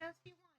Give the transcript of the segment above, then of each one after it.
else do you want?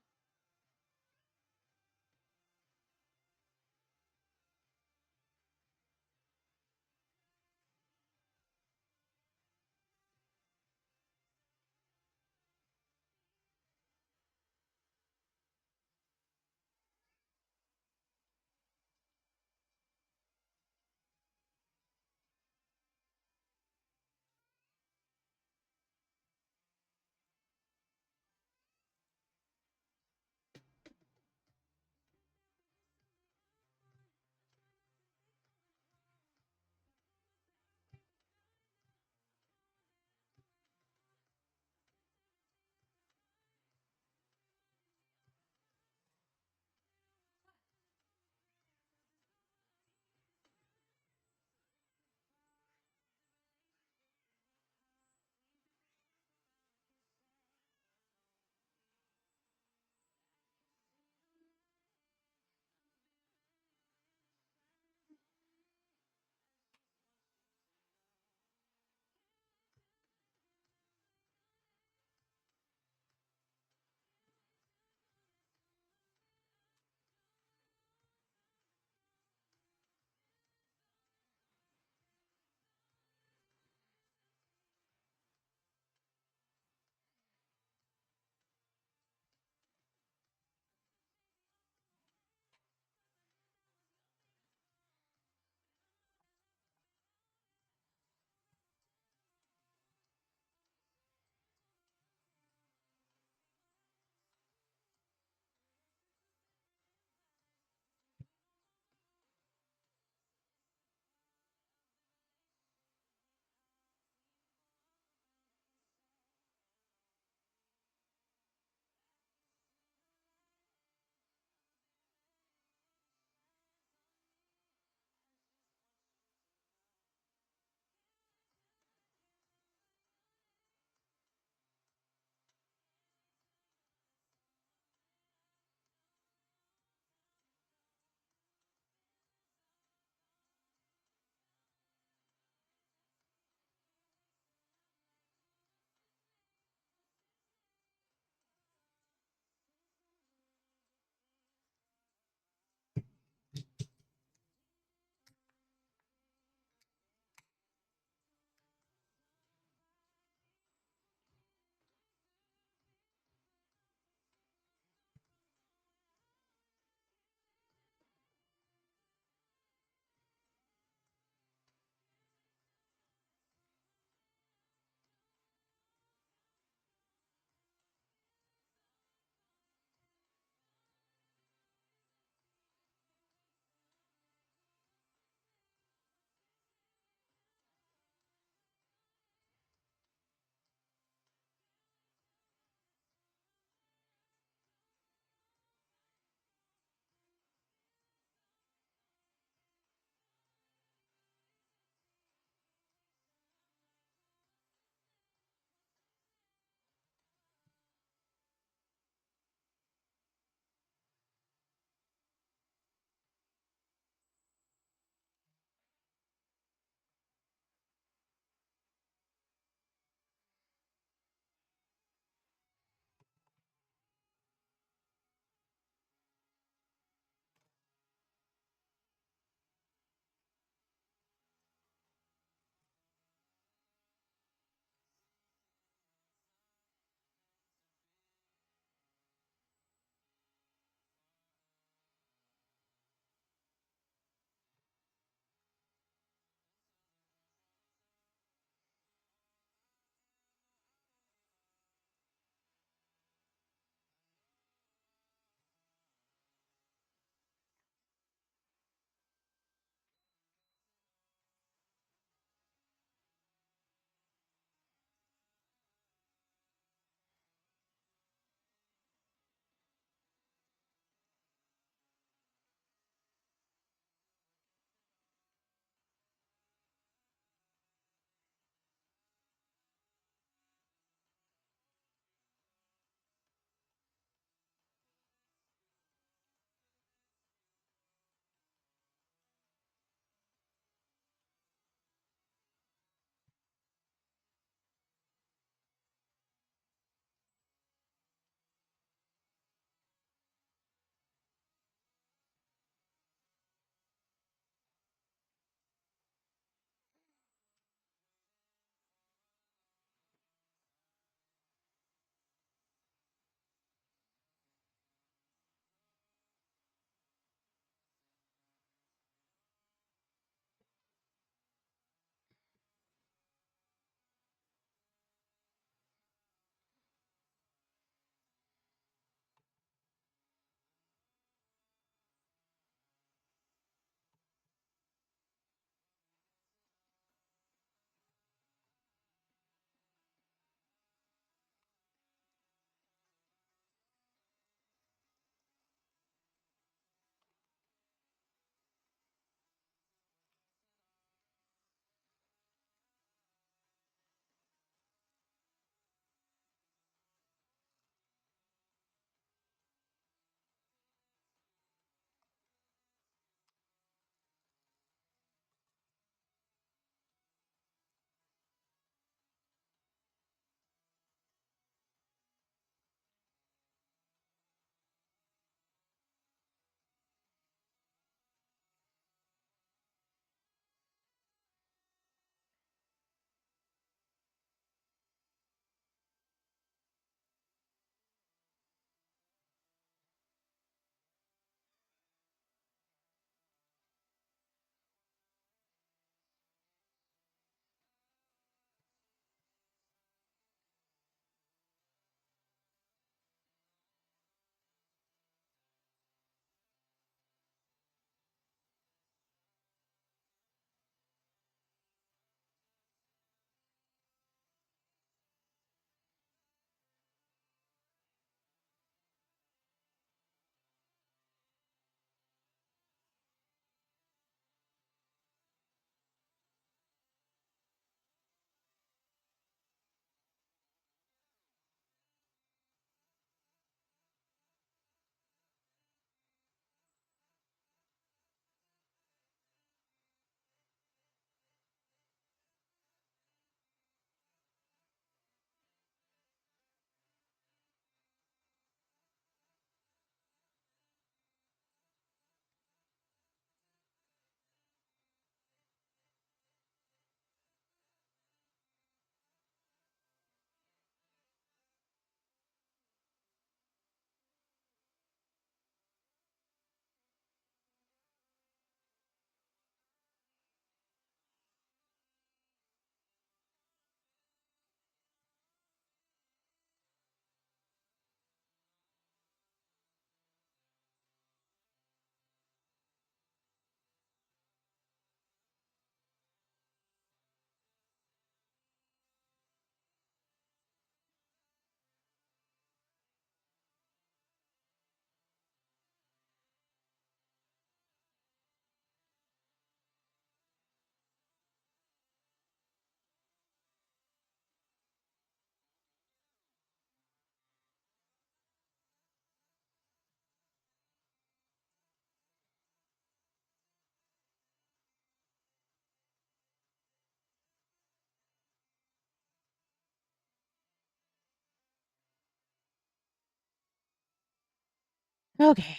Okay.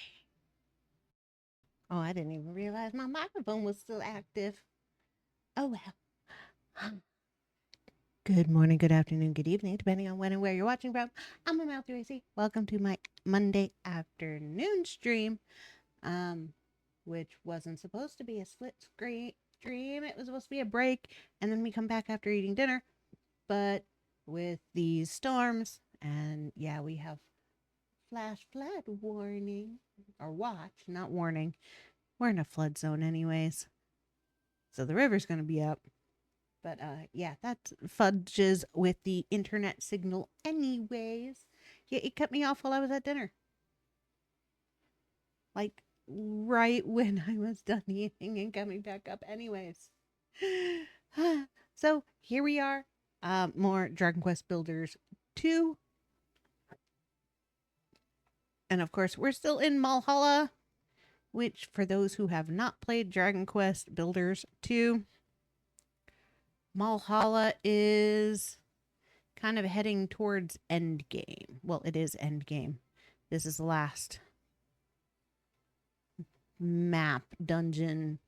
Oh, I didn't even realize my microphone was still active. Oh, well. Good morning, good afternoon, good evening, depending on when and where you're watching from. I'm AmaltheaAoiSi. Welcome to my Monday afternoon stream, um, which wasn't supposed to be a split screen stream. It was supposed to be a break, and then we come back after eating dinner. But with these storms, and yeah, we have flash flood warning, or watch, not warning. We're in a flood zone anyways. So the river's going to be up. But yeah, that fudges with the internet signal anyways. Yeah, it cut me off while I was at dinner. Like right when I was done eating and coming back up anyways. So here we are. More Dragon Quest Builders 2. And of course, we're still in Malhalla, which for those who have not played Dragon Quest Builders 2, Malhalla is kind of heading towards endgame. Well, it is endgame. This is the last map, dungeon,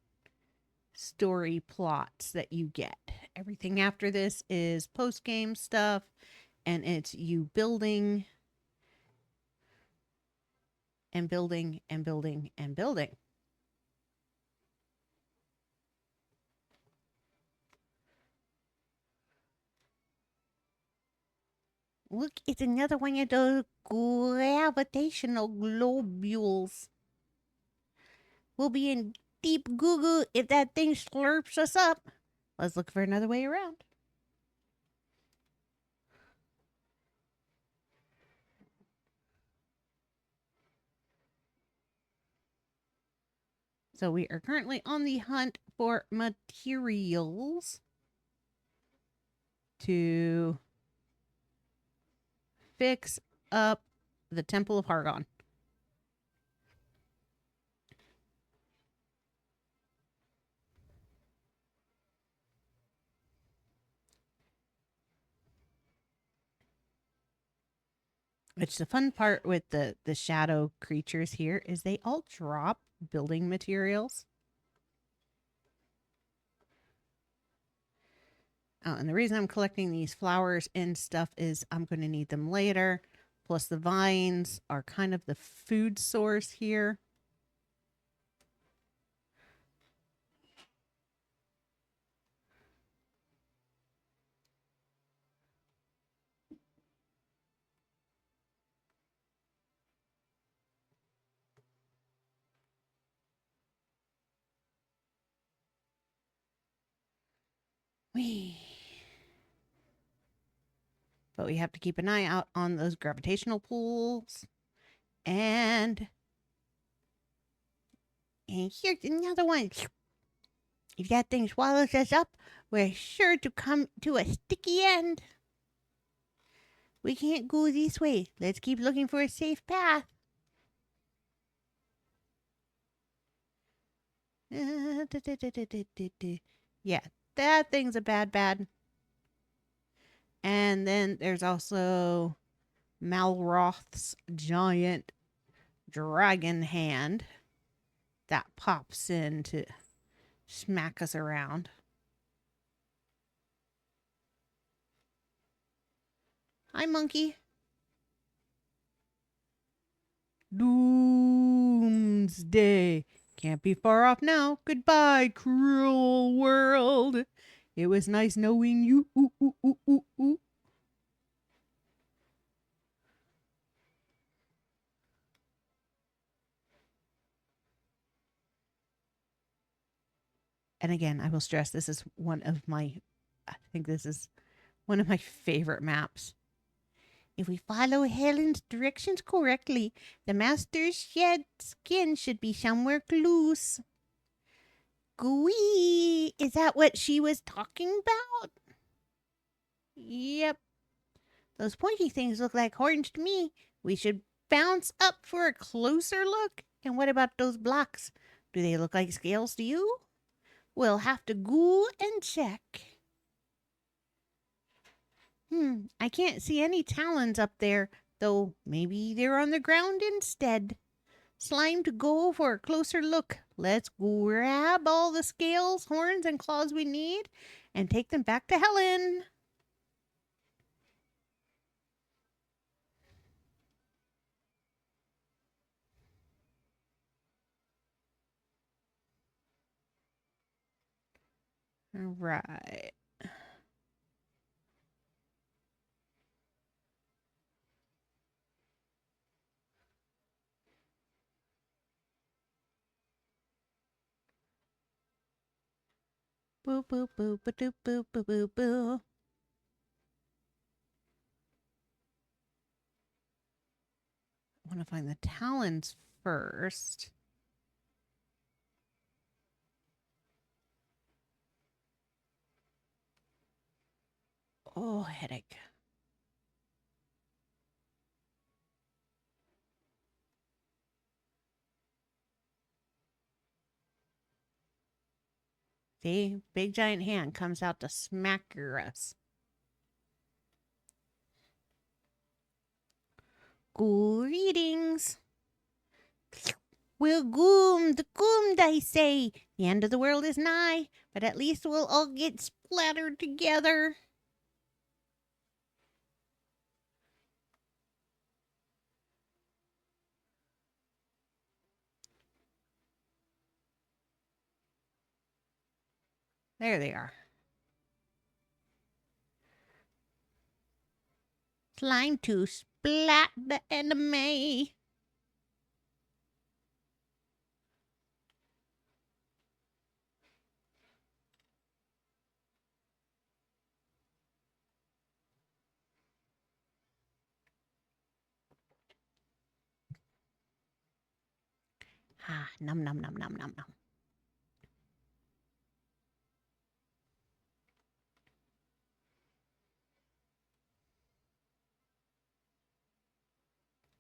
story plots that you get. Everything after this is post game stuff, and it's you building and building and building and building. Look, it's another one of those gravitational globules. We'll be in deep Google if that thing slurps us up. Let's look for another way around. So we are currently on the hunt for materials to fix up the Temple of Hargon. Which the fun part with the shadow creatures here is they all drop building materials. Oh, and the reason I'm collecting these flowers and stuff is I'm going to need them later. Plus the vines are kind of the food source here. Whee. But we have to keep an eye out on those gravitational pools. And here's another one. If that thing swallows us up, we're sure to come to a sticky end. We can't go this way. Let's keep looking for a safe path. Yeah, that thing's a bad. And then there's also Malroth's giant dragon hand that pops in to smack us around. Hi, monkey. Doomsday. Can't be far off now. Goodbye, cruel world. It was nice knowing you. Ooh, ooh, ooh, ooh, ooh. And again, I will stress this is I think this is one of my favorite maps. If we follow Helen's directions correctly, the master's shed skin should be somewhere close. Gooey! Is that what she was talking about? Yep. Those pointy things look like horns to me. We should bounce up for a closer look. And what about those blocks? Do they look like scales to you? We'll have to go and check. I can't see any talons up there, though maybe they're on the ground instead. It's time to go for a closer look. Let's grab all the scales, horns, and claws we need and take them back to Helen. All right. Boo, boo, boo, boo, boo, boo, boo, boo, boo. I want to find the talons first. Oh, headache. See, big giant hand comes out to smack us. Greetings. We're goomed, I say. The end of the world is nigh, but at least we'll all get splattered together. There they are. Time to splat the enemy. Ah, num num num num num num.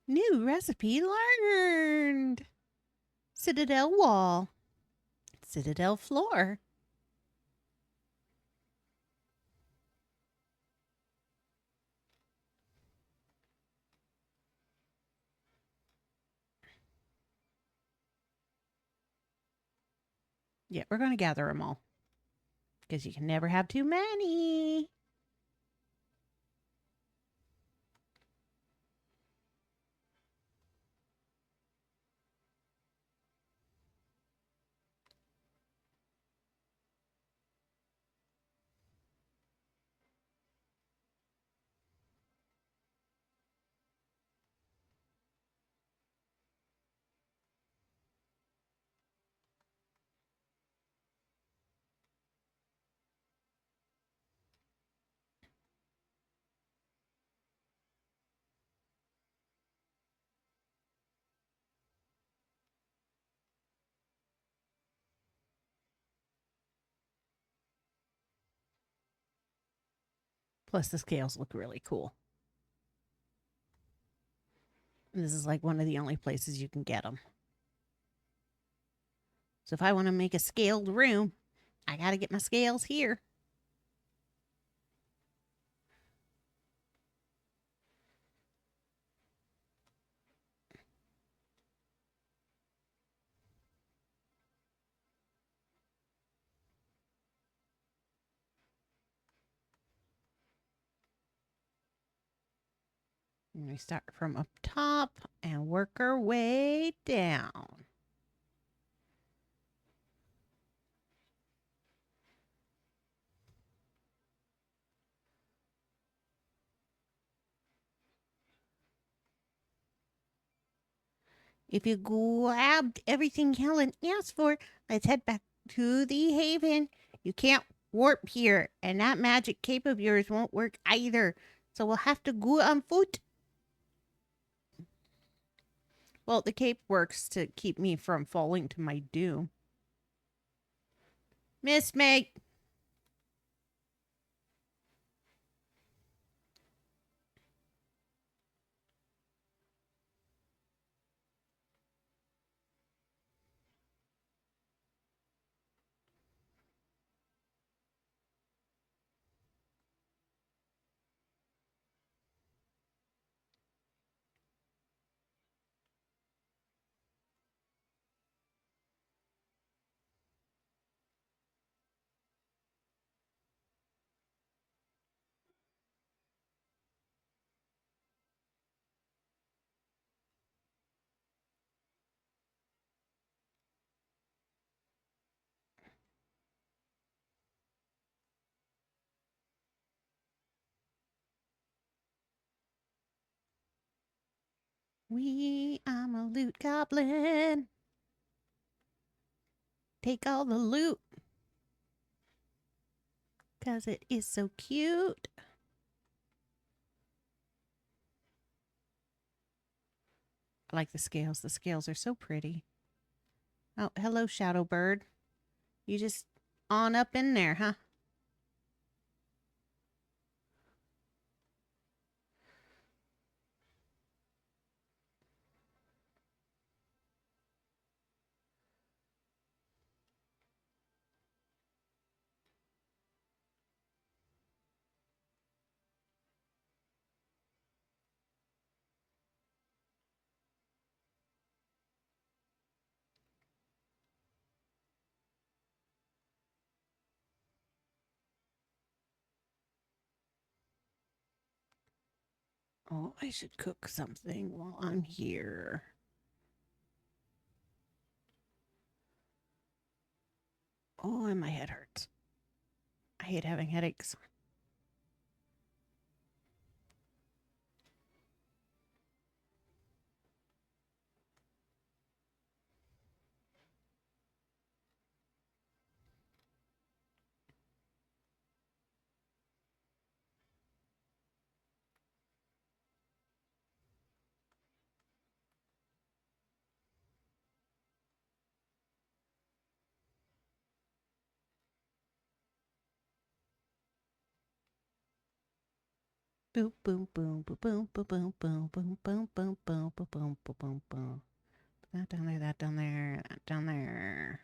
New recipe learned. Citadel wall. Citadel floor. Yeah, we're going to gather them all. Because you can never have too many. Plus, the scales look really cool. And this is like one of the only places you can get them. So if I want to make a scaled room, I got to get my scales here. And we start from up top and work our way down. If you grabbed everything Helen asked for, let's head back to the Haven. You can't warp here, and that magic cape of yours won't work either. So we'll have to go on foot. Well, the cape works to keep me from falling to my doom. Miss Meg. I'm a loot goblin. Take all the loot. 'Cause it is so cute. I like the scales. The scales are so pretty. Oh, hello, Shadow Bird. You just on up in there, huh? Oh, I should cook something while I'm here. Oh, and my head hurts. I hate having headaches. Boom, boom, boom, boom, boom, boom, boom, boom, boom, boom, boom, boom, boom, boom, boom, boom, boom. That down there, that down there, that down there.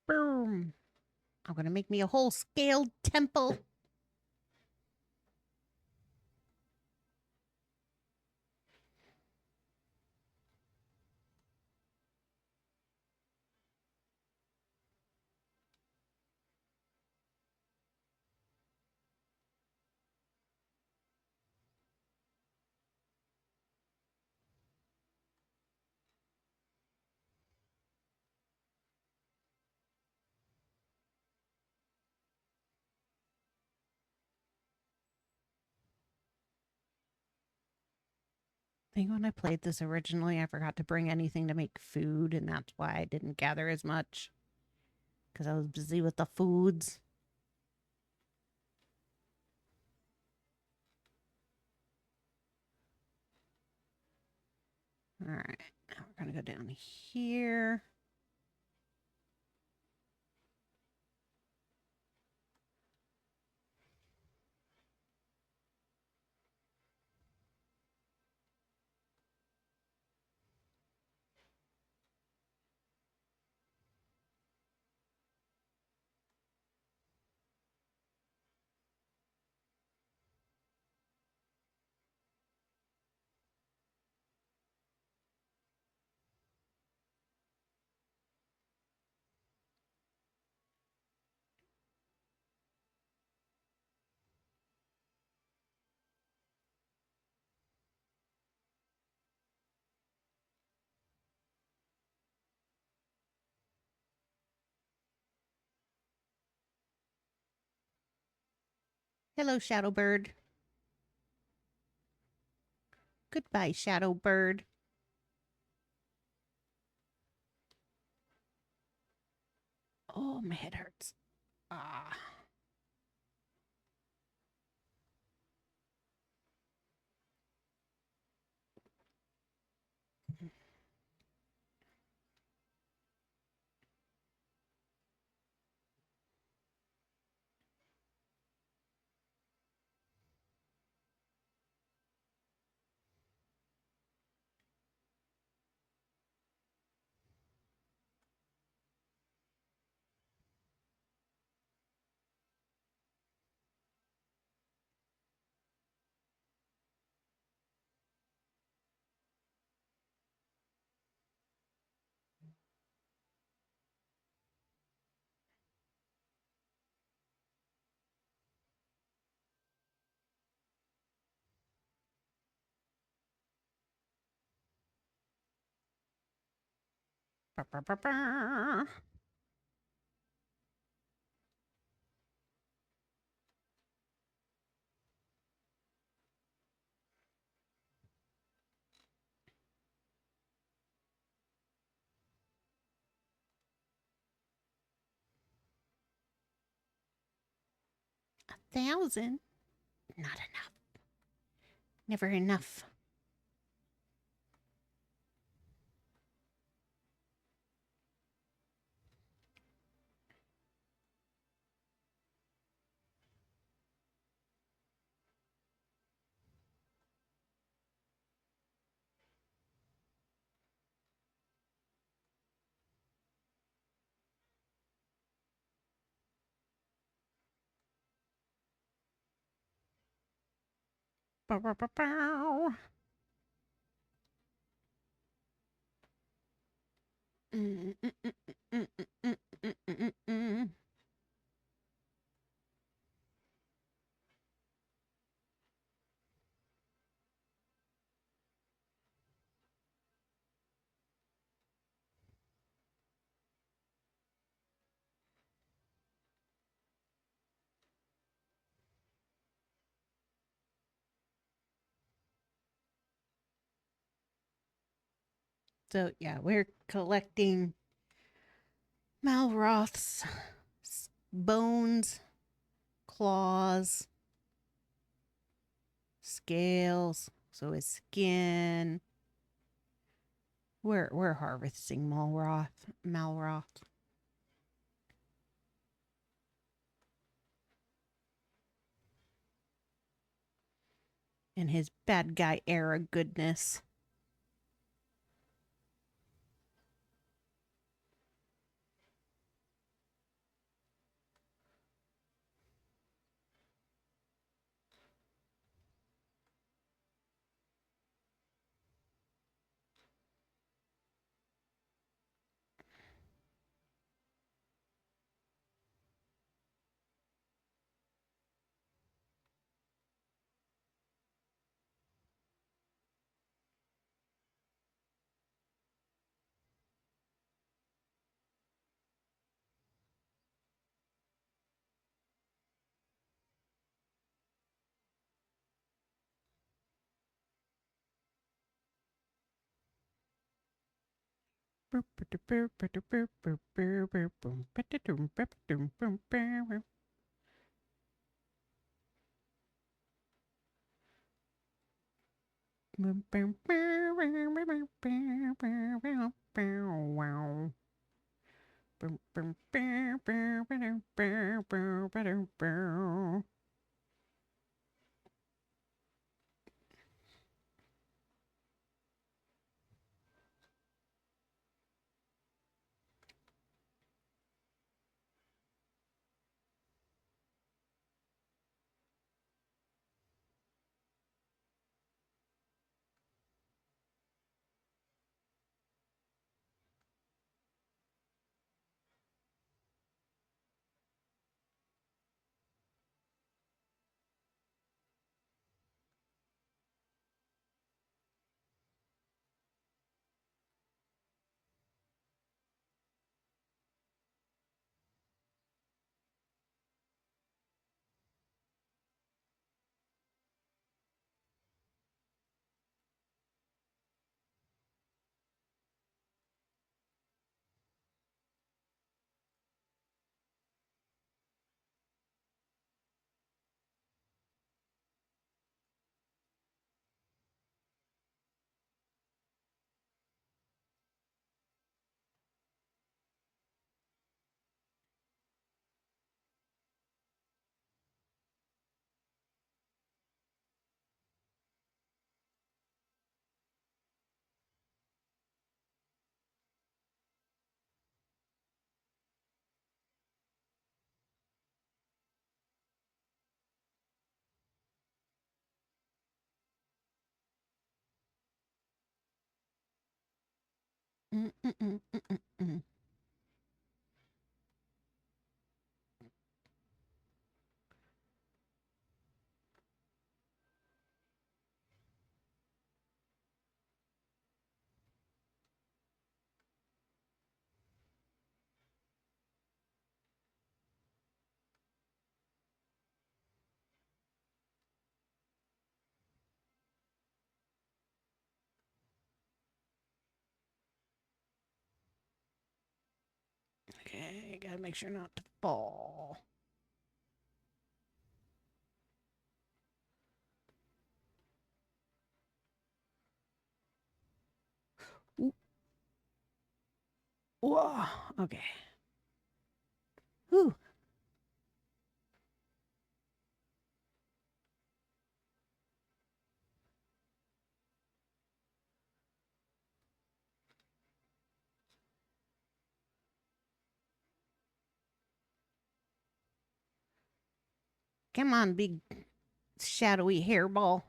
Boom. I'm gonna make me a whole scaled temple. I think when I played this originally, I forgot to bring anything to make food, and that's why I didn't gather as much. Because I was busy with the foods. All right, now we're gonna go down here. Hello, Shadow Bird. Goodbye, Shadow Bird. Oh, my head hurts. Ah. 1,000? Not enough. Never enough. So, yeah, we're collecting Malroth's bones, claws, scales, so his skin. We're harvesting Malroth. And his bad guy era goodness. Okay, gotta make sure not to fall. Ooh. Whoa, okay. Whew. Come on, big shadowy hairball.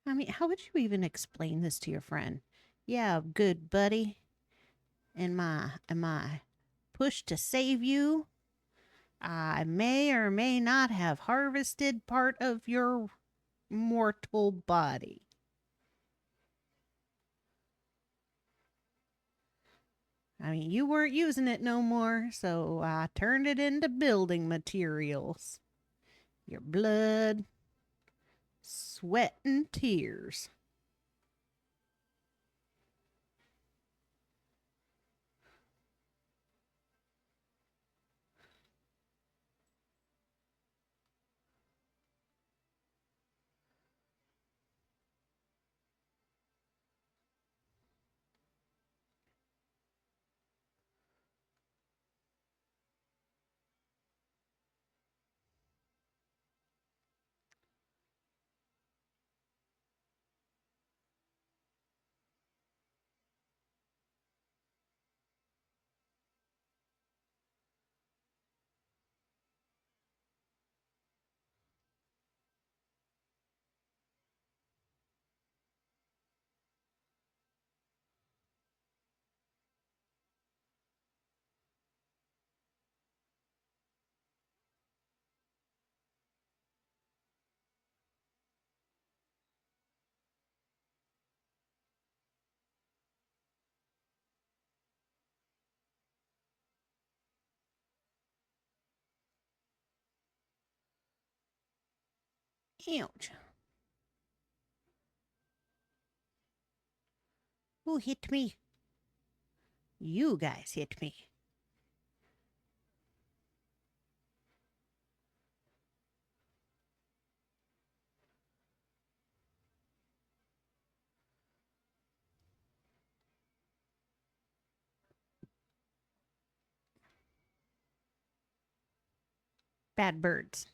I mean, how would you even explain this to your friend? Yeah, good buddy. Am I pushed to save you? I may or may not have harvested part of your mortal body. I mean, you weren't using it no more, so I turned it into building materials. Your blood, sweat, and tears. Ouch. Who hit me? You guys hit me. Bad birds.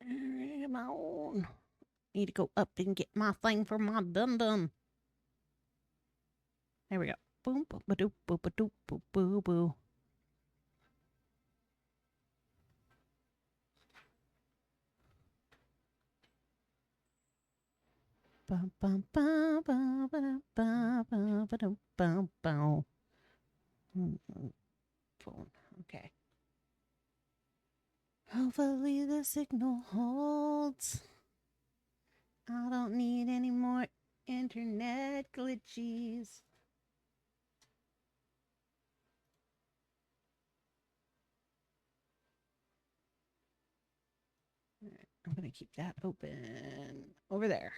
Come on. Need to go up and get my thing for my dum dum. There we go. Boom, boom, ba doop, boop, ba doop, boo, boo, boo. Bum, bum, bum, bum, ba-dum, bum, bum, ba-dum, bum, bum. Phone. Okay. Hopefully the signal holds. I don't need any more internet glitches. I'm going to keep that open over there.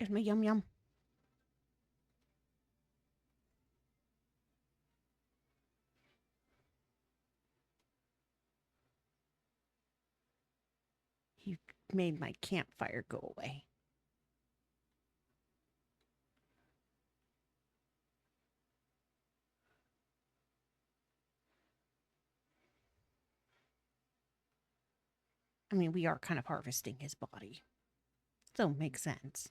Excuse me, yum yum. You made my campfire go away. I mean, we are kind of harvesting his body. So it makes sense.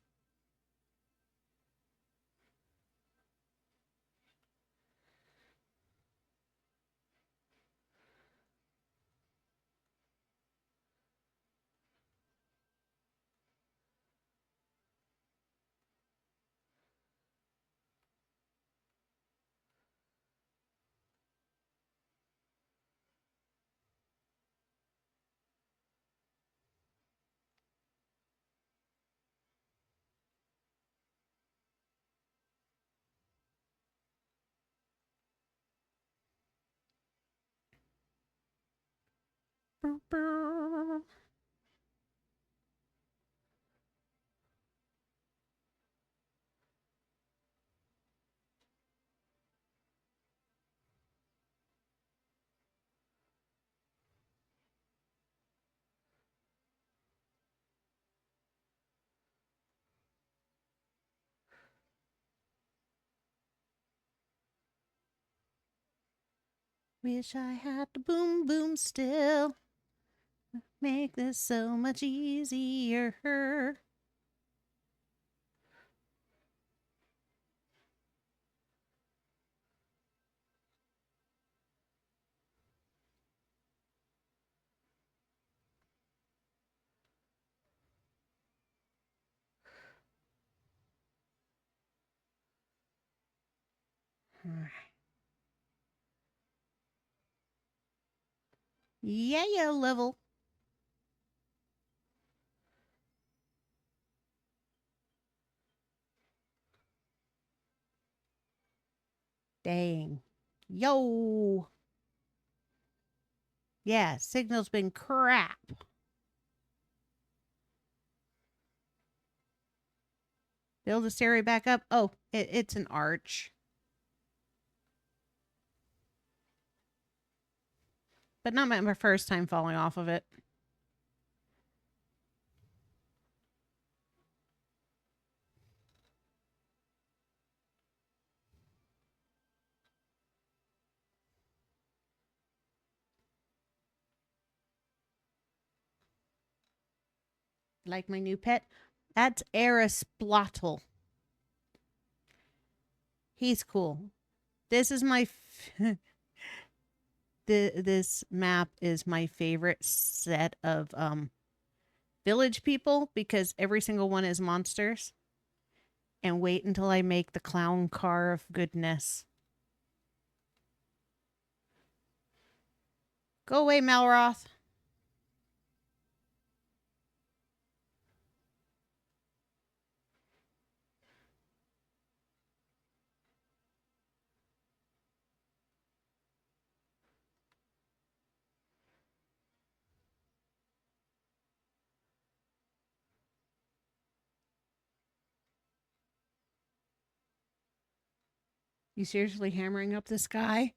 Wish I had the boom boom still. Make this so much easier. Yeah, level. Dang. Yo. Yeah, signal's been crap. Build the stairway back up. Oh, it's an arch. But not my first time falling off of it. Like my new pet? That's Arisplotl. He's cool. This is my... this map is my favorite set of village people because every single one is monsters. And wait until I make the clown car of goodness. Go away, Malroth. You seriously hammering up this guy?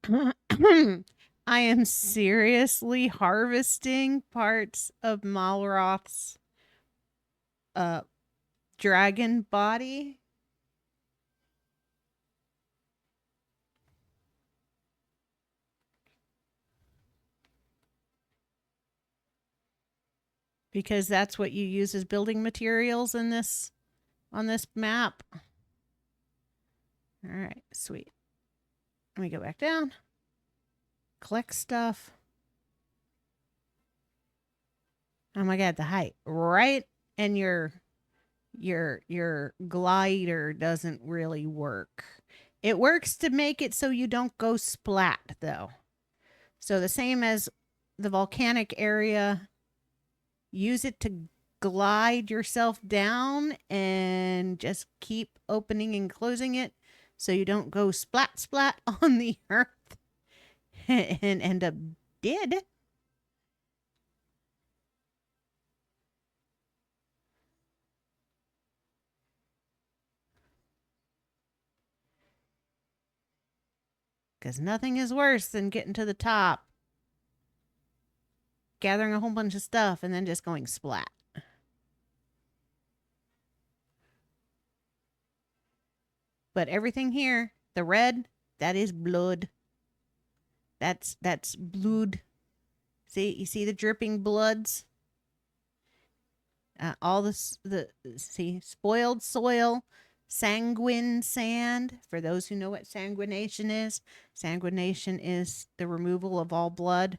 I am seriously harvesting parts of Malroth's dragon body. Because that's what you use as building materials in this on this map. All right, sweet. Let me go back down. Collect stuff. Oh my god, the height. Right, and your glider doesn't really work. It works to make it so you don't go splat though. So the same as the volcanic area, use it to glide yourself down and just keep opening and closing it so you don't go splat splat on the earth and end up dead. Because nothing is worse than getting to the top, gathering a whole bunch of stuff, and then just going splat. But everything here, the red, that is blood. That's blood. See, you see the dripping bloods? All the see, spoiled soil, sanguine sand. For those who know what sanguination is the removal of all blood.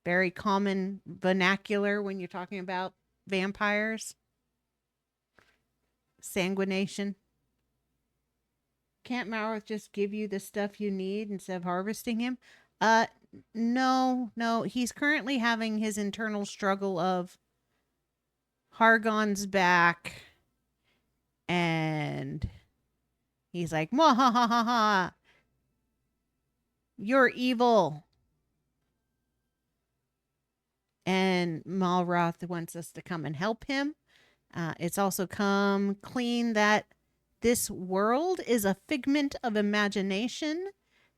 Very common vernacular when you're talking about vampires. Sanguination. Can't Malroth just give you the stuff you need instead of harvesting him? No. He's currently having his internal struggle of Hargon's back, and he's like, "Mwahahaha, you're evil." And Malroth wants us to come and help him. It's also come clean that this world is a figment of imagination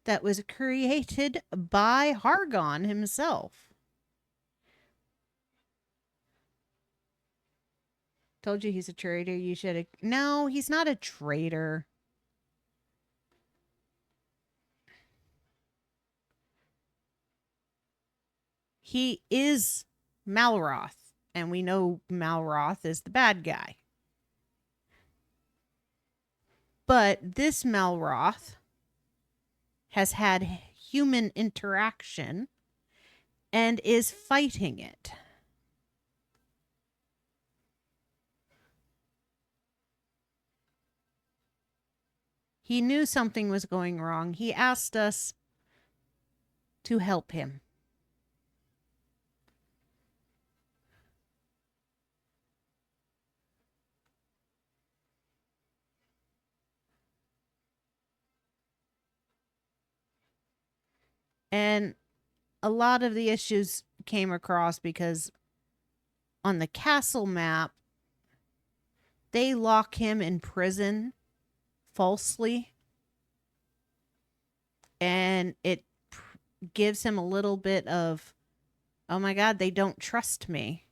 that was created by Hargon himself. Told you he's a traitor. You should have. No, he's not a traitor. He is Malroth, and we know Malroth is the bad guy. But this Malroth has had human interaction and is fighting it. He knew something was going wrong. He asked us to help him. And a lot of the issues came across because on the castle map, they lock him in prison falsely. And it gives him a little bit of, oh my God, they don't trust me.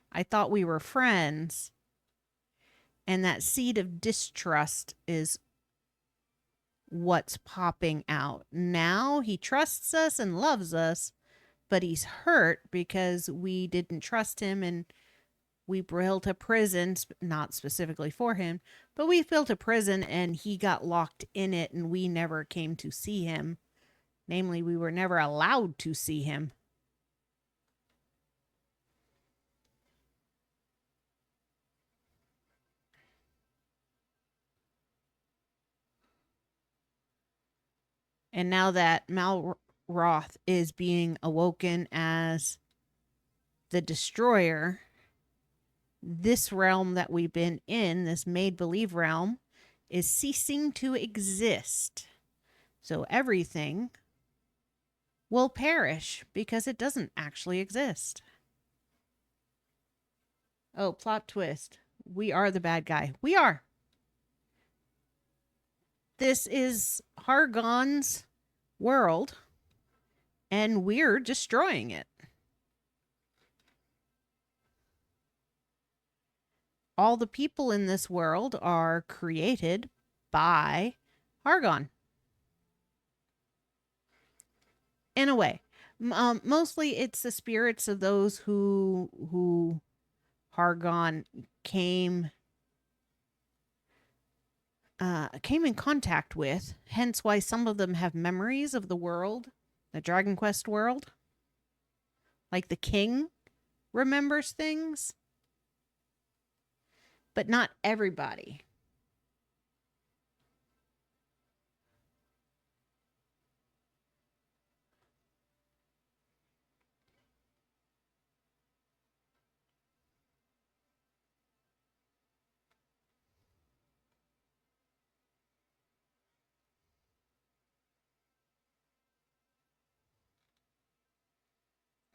I thought we were friends. And that seed of distrust is what's popping out. Now he trusts us and loves us, but he's hurt because we didn't trust him and we built a prison, not specifically for him, but we built a prison and he got locked in it and we never came to see him. Namely, we were never allowed to see him. And now that Malroth is being awoken as the destroyer, this realm that we've been in, this made-believe realm, is ceasing to exist. So everything will perish because it doesn't actually exist. Oh, plot twist. We are the bad guy. We are. This is Hargon's world, and we're destroying it. All the people in this world are created by Hargon. In a way. Mostly it's the spirits of those who Hargon came in contact with, hence why some of them have memories of the world, the Dragon Quest world. Like the king remembers things, but not everybody.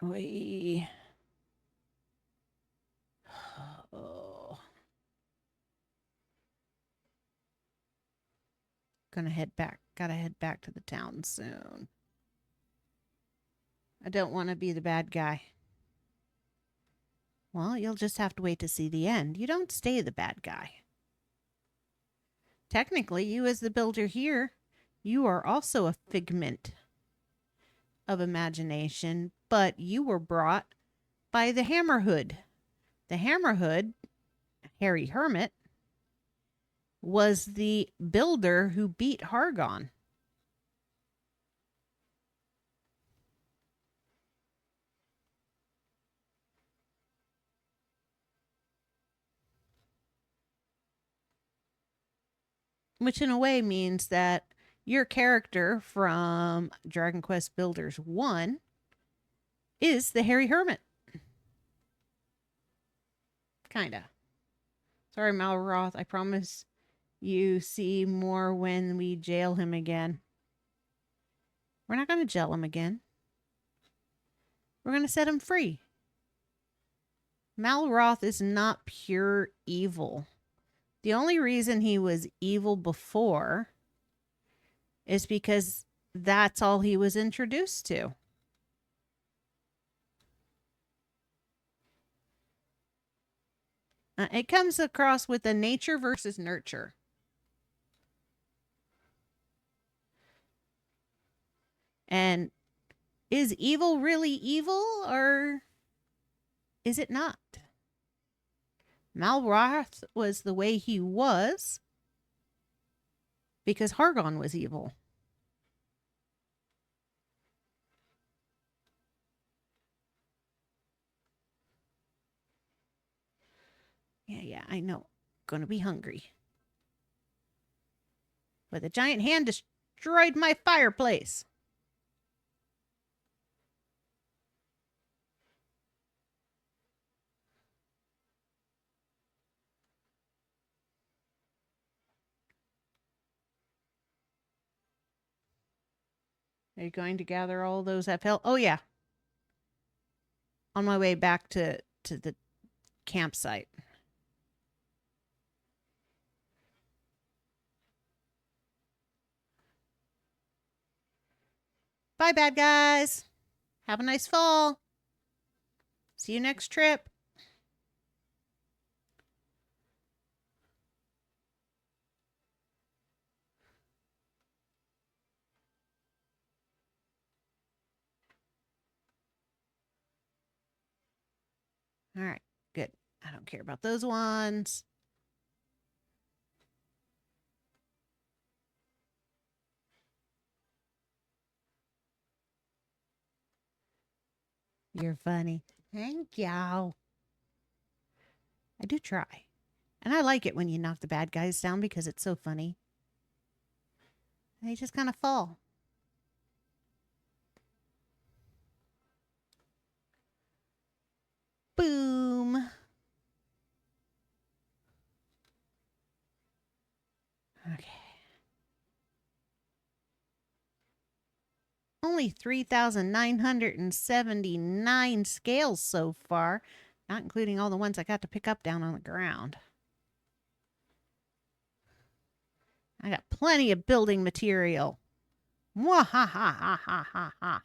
We gonna head back Gotta head back to the town soon. I don't want to be the bad guy. Well, you'll just have to wait to see the end. You don't stay the bad guy. Technically, you as the builder here, you are also a figment of imagination, but you were brought by the Hammerhood. The Hammerhood, Harry Hermit, was the builder who beat Hargon. Which in a way means that your character from Dragon Quest Builders 1 is the Harry Hermit. Kinda. Sorry, Malroth. I promise you see more when we jail him again. We're not going to jail him again. We're going to set him free. Malroth is not pure evil. The only reason he was evil before is because that's all he was introduced to. It comes across with a nature versus nurture. And is evil really evil, or is it not? Malroth was the way he was because Hargon was evil. Yeah, I know. Gonna be hungry. But the giant hand destroyed my fireplace. Are you going to gather all those FL? Oh, yeah. On my way back to the campsite. Bye, bad guys. Have a nice fall. See you next trip. All right, good. I don't care about those ones. You're funny. Thank you. I do try. And I like it when you knock the bad guys down because it's so funny. They just kind of fall. Boom. Okay. Only 3,979 scales so far, not including all the ones I got to pick up down on the ground. I got plenty of building material. Mwahahahahaha.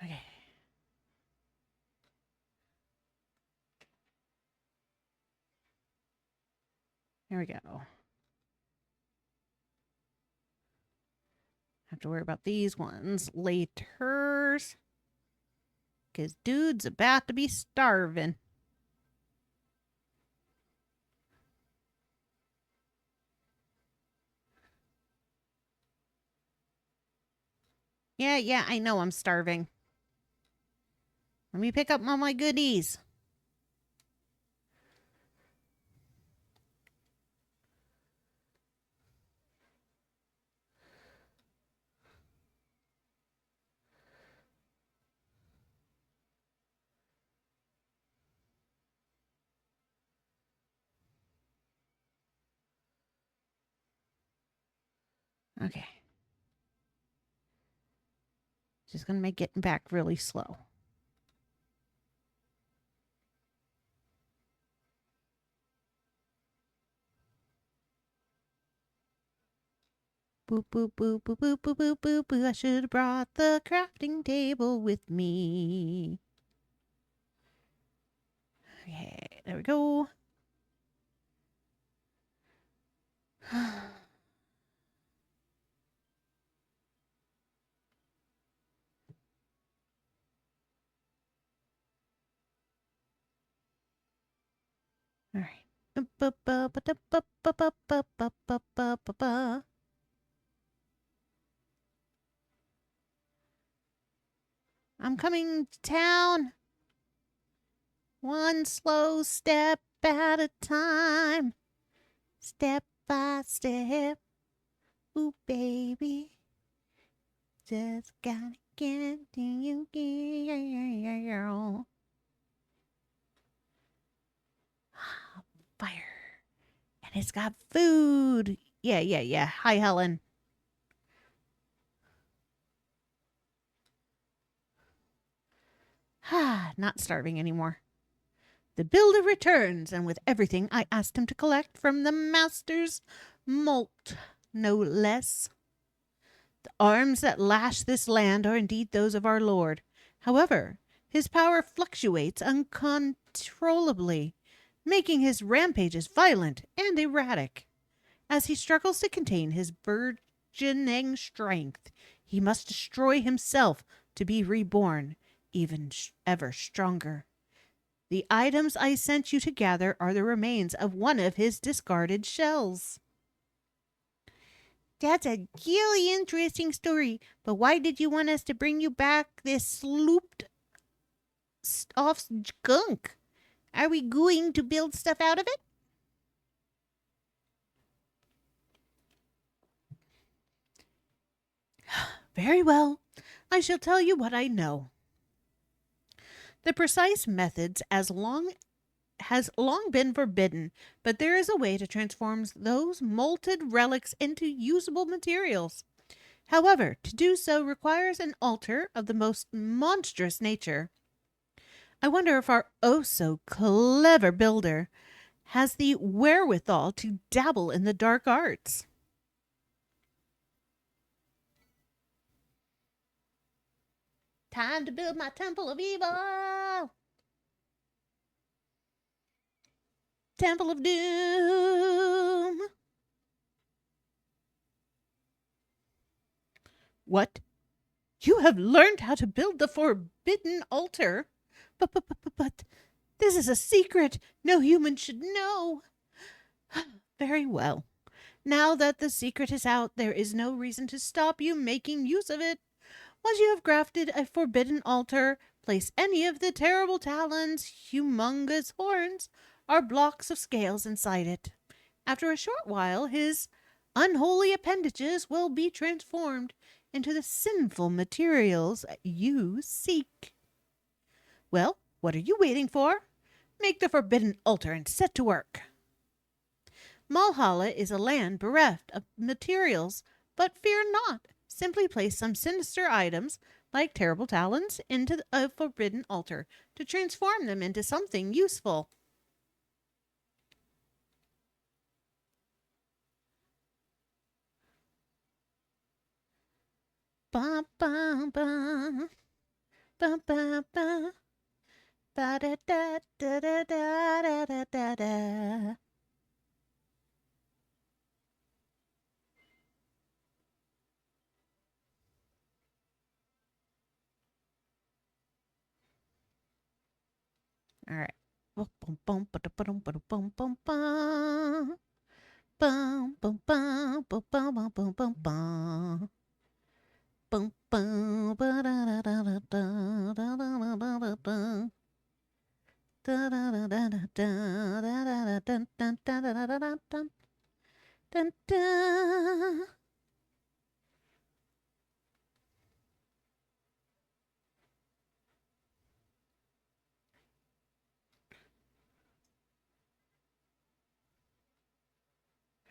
Okay. There we go. Have to worry about these ones later. Because dude's about to be starving. Yeah, I know I'm starving. Let me pick up all my goodies. Okay. Just going to make getting back really slow. Boop, boop, boop, boop, boop, boop, boop, boop, boop. I should have brought the crafting table with me. Okay, there we go. All right. I'm coming to town. One slow step at a time. Step by step. Ooh, baby. Just gotta get to you. Fire. And it's got food. Yeah. Hi, Helen. Not starving anymore. The builder returns, and with everything I asked him to collect from the master's malt, no less. The arms that lash this land are indeed those of our Lord. However, his power fluctuates uncontrollably, making his rampages violent and erratic. As he struggles to contain his burgeoning strength, he must destroy himself to be reborn, even ever stronger. The items I sent you to gather are the remains of one of his discarded shells. That's a really interesting story, but why did you want us to bring you back this slooped off skunk? Are we going to build stuff out of it? Very well. I shall tell you what I know. The precise methods has long been forbidden, but there is a way to transform those molted relics into usable materials. However, to do so requires an altar of the most monstrous nature. I wonder if our so clever builder has the wherewithal to dabble in the dark arts. Time to build my temple of evil! Temple of Doom! What? You have learned how to build the forbidden altar? But this is a secret. No human should know. Very well. Now that the secret is out, there is no reason to stop you making use of it. Once you have crafted a forbidden altar, place any of the terrible talons, humongous horns, or blocks of scales inside it. After a short while, his unholy appendages will be transformed into the sinful materials you seek. Well, what are you waiting for? Make the forbidden altar and set to work. Malhalla is a land bereft of materials, but fear not. Simply place some sinister items, like terrible talons, into a forbidden altar to transform them into something useful. Ba ba ba ba ba ba ba da da da da da da da da. All right. Bum bum bum bum bum bum bum bum. Bum bum bum bum bum bum bum bum. Boom, boom, ba da da da da da da da da da da. Da da da da da da da da da da da da da da da. Dun, dun.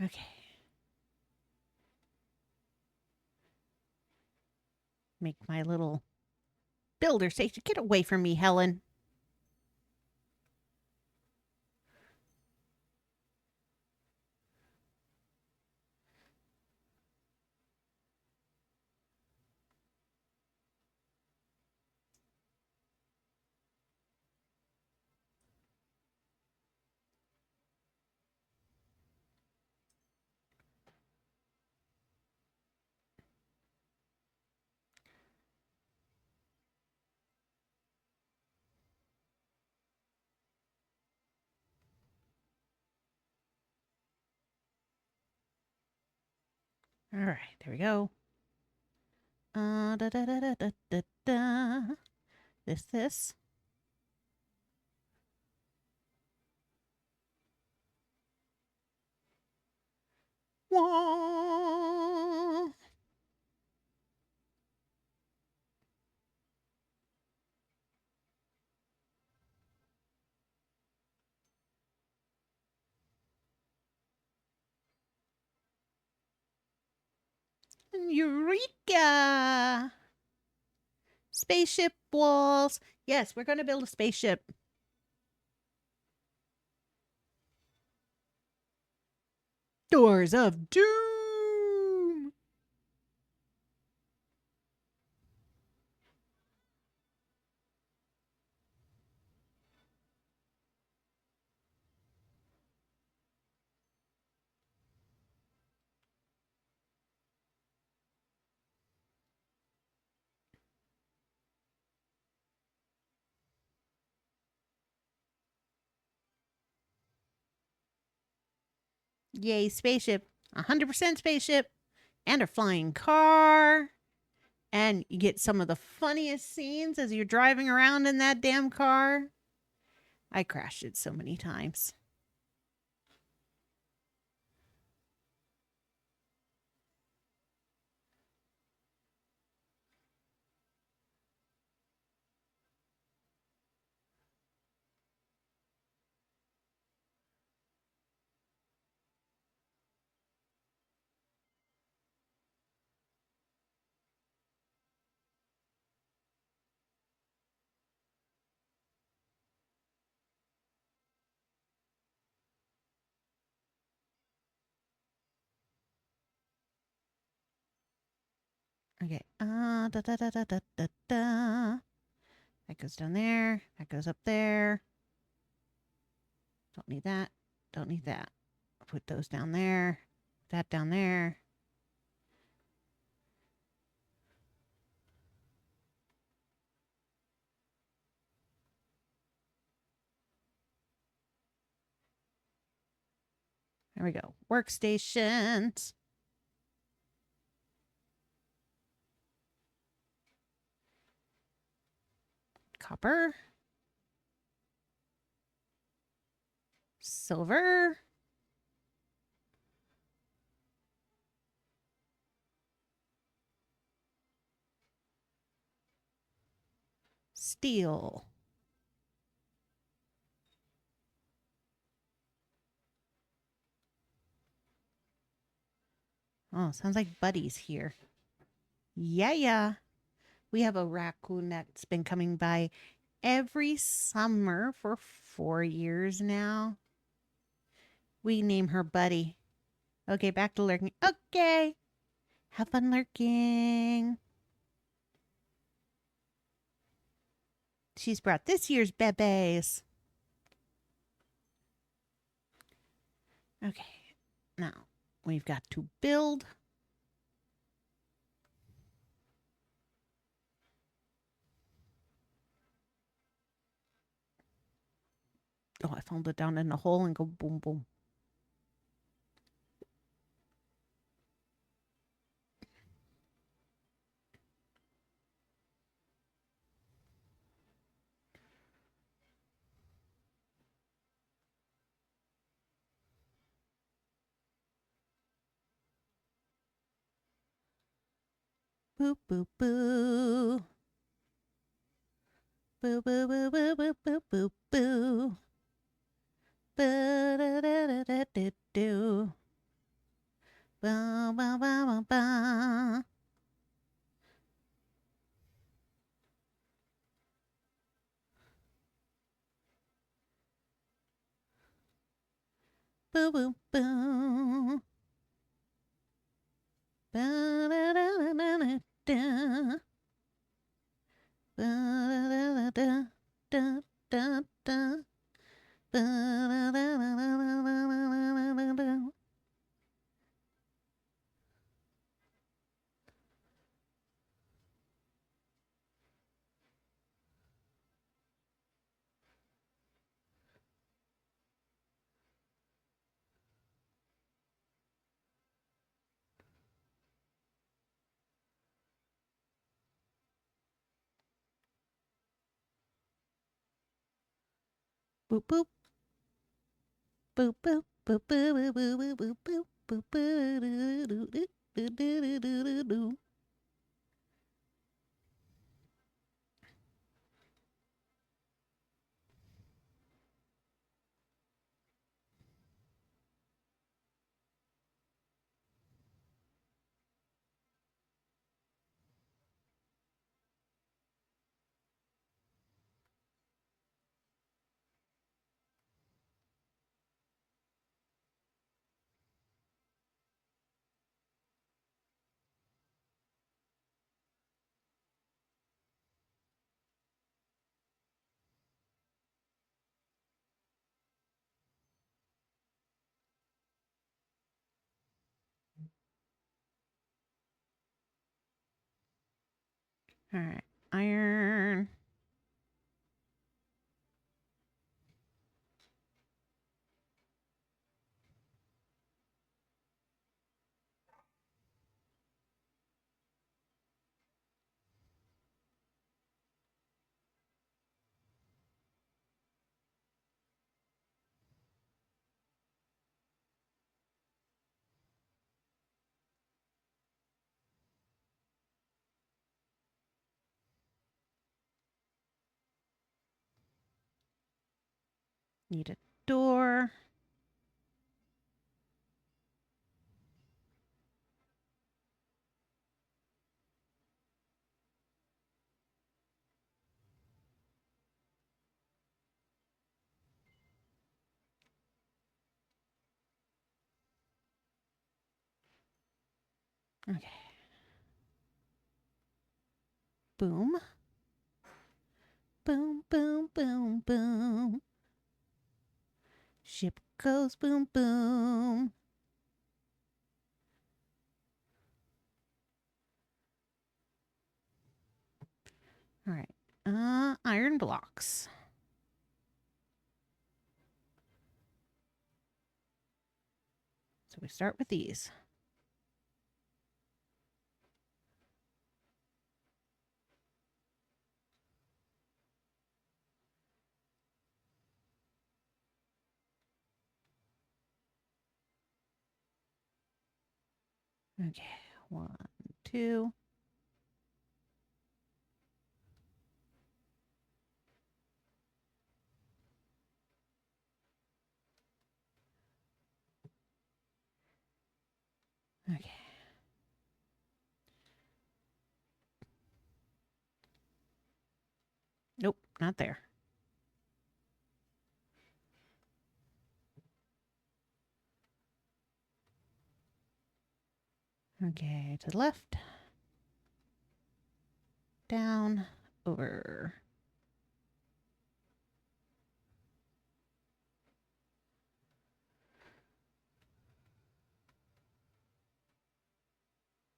Okay. Make my little builder station. Get away from me, Helen. All right, there we go. Da da da da da da da. This. Wah. Eureka! Spaceship walls. Yes, we're going to build a spaceship. Doors of Doom. Yay, spaceship. 100% spaceship. And a flying car. And you get some of the funniest scenes as you're driving around in that damn car. I crashed it so many times. Okay. Da da da da da da da. That goes down there. That goes up there. Don't need that. Don't need that. Put those down there. That down there. There we go. Workstations. Copper. Silver. Steel. Oh, sounds like Buddy's here. Yeah. We have a raccoon that's been coming by every summer for 4 years now. We name her Buddy. Okay, back to lurking. Okay. Have fun lurking. She's brought this year's bebes. Okay. Now, we've got to build. Oh, I found it down in the hole and go boom, boom. Boo, boo, boo. Boo, boo, boo, boo, boo, boo, boo, boo. Ba-da-da-da-da-da-do. Ba, ba, ba, ba, ba. Boo, boo, boo. Ba-da-da-da-da-da. Ba-da-da-da-da-da-da. Ba-da-da-da-da-da-da-da-da. Boop, boop. Boop, boop, boop, boop, boop, boop, boop, boop, boop, boop. All right, iron. Need a door. Okay. Boom. Boom, boom, boom, boom. Ship goes boom, boom. All right. Iron blocks. So we start with these. Okay. 1, 2. Okay. Nope, not there. Okay, to the left. Down, over.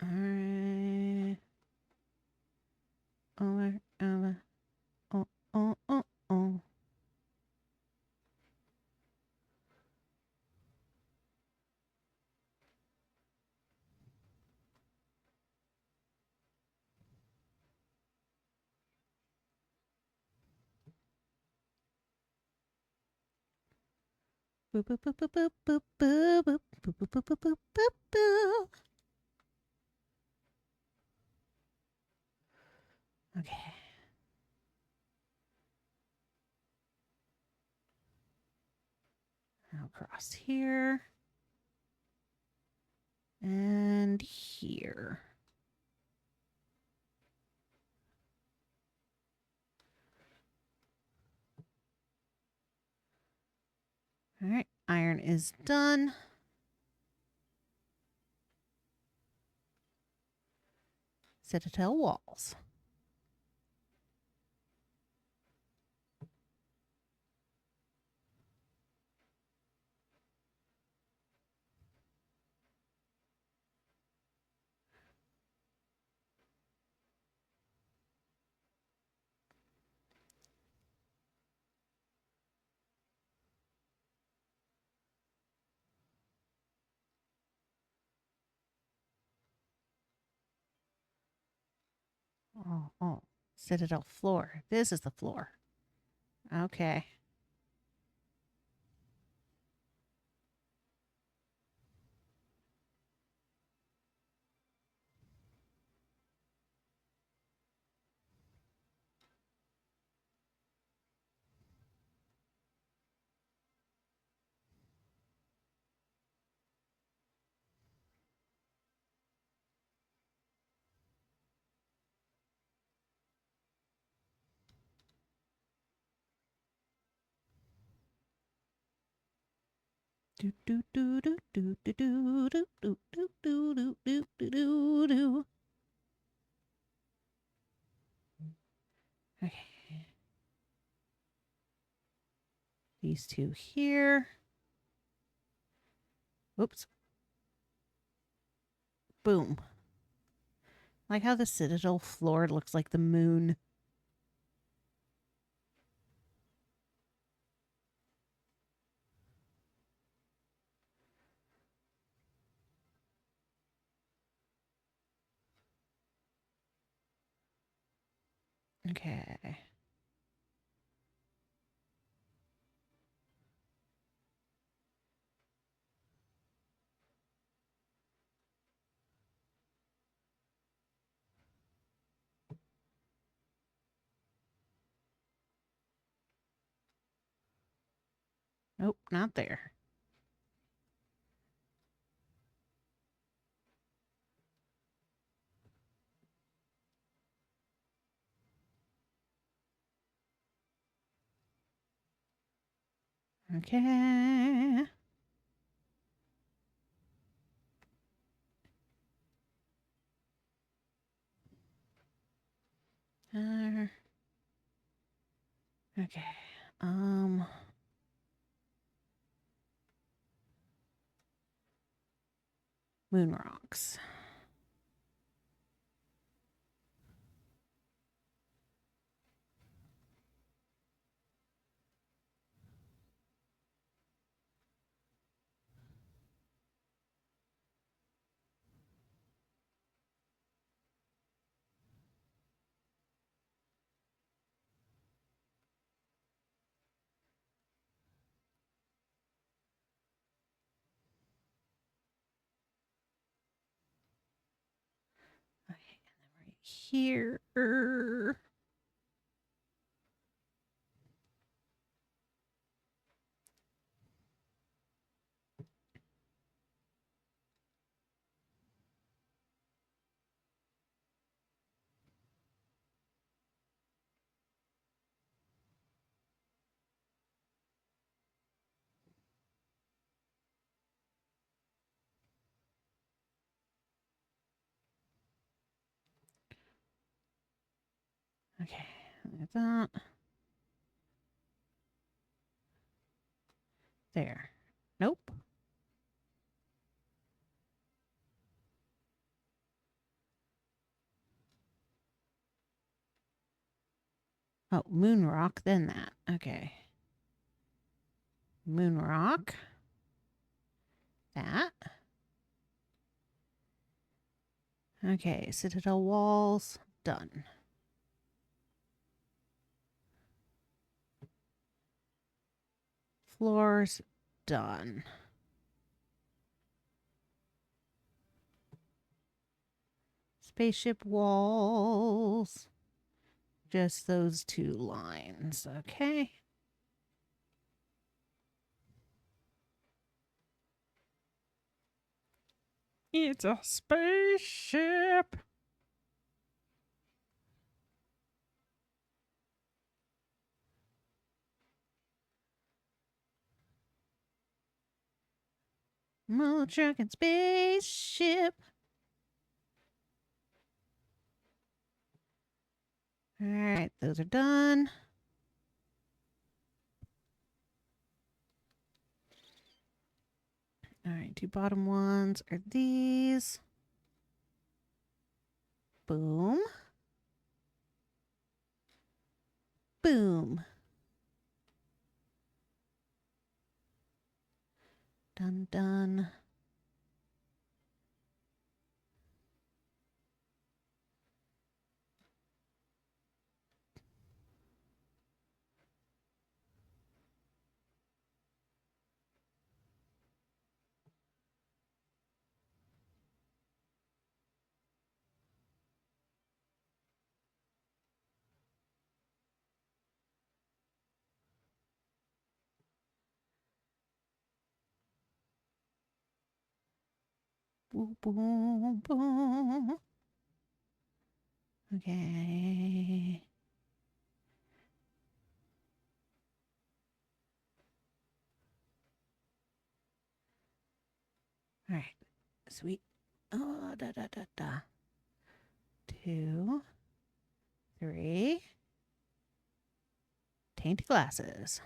All right. Over, over. Oh, oh, oh, oh. Boop, boop, boop, boop, boop, boop, boop, boop, boop, boop, boop, boop, boop, boop. Okay. Now across here. And here. All right, iron is done. Citadel walls. Oh. Citadel floor. This is the floor. Okay. Do do do do do do do do do do do do do do do. Okay. These two here. Oops. Boom. Like how the citadel floor looks like the moon. Okay. Nope, not there. Okay. Okay. Moon rocks. Okay, and then right here. Okay, like that. There. Nope. Oh, moon rock, then that. Okay. Moon rock. That. Okay, citadel walls. Done. Floors. Done. Spaceship walls. just those two lines, okay? It's a spaceship. Drunken spaceship. All right, those are done. All right, two bottom ones are these. Boom. Boom. Done, done. Boom, boom, boom. Okay. All right. Sweet. Oh, da da da da. 2, 3. Tainted glasses.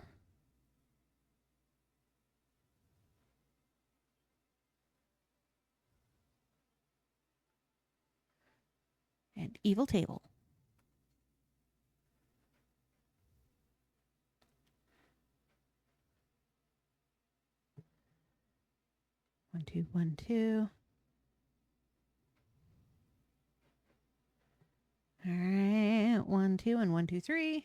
And evil table. One, two, 1, 2. All right. 1, 2, and 1, 2, 3.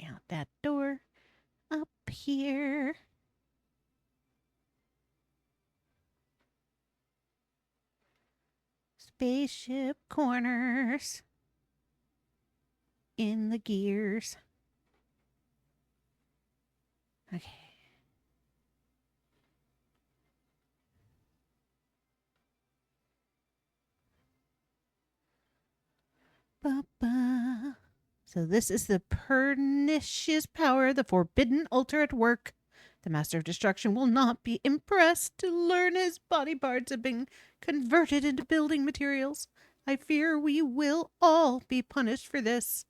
Out that door. Up here. Spaceship corners. In the gears. Okay. Ba-ba. So this is the pernicious power, the forbidden altar at work. The Master of Destruction will not be impressed to learn his body parts have been converted into building materials. I fear we will all be punished for this.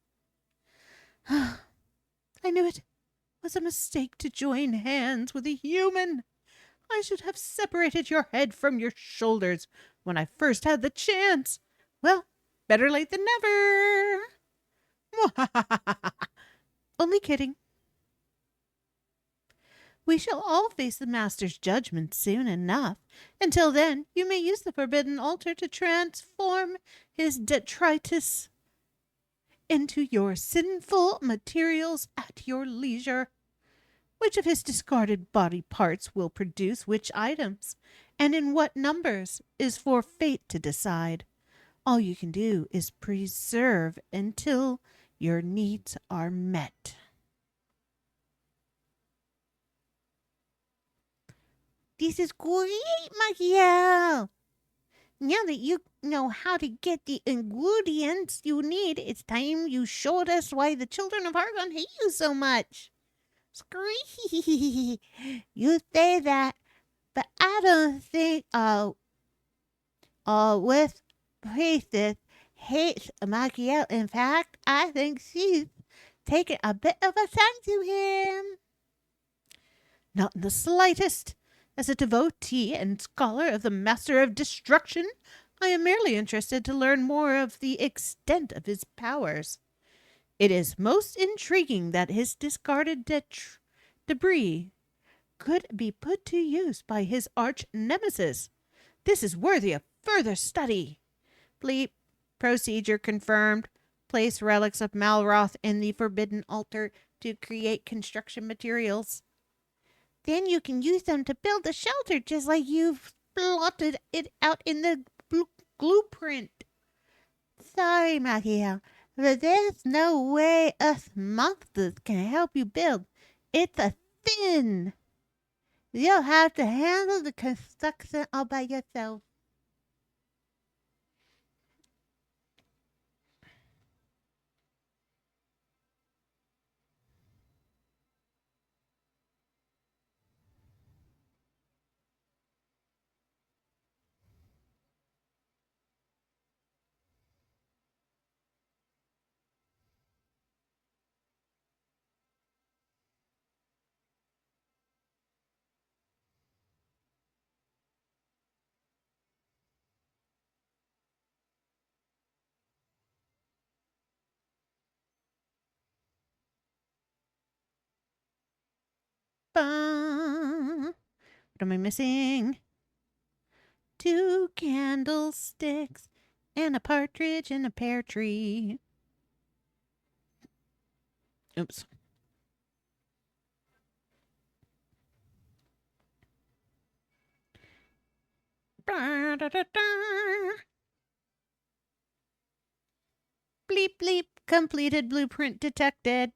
I knew it was a mistake to join hands with a human. I should have separated your head from your shoulders when I first had the chance. Well, better late than never. Only kidding. We shall all face the Master's judgment soon enough. Until then, you may use the forbidden altar to transform his detritus into your sinful materials at your leisure. Which of his discarded body parts will produce which items, and in what numbers, is for fate to decide. All you can do is preserve until your needs are met. This is great, Michael. Now that you know how to get the ingredients you need, it's time you showed us why the children of Argon hate you so much. Screech. You say that, but I don't think with Priestess hates Michael. In fact, I think she's taken a bit of a shine to him. Not in the slightest. As a devotee and scholar of the Master of Destruction, I am merely interested to learn more of the extent of his powers. It is most intriguing that his discarded debris could be put to use by his arch nemesis. This is worthy of further study. Bleep. Procedure confirmed. Place relics of Malroth in the forbidden altar to create construction materials. Then you can use them to build a shelter just like you've plotted it out in the blueprint. Sorry, Machiel, but there's no way us monsters can help you build. It's a sin. You'll have to handle the construction all by yourself. What am I missing? 2 candlesticks and a partridge in a pear tree. Oops. Bleep bleep. Completed blueprint detected.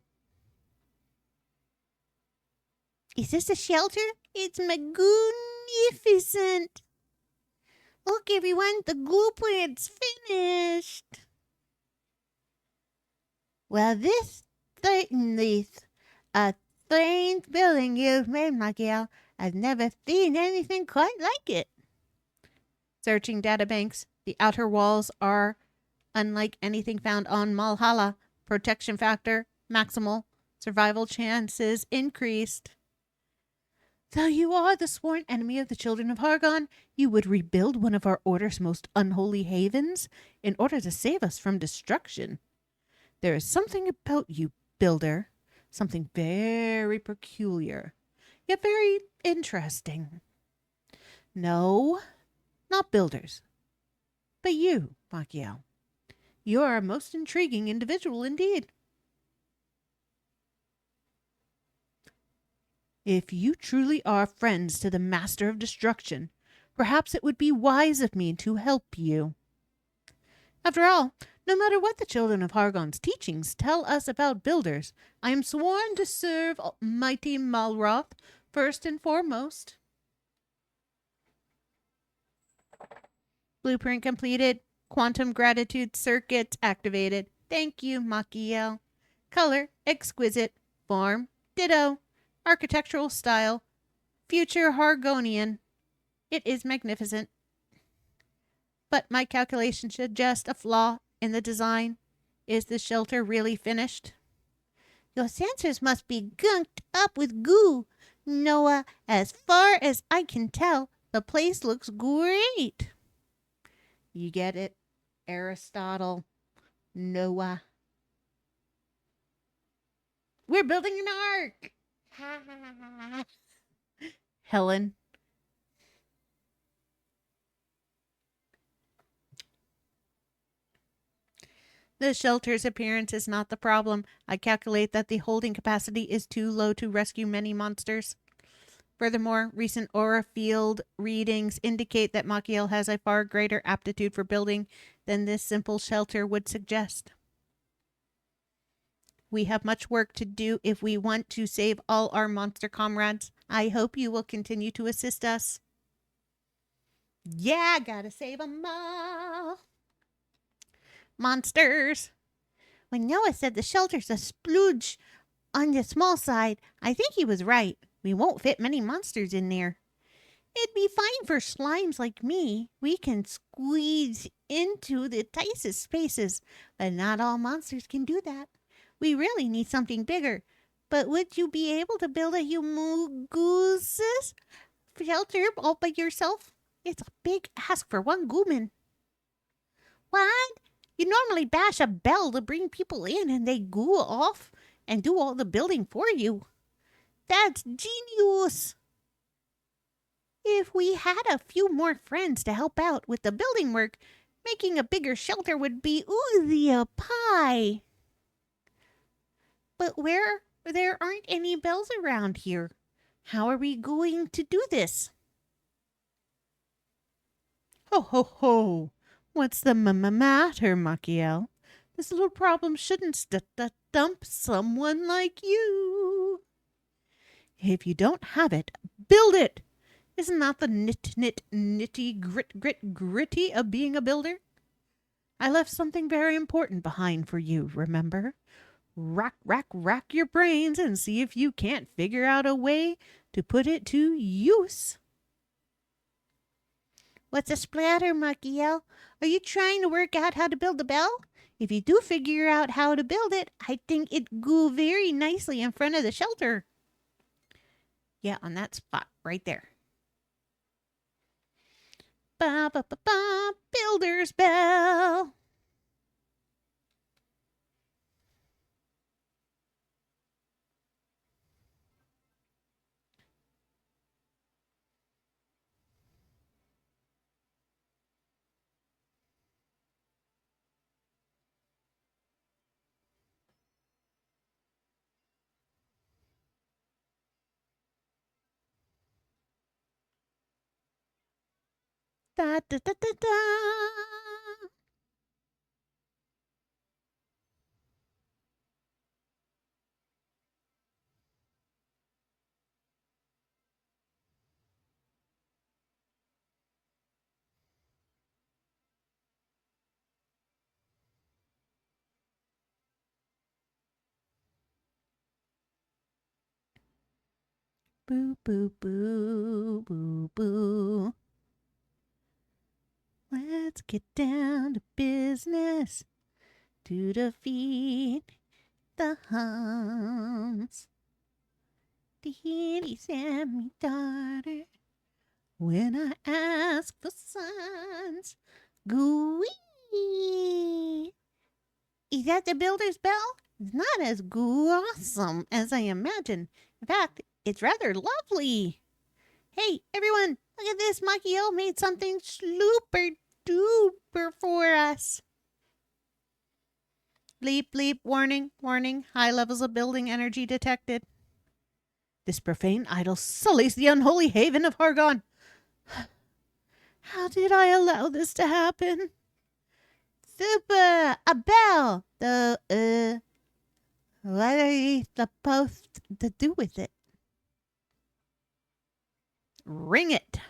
Is this a shelter? It's magnificent. Look, everyone, the blueprint's finished. Well, this certainly a strange building you've made, Machiel. I've never seen anything quite like it. Searching databanks. The outer walls are unlike anything found on Malhala. Protection factor maximal. Survival chances increased. Though you are the sworn enemy of the children of Hargon, you would rebuild one of our order's most unholy havens in order to save us from destruction. There is something about you, builder, something very peculiar, yet very interesting. No, not builders, but you, Machiel. You are a most intriguing individual indeed. If you truly are friends to the Master of Destruction, perhaps it would be wise of me to help you. After all, no matter what the children of Hargon's teachings tell us about builders, I am sworn to serve mighty Malroth first and foremost. Blueprint completed. Quantum gratitude circuits activated. Thank you, Machiel. Color, exquisite. Form, ditto. Architectural style, future Hargonian. It is magnificent. But my calculation suggest a flaw in the design. Is the shelter really finished? Your sensors must be gunked up with goo. Noah, as far as I can tell, the place looks great. You get it, Aristotle, Noah. We're building an ark. Helen. The shelter's appearance is not the problem. I calculate that the holding capacity is too low to rescue many monsters. Furthermore, recent aura field readings indicate that Machiel has a far greater aptitude for building than this simple shelter would suggest. We have much work to do if we want to save all our monster comrades. I hope you will continue to assist us. Yeah, gotta save them all. Monsters. When Noah said the shelter's a splooge on the small side, I think he was right. We won't fit many monsters in there. It'd be fine for slimes like me. We can squeeze into the tightest spaces, but not all monsters can do that. We really need something bigger. But would you be able to build a humongous shelter all by yourself? It's a big ask for one gooman. What? You normally bash a bell to bring people in and they goo off and do all the building for you. That's genius. If we had a few more friends to help out with the building work, making a bigger shelter would be oozy a pie. But there aren't any bells around here. How are we going to do this? Ho, ho, ho. What's the matter, Machiel? This little problem shouldn't dump someone like you. If you don't have it, build it. Isn't that the nitty gritty of being a builder? I left something very important behind for you, remember? Rack your brains and see if you can't figure out a way to put it to use. What's a splatter, Machiel? Are you trying to work out how to build the bell? If you do figure out how to build it, I think it'd go very nicely in front of the shelter. Yeah, on that spot right there. Ba ba ba ba, builder's bell. Da da da da da. Boo, boo, boo, boo, boo. Let's get down to business to defeat the Huns. Daddy sent me daughter when I ask for sons. Gooey. Is that the builder's bell? It's not as awesome as I imagined. In fact, it's rather lovely. Hey, everyone, look at this. Machiel made something super duper for us. Bleep, bleep, warning, warning. High levels of building energy detected. This profane idol sullies the unholy haven of Hargon. How did I allow this to happen? Super, a bell. What are you supposed to do with it? Ring it.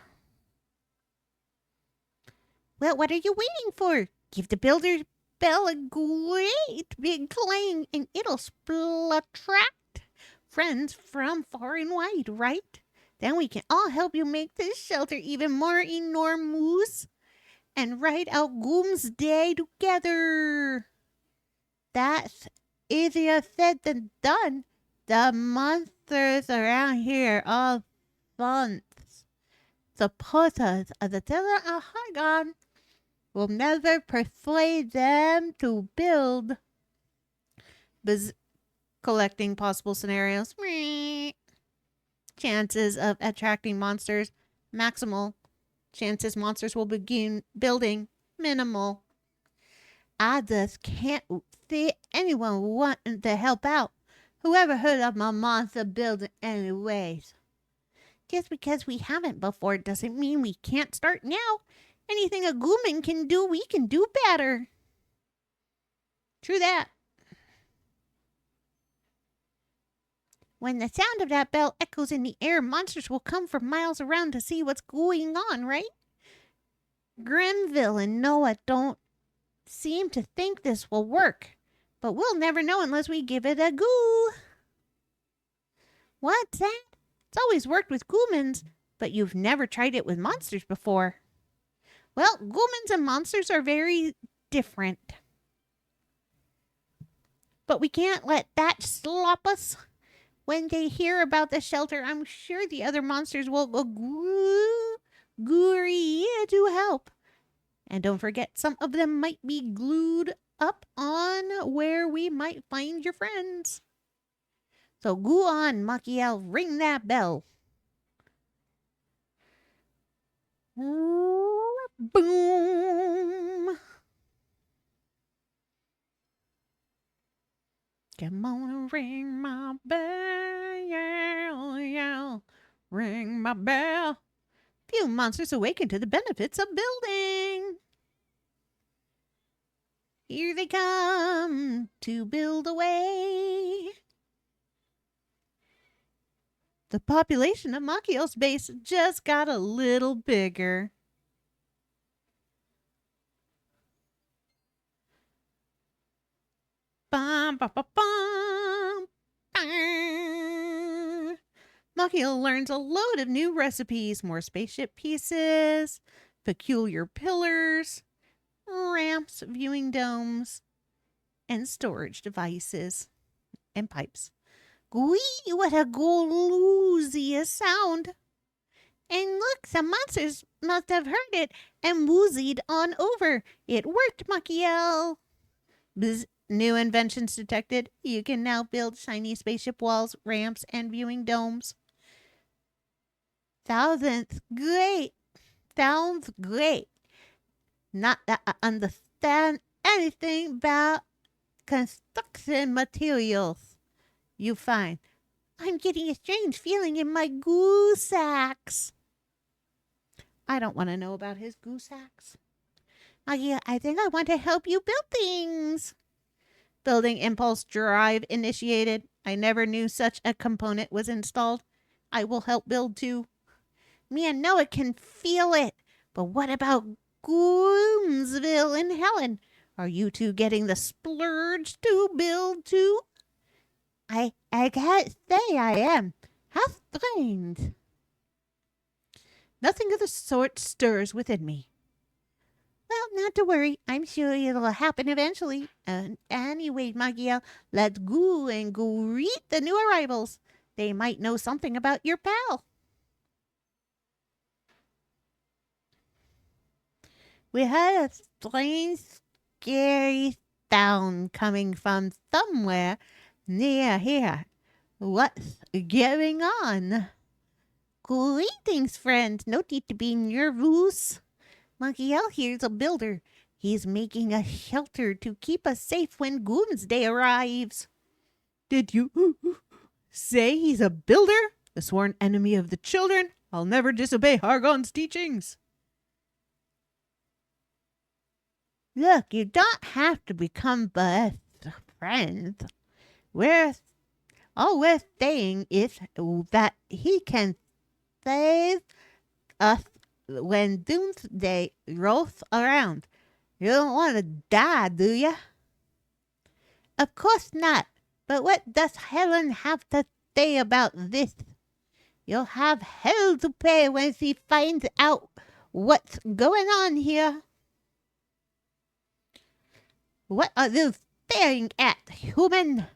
Well, what are you waiting for? Give the builder's bell a great big clang and it'll attract friends from far and wide, right? Then we can all help you make this shelter even more enormous and ride out Doomsday together. That's easier said than done. The monsters around here are fun. Supporters of the Children of Hargon will never persuade them to build. Collecting possible scenarios. Chances of attracting monsters. Maximal. Chances monsters will begin building. Minimal. I just can't see anyone wanting to help out. Whoever heard of my monster building anyways? Just because we haven't before doesn't mean we can't start now. Anything a Gooman can do, we can do better. True that. When the sound of that bell echoes in the air, monsters will come from miles around to see what's going on, right? Grimville and Noah don't seem to think this will work, but we'll never know unless we give it a go. What's that? It's always worked with Goomans, but you've never tried it with monsters before. Well, Goomans and monsters are very different. But we can't let that stop us. When they hear about the shelter, I'm sure the other monsters will agree to help. And don't forget, some of them might be glued up on where we might find your friends. So go on, Machiel, ring that bell. Boom. Come on and ring my bell, yeah. Ring my bell. Few monsters awaken to the benefits of building. Here they come to build away. The population of Machiel's base just got a little bigger. Bum, bum, bum, bum. Machiel learns a load of new recipes, more spaceship pieces, peculiar pillars, ramps, viewing domes, and storage devices and pipes. Wee, what a gloozy sound! And look, some monsters must have heard it and woozied on over. It worked, Machiel. Bzz. New inventions detected. You can now build shiny spaceship walls, ramps, and viewing domes. Thousandth, great. Sounds great. Not that I understand anything about construction materials. You find I'm getting a strange feeling in my goo sacks. I don't want to know about his goo sacks. I think I want to help you build things. Building impulse drive initiated. I never knew such a component was installed. I will help build too. Me and Noah can feel it. But what about Gloomsville and Helen? Are you two getting the splurge to build too? I can't say I am. How strange. Nothing of the sort stirs within me. Well, not to worry. I'm sure it'll happen eventually. Anyway, Machiel, let's go and greet the new arrivals. They might know something about your pal. We heard a strange, scary sound coming from somewhere near here. What's going on? Greetings, friend. No need to be nervous. Machiel here's a builder. He's making a shelter to keep us safe when Doomsday arrives. Did you say he's a builder? The sworn enemy of the children? I'll never disobey Hargon's teachings. Look, you don't have to become best friends. All we're saying is that he can save us when Doomsday rolls around. You don't want to die, do you? Of course not. But what does Helen have to say about this? You'll have hell to pay when she finds out what's going on here. What are you staring at, human?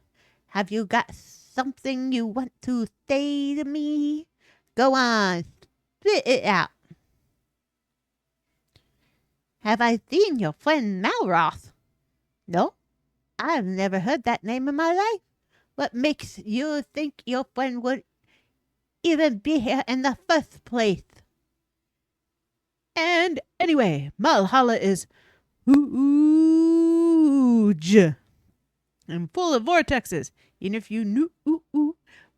Have you got something you want to say to me? Go on, spit it out. Have I seen your friend Malroth? No, I've never heard that name in my life. What makes you think your friend would even be here in the first place? And anyway, Malhalla is huge and full of vortexes. And if you knew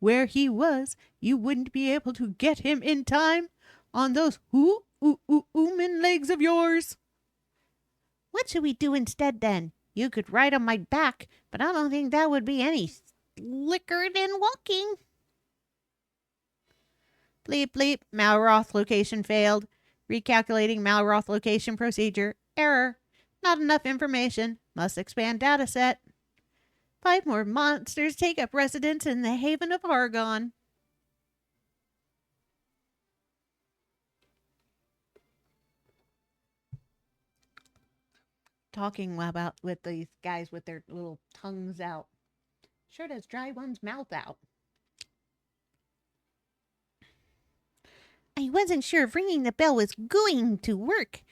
where he was, you wouldn't be able to get him in time on those human legs of yours. What should we do instead then? You could ride on my back, but I don't think that would be any slicker than walking. Bleep bleep, Malroth location failed. Recalculating Malroth location procedure. Error. Not enough information. Must expand dataset. 5 more monsters take up residence in the Haven of Hargon. Talking about with these guys with their little tongues out. Sure does dry one's mouth out. I wasn't sure if ringing the bell was going to work,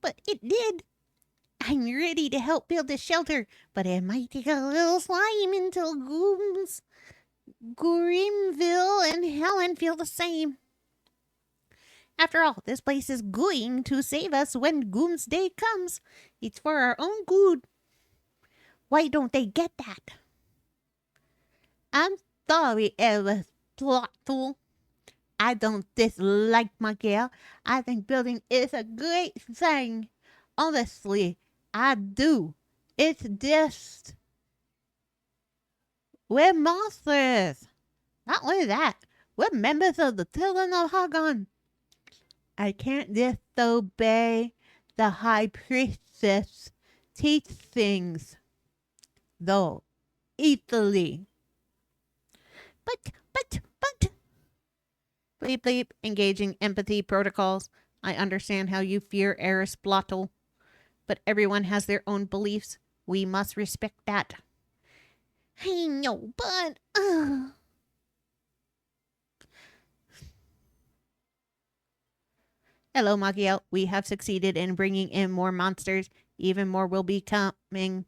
but it did. I'm ready to help build the shelter, but it might take a little slime until Grimville and Helen feel the same. After all, this place is going to save us when Doomsday comes. It's for our own good. Why don't they get that? I'm sorry, Elvis Thoughtful. I don't dislike Miguel. I think building is a great thing. Honestly, I do. It's just we're monsters. Not only that, we're members of the Children of Hagon. I can't disobey the High Priestess teach things, though, easily. But, bleep bleep, engaging empathy protocols. I understand how you fear Aristotle, but everyone has their own beliefs. We must respect that. I know, but... Hello, Magiel. We have succeeded in bringing in more monsters. Even more will be coming.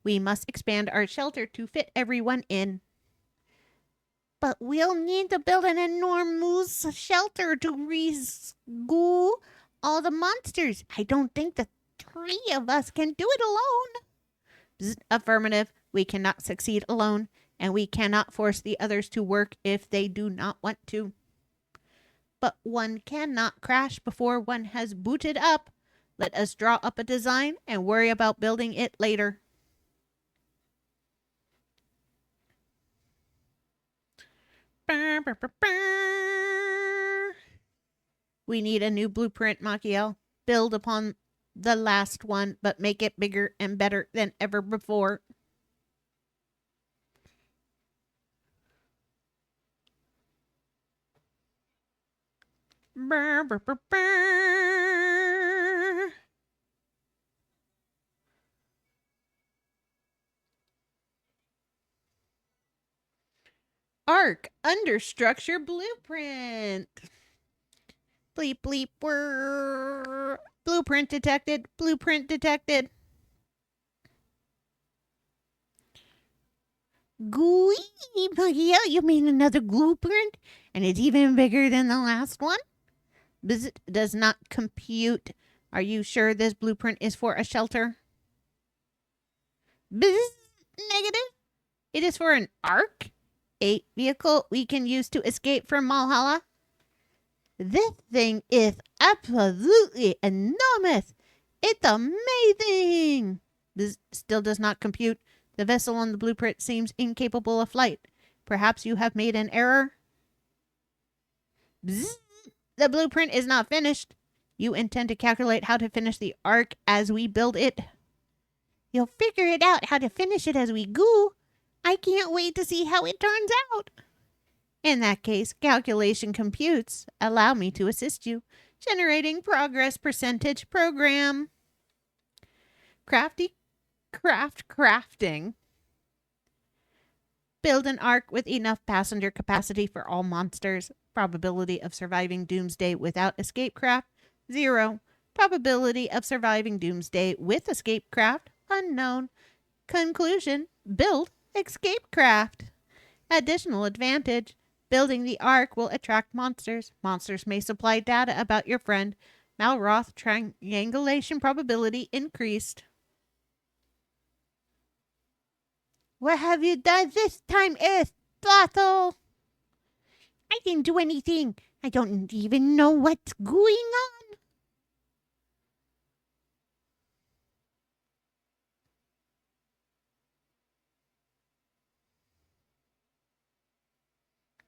We must expand our shelter to fit everyone in. But we'll need to build an enormous shelter to rescue all the monsters. I don't think the three of us can do it alone. Bzz, affirmative. We cannot succeed alone, and we cannot force the others to work if they do not want to. But one cannot crash before one has booted up. Let us draw up a design and worry about building it later. We need a new blueprint, Machiel. Build upon the last one, but make it bigger and better than ever before. Arc understructure blueprint. Bleep bleep whirr. Blueprint detected. Blueprint detected. Gooey, yeah, you mean another blueprint? And it's even bigger than the last one? Visit does not compute. Are you sure this blueprint is for a shelter? Bzz, negative. It is for an ark? A vehicle we can use to escape from Valhalla? This thing is absolutely enormous. It's amazing. This still does not compute. The vessel on the blueprint seems incapable of flight. Perhaps you have made an error? Bzz, the blueprint is not finished. You intend to calculate how to finish the ark as we build it? You'll figure it out how to finish it as we go. I can't wait to see how it turns out. In that case, calculation computes. Allow me to assist you. Generating progress percentage program. Crafting. Build an ark with enough passenger capacity for all monsters. Probability of surviving Doomsday without escape craft, 0. Probability of surviving Doomsday with escape craft, unknown. Conclusion, build escape craft. Additional advantage, building the ark will attract monsters. Monsters may supply data about your friend. Malroth triangulation probability increased. What have you done this time, Aristotle? I didn't do anything. I don't even know what's going on.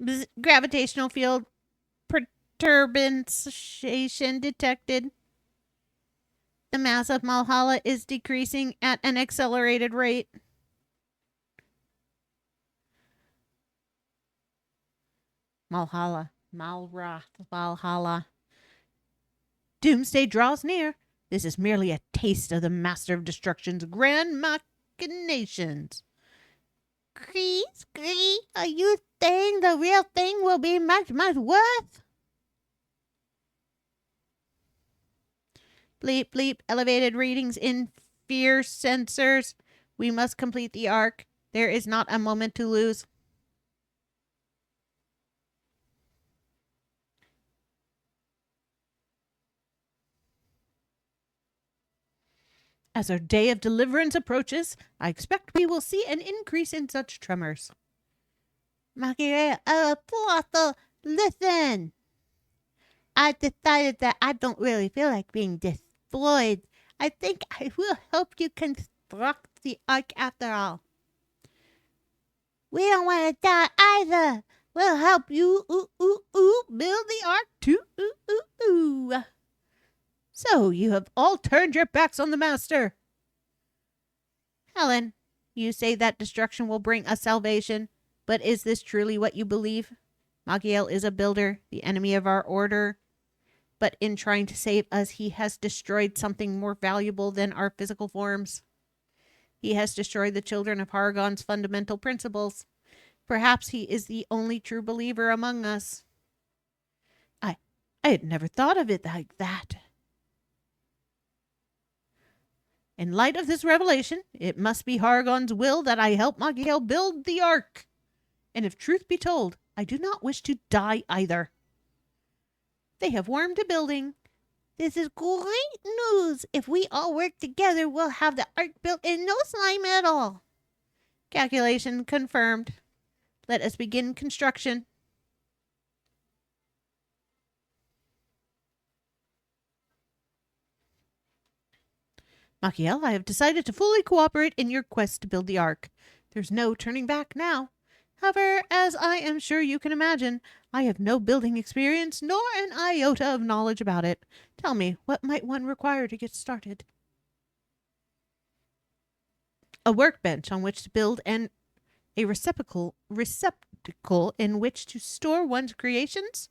Bzz, gravitational field perturbation detected. The mass of Valhalla is decreasing at an accelerated rate. Valhalla. Doomsday draws near. This is merely a taste of the Master of Destruction's grand machinations. Scree, are you saying the real thing will be much, much worse? Bleep, bleep, elevated readings in fear sensors. We must complete the arc. There is not a moment to lose. As our day of deliverance approaches, I expect we will see an increase in such tremors. Flossel, listen. I decided that I don't really feel like being destroyed. I think I will help you construct the ark after all. We don't want to die either. We'll help you build the ark too. So you have all turned your backs on the master. Helen, you say that destruction will bring us salvation, but is this truly what you believe? Magiel is a builder, the enemy of our order, but in trying to save us, he has destroyed something more valuable than our physical forms. He has destroyed the children of Hargon's fundamental principles. Perhaps he is the only true believer among us. I had never thought of it like that. In light of this revelation, it must be Hargon's will that I help Magiel build the ark. And if truth be told, I do not wish to die either. They have wormed a building. This is great news. If we all work together, we'll have the ark built and no slime at all. Calculation confirmed. Let us begin construction. Machiel, I have decided to fully cooperate in your quest to build the ark. There's no turning back now. However, as I am sure you can imagine, I have no building experience nor an iota of knowledge about it. Tell me, what might one require to get started? A workbench on which to build and a receptacle in which to store one's creations?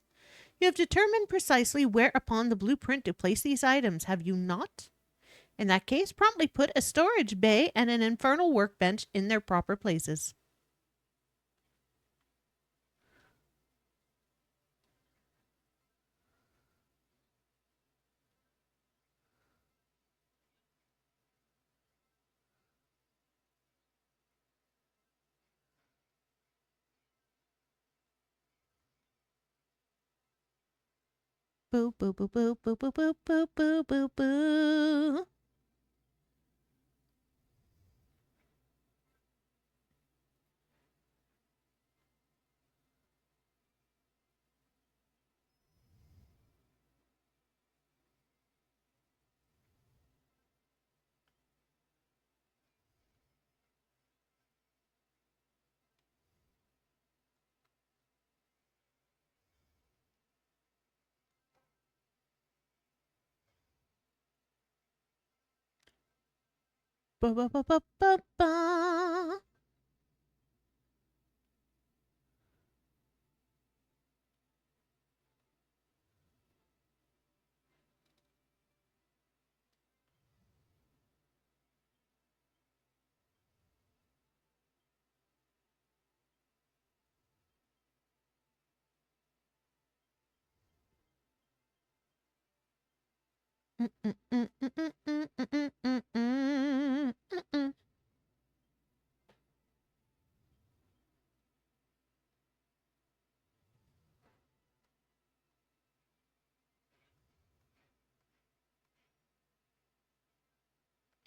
You have determined precisely where upon the blueprint to place these items, have you not? In that case, promptly put a storage bay and an infernal workbench in their proper places. Boo, boo, boo, boo, boo, boo, boo, boo, boo, boo, boo. Ba, ba, ba, ba, ba, ba.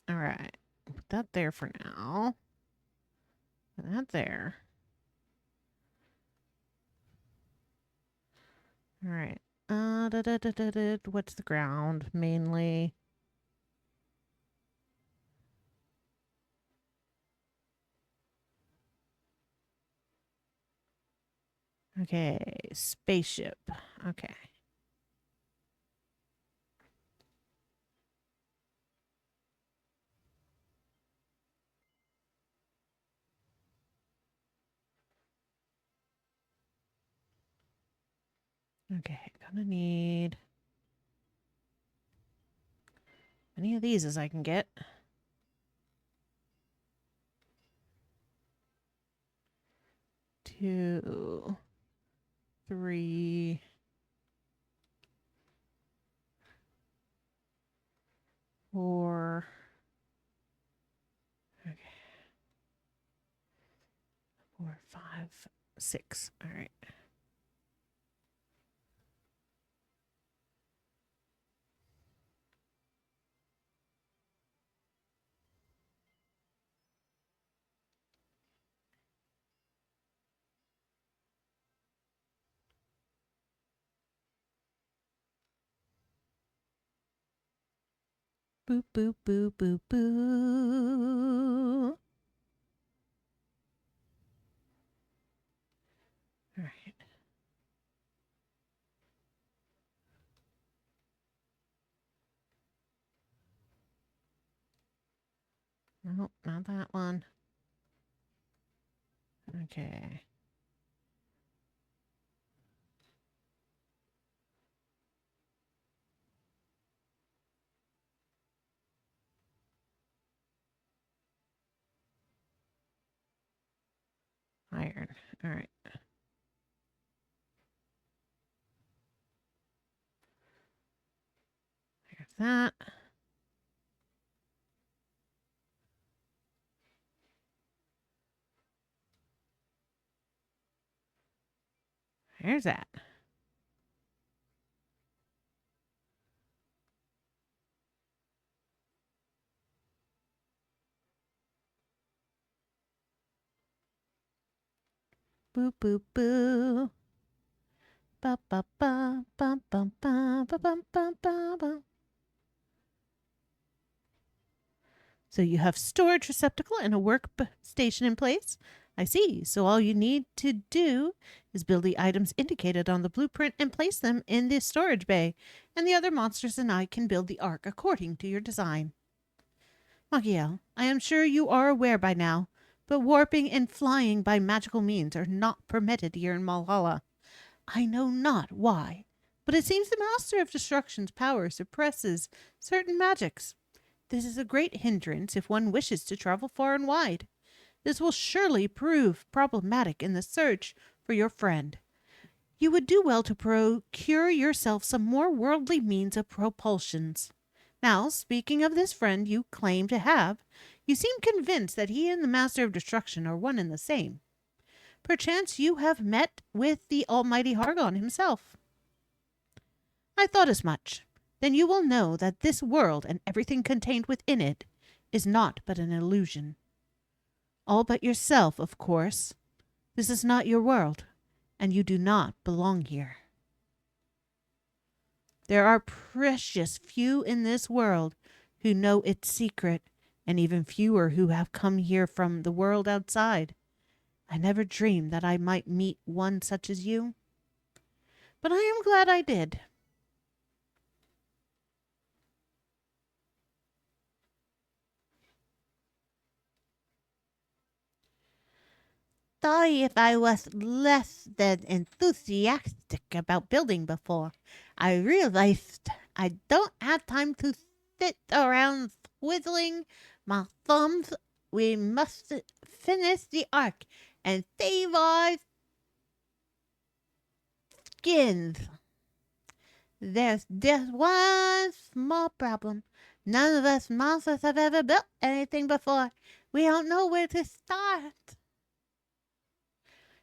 All right. Put that there for now. Put that there. All right. What's the ground mainly? Okay, spaceship. Okay. Okay, gonna need any of these as I can get. 2, 3, 4. Okay. 4, 5, 6. All right. Boo, boo, boo, boo, boo. All right. Nope, not that one. Okay. Iron. All right. There's that. There's that. Boo, boo, boo. Ba, ba, ba, ba, ba, ba, ba, ba, ba, ba, ba. So you have storage receptacle and a workstation in place. I see. So all you need to do is build the items indicated on the blueprint and place them in the storage bay. And the other monsters and I can build the ark according to your design. Magiel, I am sure you are aware by now, but warping and flying by magical means are not permitted here in Malhalla. I know not why, but it seems the Master of Destruction's power suppresses certain magics. This is a great hindrance if one wishes to travel far and wide. This will surely prove problematic in the search for your friend. You would do well to procure yourself some more worldly means of propulsions. Now, speaking of this friend you claim to have, you seem convinced that he and the Master of Destruction are one and the same. Perchance you have met with the almighty Hargon himself. I thought as much. Then you will know that this world and everything contained within it is not but an illusion. All but yourself, of course. This is not your world, and you do not belong here. There are precious few in this world who know its secret, and even fewer who have come here from the world outside. I never dreamed that I might meet one such as you, but I am glad I did. Sorry if I was less than enthusiastic about building before. I realized I don't have time to sit around twiddling my thumbs. We must finish the arc and save our skins. There's just one small problem. None of us monsters have ever built anything before. We don't know where to start.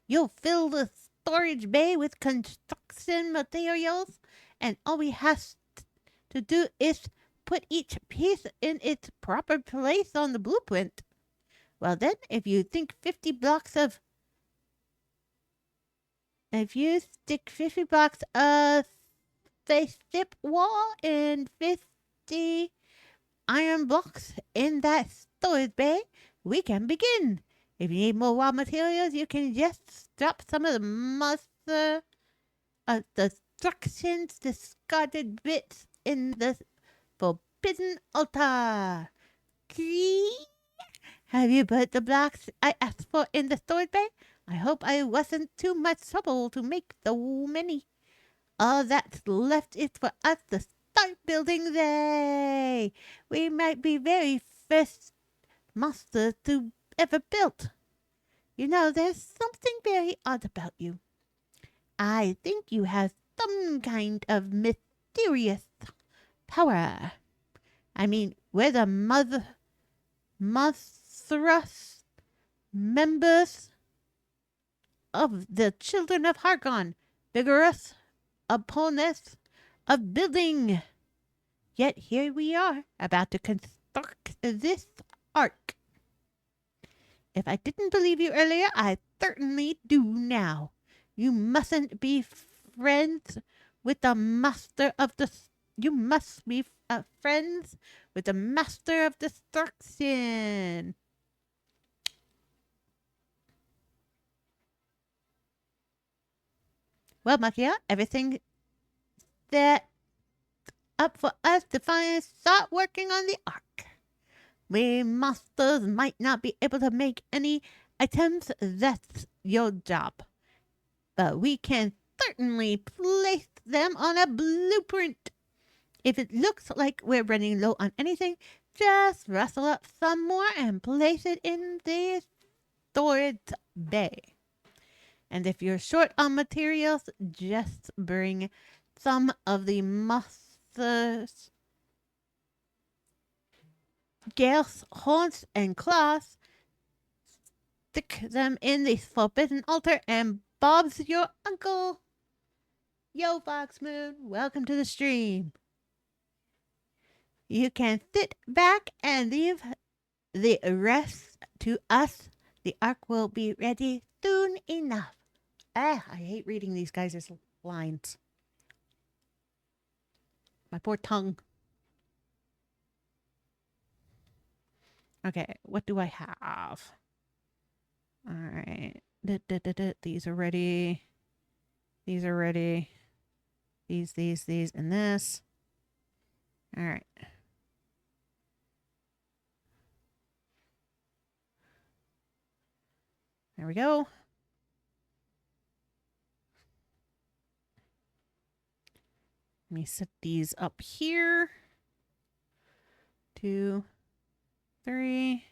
You'll fill the storage bay with construction materials, and all we have to do is put each piece in its proper place on the blueprint. Well then, if you stick 50 blocks of spaceship wall and 50 iron blocks in that storage bay, we can begin. If you need more raw materials, you can just drop some of the monster destruction's discarded bits in the forbidden altar. Have you put the blocks I asked for in the storage bay? I hope I wasn't too much trouble to make so many. All that's left is for us to start building they. We might be very first monsters to ever built. You know, there's something very odd about you. I think you have some kind of mysterious power. I mean, we're the monstrous members of the children of Hargon, vigorous opponents of building. Yet here we are, about to construct this ark. If I didn't believe you earlier, I certainly do now. You mustn't be friends with the master of the... You must be friends with the Master of Destruction. Well, Makia, everything set up for us to finally start working on the ark. We masters might not be able to make any attempts, that's your job. But we can certainly place them on a blueprint. If it looks like we're running low on anything, just rustle up some more and place it in the storage bay. And if you're short on materials, just bring some of the muscles, scales, horns, and claws. Stick them in the forbidden altar, and Bob's your uncle. Yo, Fox Moon, welcome to the stream. You can sit back and leave the rest to us. The ark will be ready soon enough. I hate reading these guys' lines. My poor tongue. Okay, what do I have? All right. These are ready. These are ready. These, and this. All right. There we go. Let me set these up here. 2, 3.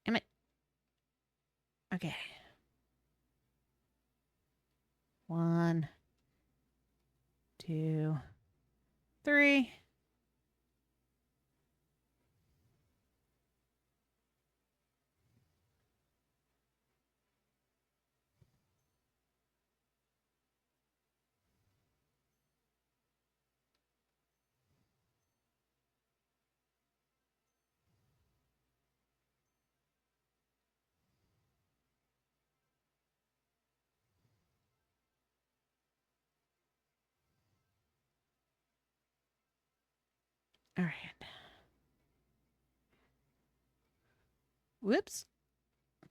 Damn it. Okay. 1, 2, 3. All right. Whoops.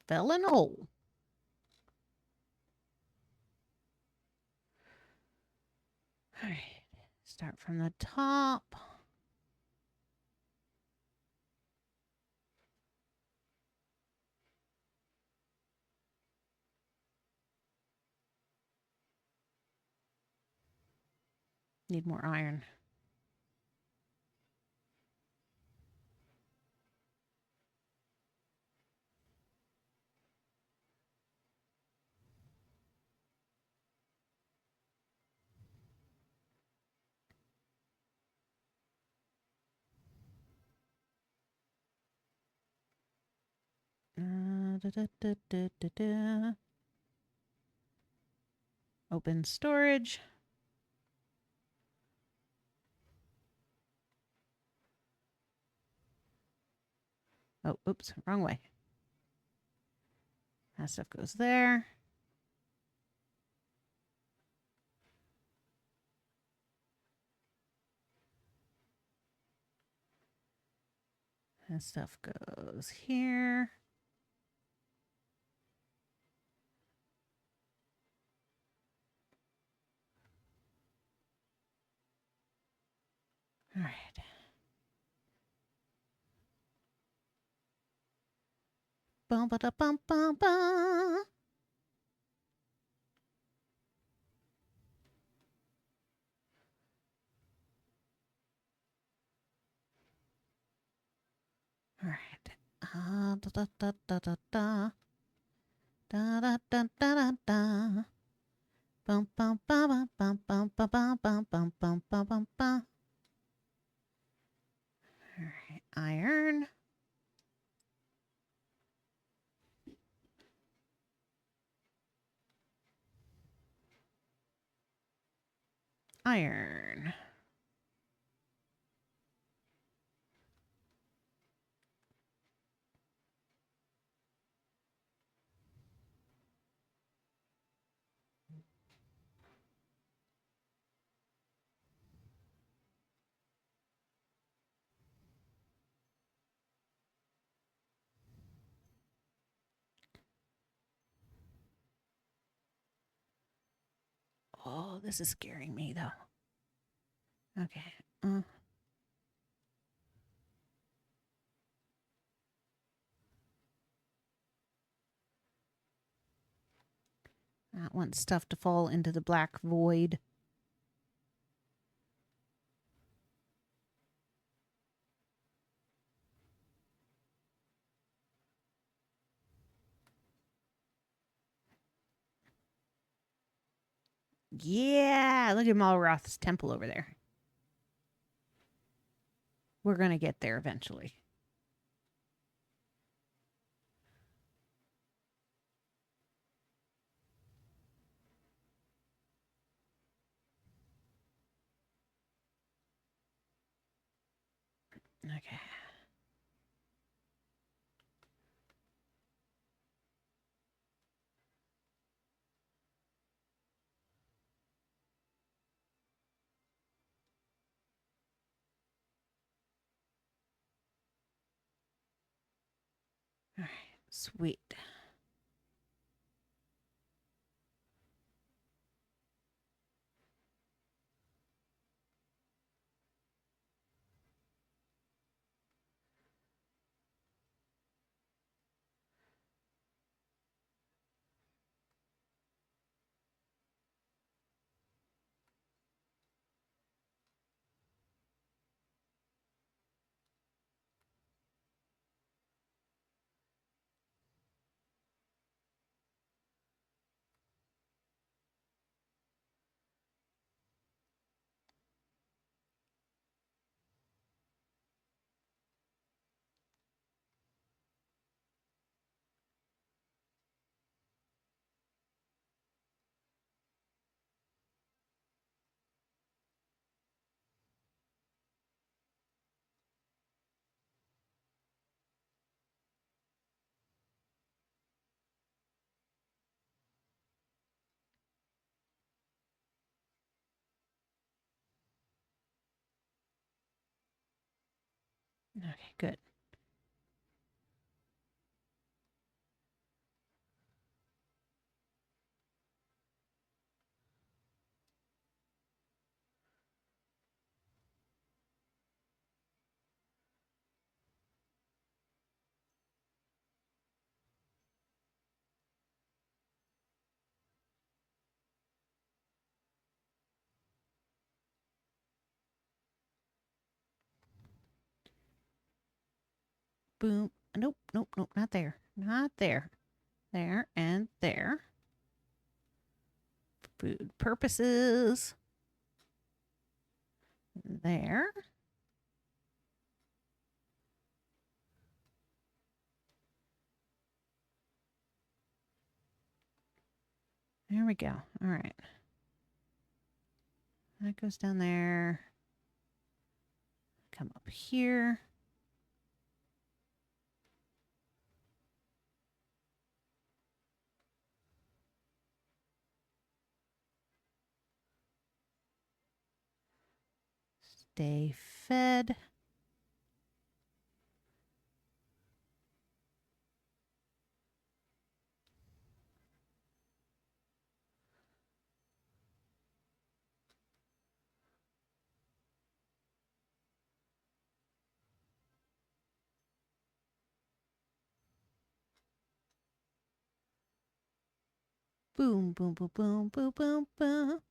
Fell in a hole. All right. Start from the top. Need more iron. Open storage. Oh, oops, wrong way. That stuff goes there. That stuff goes here. All right. Bum ba da bum bum bum. All right. Da da da da da da. Da da da da da da. Bum bum bum bum bum bum bum bum bum bum bum bum bum. All right. Iron. Iron. this is scaring me, though. Okay. I don't want stuff to fall into the black void. Yeah, look at Malroth's temple over there. We're going to get there eventually. Okay. All right. Sweet. Okay, good. Boom. Nope, nope, nope, not there. Not there. There and there. Food purposes. There. There we go. All right. That goes down there. Come up here. Stay fed. Boom, boom, boom, boom, boom, boom, boom.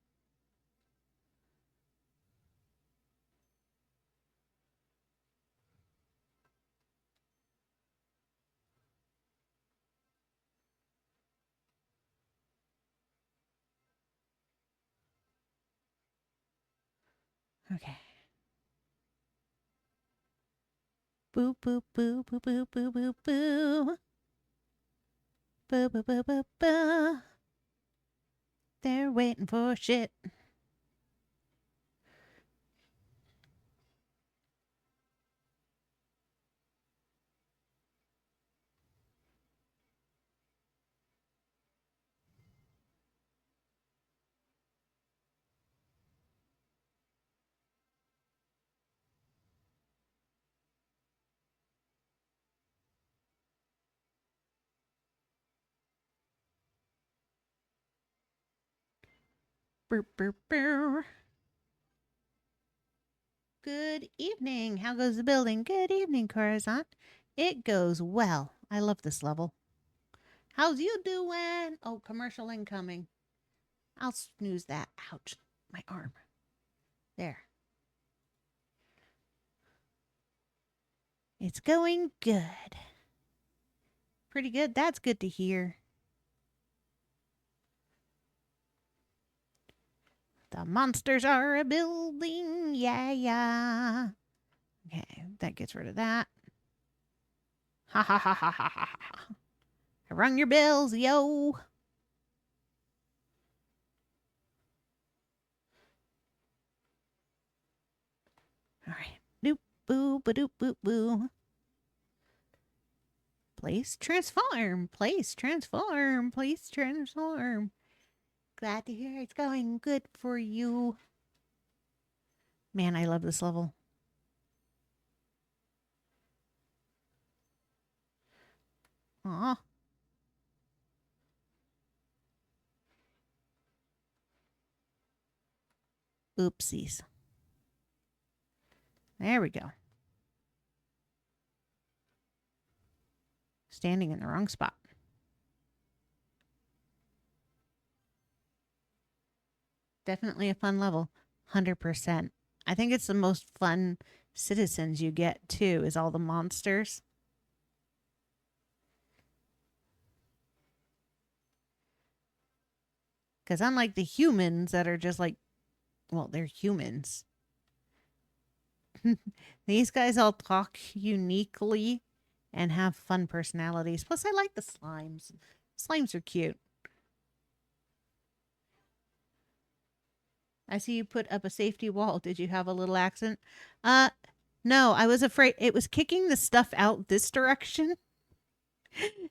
Okay. Boo, boo, boo, boo, boo, boo, boo, boo. Boo, boo, boo, boo, boo. They're waiting for shit. Good evening. How goes the building? Good evening, Coruscant. It goes well. I love this level. How's you doing? Oh, commercial incoming. I'll snooze that. Ouch. My arm. There. It's going good. Pretty good. That's good to hear. The monsters are a building. Yeah, yeah. Okay, that gets rid of that. Ha ha ha ha ha ha ha. I rung your bells, yo. All right. Doop, boo, ba doop, boop, boo. Place transform. Place transform. Place transform. Glad to hear it's going good for you. Man, I love this level. Aw. Oopsies. There we go. Standing in the wrong spot. Definitely a fun level. 100%. I think it's the most fun citizens you get, too, is all the monsters. Because unlike the humans that are just like, well, they're humans. These guys all talk uniquely and have fun personalities. Plus, I like the slimes. Slimes are cute. I see you put up a safety wall. Did you have a little accident? No, I was afraid it was kicking the stuff out this direction.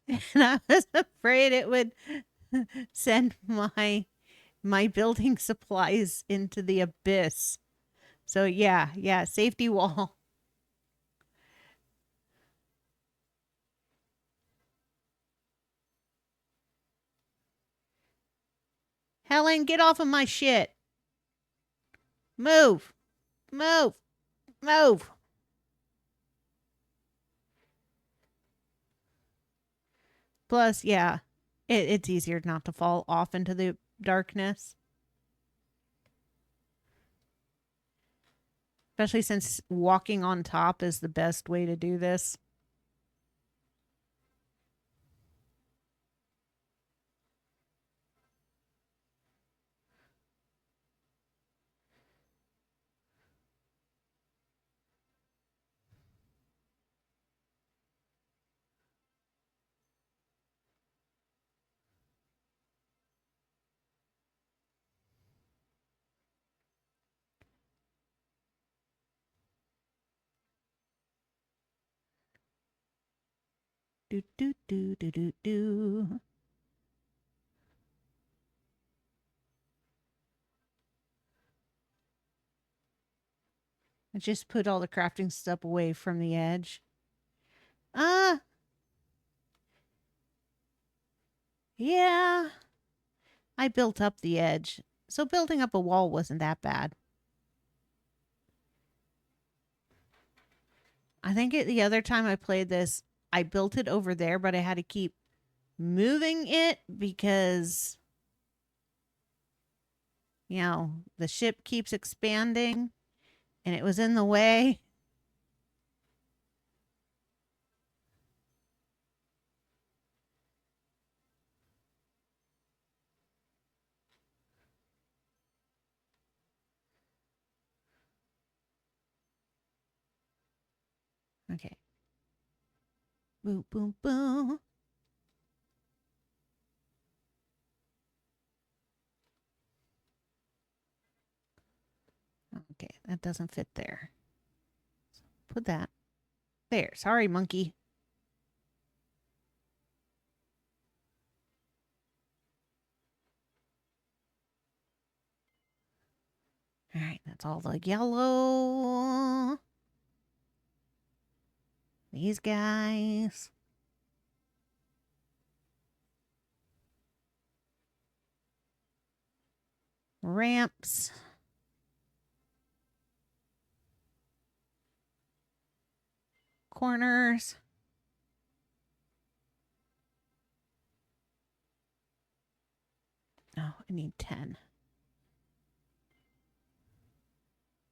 And I was afraid it would send my building supplies into the abyss. So yeah, safety wall. Helen, get off of my shit. Move. Move. Move. Plus, yeah, it's easier not to fall off into the darkness. Especially since walking on top is the best way to do this. Do do do do do do. I just put all the crafting stuff away from the edge. Yeah. I built up the edge. So building up a wall wasn't that bad. I think the other time I played this, I built it over there, but I had to keep moving it because, the ship keeps expanding and it was in the way. Okay. Boom, boom, boom. Okay, that doesn't fit there. So put that there. Sorry, monkey. All right, that's all the yellow. These guys. ramps. Corners. Oh, I need 10.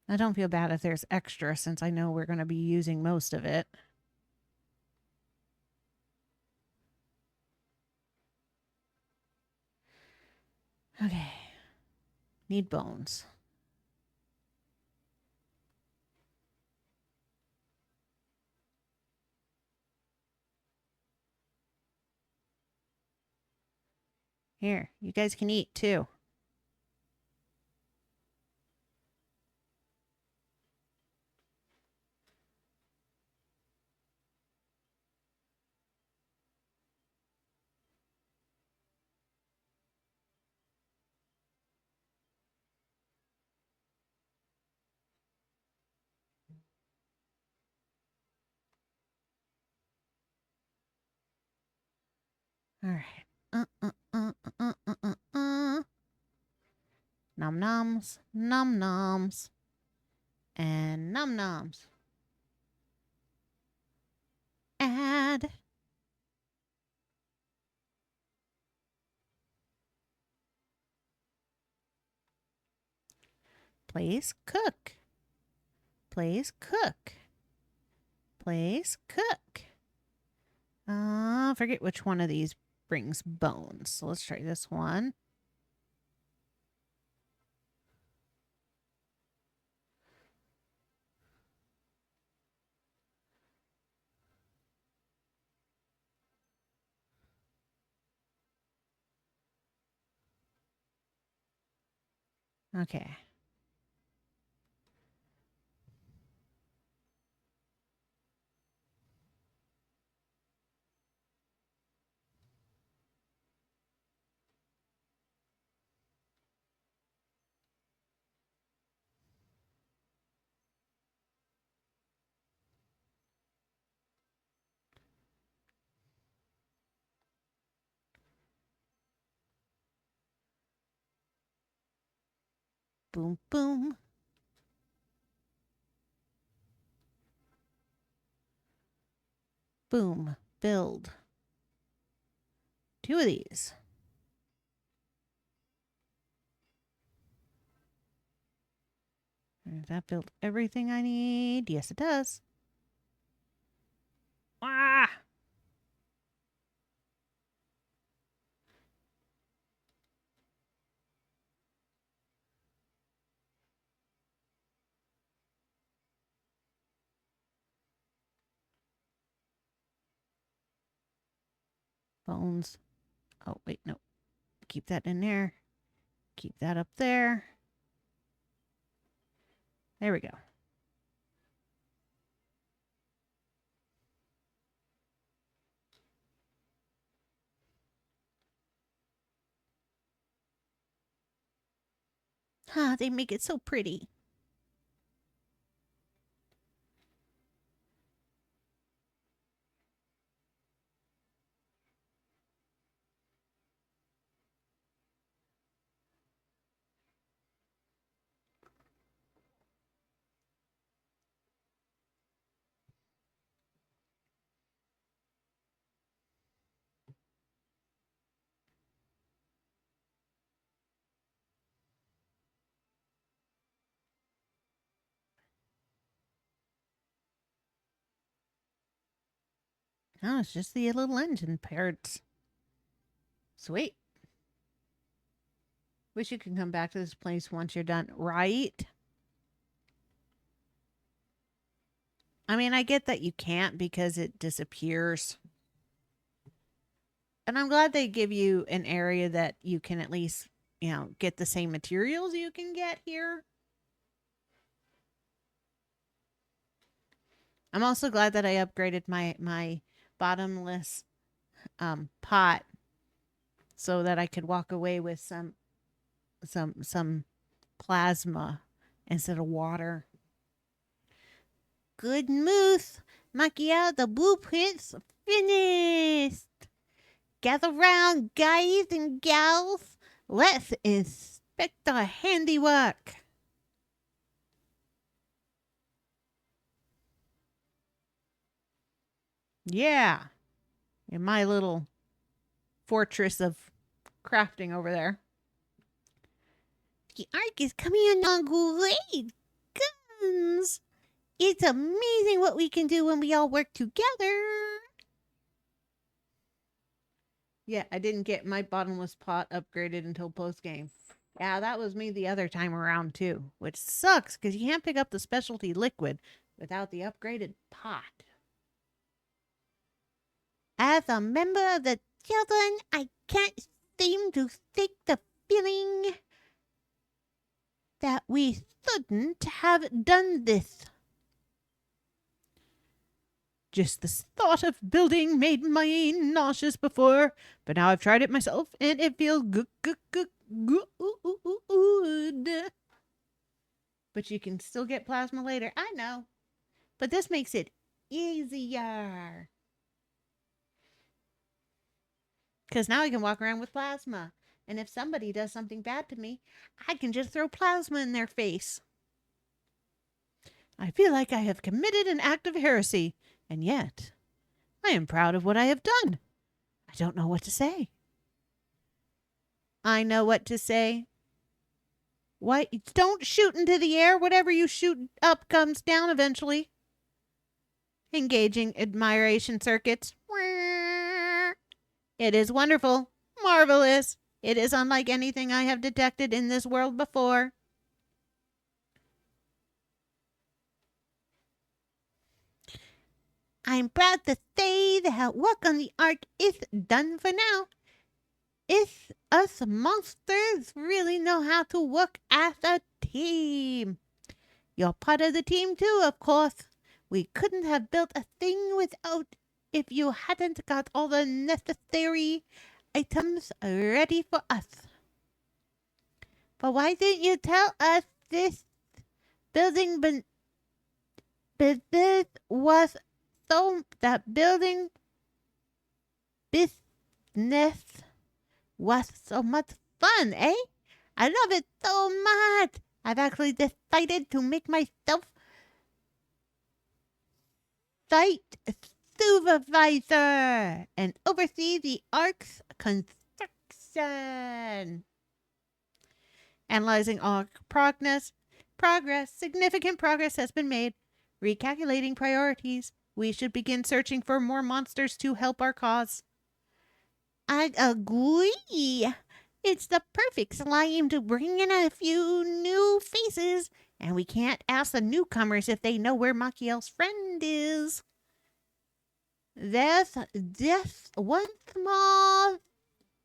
I don't feel bad if there's extra since I know we're going to be using most of it. Okay. Need bones. Here, you guys can eat too. All right. Nom noms, nom noms, and nom noms. Add. Place cook. Place cook. Place cook. Forget which one of these brings bones. So let's try this one. Okay. Boom, boom. Boom. Build. 2 of these. Does that build everything I need? Yes, it does. Ah! Bones. Oh, wait, no. Keep that in there. Keep that up there. There we go. Ah, they make it so pretty. Oh, it's just the little engine parts. Sweet. Wish you could come back to this place once you're done, right? I mean, I get that you can't because it disappears. And I'm glad they give you an area that you can at least, get the same materials you can get here. I'm also glad that I upgraded my bottomless pot so that I could walk away with some plasma instead of water. Good moose. Macchiato, the blueprints finished. Gather round, guys and gals. Let's Respect the handiwork. Yeah. In my little fortress of crafting over there. The Ark is coming along great guns. It's amazing what we can do when we all work together. Yeah, I didn't get my bottomless pot upgraded until post game. Yeah, that was me the other time around too, which sucks because you can't pick up the specialty liquid without the upgraded pot. As a member of the children, I can't seem to shake the feeling that we shouldn't have done this. Just the thought of building made me nauseous before, but now I've tried it myself and it feels good. But you can still get plasma later. I know. But this makes it easier. Because now I can walk around with plasma. And if somebody does something bad to me, I can just throw plasma in their face. I feel like I have committed an act of heresy, and yet I am proud of what I have done. I don't know what to say. I know what to say. Why, don't shoot into the air. Whatever you shoot up comes down eventually. Engaging admiration circuits. It is wonderful. Marvelous. It is unlike anything I have detected in this world before. I'm proud to say that work on the Ark is done for now. If us monsters really know how to work as a team. You're part of the team too, of course. We couldn't have built a thing without if you hadn't got all the necessary items ready for us. But why didn't you tell us this building business was so that building business was so much fun, eh? I love it so much. I've actually decided to make myself site supervisor and oversee the Ark's construction. Analyzing Ark progress, significant progress has been made. Recalculating priorities. We should begin searching for more monsters to help our cause. I agree. It's the perfect slime to bring in a few new faces, and we can't ask the newcomers if they know where Machiel's friend is. There's just one small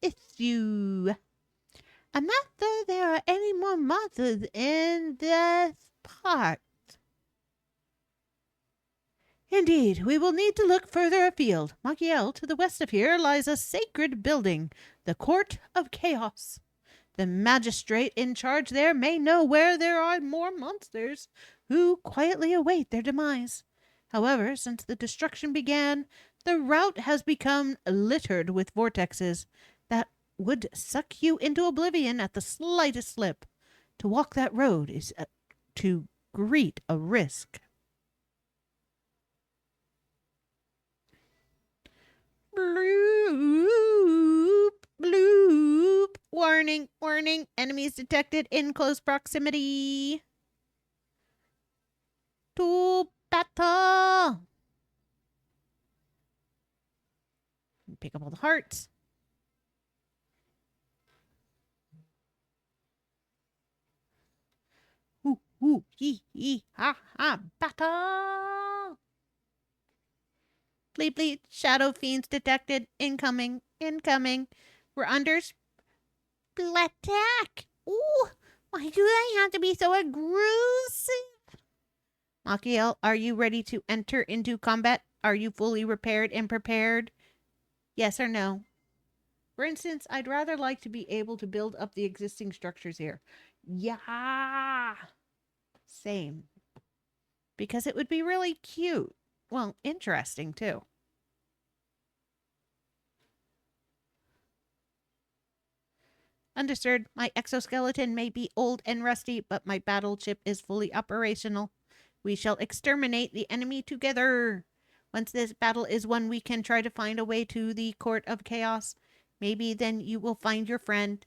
issue. I'm not sure there are any more monsters in this part. Indeed, we will need to look further afield. Machiel, to the west of here, lies a sacred building, the Court of Chaos. The magistrate in charge there may know where there are more monsters who quietly await their demise. However, since the destruction began, the route has become littered with vortexes that would suck you into oblivion at the slightest slip. To walk that road is to greet a risk. Bloop, bloop. Warning, warning. Enemies detected in close proximity. To battle. Pick up all the hearts. Ooh, ooh, hee, ha, ha, battle. Bleep, bleep. Shadow fiends detected. Incoming. We're under Attack! Ooh, why do they have to be so aggressive? Machiel, are you ready to enter into combat? Are you fully repaired and prepared? Yes or no? For instance, I'd rather like to be able to build up the existing structures here. Yeah. Same. Because it would be really cute. Well, interesting too. Understood. My exoskeleton may be old and rusty, but my battle chip is fully operational. We shall exterminate the enemy together. Once this battle is won, we can try to find a way to the Court of Chaos. Maybe then you will find your friend.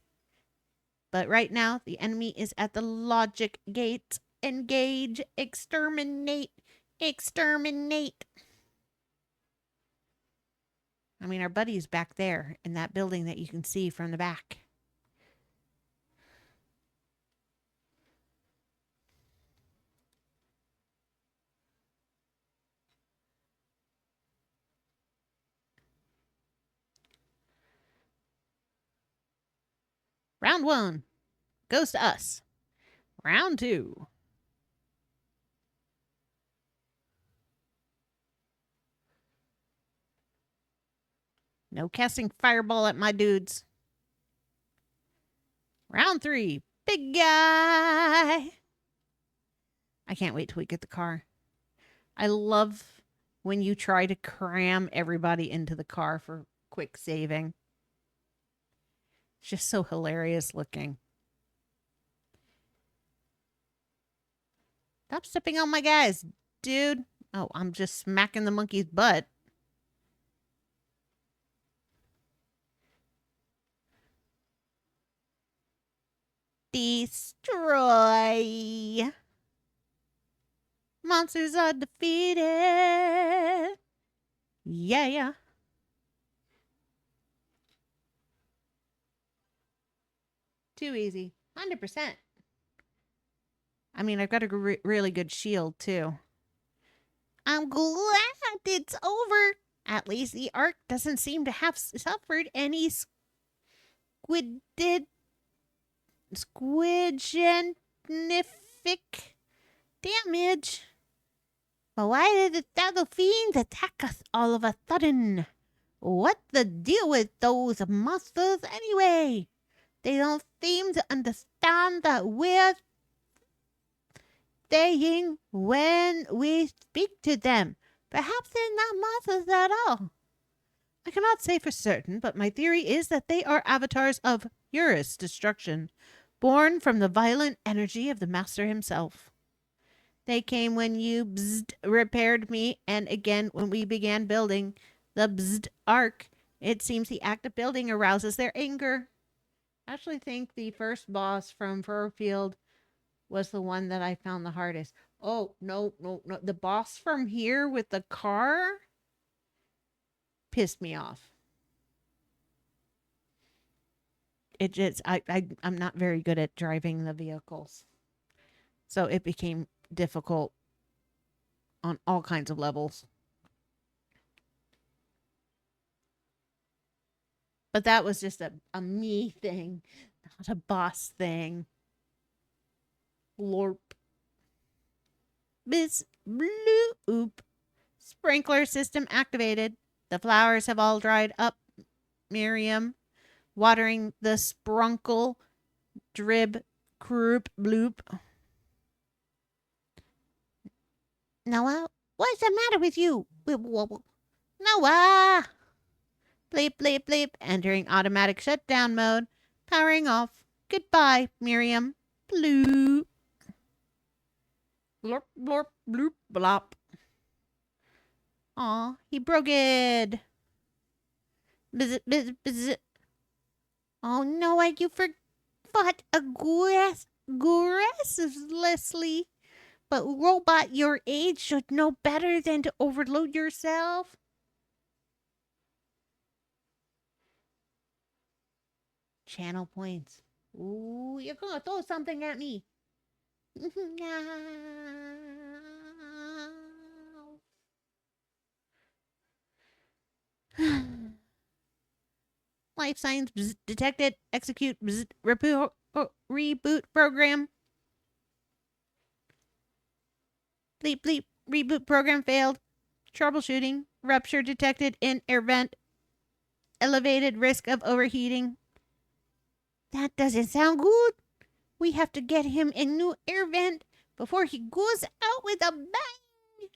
But right now, the enemy is at the logic gates. Engage. Exterminate. Exterminate. I mean, our buddy's back there in that building that you can see from the back. Round 1 goes to us. Round 2. No casting fireball at my dudes. Round 3. Big guy. I can't wait till we get the car. I love when you try to cram everybody into the car for quick saving. It's just so hilarious looking. Stop stepping on my guys, dude. Oh, I'm just smacking the monkey's butt. Destroy. Monsters are defeated. Yeah. Too easy. 100%. I mean, I've got a really good shield, too. I'm glad it's over. At least the Ark doesn't seem to have suffered any squidgenific damage. But why did the devil fiends attack us all of a sudden? What's the deal with those monsters anyway? They don't seem to understand that we're staying when we speak to them. Perhaps they're not monsters at all. I cannot say for certain, but my theory is that they are avatars of Eurus' destruction, born from the violent energy of the master himself. They came when you repaired me, and again when we began building the ark. It seems the act of building arouses their anger. I actually think the first boss from Furfield was the one that I found the hardest. Oh, no. The boss from here with the car pissed me off. I'm not very good at driving the vehicles. So it became difficult on all kinds of levels. But that was just a me thing, not a boss thing. Lorp. Biz bloop. Sprinkler system activated. The flowers have all dried up. Miriam, watering the sprunkle, drib, croup, bloop. Noah, what's the matter with you? Noah! Bleep, bleep, bleep. Entering automatic shutdown mode. Powering off. Goodbye, Miriam. Bloop. Blorp, blorp, bloop, blop. Aw, he broke it. Bzz, bzz, bzz. Oh no, you forgot aggressively. But robot your age should know better than to overload yourself. Channel points. Ooh, you're gonna throw something at me. Life signs detected. Execute reboot program. Bleep bleep. Reboot program failed. Troubleshooting. Rupture detected in air vent. Elevated risk of overheating. That doesn't sound good. We have to get him a new air vent before he goes out with a bang.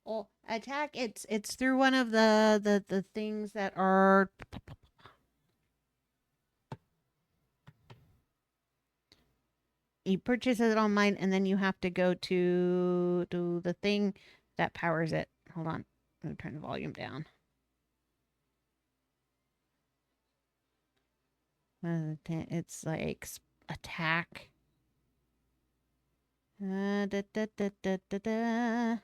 Oh, attack! It's through one of the things that are. You purchase it online, and then you have to go to the thing that powers it. Hold on. I'm going to turn the volume down. It's like attack. Da, da, da, da, da, da.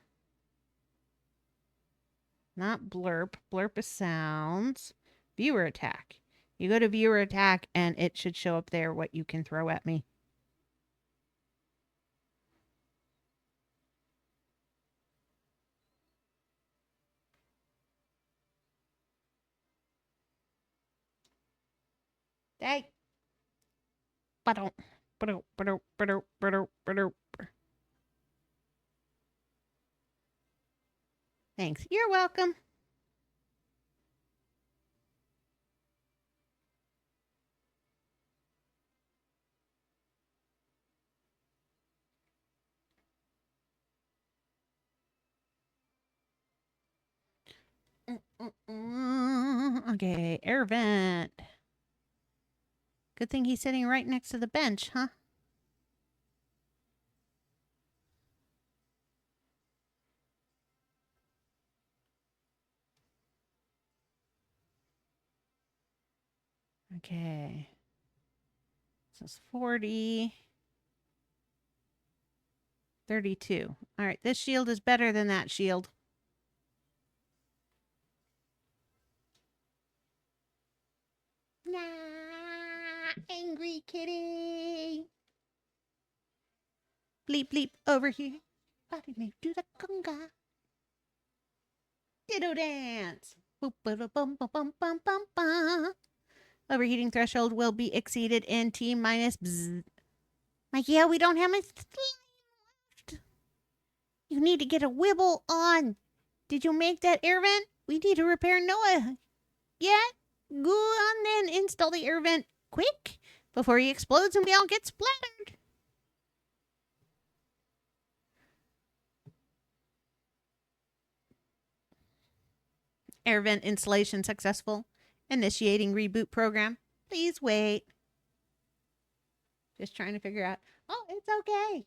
Not blurp. Blurp is sounds. Viewer attack. You go to viewer attack, and it should show up there what you can throw at me. Hey. Thanks. You're welcome. Okay, air vent. Good thing he's sitting right next to the bench, huh? Okay. This is 40. 32. All right, this shield is better than that shield. Nah, angry kitty. Bleep, bleep, over here. Body me do the conga. Ditto dance. Boop, bum, bum, bum, bum, bum, bum. Overheating threshold will be exceeded in T minus bzz. Like, yeah, we don't have much left. You need to get a wibble on. Did you make that air vent? We need to repair Noah. Yeah? Go on then. Install the air vent quick before he explodes and we all get splattered. Air vent installation successful. Initiating reboot program. Please wait. Just trying to figure out. Oh, it's okay.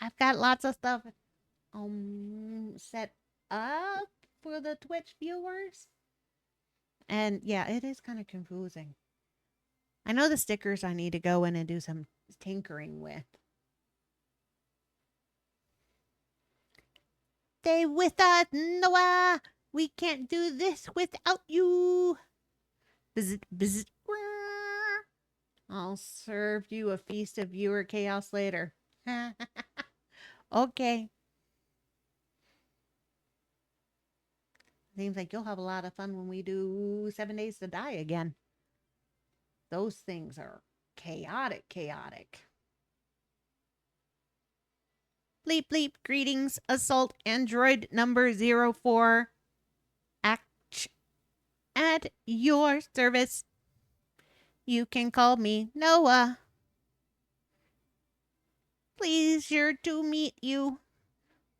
I've got lots of stuff set up for the Twitch viewers. And yeah, it is kind of confusing. I know the stickers I need to go in and do some tinkering with. Stay with us, Noah. We can't do this without you. Visit, visit. I'll serve you a feast of viewer chaos later. Okay. Seems like you'll have a lot of fun when we do 7 Days to Die again. Those things are chaotic, chaotic. Bleep, bleep, greetings, assault android number 04. Act at your service. You can call me Noah. Pleasure to meet you.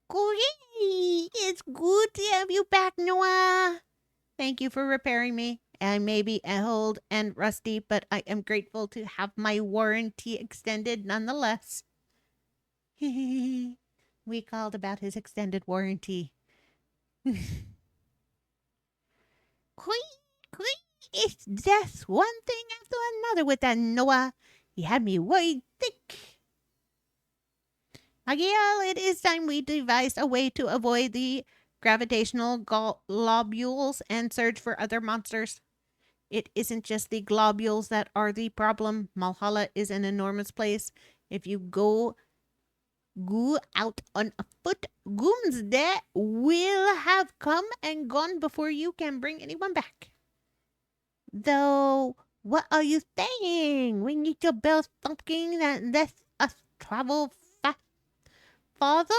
Great! It's good to have you back, Noah. Thank you for repairing me. I may be old and rusty, but I am grateful to have my warranty extended nonetheless. We called about his extended warranty. It's just one thing after another with that Noah. He had me worried thick. Miguel, it is time we devised a way to avoid the gravitational globules and search for other monsters. It isn't just the globules that are the problem. Malhalla is an enormous place. If you go out on a foot, goons there will have come and gone before you can bring anyone back. Though, what are you saying? We need your bells thumping that lets us travel fast. Father?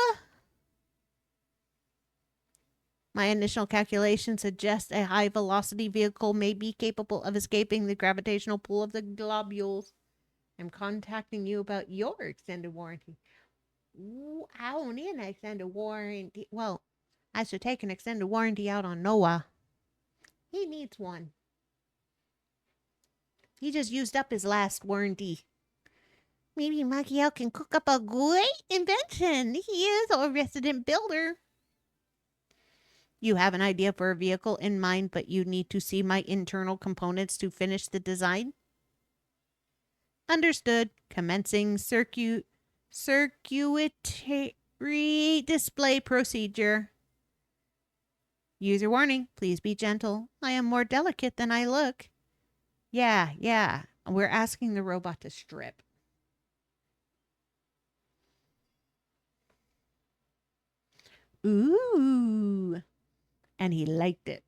My initial calculations suggest a high-velocity vehicle may be capable of escaping the gravitational pull of the globules. I'm contacting you about your extended warranty. Ooh, I don't need an extended warranty. Well, I should take an extended warranty out on Noah. He needs one. He just used up his last warranty. Maybe Machiel can cook up a great invention. He is our resident builder. You have an idea for a vehicle in mind, but you need to see my internal components to finish the design? Understood. Commencing circuitry display procedure. User warning. Please be gentle. I am more delicate than I look. Yeah. We're asking the robot to strip. Ooh. And he liked it.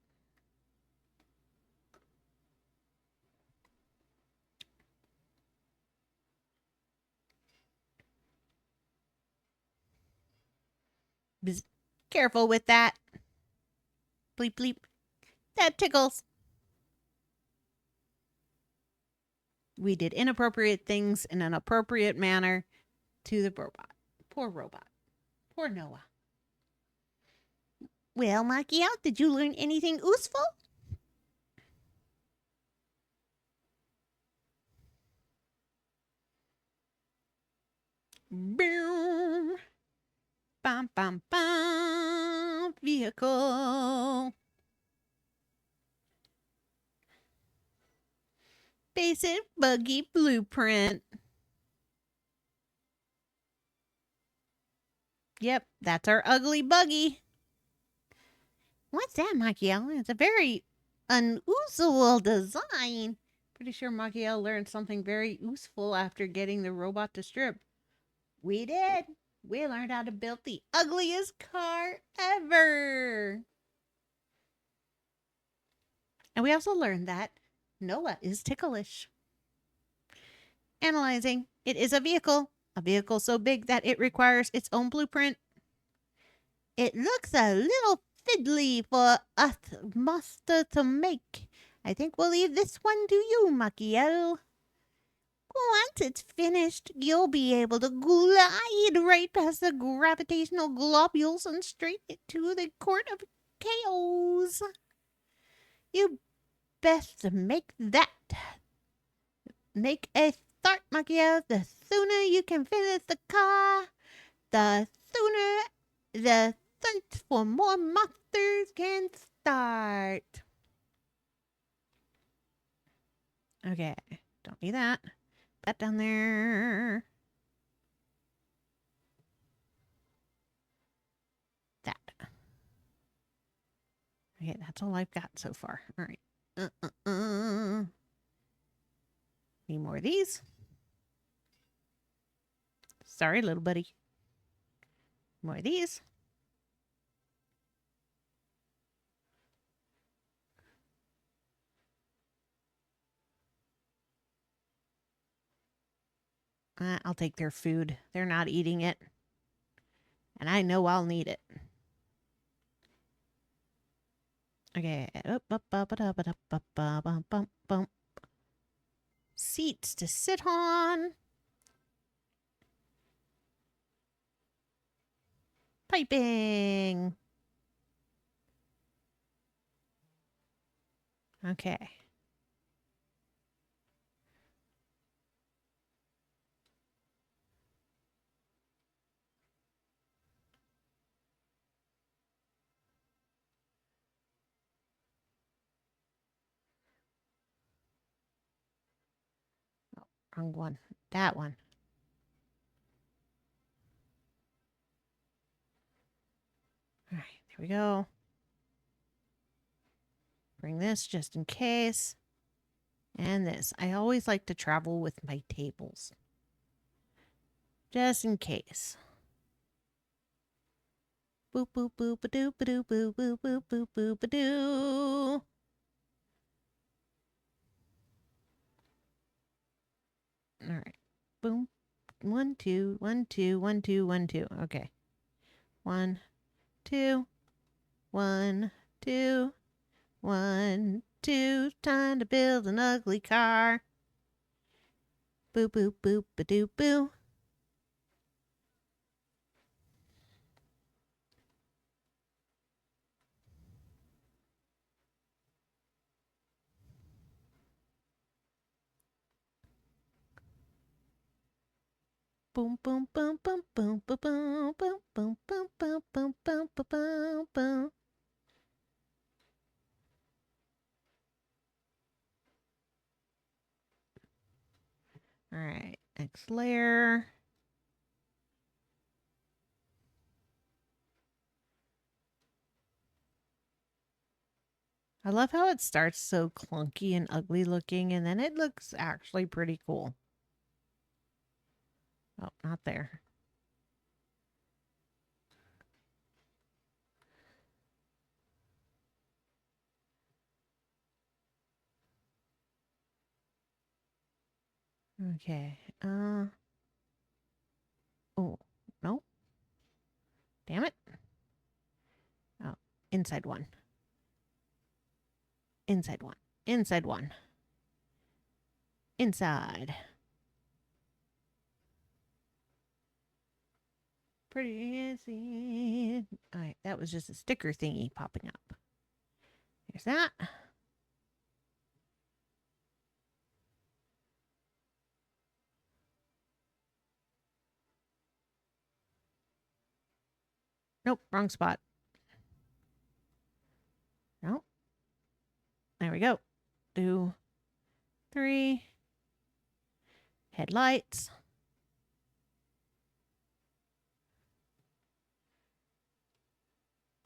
Bzz. Careful with that. Bleep, bleep. That tickles. We did inappropriate things in an appropriate manner to the robot. Poor robot. Poor Noah. Well, Machiel, did you learn anything useful? Boom. Bum, bum, bum. Vehicle. Basic buggy blueprint. Yep, that's our ugly buggy. What's that, Machiel? It's a very unusual design. Pretty sure Machiel learned something very useful after getting the robot to strip. We did. We learned how to build the ugliest car ever. And we also learned that Noah is ticklish. Analyzing. It is a vehicle so big that it requires its own blueprint. It looks a little fiddly for us master to make. I think we'll leave this one to you, Machiel. Once it's finished, you'll be able to glide right past the gravitational globules and straight into the court of chaos. You best make that. Make a start, Machiel. The sooner you can finish the car, the sooner the search for more monsters can start. Okay, don't need that. That down there. That. Okay, that's all I've got so far. All right. Need more of these. Sorry, little buddy. More of these. I'll take their food. They're not eating it. And I know I'll need it. Okay. Seats to sit on. Piping. Okay. Wrong one. That one. All right, there we go. Bring this just in case. And this. I always like to travel with my tables. Just in case. Boop, boop, boop, ba doo, ba doo, boo, boop, boop, boop, boop, ba doo. All right. Boom. 1, 2, 1, 2, 1, 2, 1, 2. Okay. 1, 2, 1, 2, 1, 2. Time to build an ugly car. Boop, boop, boop, ba doo, boo. Boom, boom, boom, boom, boom, boom, boom, boom, boom, boom, boom, boom, boom, boom, boom. All right, next layer. I love how it starts so clunky and ugly looking, and then it looks actually pretty cool. Oh, not there. Okay. Oh, no. Damn it. Oh, inside one. Inside one. Inside one. Inside. Pretty easy. All right, that was just a sticker thingy popping up. There's that. Nope, wrong spot. Nope. There we go. 2, 3. Headlights.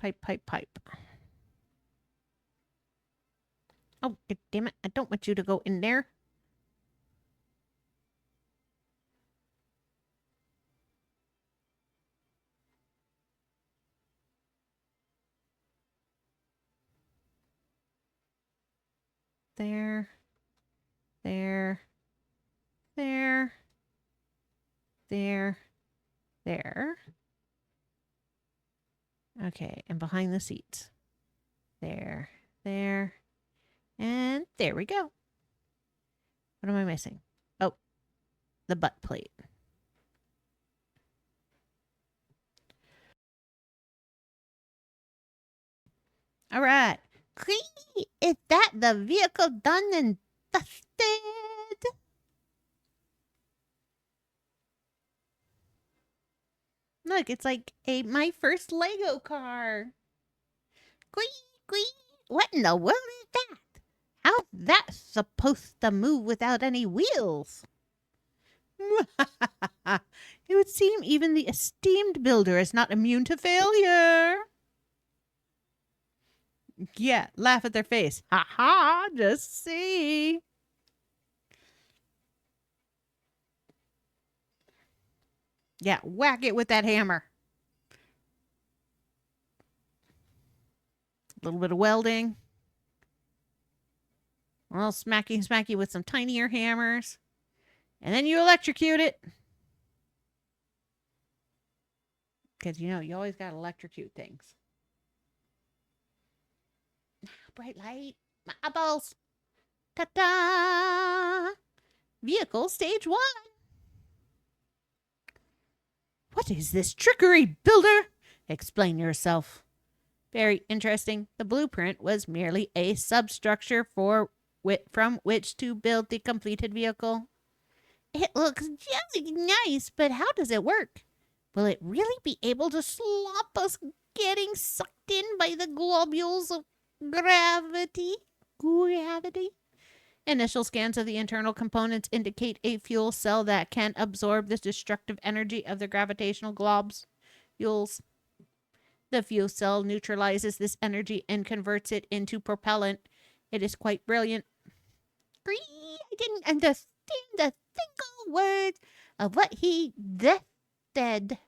Pipe, pipe, pipe. Oh, damn it. I don't want you to go in there. There. There. There. There. There. Okay, and behind the seats. There. There. And there we go. What am I missing? Oh, the butt plate. All right. Is that the vehicle done and dusted? Look, it's like my first Lego car. What in the world is that? How's that supposed to move without any wheels? It would seem even the esteemed builder is not immune to failure. Yeah, laugh at their face. Ha ha, just see. Yeah, whack it with that hammer. A little bit of welding. A little smacky with some tinier hammers. And then you electrocute it. Because, you always got to electrocute things. Bright light. My eyeballs. Ta-da! Vehicle stage 1. What is this trickery, builder? Explain yourself. Very interesting. The blueprint was merely a substructure from which to build the completed vehicle. It looks just nice, but how does it work? Will it really be able to stop us getting sucked in by the globules of gravity? Initial scans of the internal components indicate a fuel cell that can absorb the destructive energy of the gravitational globules. The fuel cell neutralizes this energy and converts it into propellant. It is quite brilliant. I didn't understand a single word of what he just said,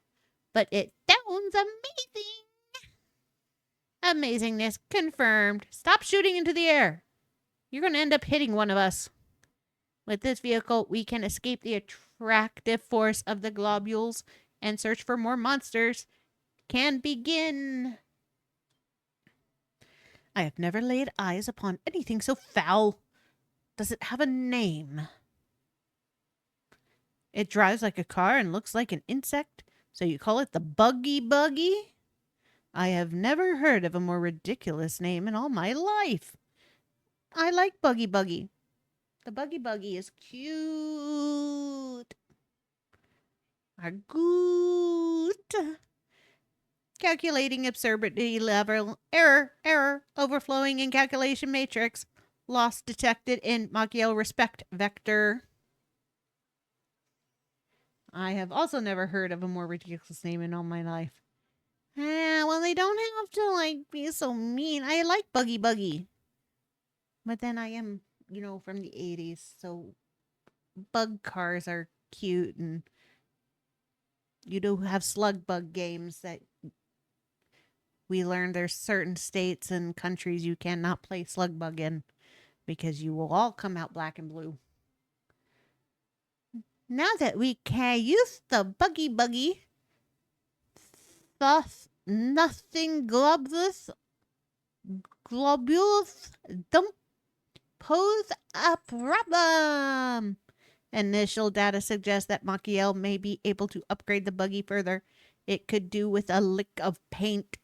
but it sounds amazing. Amazingness confirmed. Stop shooting into the air. You're going to end up hitting one of us. With this vehicle, we can escape the attractive force of the globules and search for more monsters. Can begin. I have never laid eyes upon anything so foul. Does it have a name? It drives like a car and looks like an insect, so you call it the Buggy Buggy? I have never heard of a more ridiculous name in all my life. I like Buggy Buggy. The Buggy Buggy is cute. are good. Calculating absurdity level. Error. Overflowing in calculation matrix. Loss detected in Machiel respect vector. I have also never heard of a more ridiculous name in all my life. Well, they don't have to, like, be so mean. I like Buggy. But then I am, from the 80s, so bug cars are cute, and you do have slug bug games that we learned there's certain states and countries you cannot play slug bug in because you will all come out black and blue. Now that we can use the buggy, thus nothing globulous don't pose a problem. Initial data suggests that Machiel may be able to upgrade the buggy further. It could do with a lick of paint.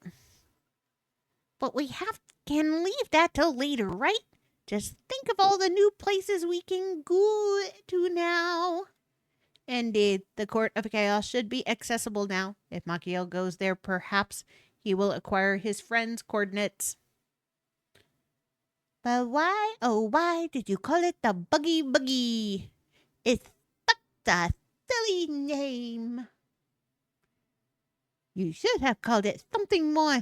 But we can leave that till later, right? Just think of all the new places we can go to now. Indeed, the Court of Chaos should be accessible now. If Machiel goes there, perhaps he will acquire his friend's coordinates. But why, oh why, did you call it the Buggy? It's such a silly name. You should have called it something more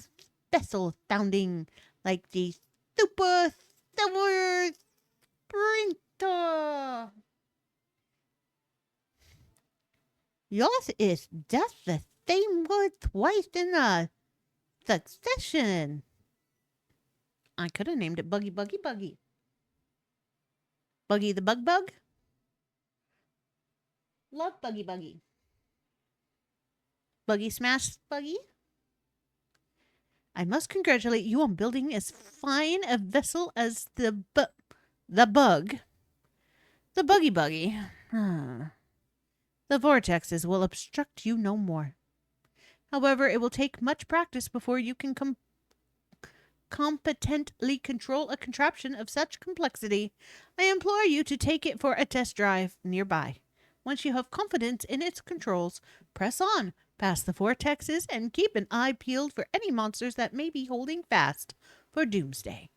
special sounding, like the Super Silver Sprinter. Yours is just the same word twice in a succession. I could have named it Buggy. Buggy the Bug? Love Buggy. Buggy Smash Buggy? I must congratulate you on building as fine a vessel as the bug. The Buggy. The vortexes will obstruct you no more. However, it will take much practice before you can competently control a contraption of such complexity. I implore you to take it for a test drive nearby. Once you have confidence in its controls, press on past the vortexes and keep an eye peeled for any monsters that may be holding fast for doomsday.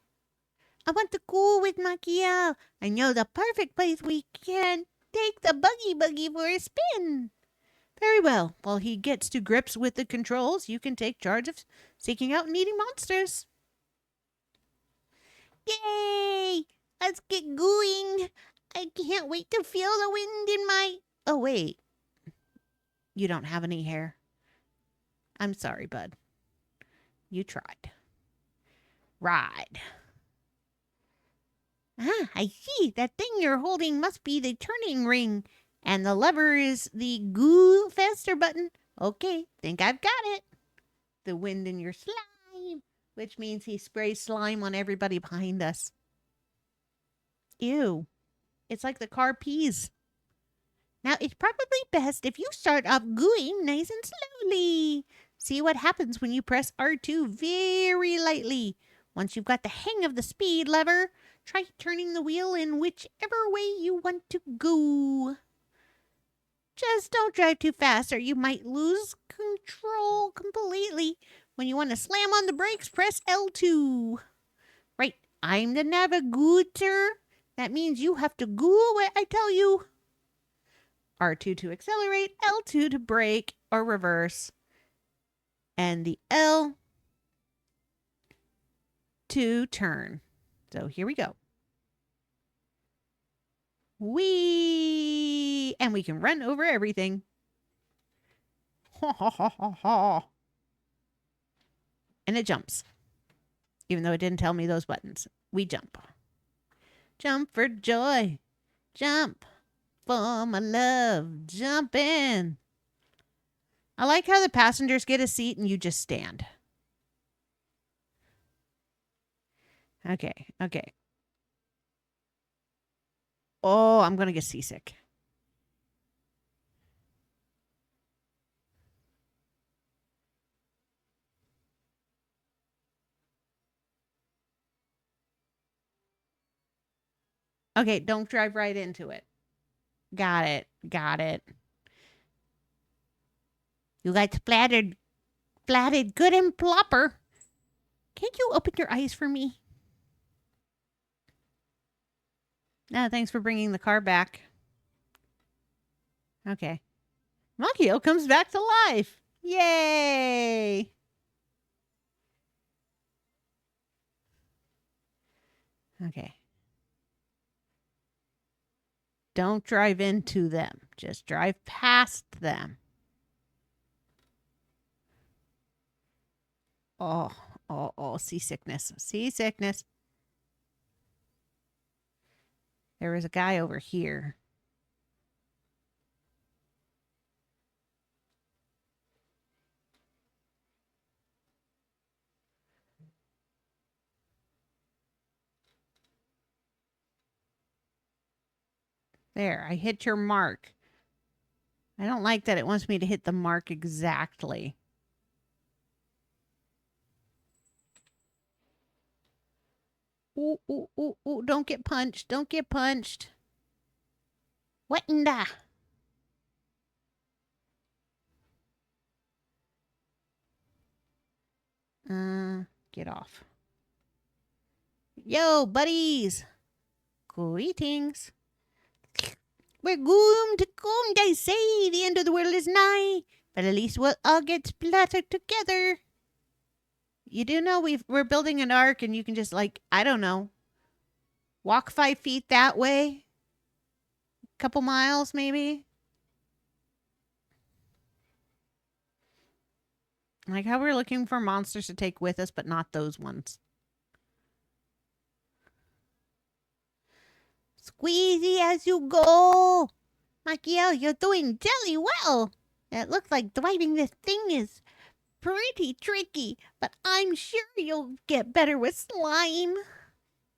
I want to go with Machiel. I know the perfect place we can take the buggy for a spin. Very well. While he gets to grips with the controls, you can take charge of seeking out and eating monsters. Yay! Let's get going. I can't wait to feel the wind in my... Oh, wait. You don't have any hair. I'm sorry, bud. You tried. Ride. I see. That thing you're holding must be the turning ring. And the lever is the go faster button. Okay, think I've got it. The wind in your slime, which means he sprays slime on everybody behind us. Ew. It's like the car peas. Now, it's probably best if you start off gooing nice and slowly. See what happens when you press R2 very lightly. Once you've got the hang of the speed lever, try turning the wheel in whichever way you want to go. Just don't drive too fast or you might lose control completely. When you want to slam on the brakes, press L2. Right, I'm the navigator. That means you have to go where I tell you. R2 to accelerate, L2 to brake or reverse, and the L to turn. So here we go. Whee! And we can run over everything. Ha ha ha ha ha. And it jumps. Even though it didn't tell me those buttons. We jump. Jump for joy. Jump for my love. Jump in. I like how the passengers get a seat and you just stand. Okay. Oh, I'm going to get seasick. Okay, don't drive right into it. Got it. You got splattered good and plopper. Can't you open your eyes for me? No, thanks for bringing the car back. Okay. Makio comes back to life. Yay! Okay. Don't drive into them. Just drive past them. Oh, seasickness. Seasickness. There was a guy over here. There, I hit your mark. I don't like that it wants me to hit the mark exactly. Ooh, ooh, ooh, ooh, don't get punched. Don't get punched. What in the? Get off. Yo, buddies. Greetings. We're doomed, they say. The end of the world is nigh. But at least we'll all get splattered together. You do know we're building an ark and you can just, like, I don't know, walk 5 feet that way. Couple miles, maybe. Like how we're looking for monsters to take with us, but not those ones. Squeezy as you go. Makio, you're doing jelly well. It looks like driving this thing is pretty tricky, but I'm sure you'll get better with slime.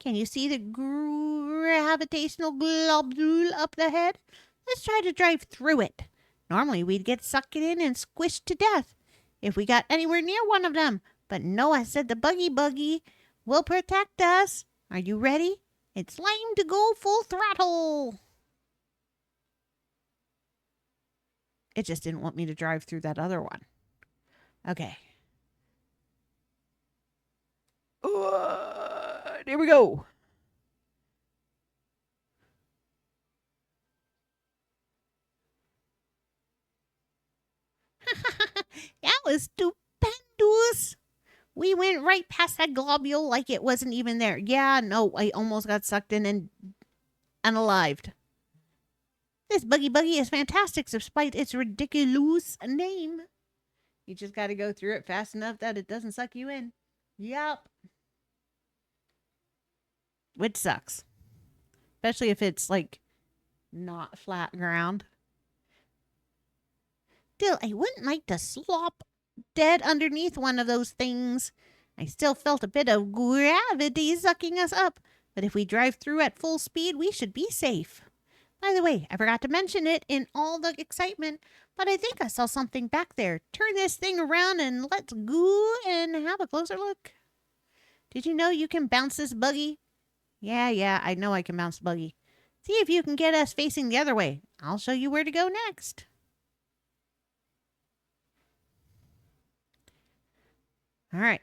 Can you see the gravitational globule up ahead? Let's try to drive through it. Normally we'd get sucked in and squished to death if we got anywhere near one of them, but Noah said the buggy will protect us. Are you ready? It's time to go full throttle. It just didn't want me to drive through that other one. Okay. Here we go. That was stupendous. We went right past that globule like it wasn't even there. Yeah, no, I almost got sucked in and unalived. This buggy is fantastic despite its ridiculous name. You just got to go through it fast enough that it doesn't suck you in. Yep. Which sucks. Especially if it's like not flat ground. Still, I wouldn't like to slop dead underneath one of those things. I still felt a bit of gravity sucking us up, but if we drive through at full speed, we should be safe. By the way, I forgot to mention it in all the excitement, but I think I saw something back there. Turn this thing around and let's go and have a closer look. Did you know you can bounce this buggy? Yeah, I know I can bounce buggy. See if you can get us facing the other way. I'll show you where to go next. All right.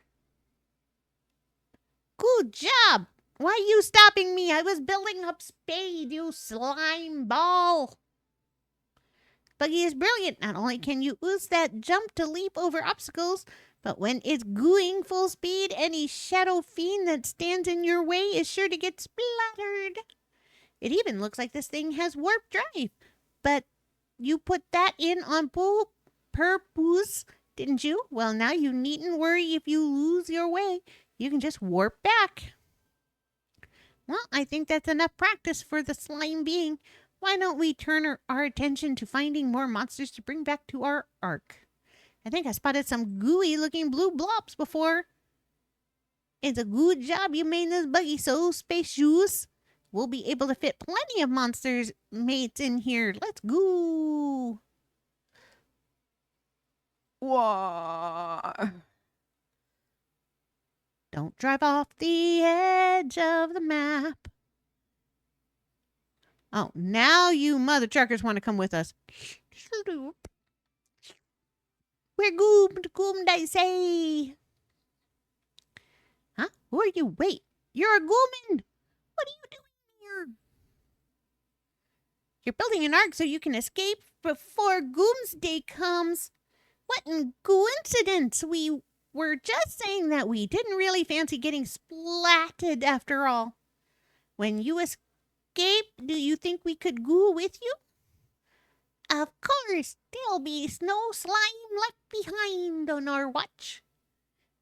Good job. Why are you stopping me? I was building up speed, you slime ball. Buggy is brilliant. Not only can you use that jump to leap over obstacles, but when it's going full speed, any shadow fiend that stands in your way is sure to get splattered. It even looks like this thing has warp drive. But you put that in on purpose, didn't you? Well, now you needn't worry if you lose your way. You can just warp back. Well, I think that's enough practice for the slime being. Why don't we turn our attention to finding more monsters to bring back to our ark? I think I spotted some gooey-looking blue blobs before. It's a good job you made this buggy so spacious. We'll be able to fit plenty of monsters mates in here. Let's go. Whoa. Don't drive off the edge of the map. Oh, now you mother truckers want to come with us. We're goomed, I say. Huh? Who are you? Wait, you're a gooman. What are you doing here? You're building an ark so you can escape before Doomsday comes. What a coincidence! We were just saying that we didn't really fancy getting splatted after all. When you escape, do you think we could go with you? Of course, there'll be no slime left behind on our watch.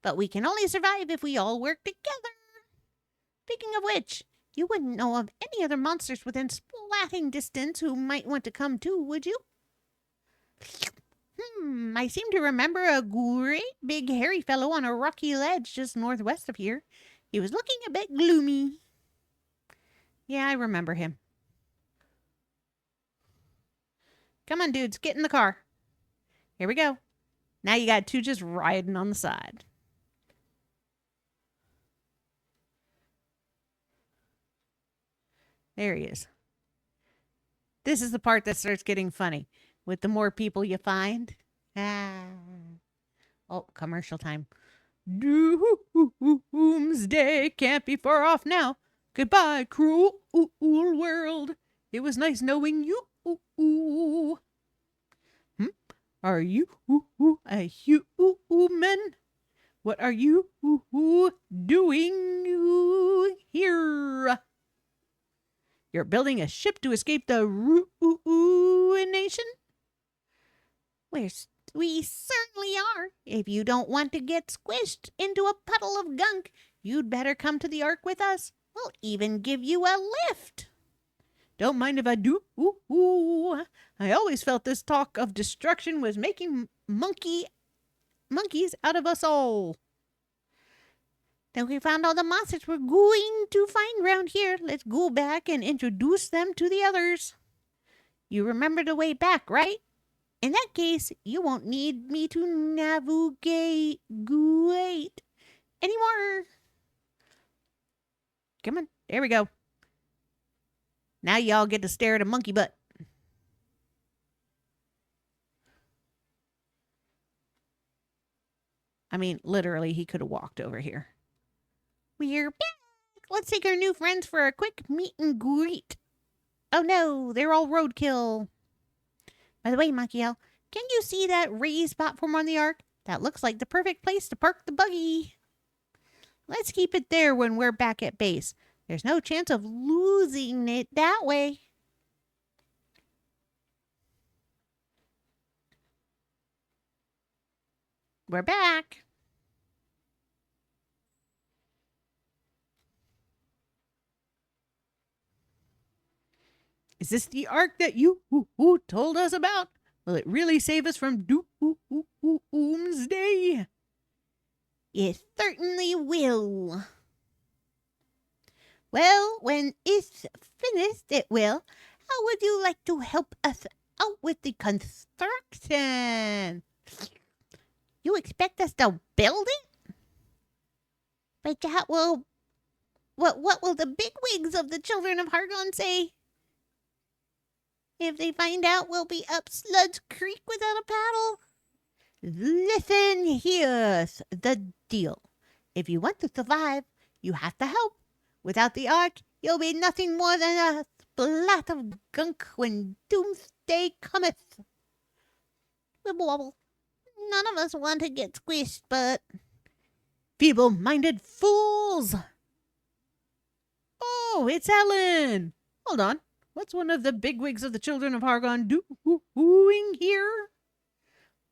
But we can only survive if we all work together. Speaking of which, you wouldn't know of any other monsters within splatting distance who might want to come too, would you? I seem to remember a great big hairy fellow on a rocky ledge just northwest of here. He was looking a bit gloomy. Yeah, I remember him. Come on, dudes, get in the car. Here we go. Now you got two just riding on the side. There he is. This is the part that starts getting funny. With the more people you find. Oh, commercial time. Doomsday can't be far off now. Goodbye, cruel world. It was nice knowing you. Are you a human? What are you doing here? You're building a ship to escape the ruination? We certainly are. If you don't want to get squished into a puddle of gunk, you'd better come to the Ark with us. We'll even give you a lift. Don't mind if I do. I always felt this talk of destruction was making monkeys out of us all. Then we found all the monsters we're going to find around here. Let's go back and introduce them to the others. You remember the way back, right? In that case, you won't need me to navigate anymore. Come on, there we go. Now y'all get to stare at a monkey butt. I mean, literally, he could have walked over here. We're back. Let's take our new friends for a quick meet and greet. Oh no, they're all roadkill. By the way, Machiel, can you see that raised platform on the Ark? That looks like the perfect place to park the buggy. Let's keep it there when we're back at base. There's no chance of losing it that way. We're back. Is this the Ark that you told us about? Will it really save us from doomsday? It certainly will. Well, when it's finished, it will. How would you like to help us out with the construction? You expect us to build it? But that will... What will the bigwigs of the children of Hargon say? If they find out we'll be up Sludge Creek without a paddle? Listen, here's the deal. If you want to survive, you have to help. Without the Ark, you'll be nothing more than a splat of gunk when doomsday cometh. Wibble wobble. None of us want to get squished, but... Feeble-minded fools! Oh, it's Ellen! Hold on. What's one of the bigwigs of the children of Hargon doing here?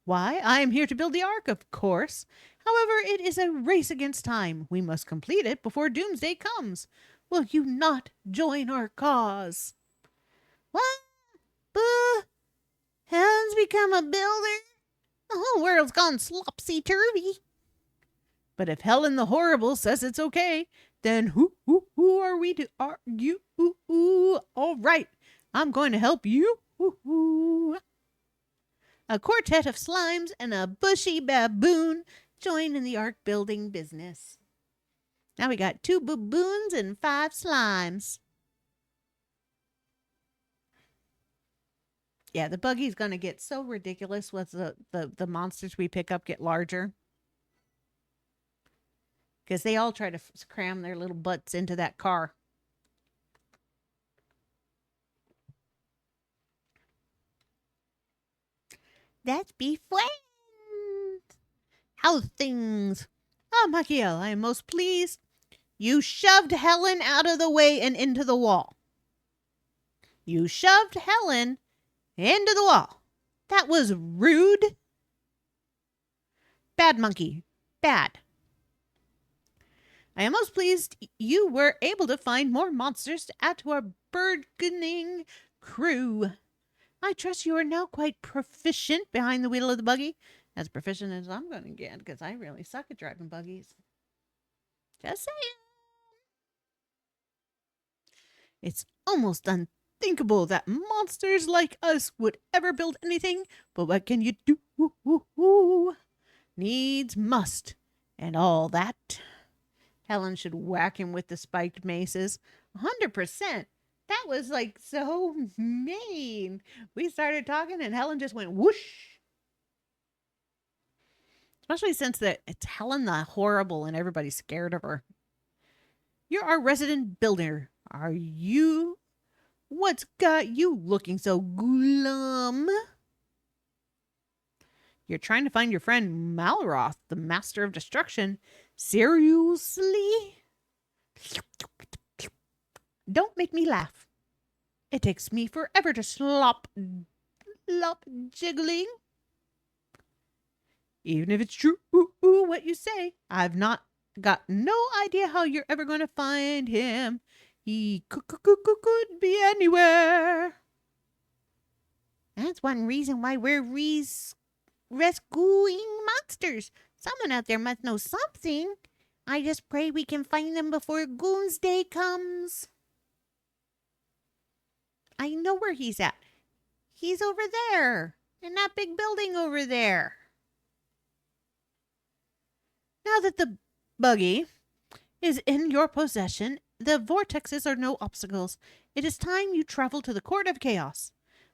Why, I am here to build the Ark, of course. However, it is a race against time. We must complete it before doomsday comes. Will you not join our cause? What? Buh! Helen's become a builder? The whole world's gone slopsy-turvy. But if Helen the Horrible says it's okay, then who are we to argue? All right, I'm going to help you. A quartet of slimes and a bushy baboon join in the Ark building business. Now we got 2 baboons and 5 slimes. Yeah, the buggy's gonna get so ridiculous once the monsters we pick up get larger. Because they all try to cram their little butts into that car. Let's be friends. How's things? Ah, Machiel, I am most pleased. You shoved Helen out of the way and into the wall. You shoved Helen into the wall. That was rude. Bad monkey. Bad. I am most pleased you were able to find more monsters to add to our burgeoning crew. I trust you are now quite proficient behind the wheel of the buggy. As proficient as I'm going to get, because I really suck at driving buggies. Just saying. It's almost unthinkable that monsters like us would ever build anything, but what can you do? Needs must, and all that. Helen should whack him with the spiked maces. 100%. That was like so mean. We started talking and Helen just went whoosh. Especially since it's Helen the horrible and everybody's scared of her. You're our resident builder. Are you? What's got you looking so glum? You're trying to find your friend Malroth, the master of destruction. Seriously? Don't make me laugh. It takes me forever to slop jiggling. Even if it's true what you say, I've not got no idea how you're ever going to find him. He could be anywhere. That's one reason why we're rescuing monsters. Someone out there must know something. I just pray we can find them before Goons Day comes. I know where he's at. He's over there, in that big building over there. Now that the buggy is in your possession, the vortexes are no obstacles. It is time you travel to the Court of Chaos.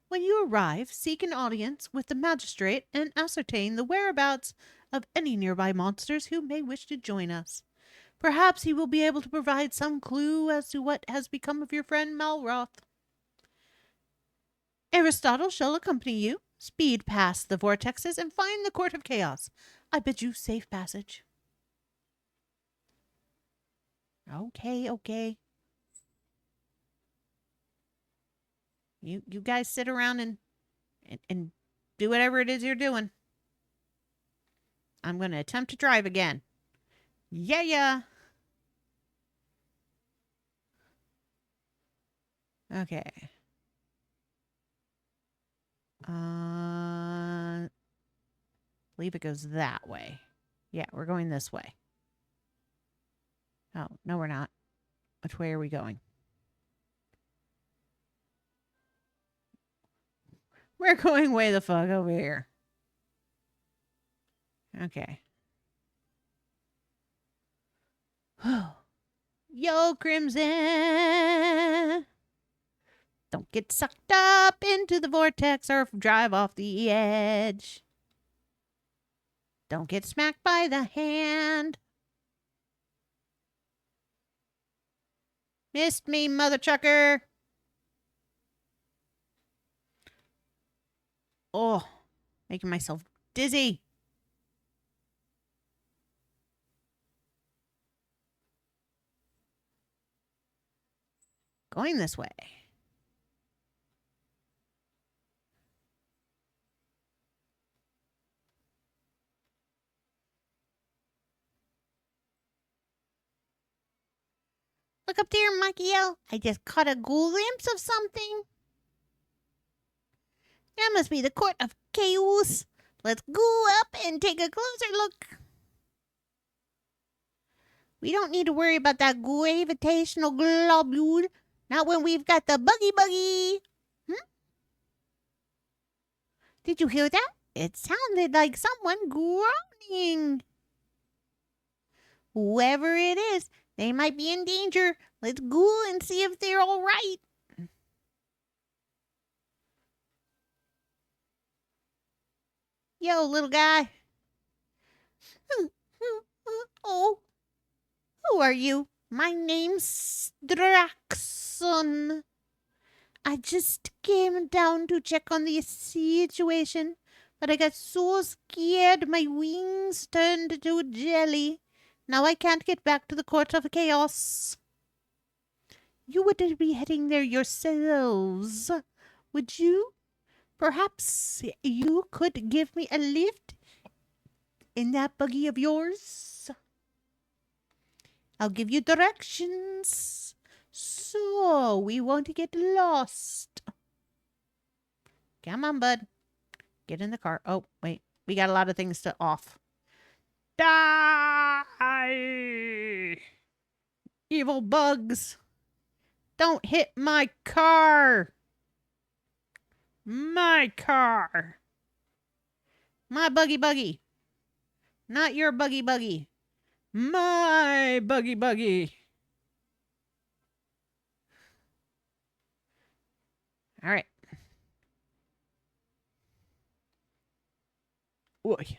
When you arrive, seek an audience with the magistrate and ascertain the whereabouts of any nearby monsters who may wish to join us. Perhaps he will be able to provide some clue as to what has become of your friend Malroth. Aristotle shall accompany you. Speed past the vortexes and find the Court of Chaos. I bid you safe passage. Okay. You guys sit around and do whatever it is you're doing. I'm going to attempt to drive again. Yeah. Okay. I believe it goes that way. Yeah, we're going this way. Oh, no, we're not. Which way are we going? We're going way the fuck over here. Okay. Yo, Crimson! Don't get sucked up into the vortex or drive off the edge. Don't get smacked by the hand. Missed me, mother trucker. Oh, making myself dizzy. Going this way. Look up there, Machiel. I just caught a glimpse of something. That must be the Court of Chaos. Let's go up and take a closer look. We don't need to worry about that gravitational globule. Not when we've got the buggy. Did you hear that? It sounded like someone groaning. Whoever it is, they might be in danger. Let's go and see if they're all right. Yo, little guy. Oh, who are you? My name's Draxon. I just came down to check on the situation, but I got so scared my wings turned to jelly. Now I can't get back to the Court of Chaos. You would be heading there yourselves, would you? Perhaps you could give me a lift in that buggy of yours? I'll give you directions so we won't get lost. Come on, bud. Get in the car. Oh, wait. We got a lot of things to off. Die! Evil bugs. Don't hit my car. My car. My buggy. Not your buggy. My buggy. All right. Oi.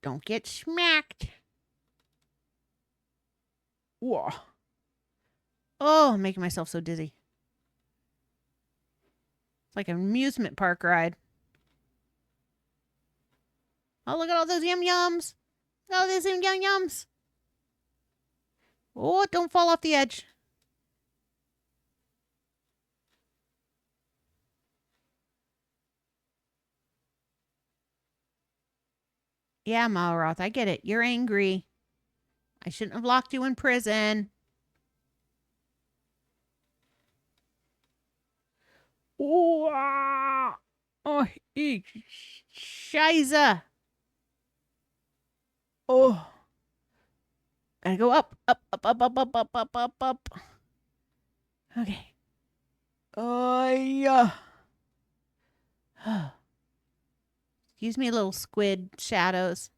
Don't get smacked. Whoa. Oh, I'm making myself so dizzy. It's like an amusement park ride. Oh, look at all those yum-yums. Look at all those yum-yums. Oh, don't fall off the edge. Yeah, Malroth, I get it. You're angry. I shouldn't have locked you in prison. Oh, Scheiße. Oh. Gotta go up. Okay. Oh, yeah. Excuse me, little squid shadows.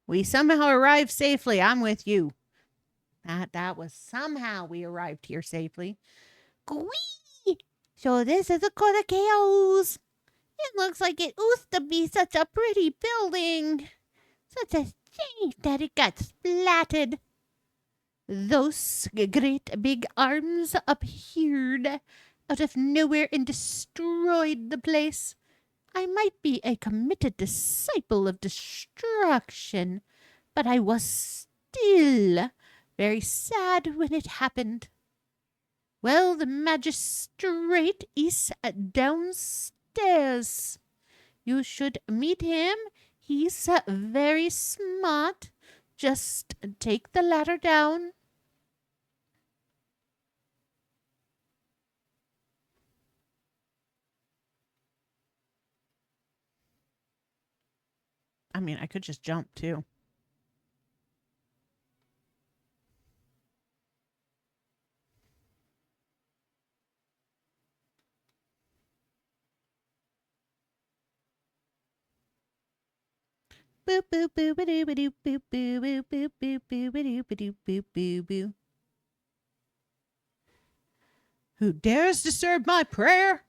We somehow arrived safely. I'm with you. That was somehow we arrived here safely. Gwee! So this is the Court of Chaos. It looks like it used to be such a pretty building. Such a shame that it got splattered. Those great big arms appeared out of nowhere and destroyed the place. I might be a committed disciple of destruction, but I was still very sad when it happened. Well, the magistrate is downstairs. You should meet him. He's very smart. Just take the ladder down. I mean, I could just jump too. Boop boop boop boop boop boop boop boop boop boop boop boop boop boop boop. Who dares disturb my prayer?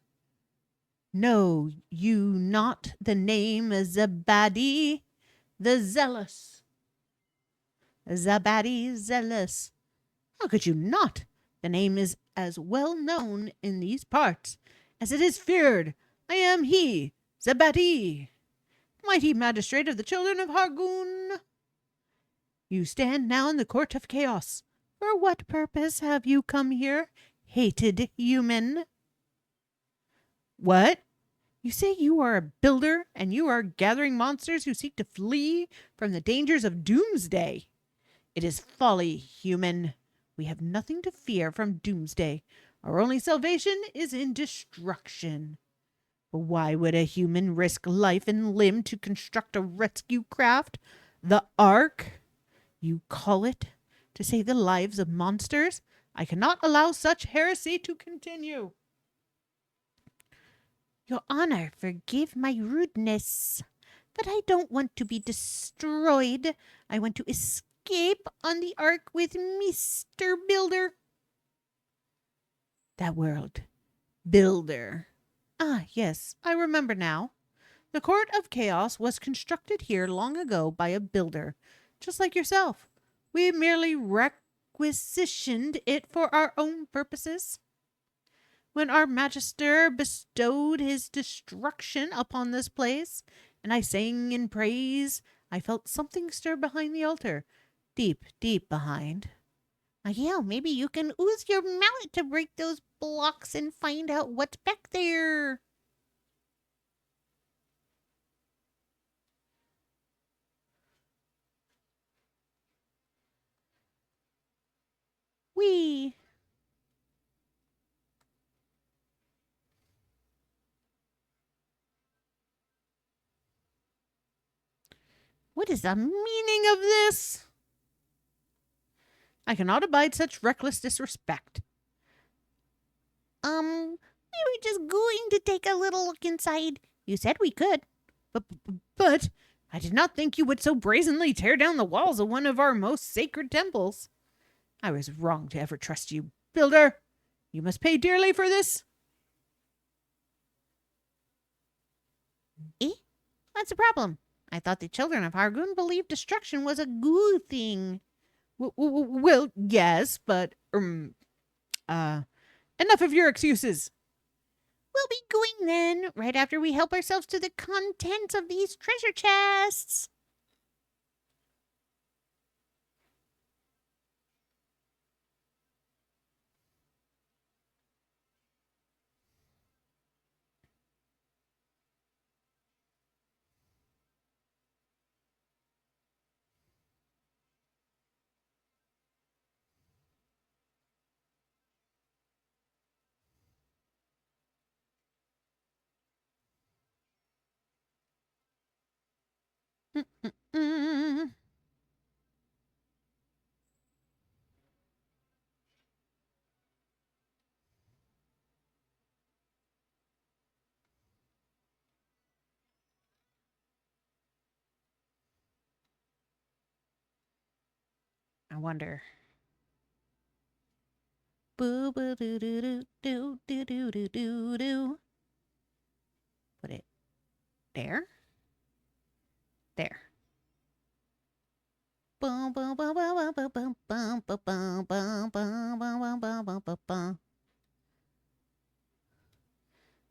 Know you not the name Zabadi the Zealous? Zabadi Zealous. How could you not? The name is as well known in these parts as it is feared. I am he, Zabadi, mighty magistrate of the children of Hargoon. You stand now in the Court of Chaos. For what purpose have you come here, hated human? What? You say you are a builder, and you are gathering monsters who seek to flee from the dangers of doomsday. It is folly, human. We have nothing to fear from doomsday. Our only salvation is in destruction. But why would a human risk life and limb to construct a rescue craft? The Ark? You call it to save the lives of monsters? I cannot allow such heresy to continue. Your Honor, forgive my rudeness, but I don't want to be destroyed. I want to escape on the Ark with Mr. Builder. That world. Builder. Ah, yes, I remember now. The Court of Chaos was constructed here long ago by a builder, just like yourself. We merely requisitioned it for our own purposes. When our Magister bestowed his destruction upon this place, and I sang in praise, I felt something stir behind the altar. Deep, deep behind. Yeah, maybe you can use your mallet to break those blocks and find out what's back there. Whee! What is the meaning of this? I cannot abide such reckless disrespect. We were just going to take a little look inside. You said we could. But I did not think you would so brazenly tear down the walls of one of our most sacred temples. I was wrong to ever trust you, builder. You must pay dearly for this. Eh? What's the problem? I thought the children of Hargun believed destruction was a good thing. Well, yes, but enough of your excuses. We'll be going then, right after we help ourselves to the contents of these treasure chests. Mm. I wonder. Boo boo doo doo doo doo doo doo doo doo doo. Put it there. There. Bum bum bum bum bum bum bum bum bum bum bum bum bum bum bum bum.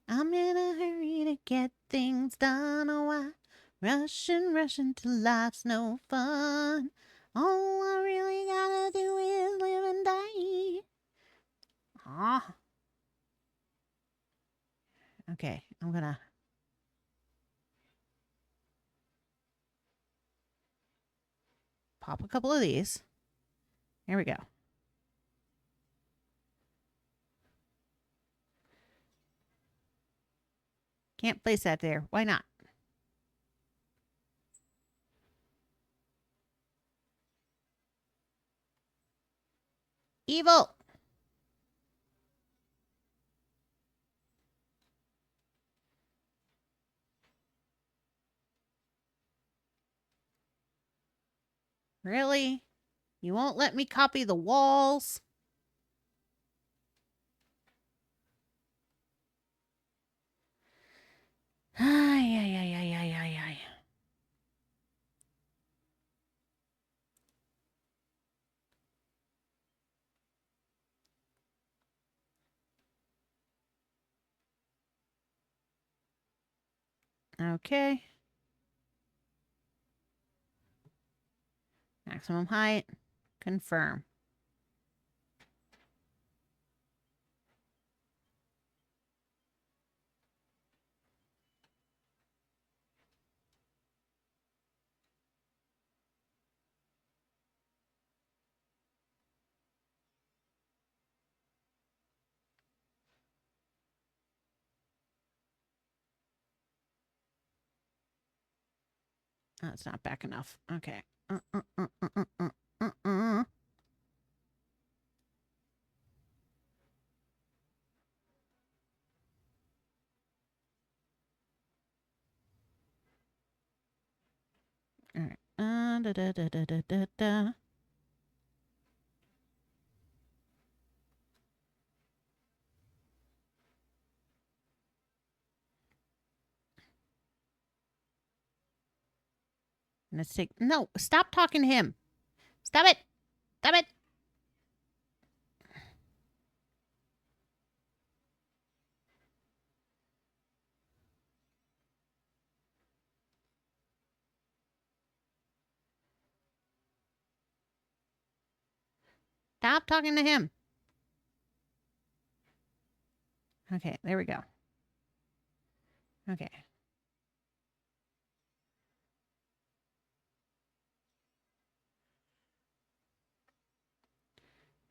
I'm in a hurry to get things done. Oh, I rushing till life's no fun. All I really gotta do is live and die. Ah. Okay, I'm gonna pop a couple of these. Here we go. Can't place that there. Why not? Evil. Really? You won't let me copy the walls? Ay, ay, ay, ay, ay, ay, ay. Okay. Maximum height. Confirm. Oh, it's not back enough. Okay. All right. Da, da, da, da, da, da, da. Let's take. No, stop talking to him. Stop it. Stop it. Stop talking to him. Okay, there we go. Okay.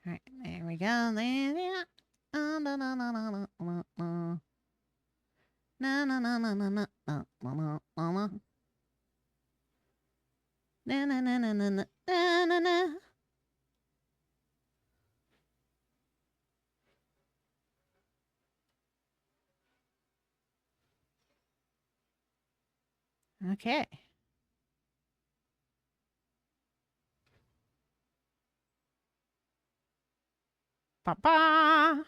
All right, there we go. Na na na na na na na na na na na na na na na na na na na. Okay. Ba-ba!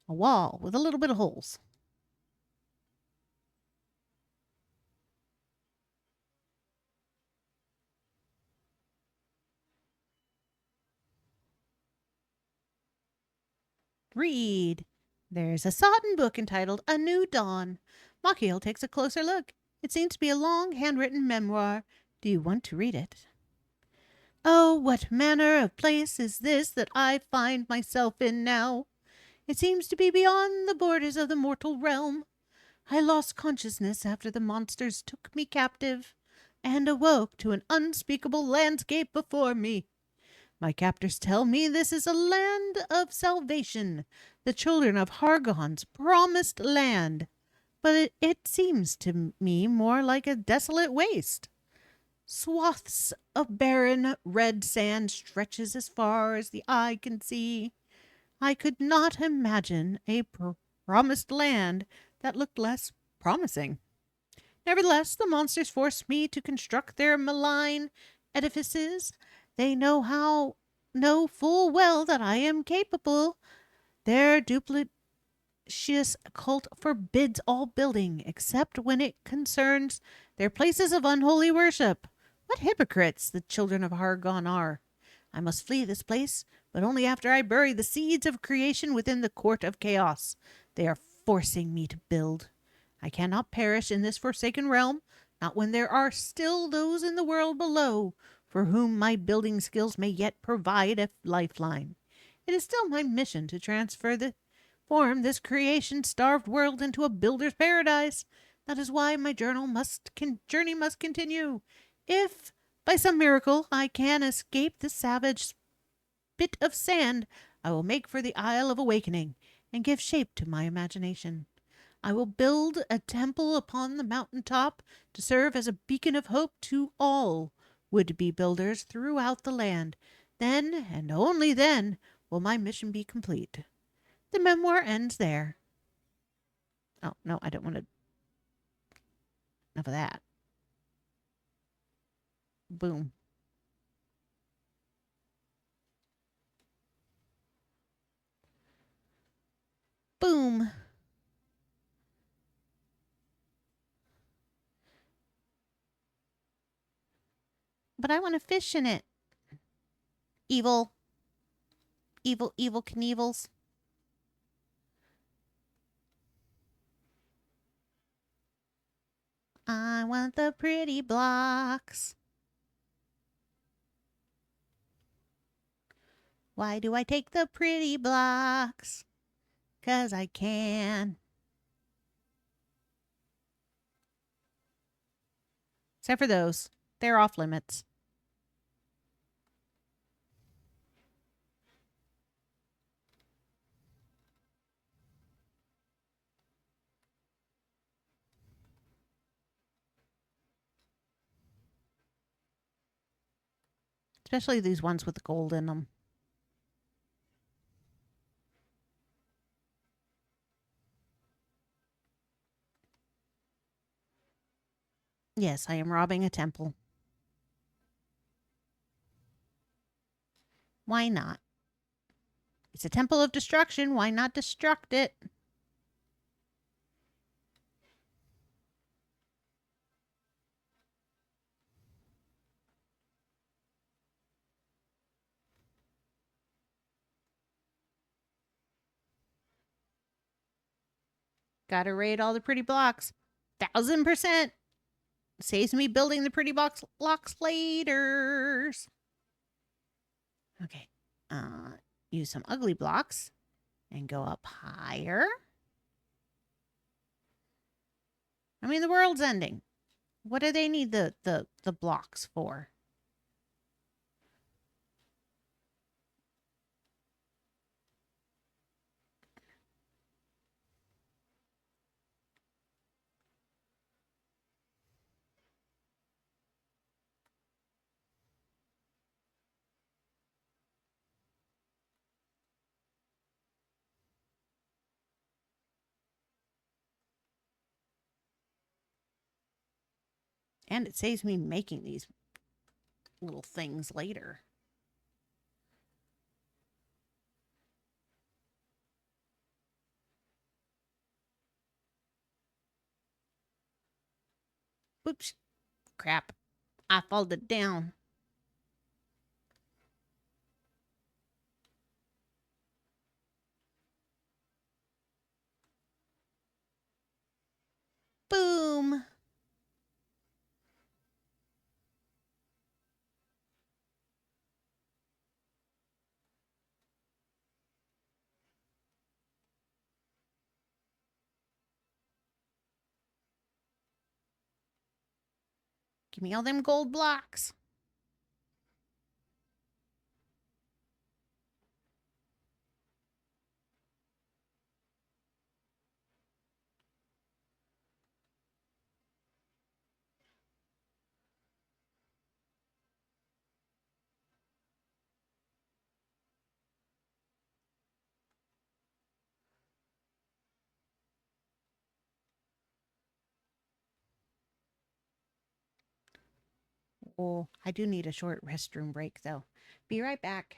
A wall with a little bit of holes. Read. There's a sodden book entitled A New Dawn. Machiel takes a closer look. It seems to be a long handwritten memoir. Do you want to read it? Oh, what manner of place is this that I find myself in now? It seems to be beyond the borders of the mortal realm. I lost consciousness after the monsters took me captive, and awoke to an unspeakable landscape before me. My captors tell me this is a land of salvation, the children of Hargon's promised land, but it seems to me more like a desolate waste. Swaths of barren red sand stretches as far as the eye can see. I could not imagine a promised land that looked less promising. Nevertheless, the monsters force me to construct their malign edifices. They know full well that I am capable. Their duplicitous cult forbids all building, except when it concerns their places of unholy worship. What hypocrites the children of Hargon are! I must flee this place, but only after I bury the seeds of creation within the court of chaos. They are forcing me to build. I cannot perish in this forsaken realm, not when there are still those in the world below for whom my building skills may yet provide a lifeline. It is still my mission to form this creation-starved world into a builder's paradise. That is why my journey must continue. If, by some miracle, I can escape the savage bit of sand, I will make for the Isle of Awakening and give shape to my imagination. I will build a temple upon the mountain top to serve as a beacon of hope to all would-be builders throughout the land. Then, and only then, will my mission be complete. The memoir ends there. Oh, no, I don't want to. Enough of that. Boom. Boom. But I want to fish in it. Evil. Evil Knievels. I want the pretty blocks. Why do I take the pretty blocks? 'Cause I can. Except for those. They're off limits. Especially these ones with the gold in them. Yes, I am robbing a temple. Why not? It's a temple of destruction. Why not destruct it? Gotta raid all the pretty blocks. 1000%. Saves me building the pretty blocks later. Okay. Use some ugly blocks and go up higher. I mean, the world's ending. What do they need the blocks for? And it saves me making these little things later. Oops. Crap. I folded down. Boom. Give me all them gold blocks. Oh, I do need a short restroom break, though. Be right back.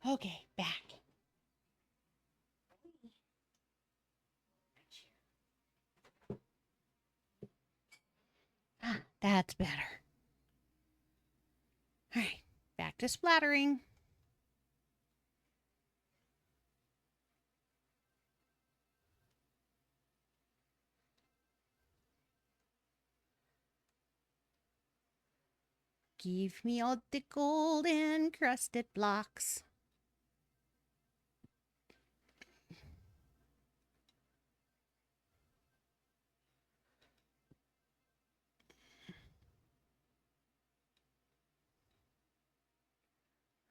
Okay, back. Ah, that's better. All right, back to splattering. Give me all the gold encrusted blocks.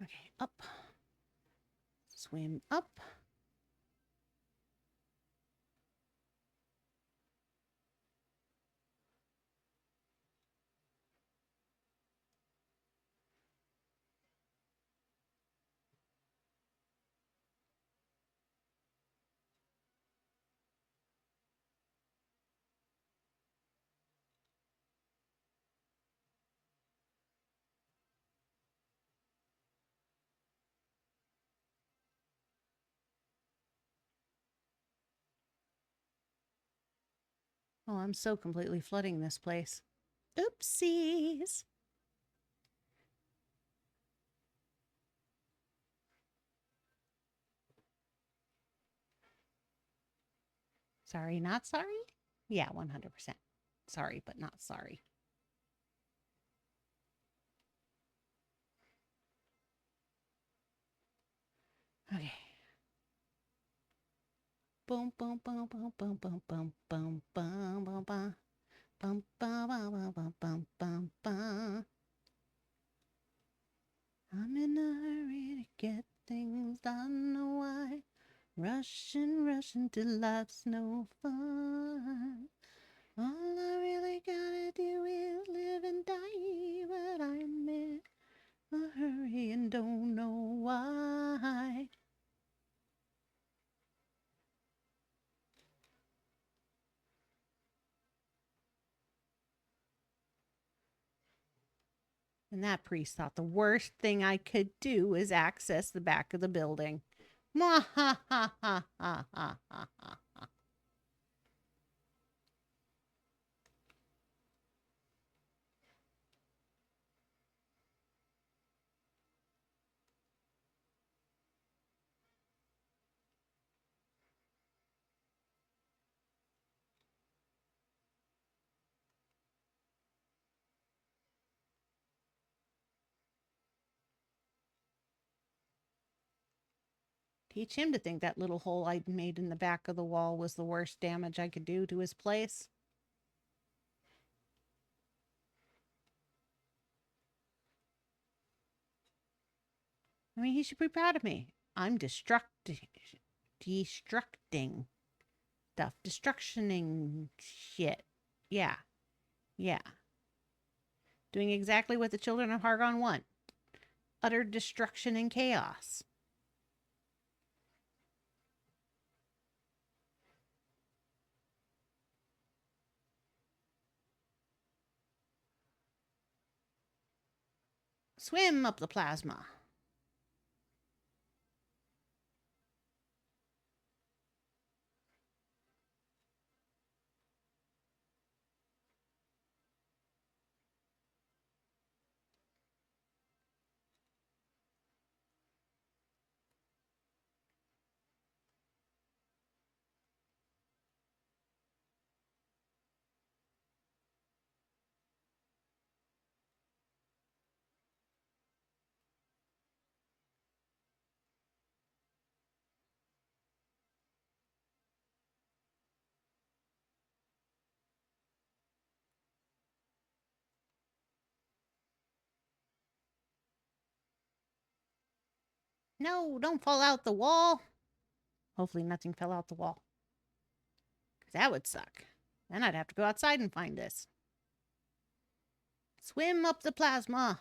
Okay, up. Swim up. Oh, I'm so completely flooding this place. Oopsies. Sorry, not sorry? Yeah, 100%. Sorry, but not sorry. Okay. Boom, boom, boom, boom, boom, boom, boom, boom, boom, boom, boom. Bum, bum, bum, bum, bum, bum, bum. I'm in a hurry to get things done. Know why? Rushing, rushing till life's no fun. All I really gotta do is live and die, but I'm in a hurry and don't know why. And that priest thought the worst thing I could do was access the back of the building. Ha ha ha ha ha ha ha. Teach him to think that little hole I made in the back of the wall was the worst damage I could do to his place. I mean, he should be proud of me. I'm destructing stuff, destructioning shit. Yeah, yeah. Doing exactly what the children of Hargon want. Utter destruction and chaos. Swim up the plasma. No, don't fall out the wall. Hopefully nothing fell out the wall. Because that would suck. Then I'd have to go outside and find this. Swim up the plasma.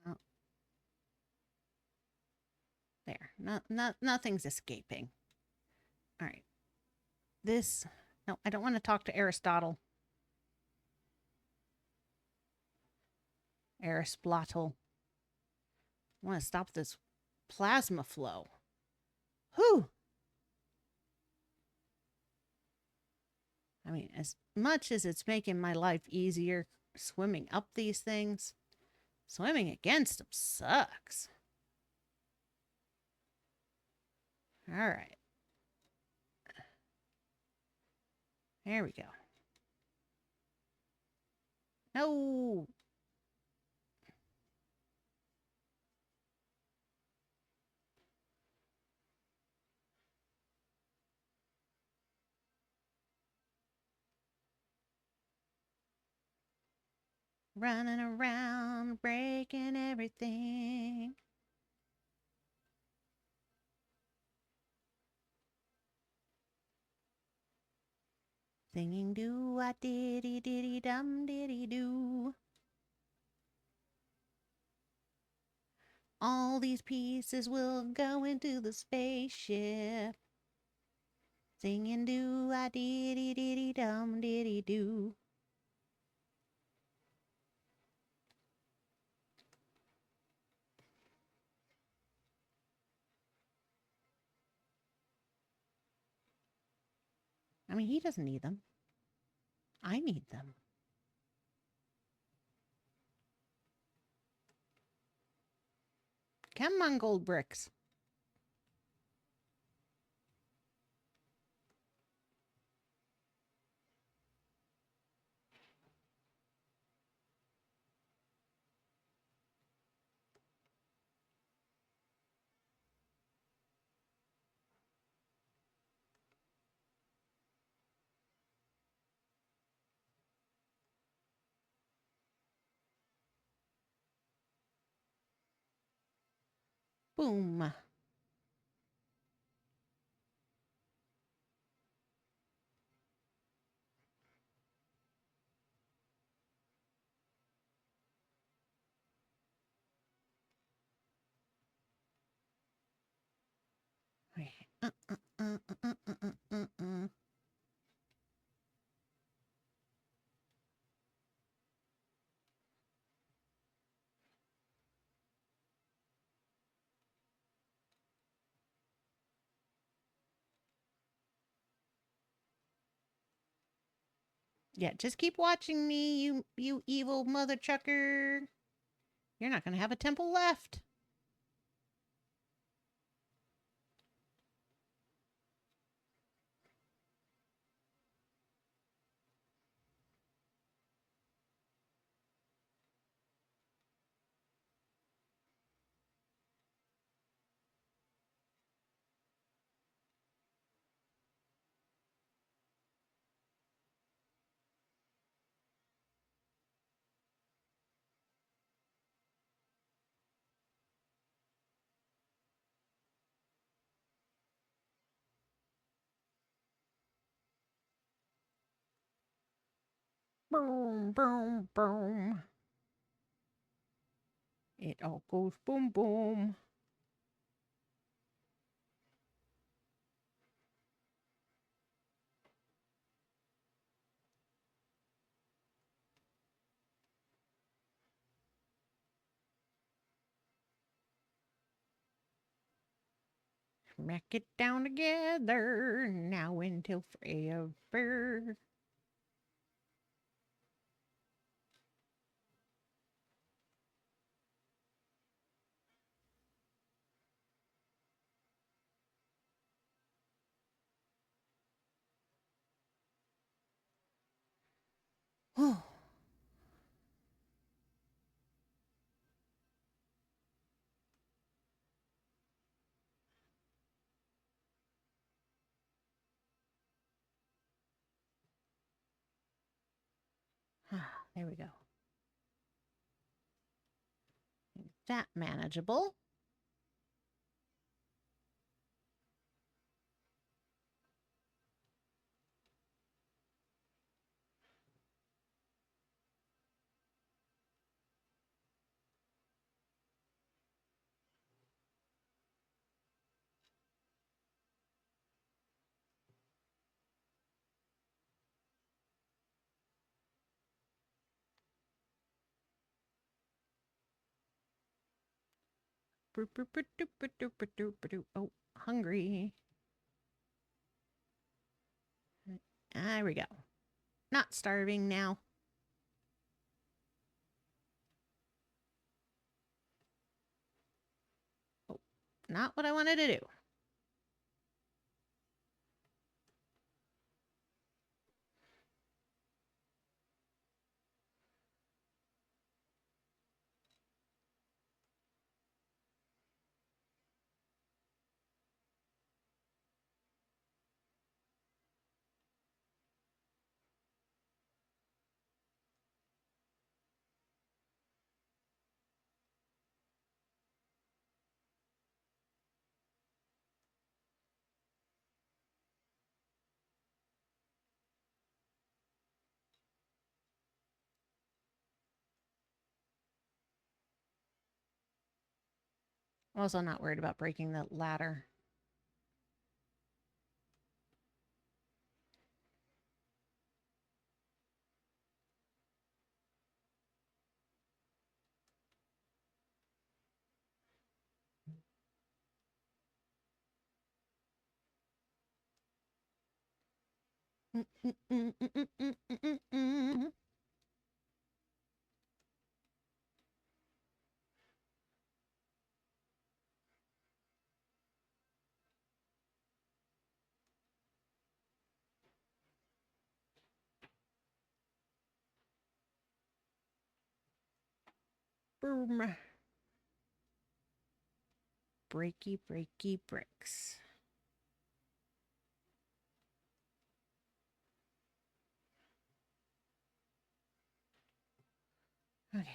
Oh, there. Nothing's escaping. All right. This. No, I don't want to talk to Aristotle. Aristotle. I want to stop this plasma flow. Whew. I mean, as much as it's making my life easier swimming up these things, swimming against them sucks. All right. There we go. No. Running around, breaking everything. Singing do a diddy diddy dum diddy do. All these pieces will go into the spaceship. Singing do a diddy diddy dum diddy do. I mean, he doesn't need them. I need them. Come on, gold bricks. Boom. Yeah, just keep watching me, you evil mother chucker. You're not gonna have a temple left. Boom, boom, boom. It all goes boom, boom. Smack it down together now until forever. Oh, there we go. That manageable. Oh, hungry. There we go. Not starving now. Oh, not what I wanted to do. I'm also not worried about breaking the ladder. Boom. Breaky, breaky bricks. Okay.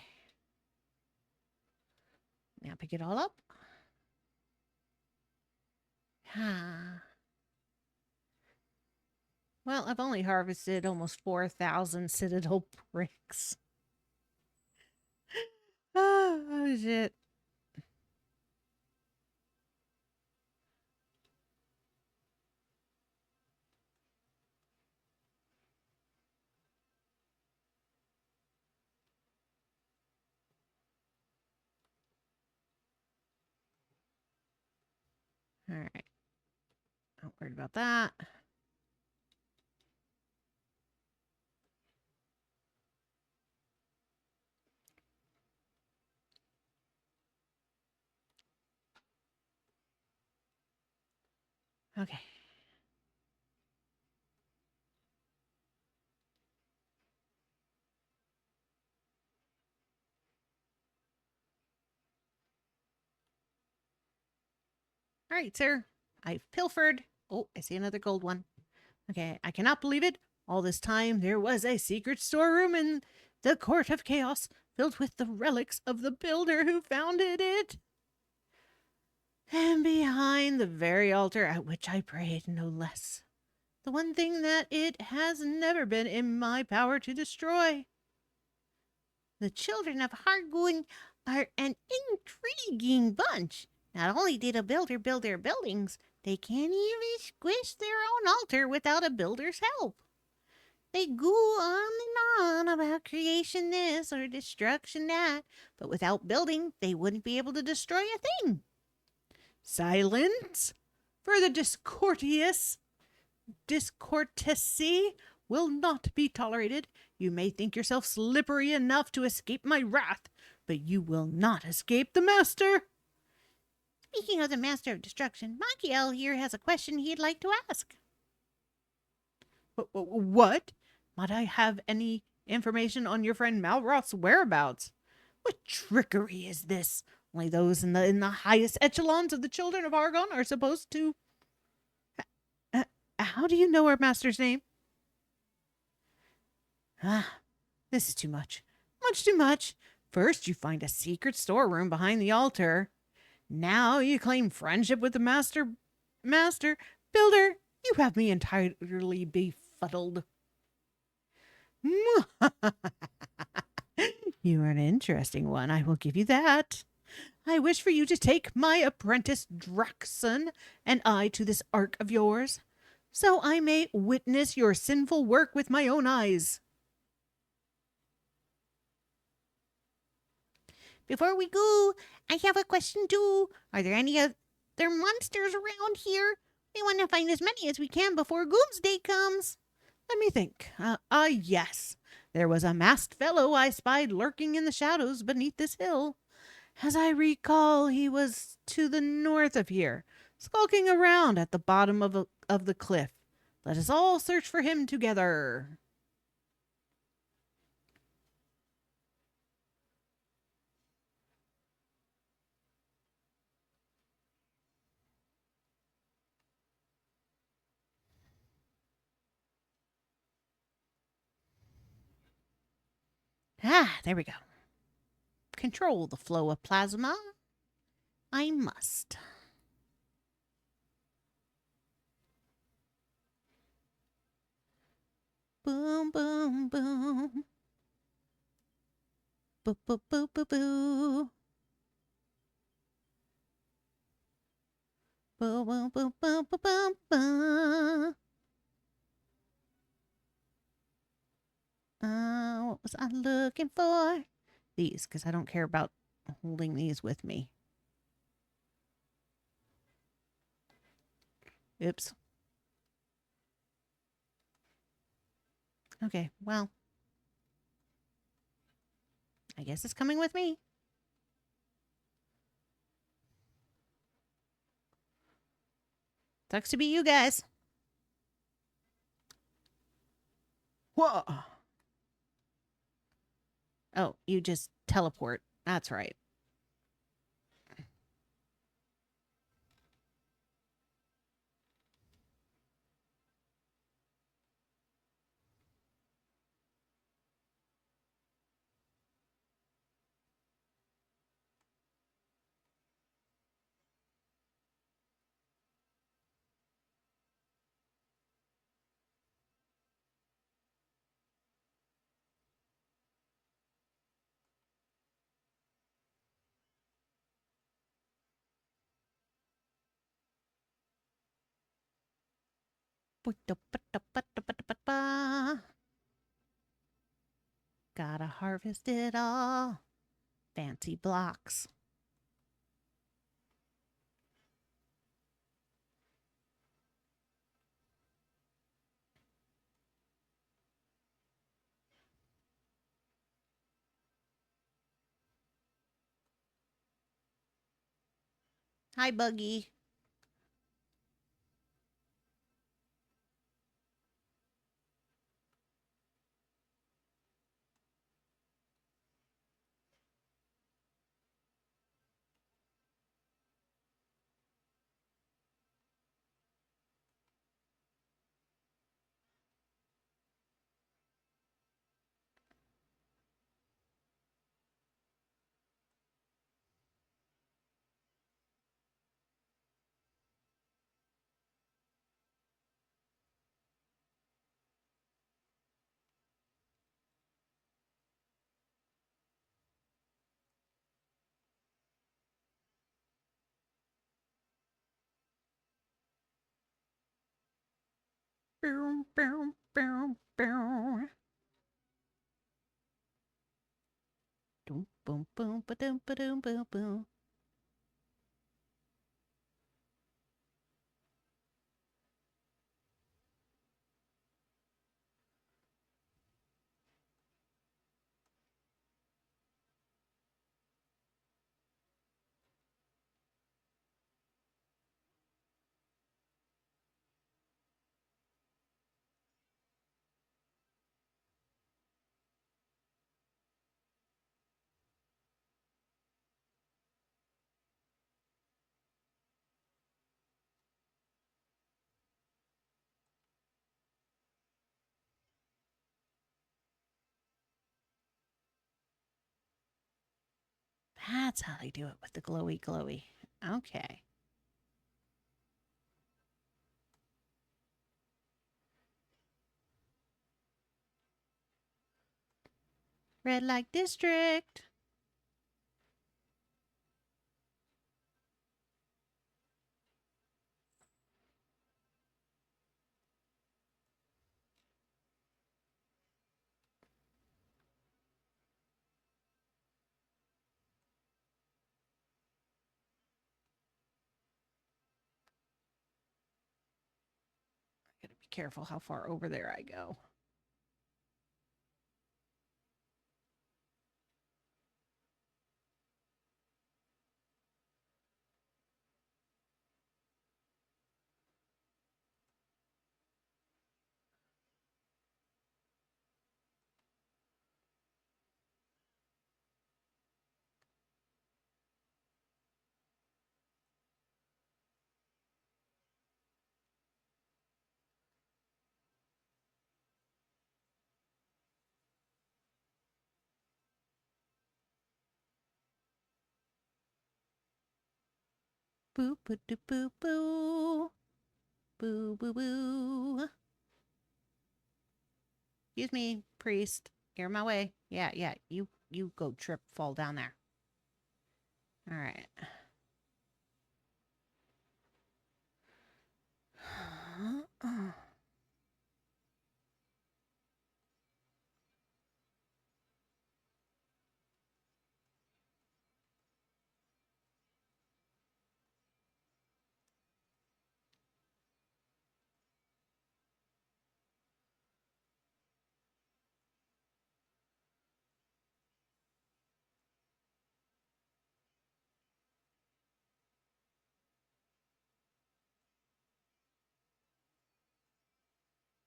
Now pick it all up. Well, I've only harvested almost 4,000 citadel bricks. Oh, shit. All right. Not worried about that. Okay. All right, sir. I've pilfered. Oh, I see another gold one. Okay, I cannot believe it. All this time, there was a secret storeroom in the Court of Chaos filled with the relics of the builder who founded it. And behind the very altar at which I prayed, no less. The one thing that it has never been in my power to destroy. The children of Hargoon are an intriguing bunch. Not only did a builder build their buildings, they can't even squish their own altar without a builder's help. They go on and on about creation this or destruction that, but without building, they wouldn't be able to destroy a thing. Silence for the discourtesy will not be tolerated. You may think yourself slippery enough to escape my wrath, but you will not escape the master. Speaking of the master of destruction, Machiel here has a question he'd like to ask. What? Might I have any information on your friend Malroth's whereabouts? What trickery is this? Only those in the highest echelons of the children of Argon are supposed to. How do you know our master's name? This is too much. Much too much. First, you find a secret storeroom behind the altar. Now you claim friendship with the master builder. You have me entirely befuddled. You are an interesting one, I will give you that. I wish for you to take my apprentice Draxon and I to this ark of yours, so I may witness your sinful work with my own eyes. Before we go, I have a question too. Are there any other monsters around here? We want to find as many as we can before Doomsday comes. Let me think. Yes. There was a masked fellow I spied lurking in the shadows beneath this hill. As I recall, he was to the north of here, skulking around at the bottom of the cliff. Let us all search for him together. Ah, there we go. Control the flow of plasma. I must. Boom, boom, boom. Boo, boo, boo, boo, boo. Boom, boom, boom, boom, boom, boom, boom. What was I looking for? These, because I don't care about holding these with me. Oops. Okay, well, I guess it's coming with me. Sucks to be you guys. Whoa. Oh, you just teleport. That's right. Gotta harvest it all. Fancy blocks. Hi, Buggy. Boom, boom, boom, boom. Boom, boom, boom, ba-doom, ba-doom, boom, boom. That's how they do it with the glowy glowy. Okay. Red Light District. careful how far over there I go. Boo boo doo boo boo. Boo boo boo. Excuse me, priest. You're in my way. Yeah. You go trip, fall down there. All right.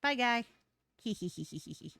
Bye, guy. Hee hee hee hee hee hee.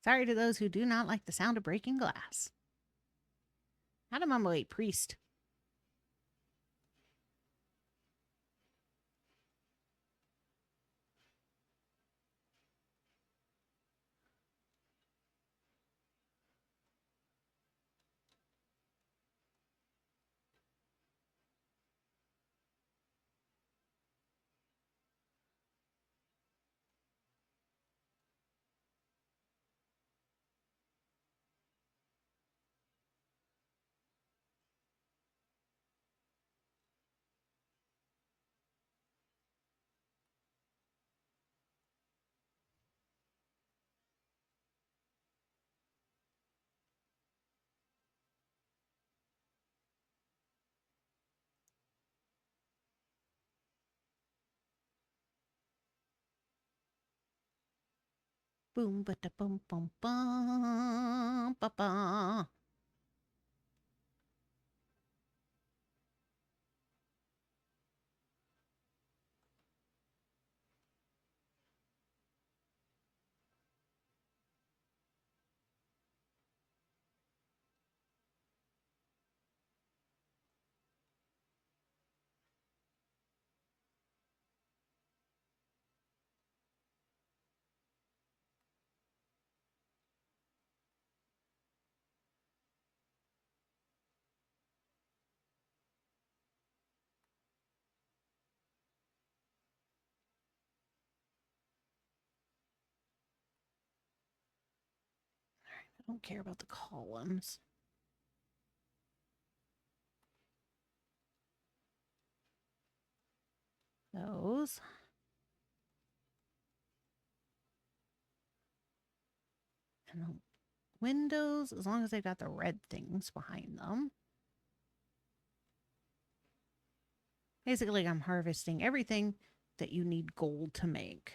Sorry to those who do not like the sound of breaking glass. Out of my way, priest. Boom, ba da bum bum bum ba ba. I don't care about the columns. Those. And the windows, as long as they've got the red things behind them. Basically, I'm harvesting everything that you need gold to make.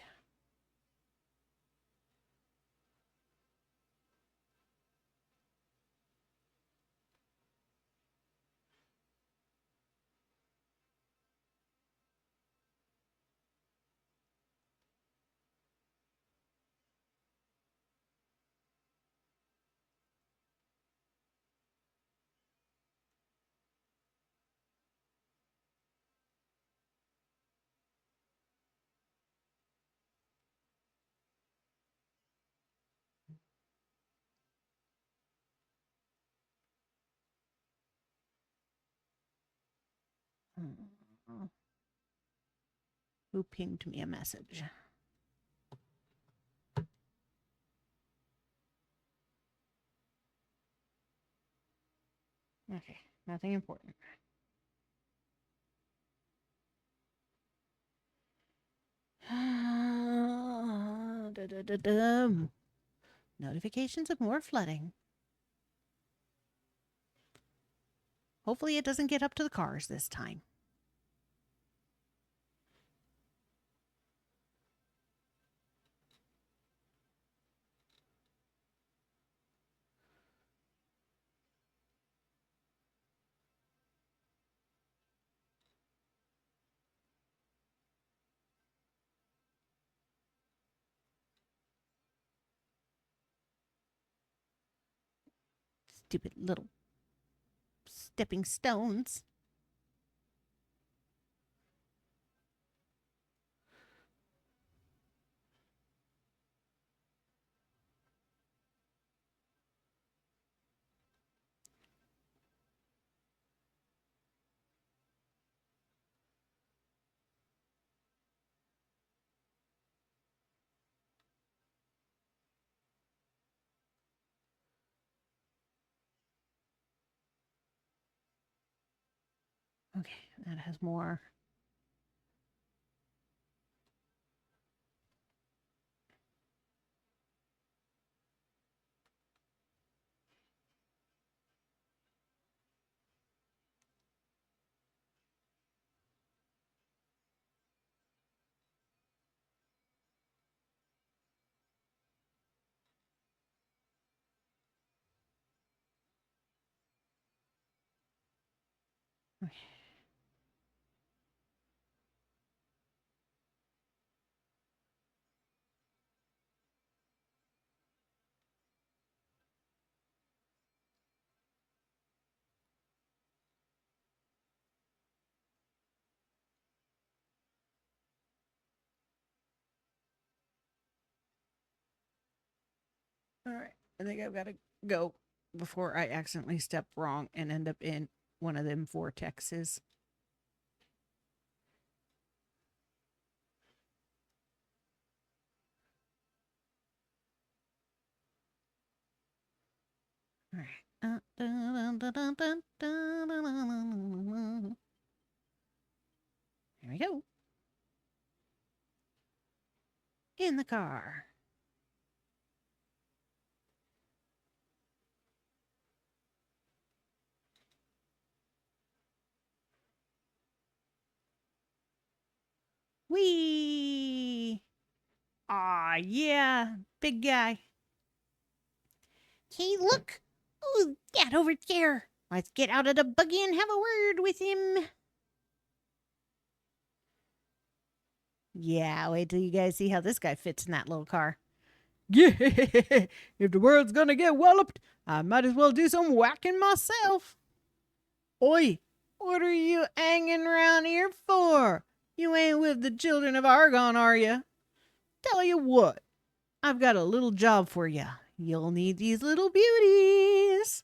Who pinged me a message? Okay, nothing important. Notifications of more flooding. Hopefully it doesn't get up to the cars this time. Stupid little stepping stones. Okay, that has more. Okay. All right. I think I've got to go before I accidentally step wrong and end up in one of them vortexes. All right. Here we go. In the car. Whee! Aw, yeah. Big guy. Hey, look. Ooh, Dad over there. Let's get out of the buggy and have a word with him. Yeah, wait till you guys see how this guy fits in that little car. Yeah, if the world's gonna get walloped, I might as well do some whacking myself. Oi, what are you hanging around here for? You ain't with the children of Argon, are you? Tell you what, I've got a little job for you. You'll need these little beauties.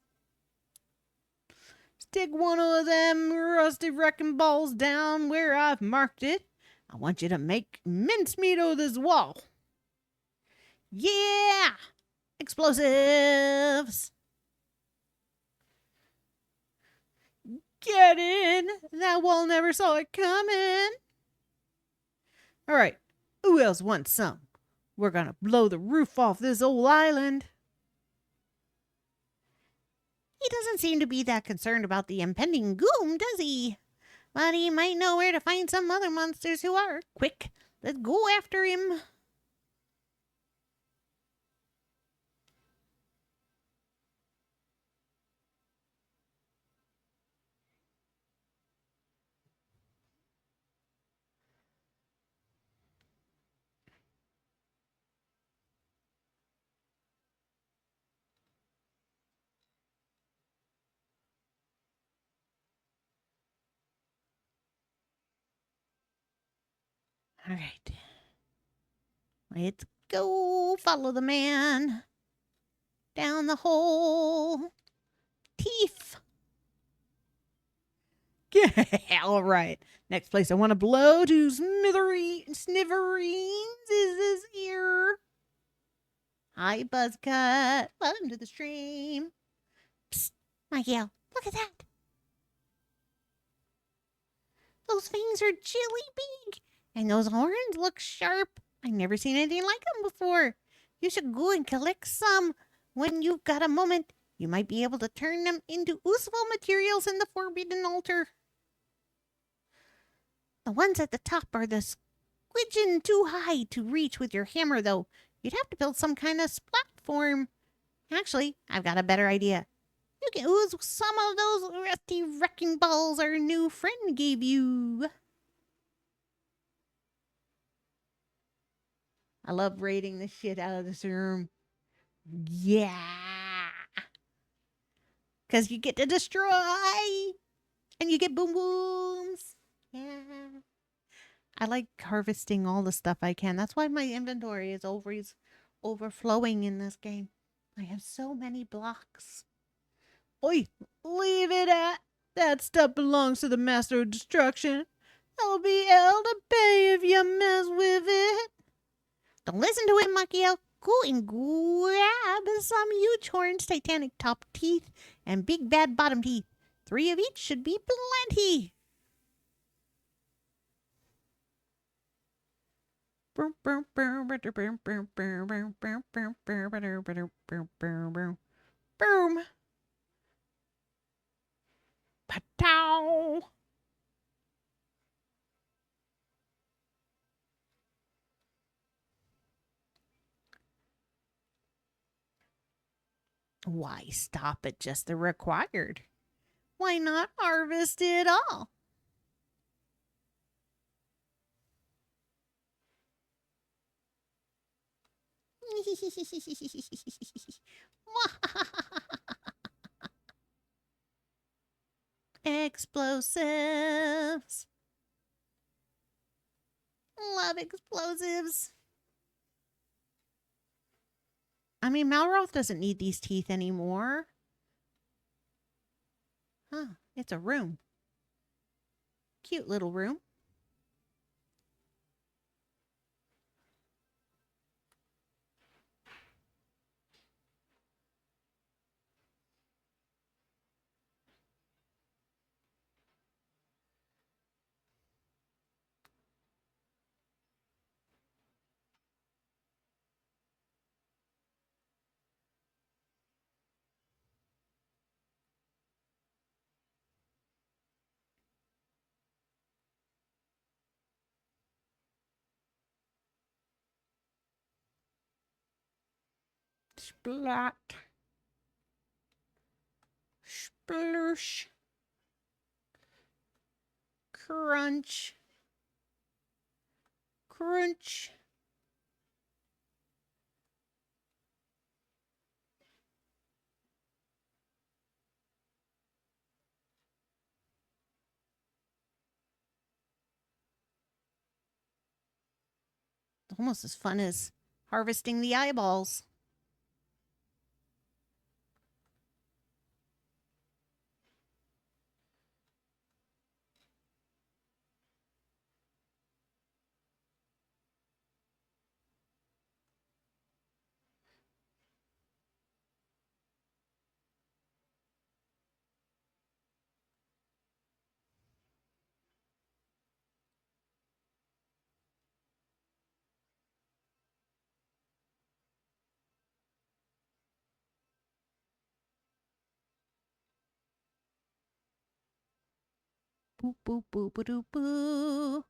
Stick one of them rusty wrecking balls down where I've marked it. I want you to make mincemeat of this wall. Yeah! Explosives! Get in! That wall never saw it coming. All right, who else wants some? We're gonna blow the roof off this old island. He doesn't seem to be that concerned about the impending doom, does he? But he might know where to find some other monsters who are. Quick, let's go after him. All right. Let's go follow the man down the hole. Teeth. All right. Next place I want to blow to smithereens is this ear. Hi, Buzzcut. Welcome to the stream. Psst, Miguel, look at that. Those fangs are chilly big, and those horns look sharp. I've never seen anything like them before. You should go and collect some when you've got a moment. You might be able to turn them into useful materials in the Forbidden Altar. The ones at the top are the squidgen too high to reach with your hammer, though. You'd have to build some kind of platform. Actually, I've got a better idea. You can ooze some of those rusty wrecking balls our new friend gave you. I love raiding the shit out of this room. Yeah. Because you get to destroy. And you get boom booms. Yeah. I like harvesting all the stuff I can. That's why my inventory is always overflowing in this game. I have so many blocks. Oi, leave it at. That stuff belongs to the Master of Destruction. I'll be able to pay if you mess with it. Don't listen to him, Makio. Go and grab some huge horns, titanic top teeth, and big bad bottom teeth. 3 of each should be plenty. Boom. Patow. Why stop at just the required? Why not harvest it all? Explosives. Love explosives. I mean, Malroth doesn't need these teeth anymore. Huh, it's a room. Cute little room. Splat. Sploosh. Crunch. Crunch. Almost as fun as harvesting the eyeballs. Boo, boo, boo, boo, doo, boo.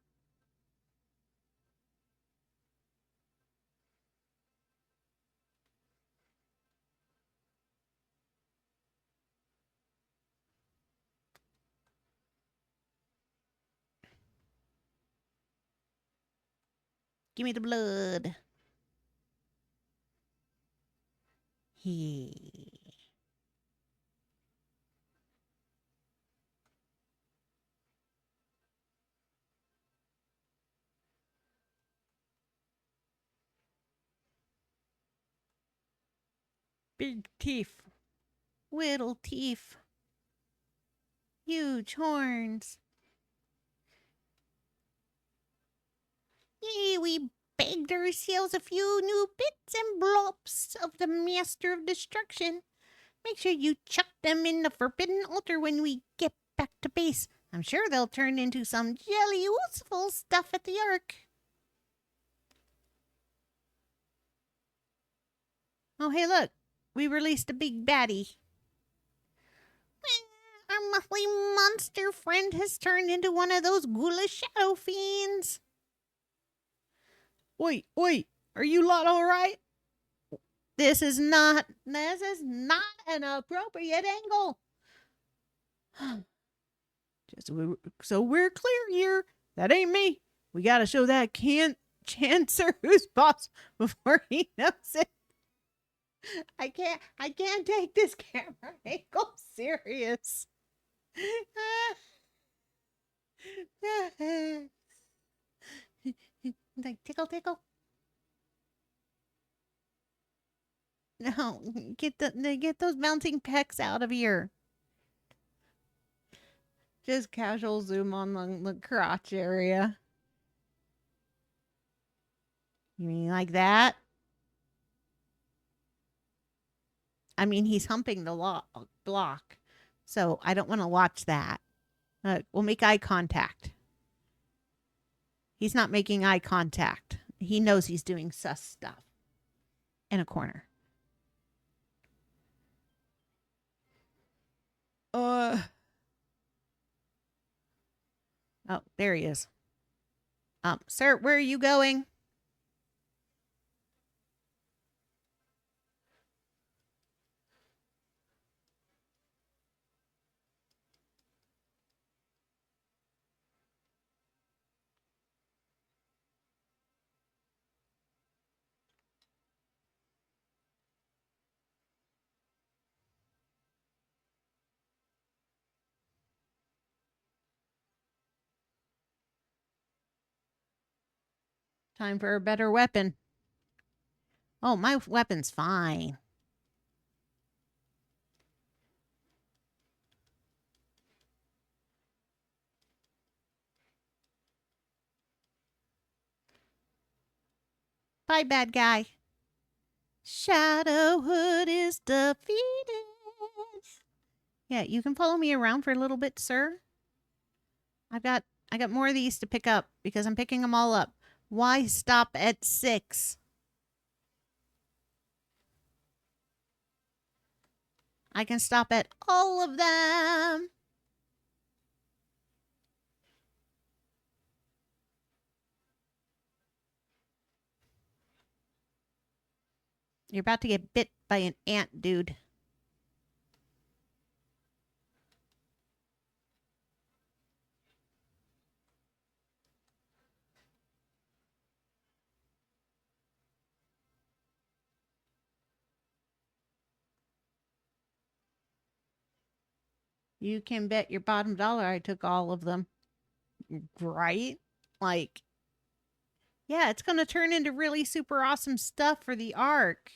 Give me the blood. Hey. Big teeth. Whittle teeth. Huge horns. Yay, we bagged ourselves a few new bits and blobs of the Master of Destruction. Make sure you chuck them in the Forbidden Altar when we get back to base. I'm sure they'll turn into some jelly useful stuff at the Ark. Oh, hey, look. We released a big baddie. Our monthly monster friend has turned into one of those ghoulish shadow fiends. Oi, oi, are you lot all right? This is not an appropriate angle. So we're clear here. That ain't me. We gotta show that Chancer who's boss before he knows it. I can't take this camera angle serious. Like tickle tickle. No, get those bouncing pecs out of here. Just casual zoom on the crotch area. You mean like that? I mean, he's humping the block, so I don't want to watch that. We'll make eye contact. He's not making eye contact. He knows he's doing sus stuff. In a corner. Oh, there he is. Sir, where are you going? Time for a better weapon. Oh, my weapon's fine. Bye, bad guy. Shadowhood is defeated. Yeah, you can follow me around for a little bit, sir. I got more of these to pick up because I'm picking them all up. Why stop at 6? I can stop at all of them. You're about to get bit by an ant, dude. You can bet your bottom dollar I took all of them. Right? Like, yeah, it's going to turn into really super awesome stuff for the Ark.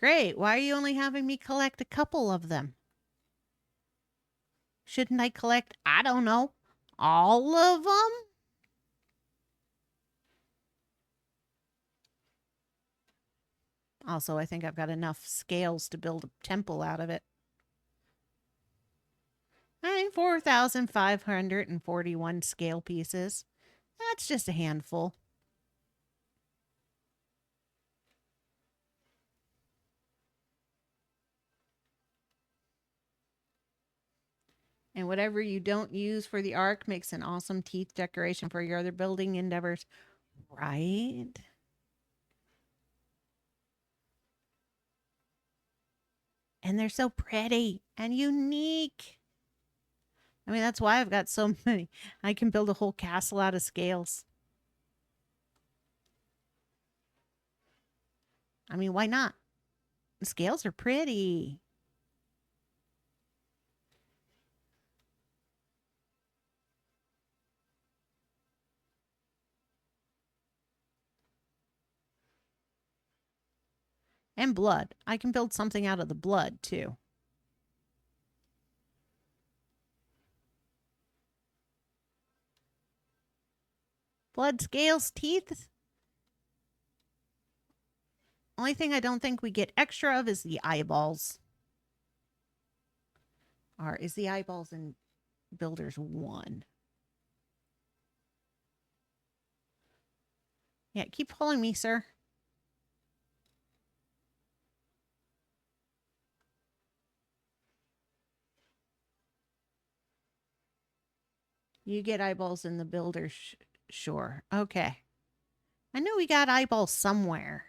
Great. Why are you only having me collect a couple of them? Shouldn't I collect, I don't know, all of them? Also, I think I've got enough scales to build a temple out of it. I think 4,541 scale pieces. That's just a handful. And whatever you don't use for the Ark makes an awesome teeth decoration for your other building endeavors. Right? And they're so pretty and unique. I mean, that's why I've got so many. I can build a whole castle out of scales. I mean, why not? The scales are pretty. And blood. I can build something out of the blood, too. Blood, scales, teeth. Only thing I don't think we get extra of is the eyeballs. Or is the eyeballs in Builders 1? Yeah, keep pulling me, sir. You get eyeballs in the Builder, sure. Okay. I knew we got eyeballs somewhere.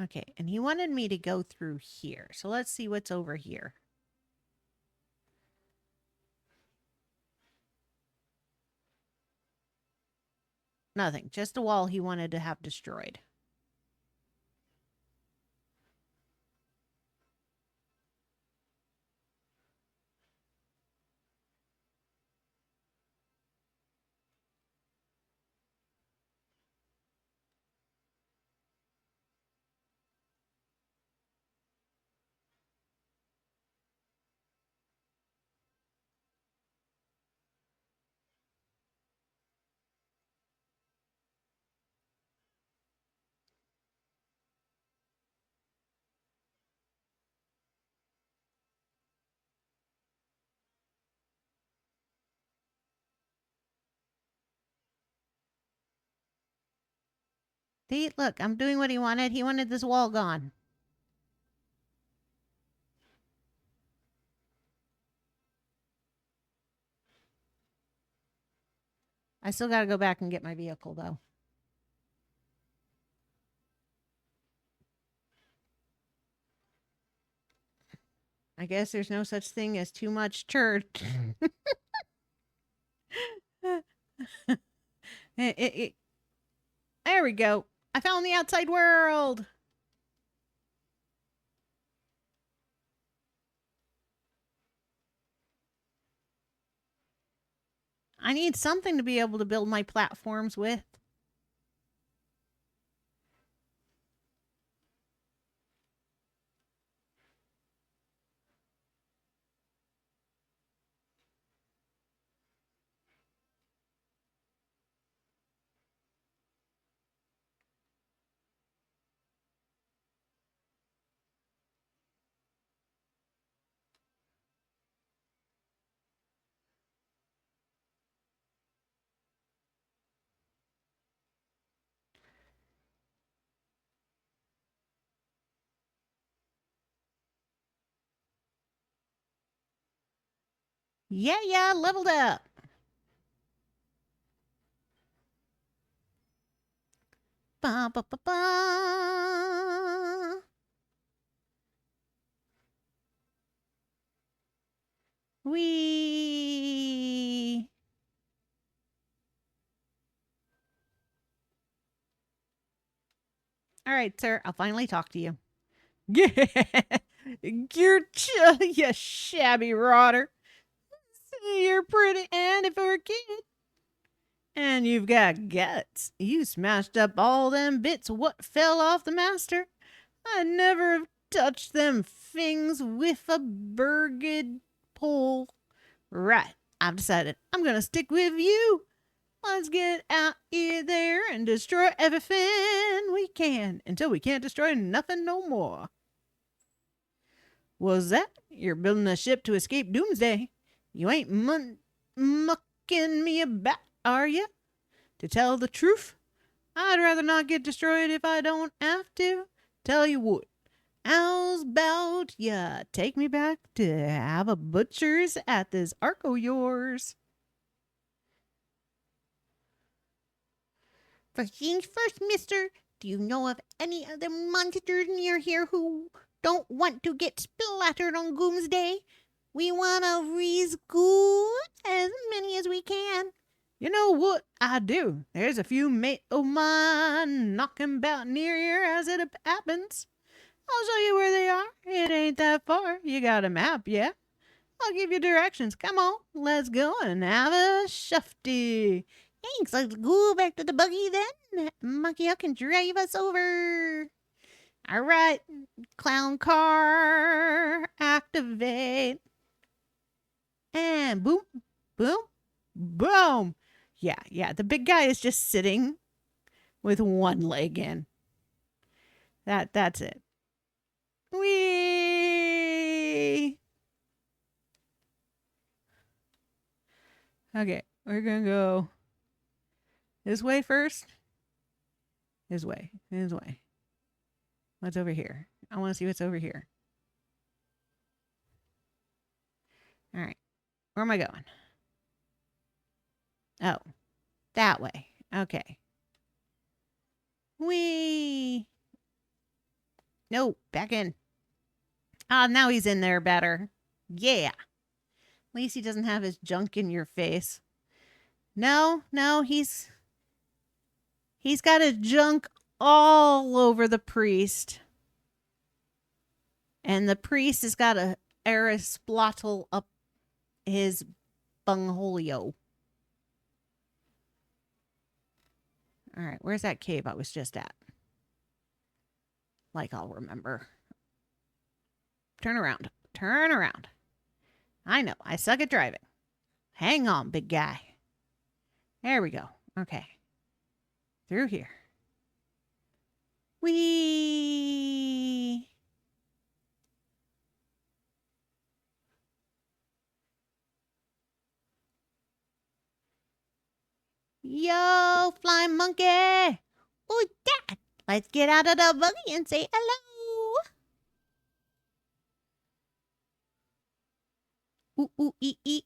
Okay, and he wanted me to go through here. So let's see what's over here. Nothing, just a wall he wanted to have destroyed. See, look, I'm doing what he wanted. He wanted this wall gone. I still got to go back and get my vehicle, though. I guess there's no such thing as too much church. There we go. I found the outside world. I need something to be able to build my platforms with. Yeah, leveled up. Ba, ba, ba, ba. Wee. All right, sir. I'll finally talk to you. You're you shabby rotter. You're pretty, and if we're a kid. And you've got guts. You smashed up all them bits what fell off the master. I never have touched them things with a burged pole. Right, I've decided I'm gonna stick with you. Let's get out here there and destroy everything we can until we can't destroy nothing no more. Was that? You're building a ship to escape doomsday. You ain't mucking me about, are you? To tell the truth, I'd rather not get destroyed if I don't have to. Tell you what, how's about ya take me back to have a butcher's at this ark o' yours? First things first, mister. Do you know of any other monsters near here who don't want to get splattered on Doomsday? We want to rescue as many as we can. You know what I do? There's a few mate o' mine knocking about near here as it happens. I'll show you where they are. It ain't that far. You got a map, yeah? I'll give you directions. Come on, let's go and have a shufty. Thanks. Let's go back to the buggy then. Monkey Huck can drive us over. All right, clown car, activate. And boom, boom, boom. Yeah. The big guy is just sitting with one leg in. That's it. Whee! Okay, we're gonna go this way first. This way. What's over here? I want to see what's over here. All right, where am I going? Oh, that way. Okay. Whee! No, back in. Ah, now he's in there better. Yeah. At least he doesn't have his junk in your face. No, he's got his junk all over the priest. And the priest has got a Aristotle up his bungholio. All right, where's that cave I was just at? Like I'll remember. Turn around. I know, I suck at driving. Hang on, big guy. There we go. Okay. Through here. Whee! Yo, flying monkey! Oh, Dad! Let's get out of the buggy and say hello! Ooh, ee.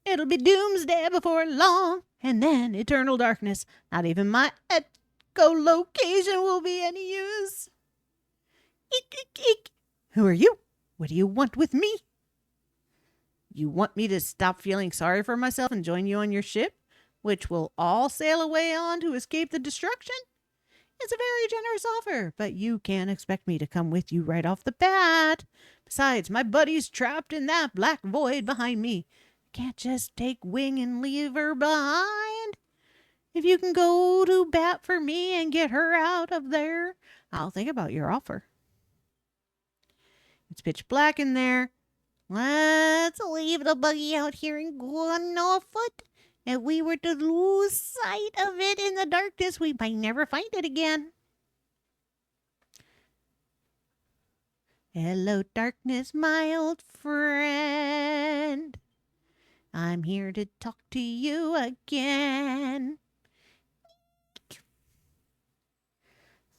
It'll be doomsday before long, and then eternal darkness. Not even my echolocation will be any use. Eek. Who are you? What do you want with me? You want me to stop feeling sorry for myself and join you on your ship, which we'll all sail away on to escape the destruction? It's a very generous offer, but you can't expect me to come with you right off the bat. Besides, my buddy's trapped in that black void behind me. Can't just take wing and leave her behind. If you can go to bat for me and get her out of there, I'll think about your offer. It's pitch black in there. Let's leave the buggy out here and go on foot. If we were to lose sight of it in the darkness, we might never find it again. Hello, darkness, my old friend. I'm here to talk to you again.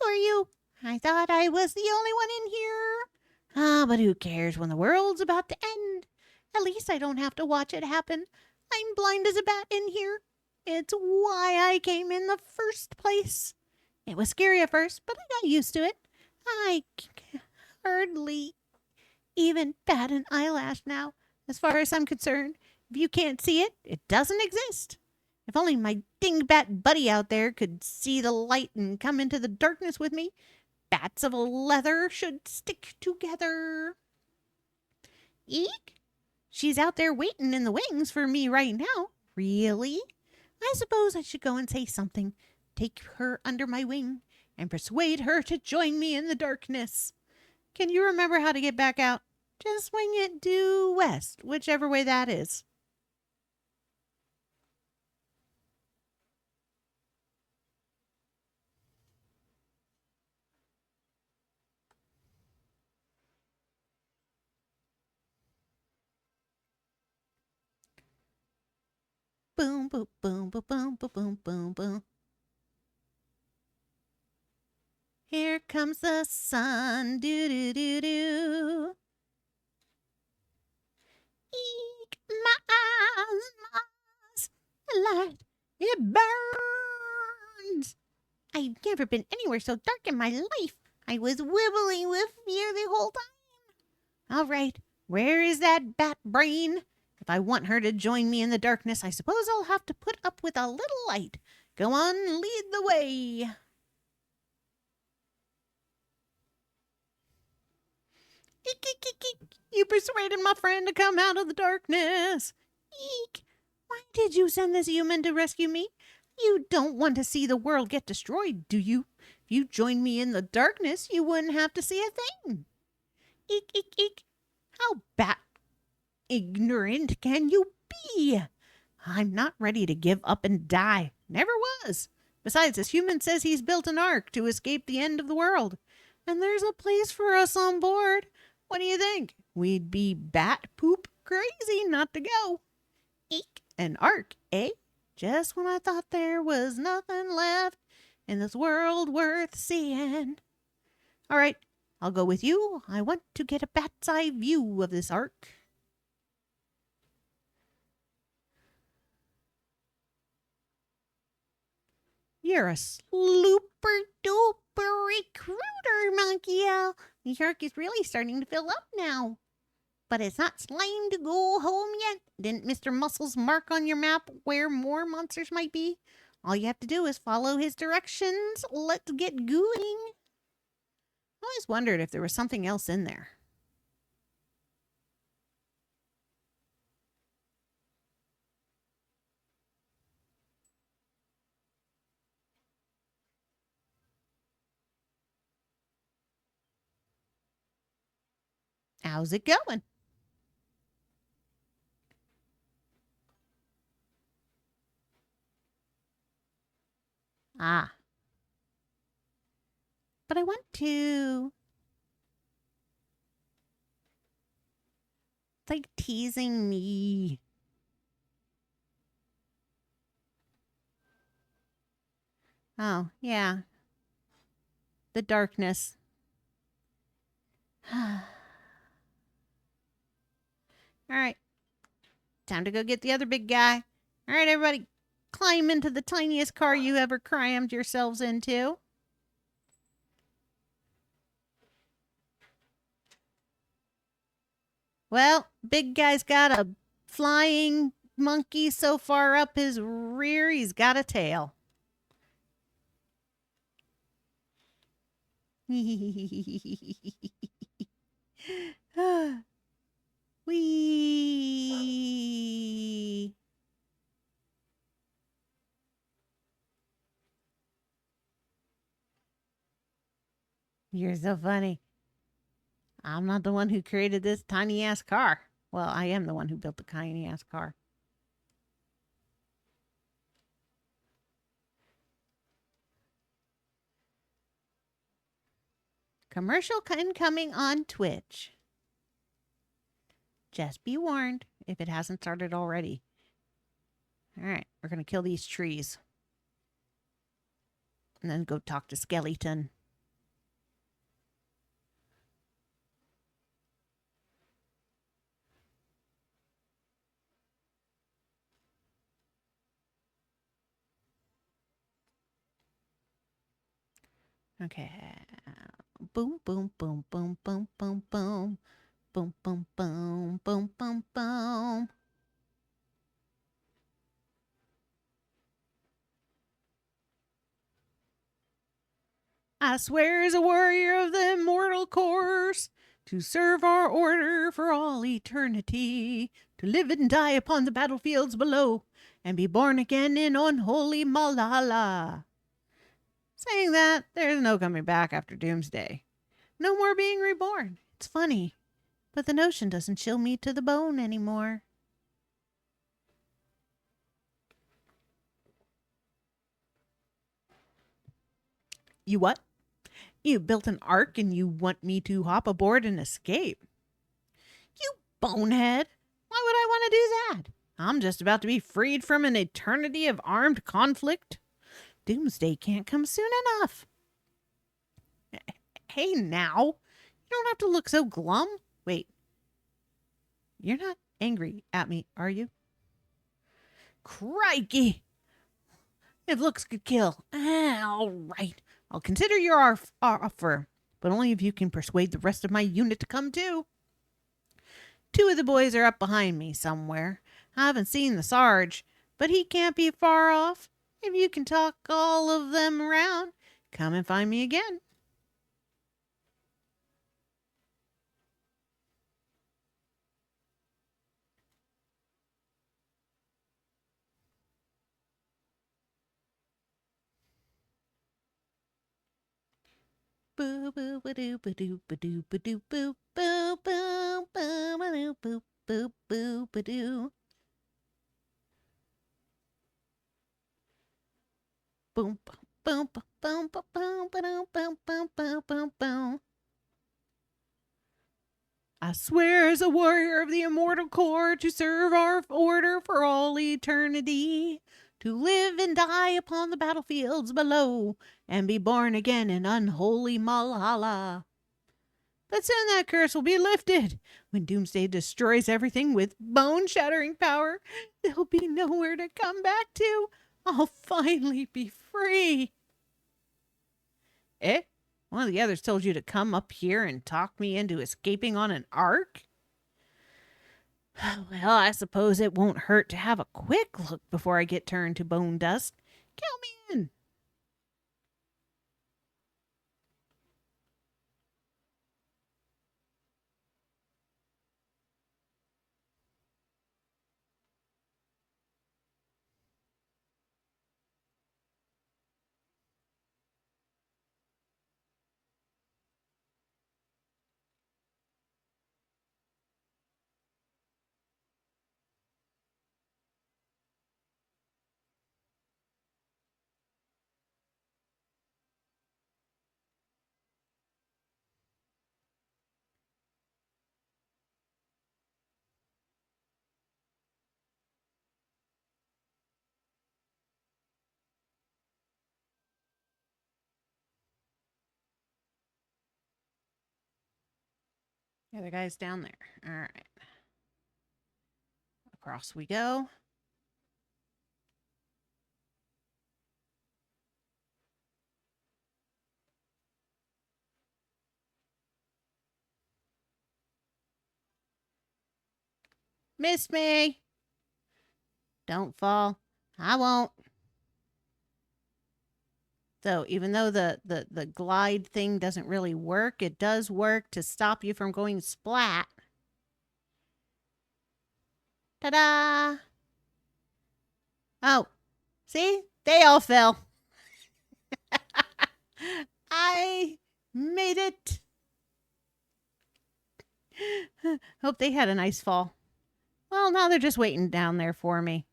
Who are you? I thought I was the only one in here. But who cares when the world's about to end? At least I don't have to watch it happen. I'm blind as a bat in here. It's why I came in the first place. It was scary at first, but I got used to it. I hardly even bat an eyelash now. As far as I'm concerned, if you can't see it, it doesn't exist. If only my dingbat buddy out there could see the light and come into the darkness with me. Bats of leather should stick together. Eek! She's out there waiting in the wings for me right now. Really? I suppose I should go and say something. Take her under my wing and persuade her to join me in the darkness. Can you remember how to get back out? Just swing it due west, whichever way that is. Boom, boom, boom, boom, boom, boom, boom, boom, boom. Here comes the sun, do. Eek, my eyes, light, it burns. I've never been anywhere so dark in my life. I was wibbling with fear the whole time. All right, where is that bat brain? If I want her to join me in the darkness, I suppose I'll have to put up with a little light. Go on, lead the way. Eek, eek, eek, eek. You persuaded my friend to come out of the darkness. Eek! Why did you send this human to rescue me? You don't want to see the world get destroyed, do you? If you joined me in the darkness, you wouldn't have to see a thing. Eek, eek, eek. How bat ignorant can you be? I'm not ready to give up and die. Never was. Besides, this human says he's built an ark to escape the end of the world. And there's a place for us on board. What do you think? We'd be bat poop crazy not to go. Eek, an ark, eh? Just when I thought there was nothing left in this world worth seeing. All right, I'll go with you. I want to get a bat's eye view of this ark. You're a slooper duper recruiter, Monkey-O. The ark is really starting to fill up now. But it's not time to go home yet. Didn't Mr. Muscles mark on your map where more monsters might be? All you have to do is follow his directions. Let's get going. I always wondered if there was something else in there. How's it going? Ah. But I want to. It's like teasing me. Oh, yeah. The darkness. All right. Time to go get the other big guy. All right, everybody. Climb into the tiniest car you ever crammed yourselves into. Well, big guy's got a flying monkey so far up his rear, he's got a tail. Wee. You're so funny. I'm not the one who created this tiny ass car. Well, I am the one who built the tiny ass car. Commercial incoming on Twitch. Just be warned if it hasn't started already. All right, we're going to kill these trees. And then go talk to Skeleton. Okay. Boom, boom, boom, boom, boom, boom, boom. Boom, boom, boom, boom, boom, boom. I swear as a warrior of the immortal course, to serve our order for all eternity, to live and die upon the battlefields below, and be born again in unholy Malala. Saying that, there's no coming back after Doomsday. No more being reborn. It's funny, but the notion doesn't chill me to the bone anymore. You what? You built an ark and you want me to hop aboard and escape? You bonehead! Why would I want to do that? I'm just about to be freed from an eternity of armed conflict. Doomsday can't come soon enough. Hey now, you don't have to look so glum. Wait, you're not angry at me, are you? Crikey! If looks could kill. All right, I'll consider your offer, but only if you can persuade the rest of my unit to come too. 2 of the boys are up behind me somewhere. I haven't seen the Sarge, but he can't be far off. If you can talk all of them around, come and find me again. Boo boo ba doo ba doo ba doo ba doo boo boo boo boo ba doo boo boo boo ba doo. Boom boom boom boom boom boom boom boom boom boom boom boom. I swear as a warrior of the immortal core to serve our order for all eternity, to live and die upon the battlefields below, and be born again in unholy Malala. But soon that curse will be lifted. When Doomsday destroys everything with bone-shattering power, there'll be nowhere to come back to. I'll finally be free. Eh? One of the others told you to come up here and talk me into escaping on an ark? Well, I suppose it won't hurt to have a quick look before I get turned to bone dust. Count me in. The other guy's down there. All right. Across we go. Missed me. Don't fall. I won't. So even though the glide thing doesn't really work, it does work to stop you from going splat. Ta-da! Oh, see? They all fell. I made it. Hope they had a nice fall. Well, now they're just waiting down there for me.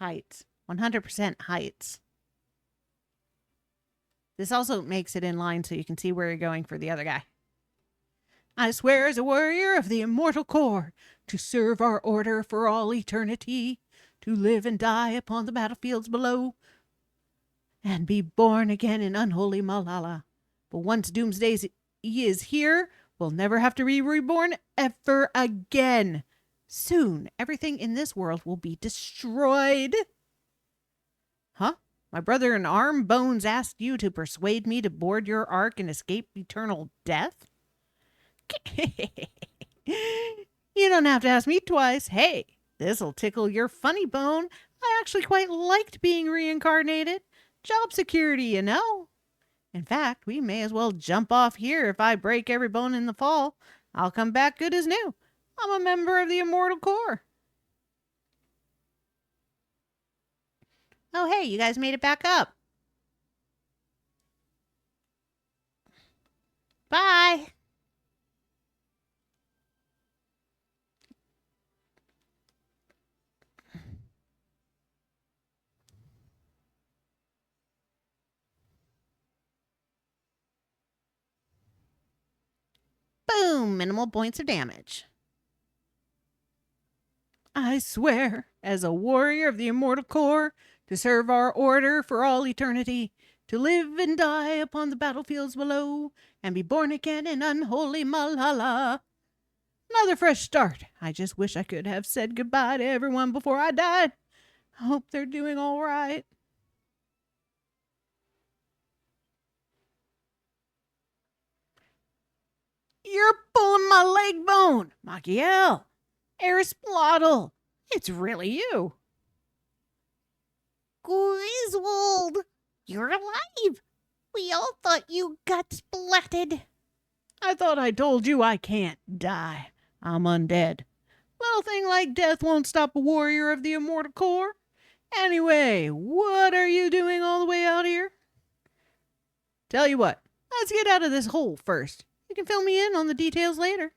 Heights. 100% heights. This also makes it in line so you can see where you're going for the other guy. I swear as a warrior of the immortal core to serve our order for all eternity, to live and die upon the battlefields below, and be born again in unholy Malala. But once Doomsday is here, we'll never have to be reborn ever again. Soon, everything in this world will be destroyed. Huh? My brother in arm bones asked you to persuade me to board your ark and escape eternal death? You don't have to ask me twice. Hey, this'll tickle your funny bone. I actually quite liked being reincarnated. Job security, you know. In fact, we may as well jump off here if I break every bone in the fall. I'll come back good as new. I'm a member of the immortal core. Oh, hey, you guys made it back up. Bye. Boom, minimal points of damage. I swear, as a warrior of the immortal core, to serve our order for all eternity, to live and die upon the battlefields below, and be born again in unholy Malala. Another fresh start. I just wish I could have said goodbye to everyone before I died. I hope they're doing all right. You're pulling my leg bone, Machiel. Arisplottle. It's really you. Griswold, you're alive. We all thought you got splatted. I thought I told you I can't die. I'm undead. Little thing like death won't stop a warrior of the immortal core. Anyway, what are you doing all the way out here? Tell you what, let's get out of this hole first. You can fill me in on the details later.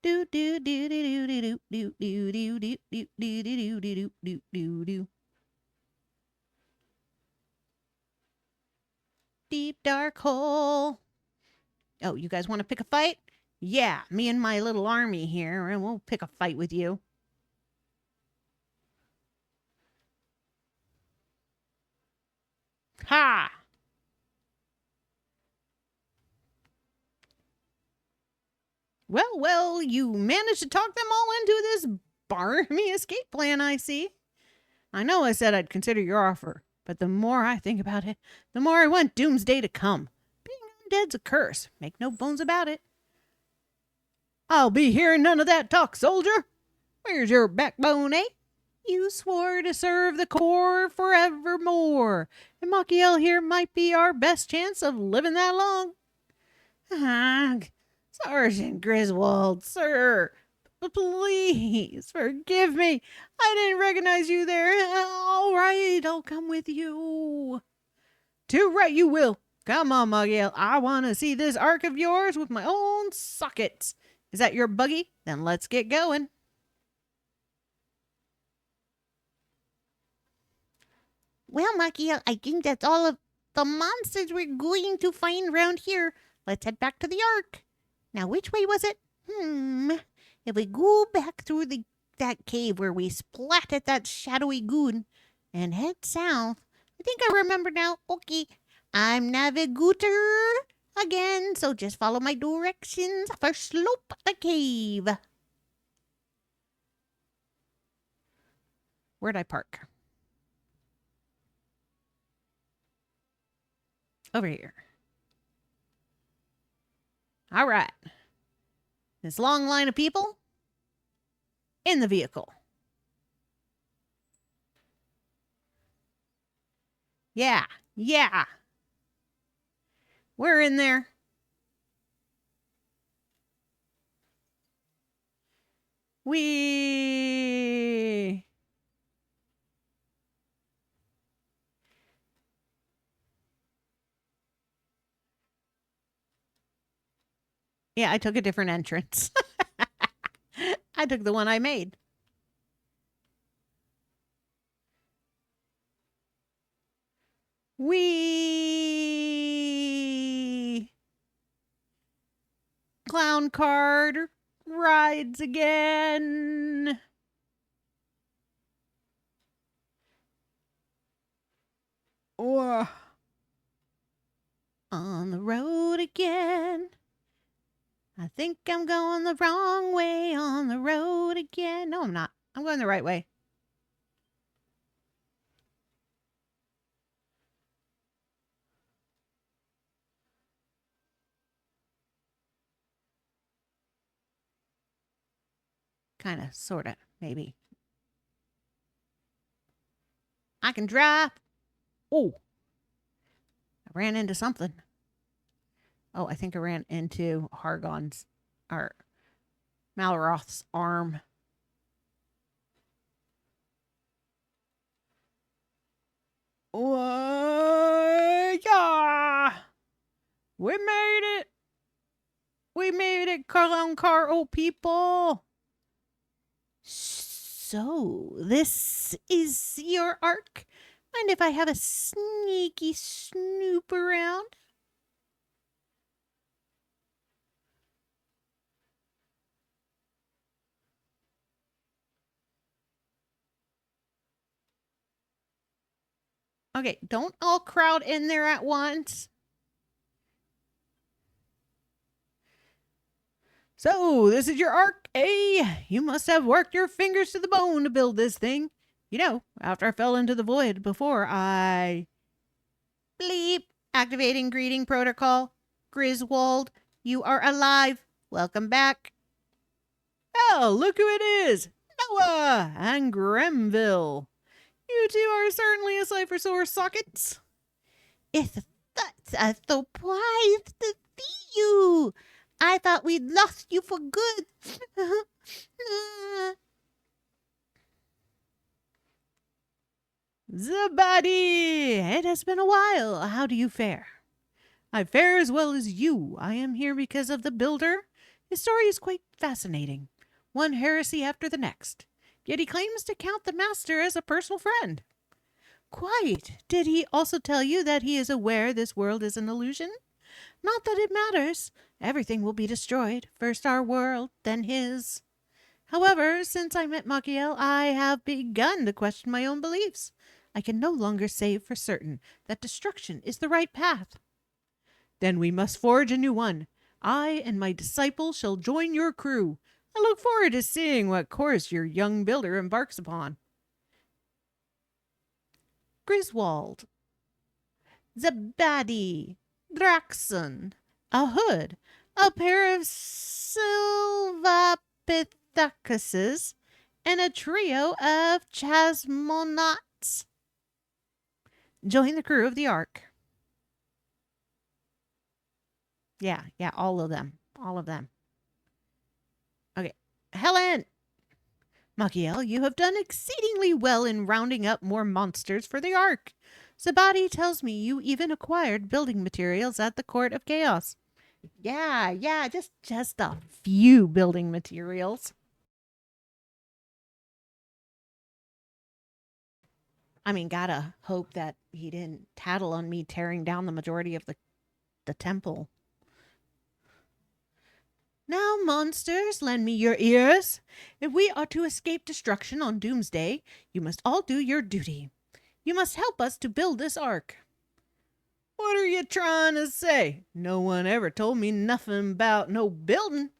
Do do do do do do do do do do do do do do do do do. Deep dark hole. Oh, you guys want to pick a fight? Yeah, me and my little army here, and we'll pick a fight with you. Ha! Well, you managed to talk them all into this barmy escape plan, I see. I know I said I'd consider your offer, but the more I think about it, the more I want doomsday to come. Being undead's a curse, make no bones about it. I'll be hearing none of that talk, soldier. Where's your backbone, eh? You swore to serve the core forevermore, and Machiel here might be our best chance of living that long. Sergeant Griswold, sir, please forgive me. I didn't recognize you there. All right, I'll come with you. Too right you will. Come on, Machiel. I want to see this arc of yours with my own sockets. Is that your buggy? Then let's get going. Well, Machiel, I think that's all of the monsters we're going to find around here. Let's head back to the Ark. Now, which way was it? If we go back through that cave where we splatted that shadowy goon and head south, I think I remember now. Okay, I'm navigator again, so just follow my directions for slope the cave. Where'd I park? Over here. All right. This long line of people in the vehicle. Yeah. We're in there. Yeah, I took a different entrance. I took the one I made. Clown card rides again. Oh. On the road again. I think I'm going the wrong way on the road again. No, I'm not. I'm going the right way. Kind of, sort of, maybe. I can drive. Oh, I ran into something. Oh, I think I ran into Hargon's, or Malroth's arm. Oh, yeah. We made it. We made it, Clown Car, oh people. So, this is your Ark? Mind if I have a sneaky snoop around? Okay, don't all crowd in there at once. So, this is your Ark, eh? You must have worked your fingers to the bone to build this thing. You know, after I fell into the void before, I... Bleep. Activating greeting protocol. Griswold, you are alive. Welcome back. Oh, look who it is. Noah and Grenville. You two are certainly a cipher sore sockets. It's such a surprise to see you. I thought we'd lost you for good. Zabadi! It has been a while. How do you fare? I fare as well as you. I am here because of the builder. His story is quite fascinating. One heresy after the next. Yet he claims to count the master as a personal friend. Quite. Did he also tell you that he is aware this world is an illusion? Not that it matters. Everything will be destroyed. First our world, then his. However, since I met Machiel, I have begun to question my own beliefs. I can no longer say for certain that destruction is the right path. Then we must forge a new one. I and my disciple shall join your crew. I look forward to seeing what course your young builder embarks upon. Griswold, Zabadi, Draxon, a hood, a pair of Silvapithecus, and a trio of chasmonauts. Join the crew of the Ark. Yeah, all of them. All of them. Okay. Helen! Machiel, you have done exceedingly well in rounding up more monsters for the Ark. Zabadi tells me you even acquired building materials at the Court of Chaos. Yeah, just a few building materials. I mean, gotta hope that he didn't tattle on me tearing down the majority of the temple. Now, monsters, lend me your ears. If we are to escape destruction on Doomsday, you must all do your duty. You must help us to build this ark. What are you trying to say? No one ever told me nothing about no building.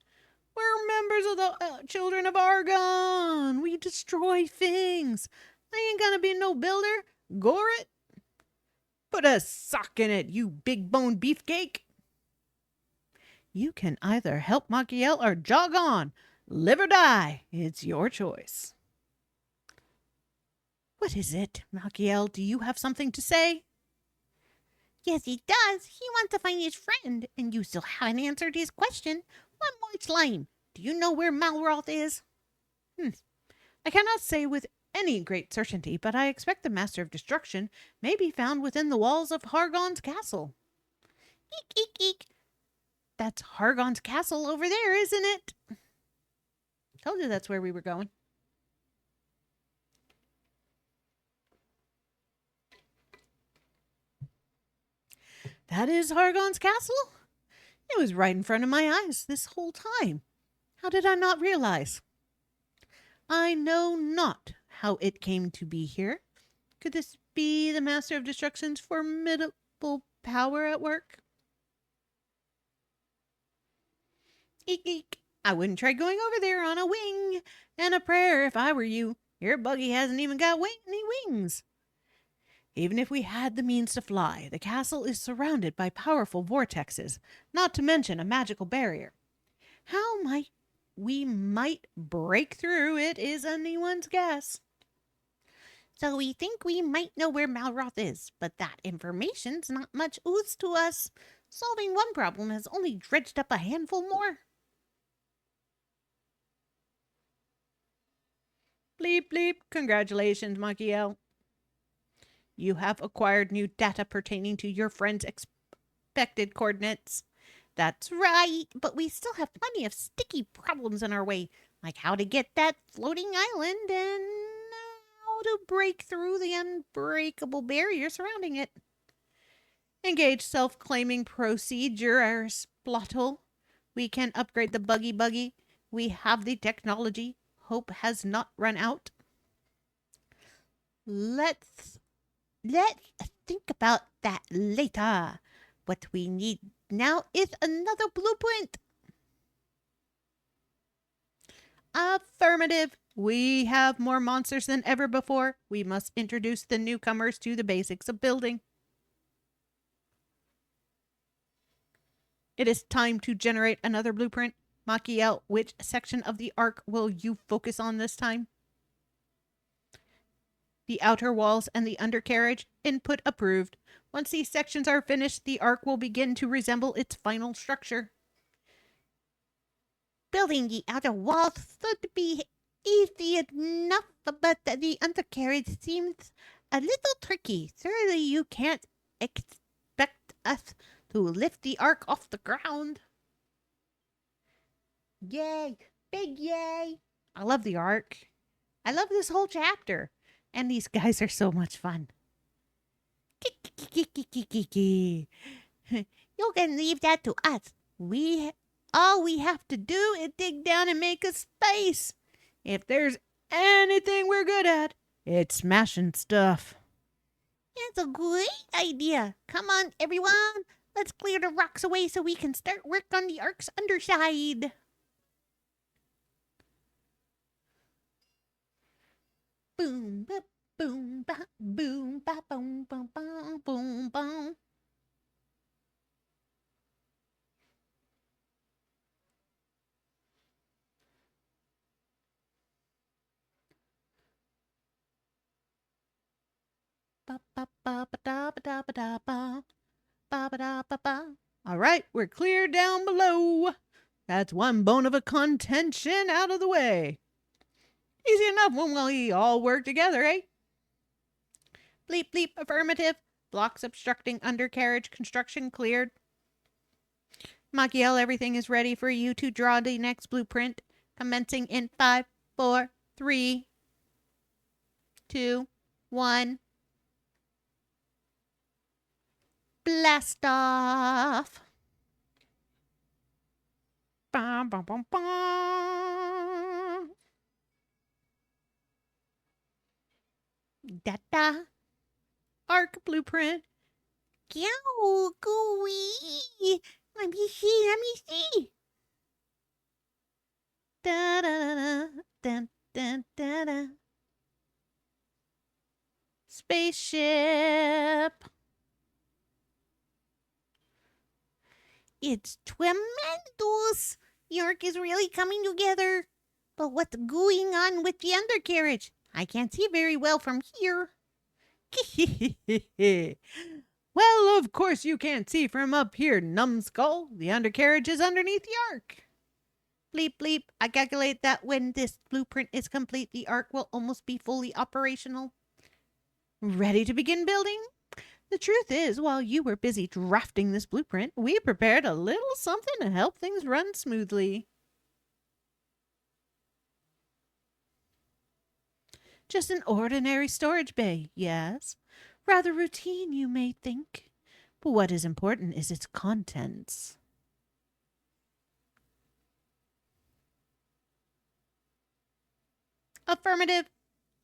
We're members of the Children of Argon. We destroy things. I ain't gonna be no builder. Gore it. Put a sock in it, you big boned beefcake. You can either help Machiel or jog on. Live or die. It's your choice. What is it, Machiel? Do you have something to say? Yes, he does. He wants to find his friend, and you still haven't answered his question. One more line. Do you know where Malroth is? I cannot say with any great certainty, but I expect the Master of Destruction may be found within the walls of Hargon's castle. Eek, eek, eek. That's Hargon's castle over there, isn't it? Told you that's where we were going. That is Hargon's castle? It was right in front of my eyes this whole time. How did I not realize? I know not how it came to be here. Could this be the Master of Destruction's formidable power at work? Eek, eek. I wouldn't try going over there on a wing and a prayer if I were you. Your buggy hasn't even got any wings. Even if we had the means to fly, the castle is surrounded by powerful vortexes, not to mention a magical barrier. How we might break through it is anyone's guess. So we think we might know where Malroth is, but that information's not much use to us. Solving one problem has only dredged up a handful more. Bleep, bleep. Congratulations, Machiel. You have acquired new data pertaining to your friend's expected coordinates. That's right, but we still have plenty of sticky problems in our way, like how to get that floating island and how to break through the unbreakable barrier surrounding it. Engage self-claiming procedure, Splottle. We can upgrade the buggy. We have the technology. Hope has not run out. Let's think about that later. What we need now is another blueprint. Affirmative. We have more monsters than ever before. We must introduce the newcomers to the basics of building. It is time to generate another blueprint. Machiel, which section of the ark will you focus on this time? The outer walls and the undercarriage. Input approved. Once these sections are finished, the ark will begin to resemble its final structure. Building the outer walls should be easy enough, but the undercarriage seems a little tricky. Surely you can't expect us to lift the ark off the ground. Yay! Big yay! I love the ark. I love this whole chapter. And these guys are so much fun. You can leave that to us. All we have to do is dig down and make a space. If there's anything we're good at, it's smashing stuff. That's a great idea. Come on, everyone. Let's clear the rocks away so we can start work on the ark's underside. Boom, ba, boom, ba, boom, ba, boom, boom, boom, boom, boom. Ba, ba, ba, ba, da, ba, da, ba, da, ba. Ba, ba, da, ba, ba. All right, we're clear down below. That's one bone of a contention out of the way. Easy enough when we all work together, eh? Bleep, bleep, affirmative. Blocks obstructing undercarriage construction cleared. Machiel, everything is ready for you to draw the next blueprint, commencing in 5, 4, 3, 2, 1. Blast off. Bum, bum, bum, bum. Da-da. Arc blueprint. Yow, gooey. Let me see. Da-da-da-da, da-da-da-da. Spaceship. It's tremendous. York is really coming together. But what's going on with the undercarriage? I can't see very well from here. Well, of course you can't see from up here, numbskull. The undercarriage is underneath the ark. Bleep, bleep. I calculate that when this blueprint is complete, the ark will almost be fully operational. Ready to begin building? The truth is, while you were busy drafting this blueprint, we prepared a little something to help things run smoothly. Just an ordinary storage bay, yes. Rather routine, you may think. But what is important is its contents. Affirmative.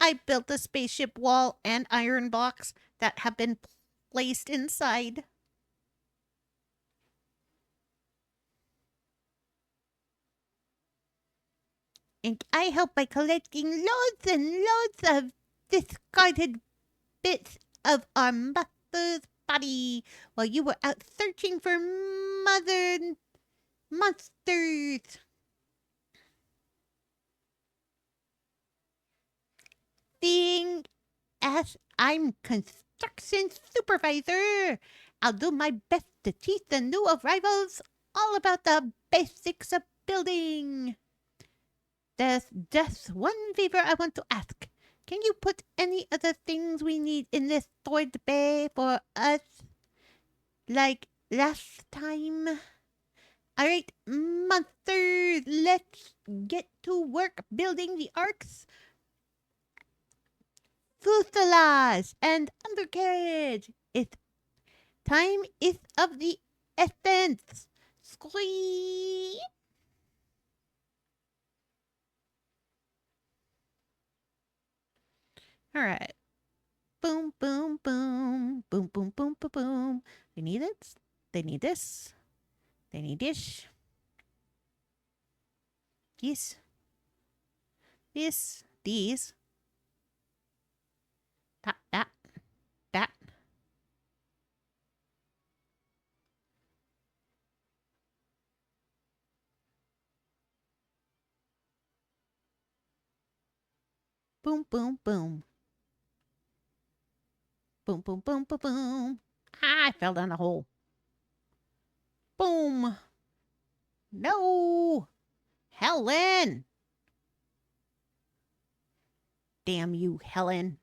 I built a spaceship wall and iron blocks that have been placed inside. And I help by collecting loads and loads of discarded bits of our mother's body while you were out searching for mother monsters. Being as I'm construction supervisor, I'll do my best to teach the new arrivals all about the basics of building. There's just one favor I want to ask. Can you put any of the things we need in this storage bay for us? Like last time? Alright, monsters, let's get to work building the arcs. Fuselage and undercarriage. Time is of the essence. Squeeze. All right. Boom, boom, boom. Boom, boom, boom, boom, boom. They need it. They need this. They need this. This. This. These. That. That. That. Boom, boom, boom. Boom, boom, boom, boom, boom. Ah, I fell down a hole. Boom. No. Helen. Damn you, Helen.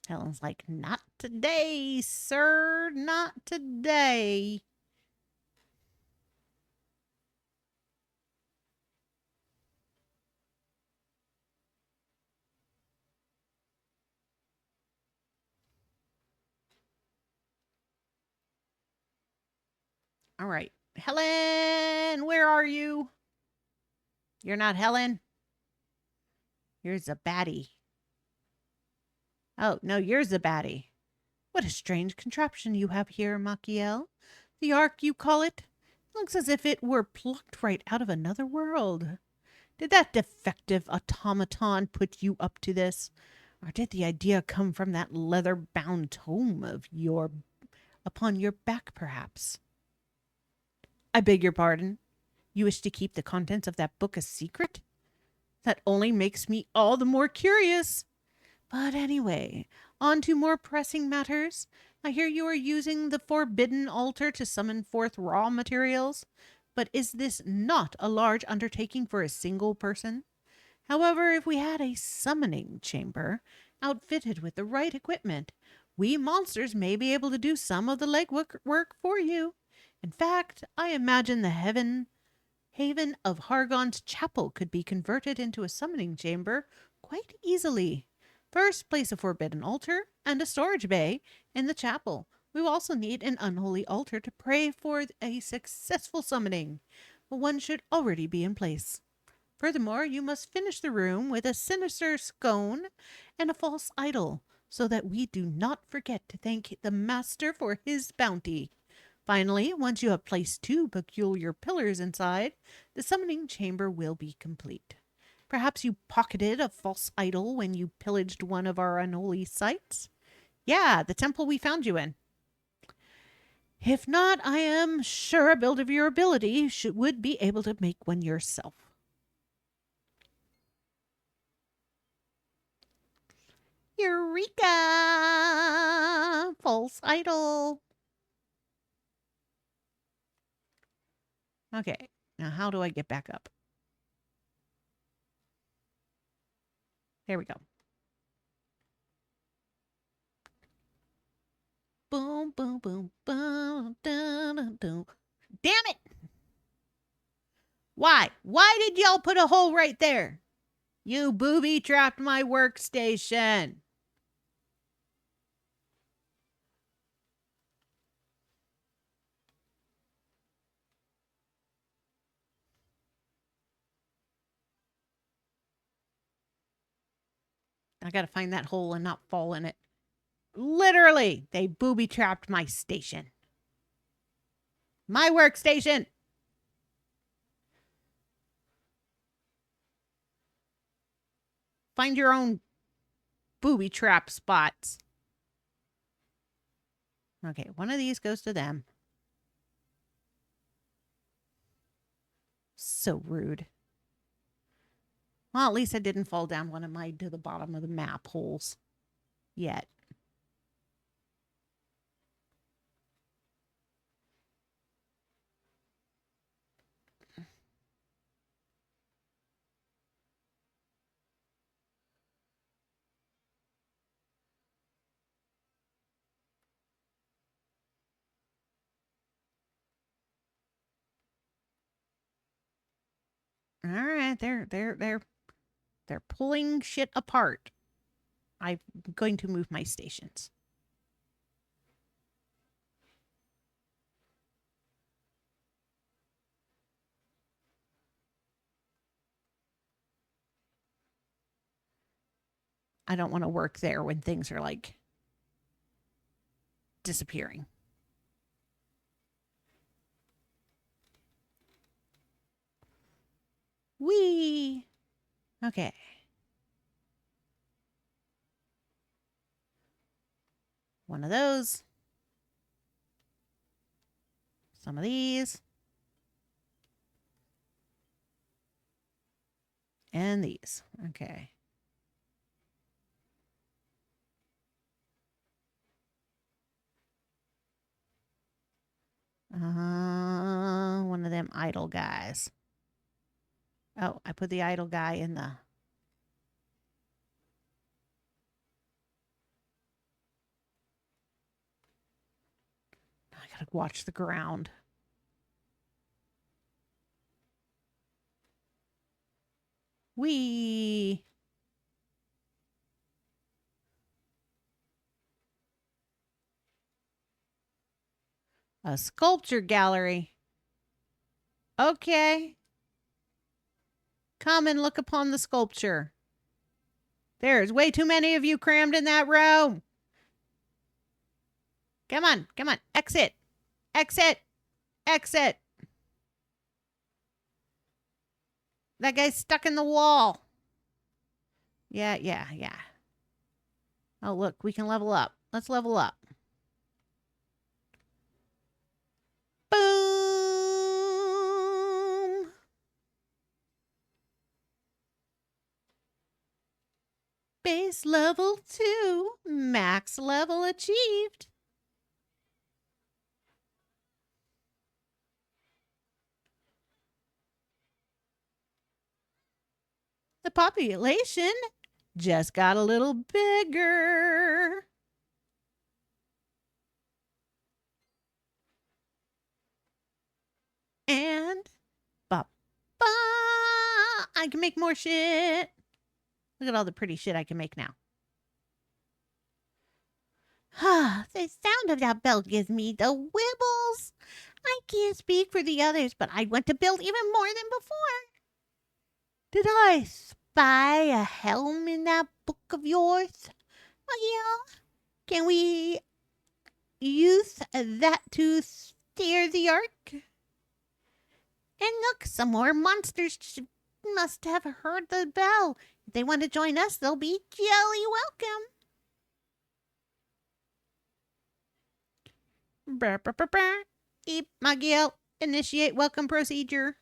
Helen's like, not today, sir. Not today. All right. Helen, where are you? You're not Helen. You're the baddie. Oh, no, you're the baddie. What a strange contraption you have here, Machiel. The Ark, you call it? Looks as if it were plucked right out of another world. Did that defective automaton put you up to this? Or did the idea come from that leather-bound tome of your upon your back, perhaps? I beg your pardon. You wish to keep the contents of that book a secret? That only makes me all the more curious. But anyway, on to more pressing matters. I hear you are using the forbidden altar to summon forth raw materials. But is this not a large undertaking for a single person? However, if we had a summoning chamber outfitted with the right equipment, we monsters may be able to do some of the legwork for you. In fact, I imagine the haven of Hargon's chapel could be converted into a summoning chamber quite easily. First, place a forbidden altar and a storage bay in the chapel. We will also need an unholy altar to pray for a successful summoning, but one should already be in place. Furthermore, you must finish the room with a sinister scone and a false idol, so that we do not forget to thank the master for his bounty. Finally, once you have placed 2 peculiar pillars inside, the summoning chamber will be complete. Perhaps you pocketed a false idol when you pillaged one of our unholy sites? Yeah, the temple we found you in. If not, I am sure a build of your ability would be able to make one yourself. Eureka! False idol. Okay, now how do I get back up? There we go. Boom, boom, boom, boom, dun, dun, dun. Damn it! Why? Why did y'all put a hole right there? You booby trapped my workstation. I gotta find that hole and not fall in it. Literally, they booby trapped my station. My workstation. Find your own booby trap spots. Okay, one of these goes to them. So rude. Well, at least I didn't fall down one of my to the bottom of the map holes yet. All right, they're pulling shit apart. I'm going to move my stations. I don't want to work there when things are like disappearing. Whee! Okay. One of those. Some of these. And these. Okay. One of them idle guys. Oh, I put the idle guy in the... I gotta watch the ground. Wee. A sculpture gallery. Okay. Come and look upon the sculpture. There's way too many of you crammed in that room. Come on, come on. Exit. Exit. Exit. That guy's stuck in the wall. Yeah. Oh, look, we can level up. Let's level up. Boom. Base level 2. Max level achieved. The population just got a little bigger. And ba-ba, I can make more shit. Look at all the pretty shit I can make now. The sound of that bell gives me the wibbles. I can't speak for the others, but I want to build even more than before. Did I spy a helm in that book of yours? Oh, yeah. Can we use that to steer the ark? And look, some more monsters must have heard the bell. If they want to join us, they'll be jolly welcome. Eep, Magiel, initiate welcome procedure.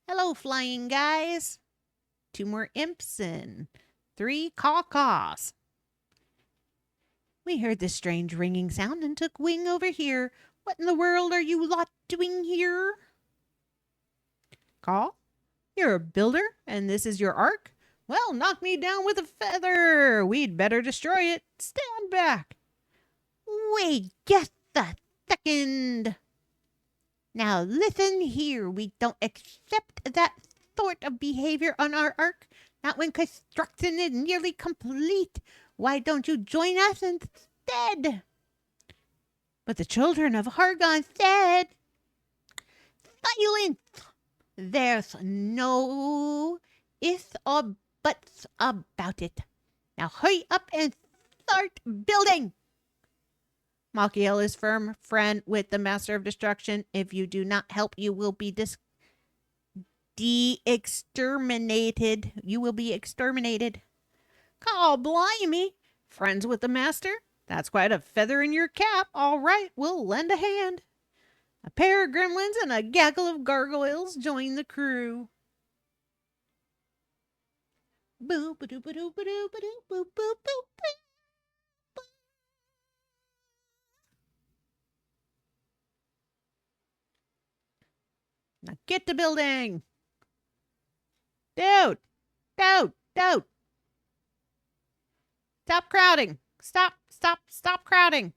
Hello, flying guys. 2 more imps and 3 caw-caws. We heard this strange ringing sound and took wing over here. What in the world are you lot doing here? Caw, you're a builder and this is your ark? Well, knock me down with a feather. We'd better destroy it. Stand back. Wait just a second. Now listen here. We don't accept that sort of behavior on our ark. Not when construction is nearly complete. Why don't you join us instead? But the children of Hargon said, silence! There's no ifs or buts about it. Now hurry up and start building. Malkiel is firm friend with the Master of Destruction. If you do not help, you will be exterminated. You will be exterminated. Oh, blimey. Friends with the Master? That's quite a feather in your cap. All right, we'll lend a hand. A pair of gremlins and a gaggle of gargoyles join the crew. Boo ba doo ba doo ba doo ba doo boo boo boo boo. Now get to building. Dude. Stop crowding. Stop crowding.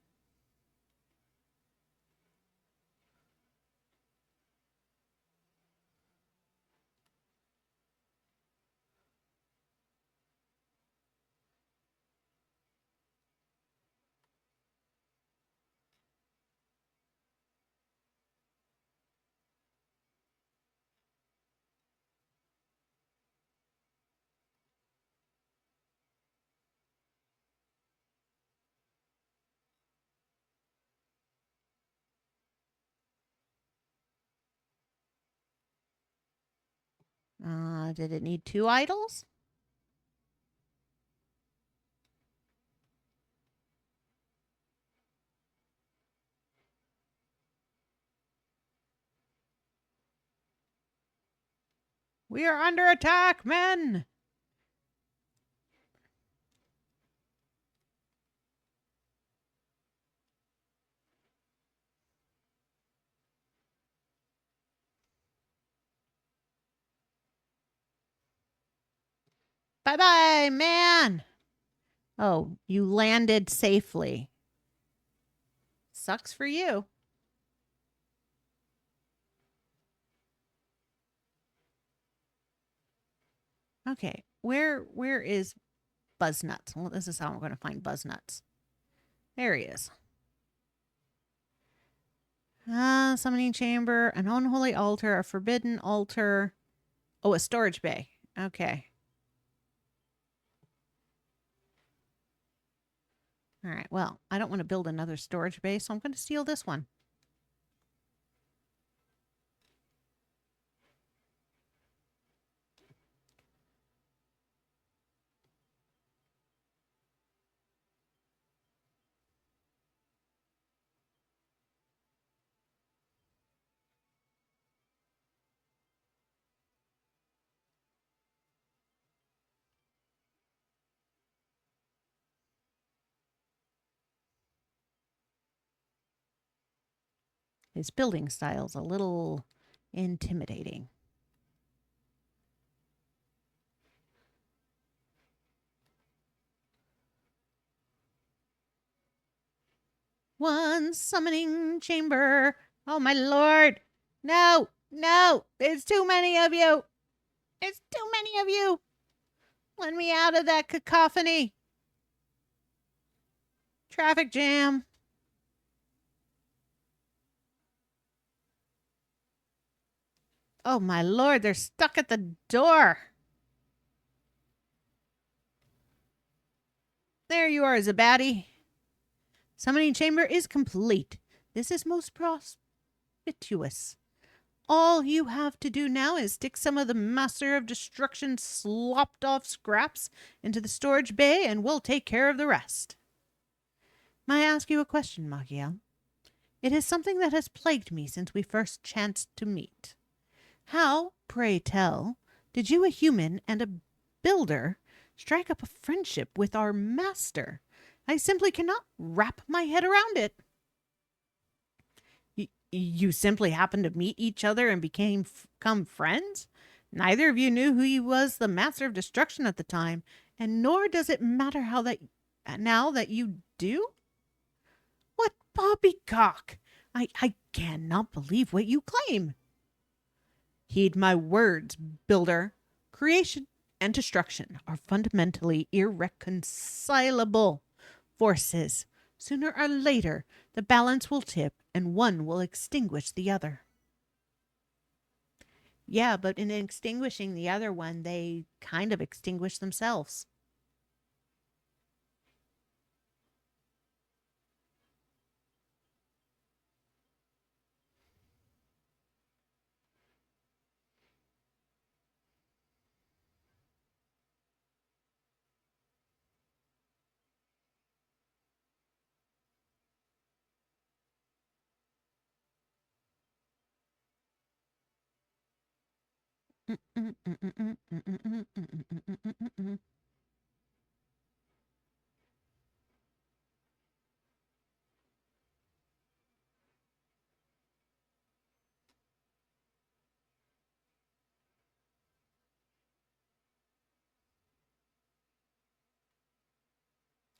Did it need 2 idols? We are under attack, men! Bye-bye, man. Oh, you landed safely. Sucks for you. Okay, where is Buzznuts? Well, this is how I'm going to find Buzznuts. There he is. Summoning chamber, an unholy altar, a forbidden altar. Oh, a storage bay. Okay. All right. Well, I don't want to build another storage bay, so I'm going to steal this one. His building style's a little intimidating. One summoning chamber. Oh, my lord. No, no. There's too many of you. There's too many of you. Let me out of that cacophony. Traffic jam. Oh, my lord. They're stuck at the door. There you are, Zabaddy. Summoning chamber is complete. This is most propitious. All you have to do now is stick some of the Master of Destruction slopped off scraps into the storage bay and we'll take care of the rest. May I ask you a question, Magiel? It is something that has plagued me since we first chanced to meet. How, pray tell, did you, a human and a builder, strike up a friendship with our master? I simply cannot wrap my head around it. You simply happened to meet each other and become friends? Neither of you knew who he was, the Master of Destruction at the time, and nor does it matter now that you do? What poppycock! I cannot believe what you claim. Heed my words, builder. Creation and destruction are fundamentally irreconcilable forces. Sooner or later, the balance will tip and one will extinguish the other. Yeah, but in extinguishing the other one, they kind of extinguish themselves.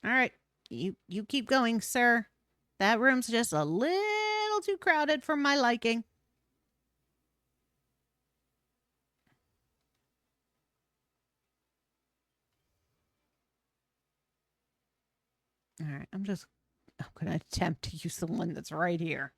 All right, you keep going, sir. That room's just a little too crowded for my liking. All right, I'm going to attempt to use the one that's right here.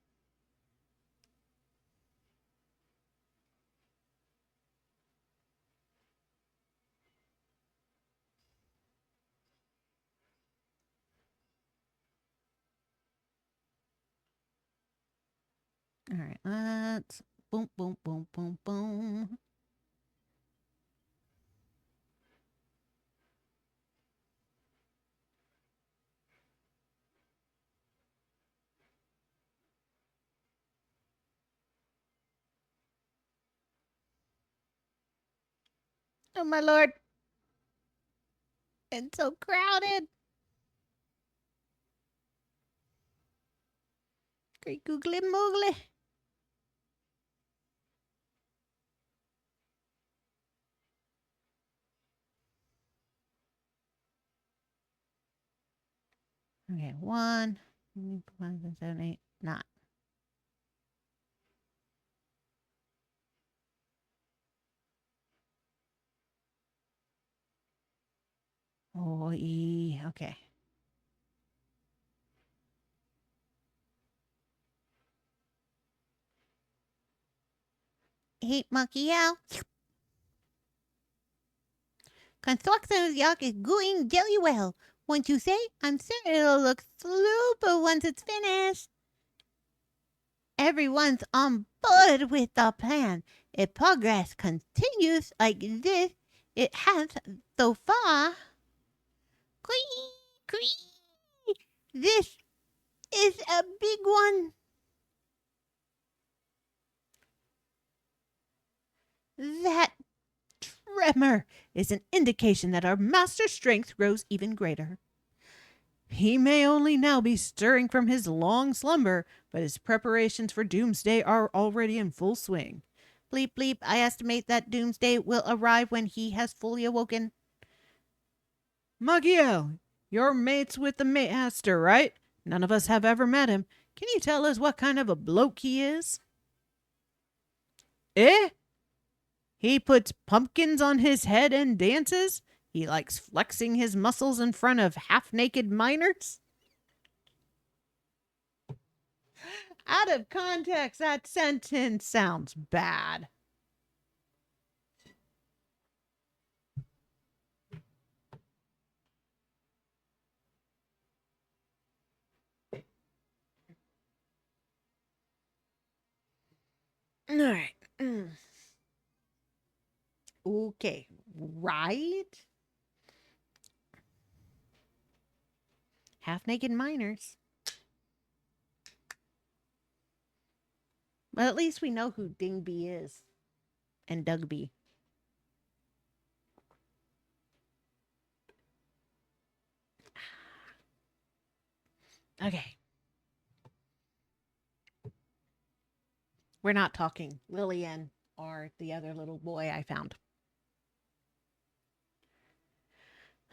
All right, let's boom, boom, boom, boom, boom. Oh, my lord. It's so crowded. Great googly moogly. Okay, 1, 7, 8, 9. Oh, E. Okay. Hey, monkey out. Construction of the ark is going very well. Won't you say? I'm sure it'll look super once it's finished. Everyone's on board with the plan. If progress continues like this, it has so far. This is a big one. That tremor is an indication that our master's strength grows even greater. He may only now be stirring from his long slumber, but his preparations for doomsday are already in full swing. Bleep, bleep, I estimate that doomsday will arrive when he has fully awoken. Magiel, you're mates with the master, right? None of us have ever met him. Can you tell us what kind of a bloke he is? Eh? He puts pumpkins on his head and dances? He likes flexing his muscles in front of half-naked miners? Out of context, that sentence sounds bad. All right. Okay, right? Half-naked miners. But at least we know who Dingby is. And Dugby. Okay. We're not talking Lillian or the other little boy I found.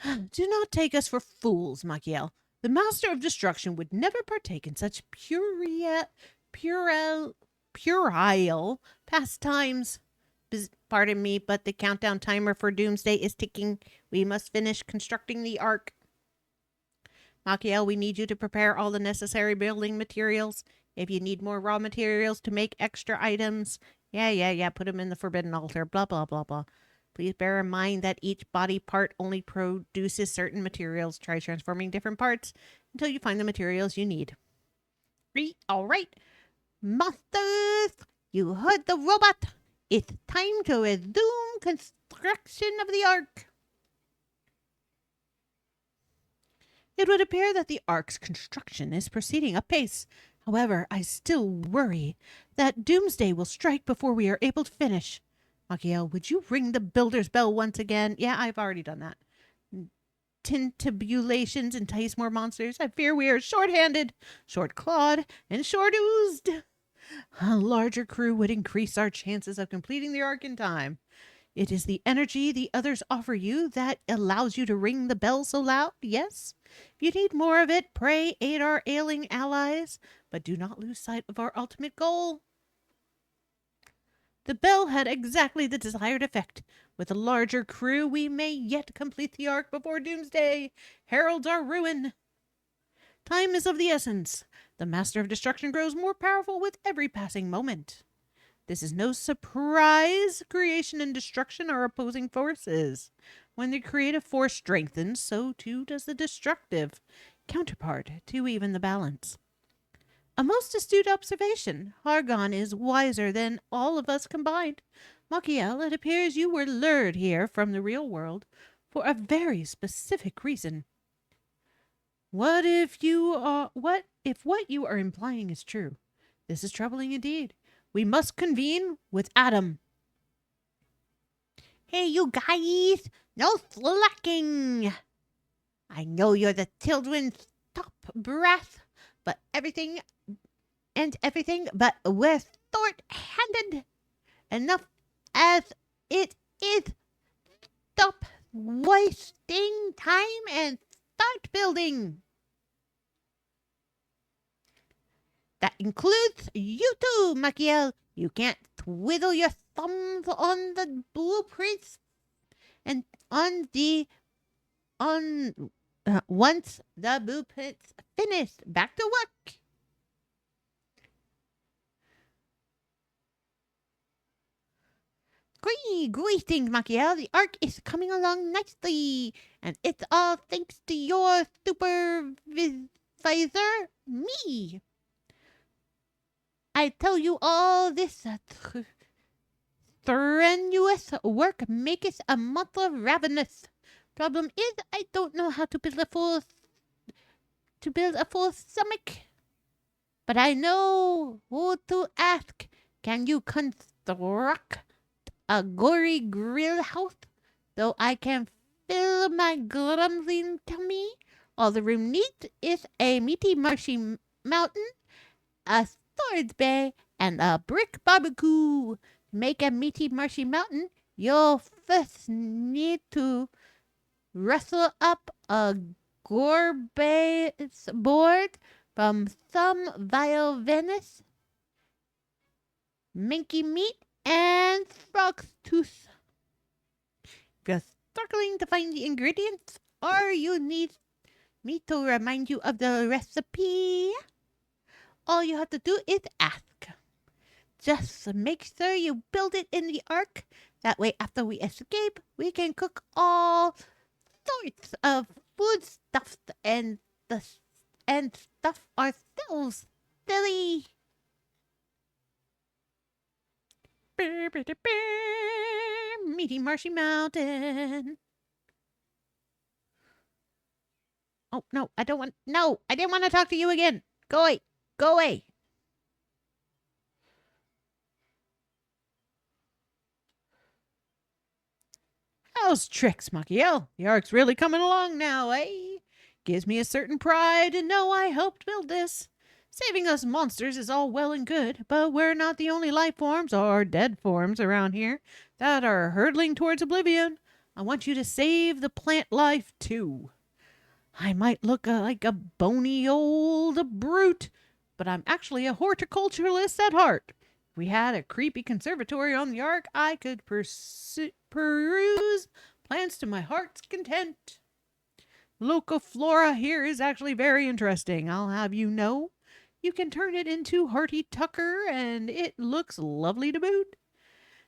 Do not take us for fools, Machiel. The master of destruction would never partake in such puerile pastimes. Pardon me, but the countdown timer for doomsday is ticking. We must finish constructing the ark. Machiel, we need you to prepare all the necessary building materials. If you need more raw materials to make extra items, put them in the forbidden altar, blah, blah, blah, blah. Please bear in mind that each body part only produces certain materials. Try transforming different parts until you find the materials you need. All right. Masters, you heard the robot. It's time to resume construction of the ark. It would appear that the ark's construction is proceeding apace. However, I still worry that doomsday will strike before we are able to finish. Machiel, would you ring the builder's bell once again? Yeah, I've already done that. Tintabulations entice more monsters. I fear we are short-handed, short-clawed, and short-oozed. A larger crew would increase our chances of completing the ark in time. It is the energy the others offer you that allows you to ring the bell so loud, yes? If you need more of it, pray aid our ailing allies, but do not lose sight of our ultimate goal. The bell had exactly the desired effect. With a larger crew, we may yet complete the ark before doomsday. Heralds our ruin. Time is of the essence. The master of destruction grows more powerful with every passing moment. This is no surprise. Creation and destruction are opposing forces. When the creative force strengthens, so too does the destructive counterpart to even the balance. A most astute observation. Hargon is wiser than all of us combined. Machiel, it appears you were lured here from the real world for a very specific reason. What if what you are implying is true? This is troubling indeed. We must convene with Adam. Hey, you guys! No slacking! I know you're the children's top breath, but everything, but we're short-handed. Enough as it is. Stop wasting time and start building. includes you too, Machiel. You can't twiddle your thumbs on the blueprints and on once the blueprint's finished. Back to work. Greetings, Machiel. The arc is coming along nicely, and it's all thanks to your supervisor, me. I tell you all this strenuous work makes a month ravenous. Problem is, I don't know how to build a full stomach, but I know who to ask. Can you construct a gory grill house so I can fill my grumbling tummy? All the room needs is a meaty marshy mountain, a storage bay, and a brick barbecue. To make a meaty marshy mountain, you'll first need to rustle up a gourmet board from some vile Venice, minky meat, and frog's tooth. If you're struggling to find the ingredients, or you need me to remind you of the recipe, all you have to do is ask. Just make sure you build it in the ark. That way, after we escape, we can cook all sorts of foodstuffs and stuff ourselves. Silly. Meaty Marshy Mountain. Oh, no, I don't want. No, I didn't want to talk to you again. Go away. Go away. How's tricks, Machiel? The ark's really coming along now, eh? Gives me a certain pride to know I helped build this. Saving us monsters is all well and good, but we're not the only life forms or dead forms around here that are hurtling towards oblivion. I want you to save the plant life too. I might look like a bony old brute, but I'm actually a horticulturalist at heart. If we had a creepy conservatory on the ark, I could peruse plants to my heart's content. Local flora here is actually very interesting, I'll have you know. You can turn it into Hearty Tucker, and it looks lovely to boot.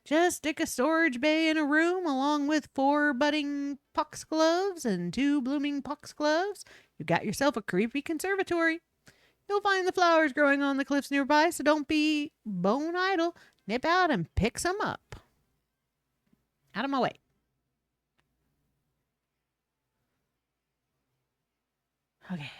Just stick a storage bay in a room along with 4 budding foxgloves and 2 blooming foxgloves. You got yourself a creepy conservatory. You'll find the flowers growing on the cliffs nearby, so don't be bone idle. Nip out and pick some up. Out of my way. Okay.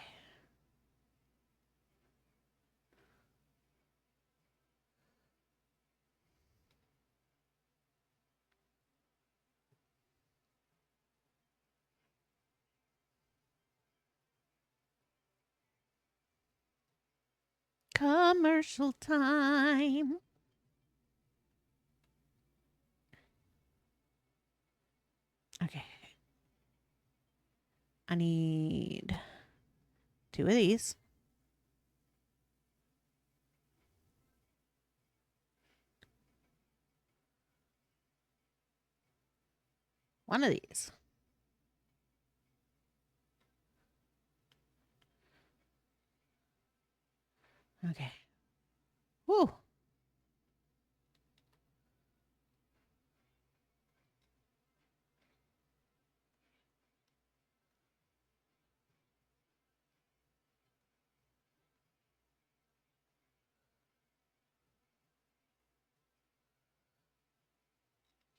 Commercial time. Okay. I need 2 of these. One of these. Okay. Woo.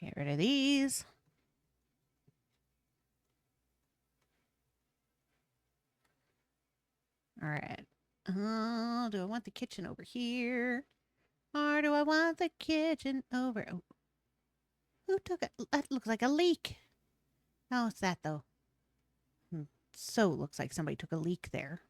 Get rid of these. All right. Do I want the kitchen over here? Or do I want the kitchen over? Oh. Who took it? That looks like a leak. No, it's that though. So looks like somebody took a leak there.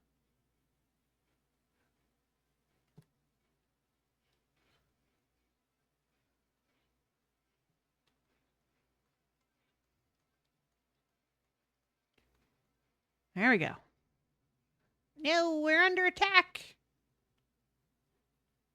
There we go. No, we're under attack.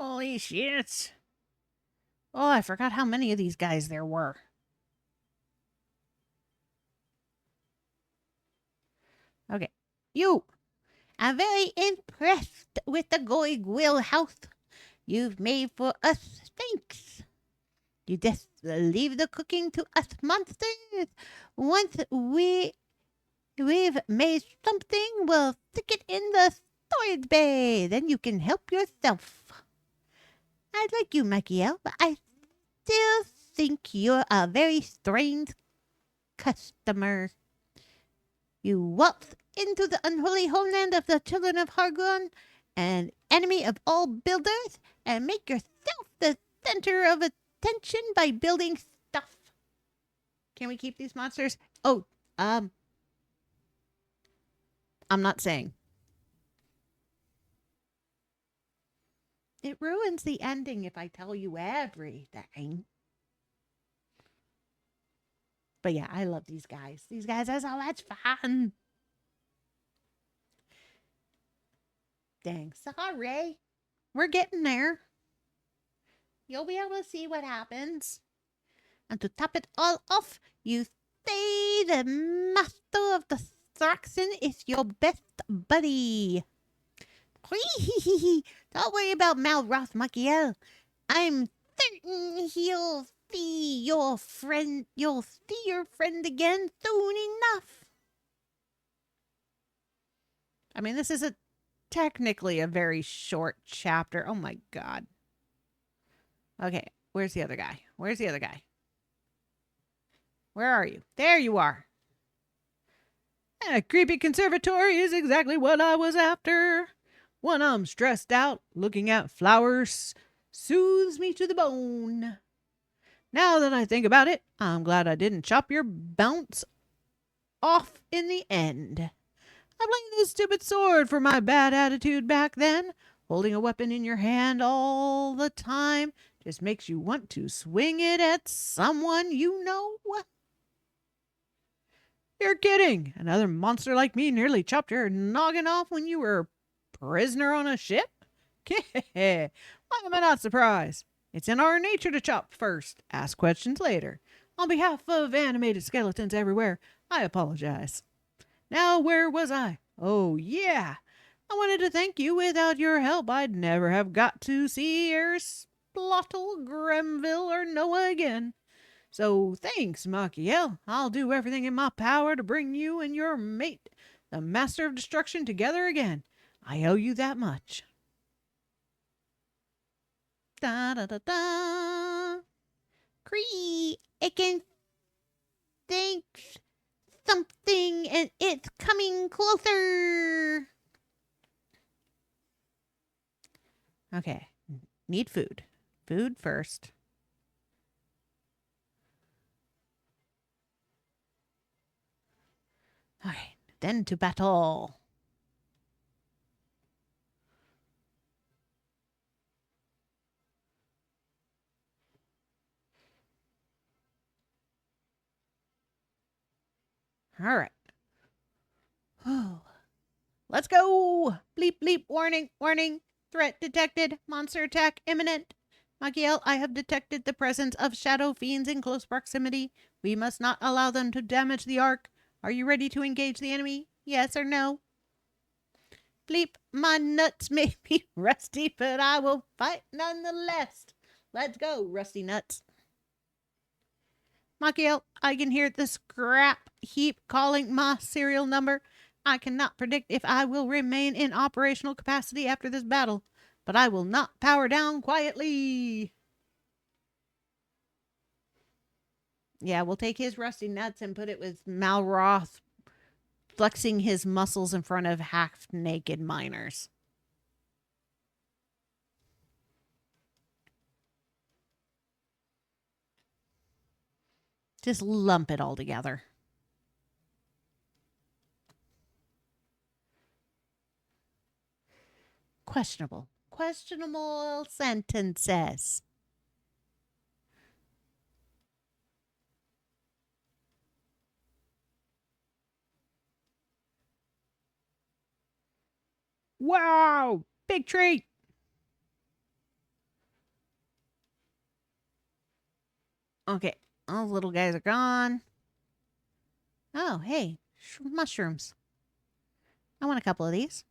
Holy shit. Oh, I forgot how many of these guys there were. Okay. You! I'm very impressed with the going will house you've made for us. Thanks. You just leave the cooking to us monsters. Once we've made something, we'll stick it in the storage bay. Then you can help yourself. I like you, Michael, but I still think you're a very strange customer. You waltz into the unholy homeland of the children of Hargon, an enemy of all builders, and make yourself the center of attention by building stuff. Can we keep these monsters? Oh, I'm not saying. It ruins the ending if I tell you everything. But yeah, I love these guys. These guys are so much fun. Dang, sorry. We're getting there. You'll be able to see what happens. And to top it all off, you say the master of the Thraxen is your best buddy. Don't worry about Malroth, Machiel. I'm certain he'll see your friend. You'll see your friend again soon enough. I mean, this is technically a very short chapter. Oh my god. Okay, where's the other guy? Where's the other guy? Where are you? There you are. A creepy conservatory is exactly what I was after. When I'm stressed out, looking at flowers soothes me to the bone. Now that I think about it, I'm glad I didn't chop your bounce off in the end. I blamed this stupid sword for my bad attitude back then. Holding a weapon in your hand all the time just makes you want to swing it at someone you know. You're kidding. Another monster like me nearly chopped your noggin off when you were a prisoner on a ship? Why am I not surprised? It's in our nature to chop first, ask questions later. On behalf of animated skeletons everywhere, I apologize. Now, where was I? Oh, yeah. I wanted to thank you. Without your help, I'd never have got to see Aristotle, Grenville, or Noah again. So thanks, Machiel. I'll do everything in my power to bring you and your mate, the Master of Destruction, together again. I owe you that much. Da da da da. Cree, I can think something and it's coming closer. Okay, need food. Food first. Okay, then to battle. All right. Oh, let's go. Bleep, bleep, warning, warning. Threat detected. Monster attack imminent. Machiel, I have detected the presence of shadow fiends in close proximity. We must not allow them to damage the Ark. Are you ready to engage the enemy? Yes or no? Bleep, my nuts may be rusty, but I will fight nonetheless. Let's go, rusty nuts. Machiel, I can hear the scrap heap calling my serial number. I cannot predict if I will remain in operational capacity after this battle, but I will not power down quietly. Yeah, we'll take his rusty nuts and put it with Malroth flexing his muscles in front of half-naked miners. Just lump it all together. Questionable. Questionable sentences. Wow! Big treat! Okay, all the little guys are gone. Oh, hey, mushrooms. I want a couple of these.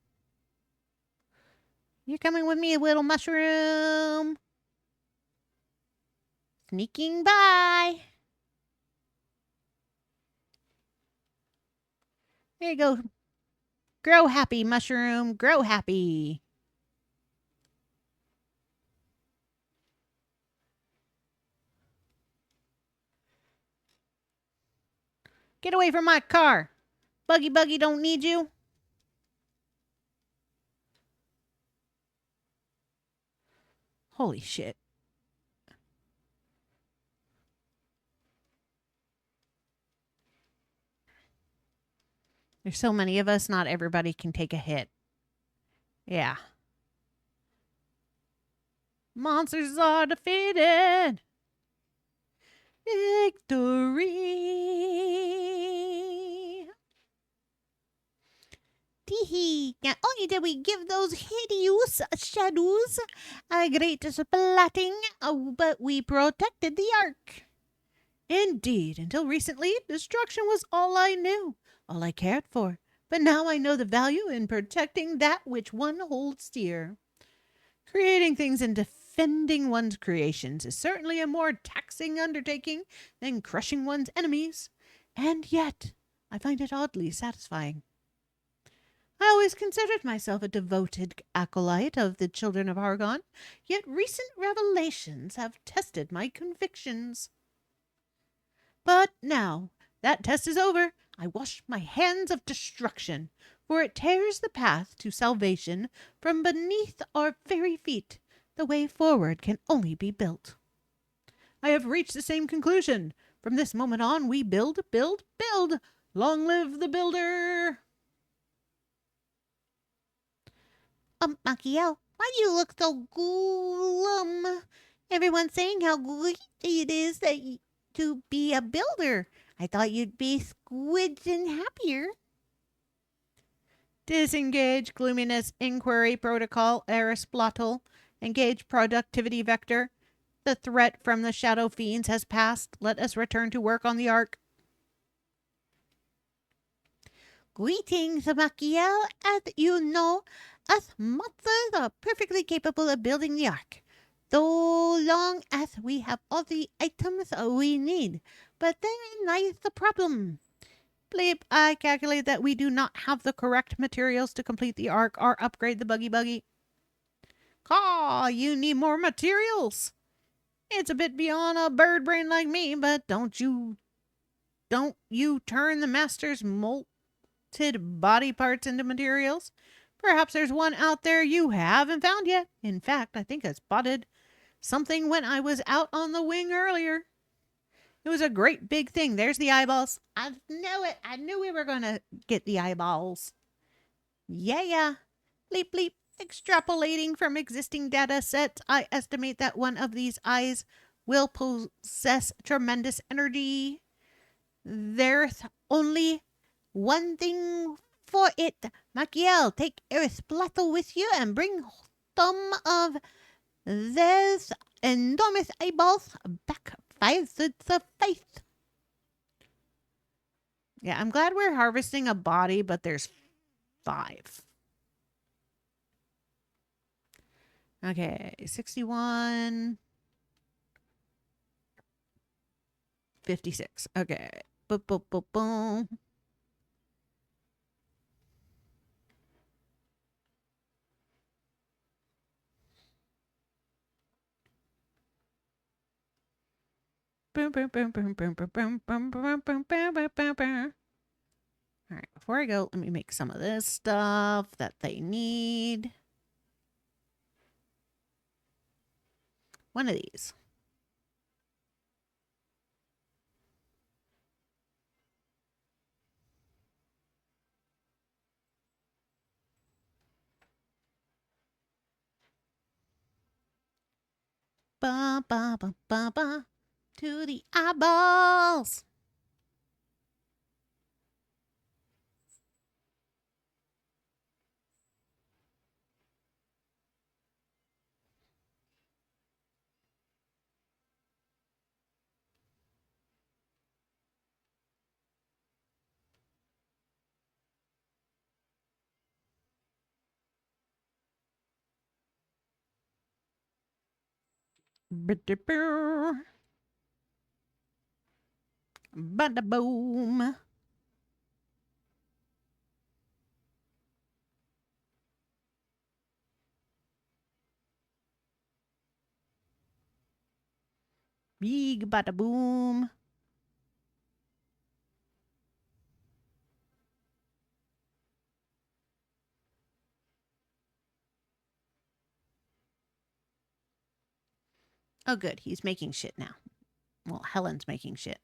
You're coming with me, little mushroom. Sneaking by. There you go. Grow happy, mushroom. Grow happy. Get away from my car. Buggy don't need you. Holy shit. There's so many of us, not everybody can take a hit. Yeah. Monsters are defeated. Victory. Teehee. Not only did we give those hideous shadows a great splatting, but we protected the Ark. Indeed, until recently, destruction was all I knew, all I cared for. But now I know the value in protecting that which one holds dear. Creating things and defending one's creations is certainly a more taxing undertaking than crushing one's enemies, and yet I find it oddly satisfying. I always considered myself a devoted acolyte of the children of Argon, yet recent revelations have tested my convictions. But now that test is over, I wash my hands of destruction, for it tears the path to salvation from beneath our very feet. The way forward can only be built. I have reached the same conclusion. From this moment on, we build, build, build. Long live the builder! Machiel, why do you look so glum? Everyone's saying how great it is to be a builder. I thought you'd be squidged and happier. Disengage gloominess inquiry protocol Aristotle. Engage productivity vector. The threat from the shadow fiends has passed. Let us return to work on the Ark. Greetings, Machiel. As you know, us monsters are perfectly capable of building the Ark, so long as we have all the items we need. But therein lies the problem. Bleep, I calculate that we do not have the correct materials to complete the Ark or upgrade the buggy. Caw, you need more materials. It's a bit beyond a bird brain like me, but don't you turn the master's molted body parts into materials? Perhaps there's one out there you haven't found yet. In fact, I think I spotted something when I was out on the wing earlier. It was a great big thing. There's the eyeballs. I knew it. I knew we were going to Get the eyeballs. Yeah. Bleep bleep. Extrapolating from existing data sets, I estimate that one of these eyes will possess tremendous energy. There's only one thing for it. Machiel, take Aristotle with you and bring some of those enormous eyeballs back 5 suits of faith. Yeah, I'm glad we're harvesting a body, but there's 5. Okay, 61. 56. Okay. Boom, boom, boom, boom. Boom, boom, boom, boom, boom, boom, boom, boom, boom, boom, boom, boom, boom. All right, before I go, let me make some of this stuff that they need. One of these. Ba, ba, ba, ba, ba. To the eyeballs. Bada boom. Big bada boom. Oh, good. He's making shit now. Well, Helen's making shit.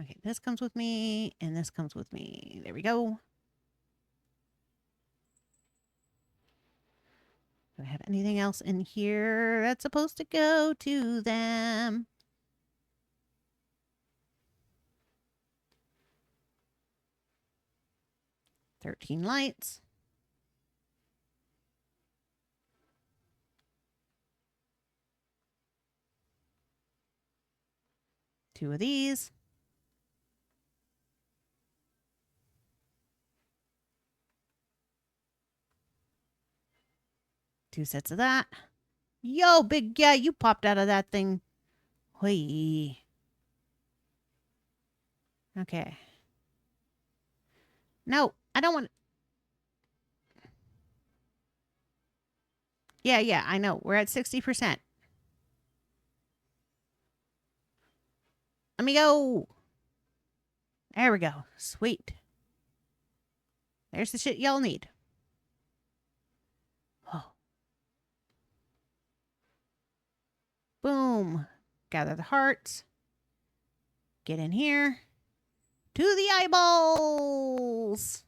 Okay, this comes with me, and this comes with me. There we go. Do I have anything else in here that's supposed to go to them? $13 lights. Two of these. Two sets of that. Yo, big guy, you popped out of that thing. Hoi. Okay. No, I don't want. Yeah, I know. We're at 60%. Let me go. There we go. Sweet. There's the shit y'all need. Oh. Boom. Gather the hearts. Get in here. To the eyeballs.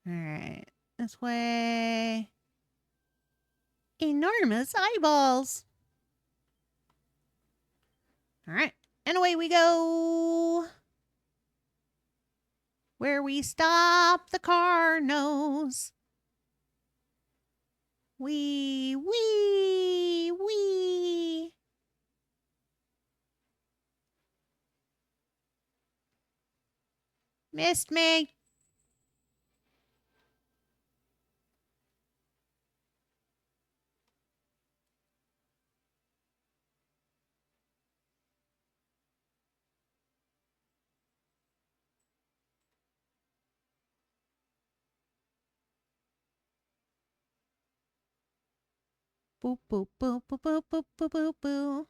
All right. This way. Enormous eyeballs. All right. And away we go. Where we stop the car nose. Wee. Missed me. Boop, boop, boop, boop, boop, boop, boop, boop, boop.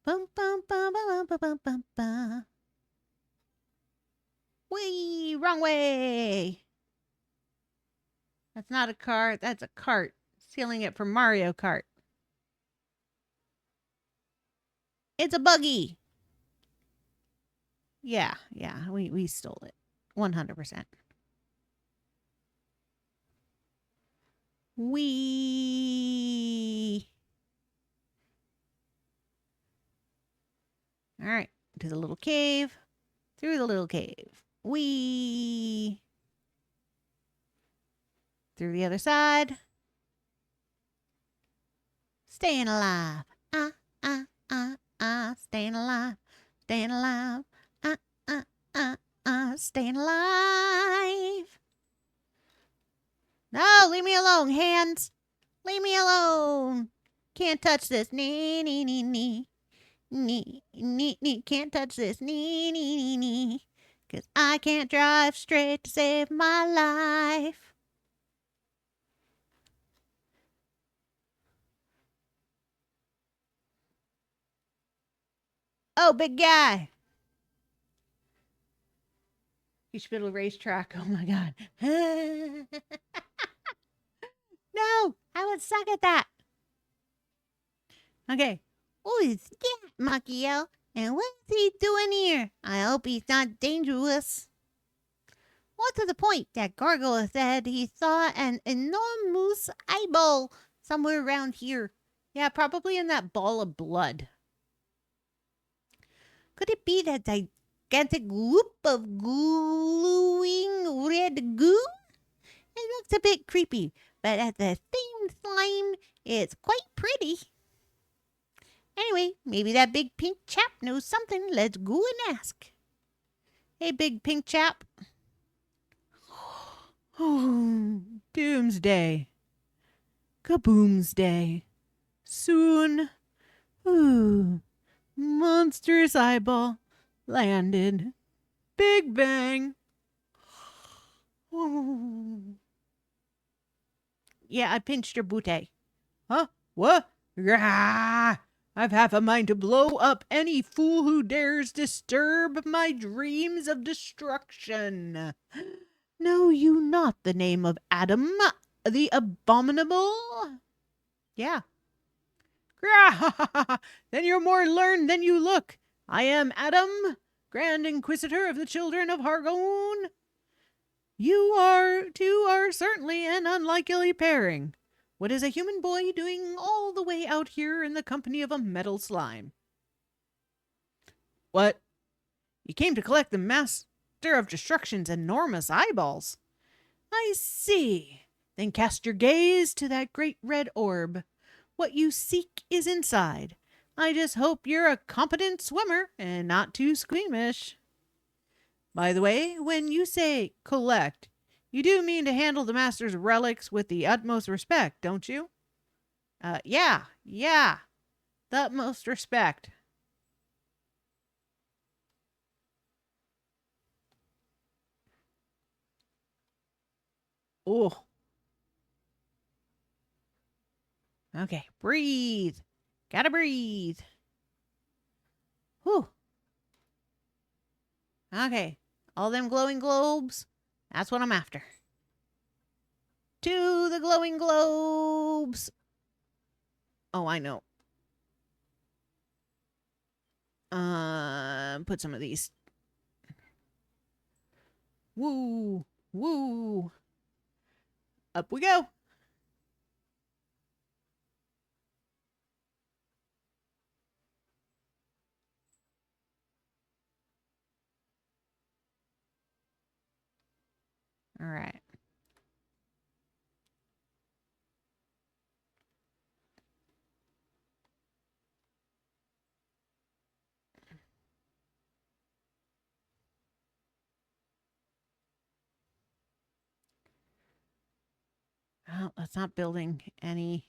Bum, bum, bum, bum, bum, bum, bum, bum. Whee! Wrong way! That's not a car. That's a cart. Stealing it from Mario Kart. It's a buggy. Yeah, we stole it. 100%. Whee! All right, to the little cave. Through the little cave. Whee! Through the other side. Staying alive. Staying alive. Staying alive. Staying alive. No, leave me alone, hands. Leave me alone. Can't touch this. Nee. Can't touch this. Nee. 'Cause I can't drive straight to save my life. Oh, big guy. You should build a racetrack. Oh my god. No, I would suck at that. Okay. Who is that, Macchio? And what's he doing here? I hope he's not dangerous. More to the point, that gargoyle said he saw an enormous eyeball somewhere around here. Yeah, probably in that ball of blood. Could it be that gigantic loop of glowing red goo? It looks a bit creepy, but at the same time, it's quite pretty. Anyway, Anyway, maybe that big pink chap knows something. Let's go and ask. Hey, big pink chap. Oh, doomsday. Kaboomsday. Soon. Ooh. Monstrous eyeball. Landed. Big bang. Yeah, I pinched your booty. Huh? What? Rah! I've half a mind to blow up any fool who dares disturb my dreams of destruction. Know you not the name of Adam, the abominable? Yeah. Grah! Then you're more learned than you look. I am Adam, Grand Inquisitor of the children of Hargon. You two are certainly an unlikely pairing. What is a human boy doing all the way out here in the company of a metal slime? What? You came to collect the Master of Destruction's enormous eyeballs. I see. Then cast your gaze to that great red orb. What you seek is inside. I just hope you're a competent swimmer and not too squeamish. By the way, when you say collect, you do mean to handle the Master's relics with the utmost respect, don't you? Yeah. The utmost respect. Oh. Okay, breathe. Gotta breathe. Whew. Okay, all them glowing globes, that's what I'm after. To the glowing globes. Oh, I know. Put some of these. Woo, woo. Up we go. All right. Oh, that's not building any.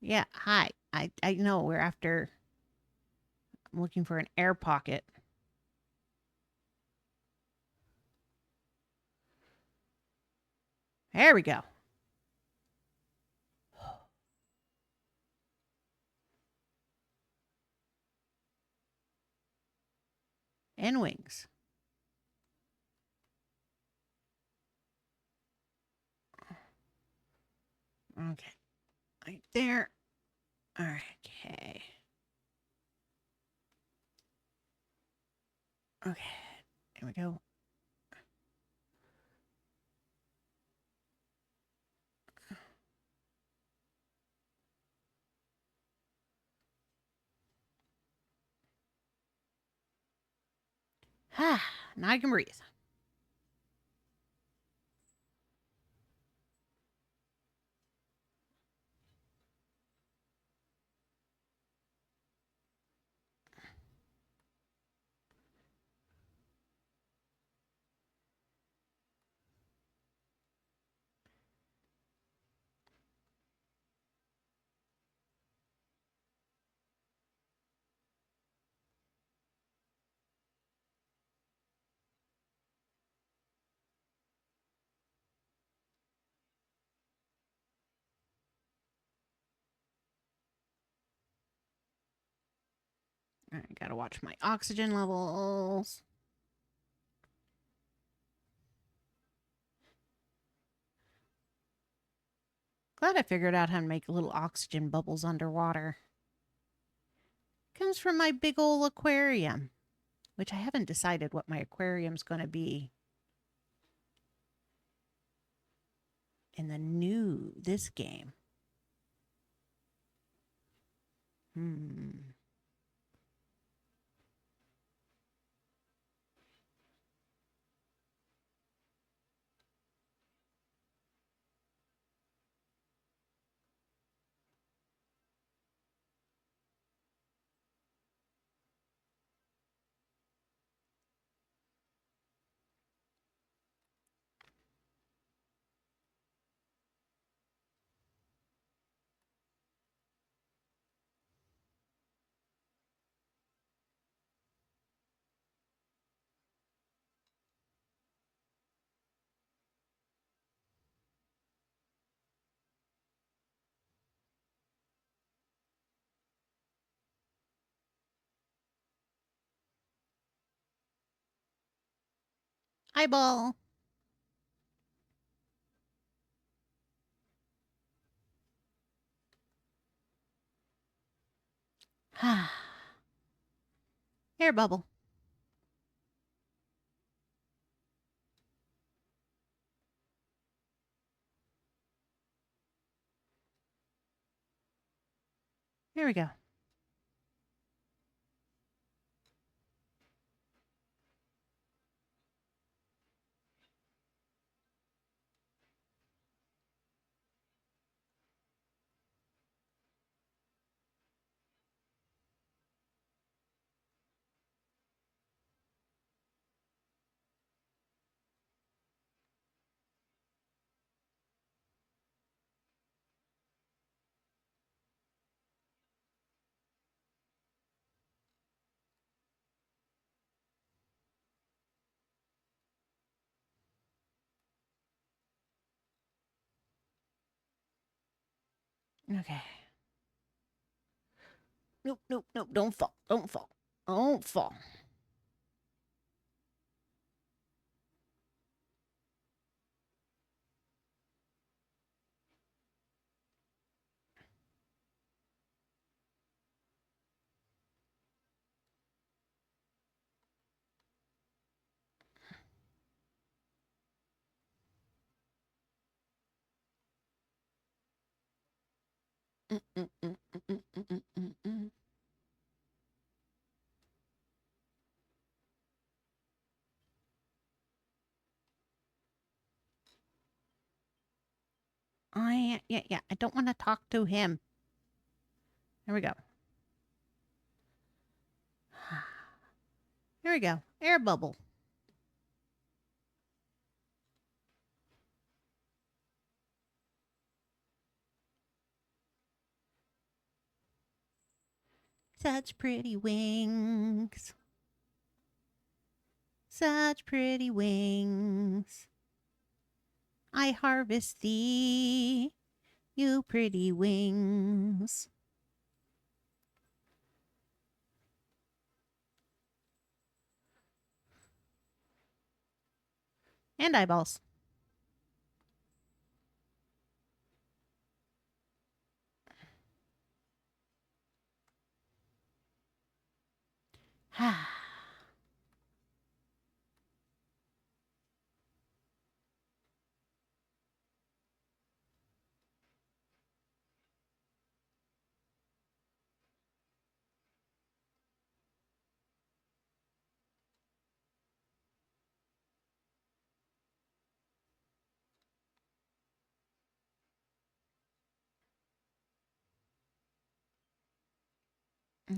Yeah, hi. I know we're after. I'm looking for an air pocket. There we go. And wings. Okay. Right there. Okay. Okay. There we go. Ah, now I can breathe. All right, gotta watch my oxygen levels. Glad I figured out how to make little oxygen bubbles underwater. Comes from my big ol' aquarium, which I haven't decided what my aquarium's gonna be in this game. Hmm. Eyeball. Air bubble. Here we go. Okay. Nope, nope, nope. Don't fall. Don't fall. Don't fall. Yeah. I don't want to talk to him. There we go. Here we go. Air bubble. Such pretty wings. Such pretty wings. I harvest thee, you pretty wings. And eyeballs.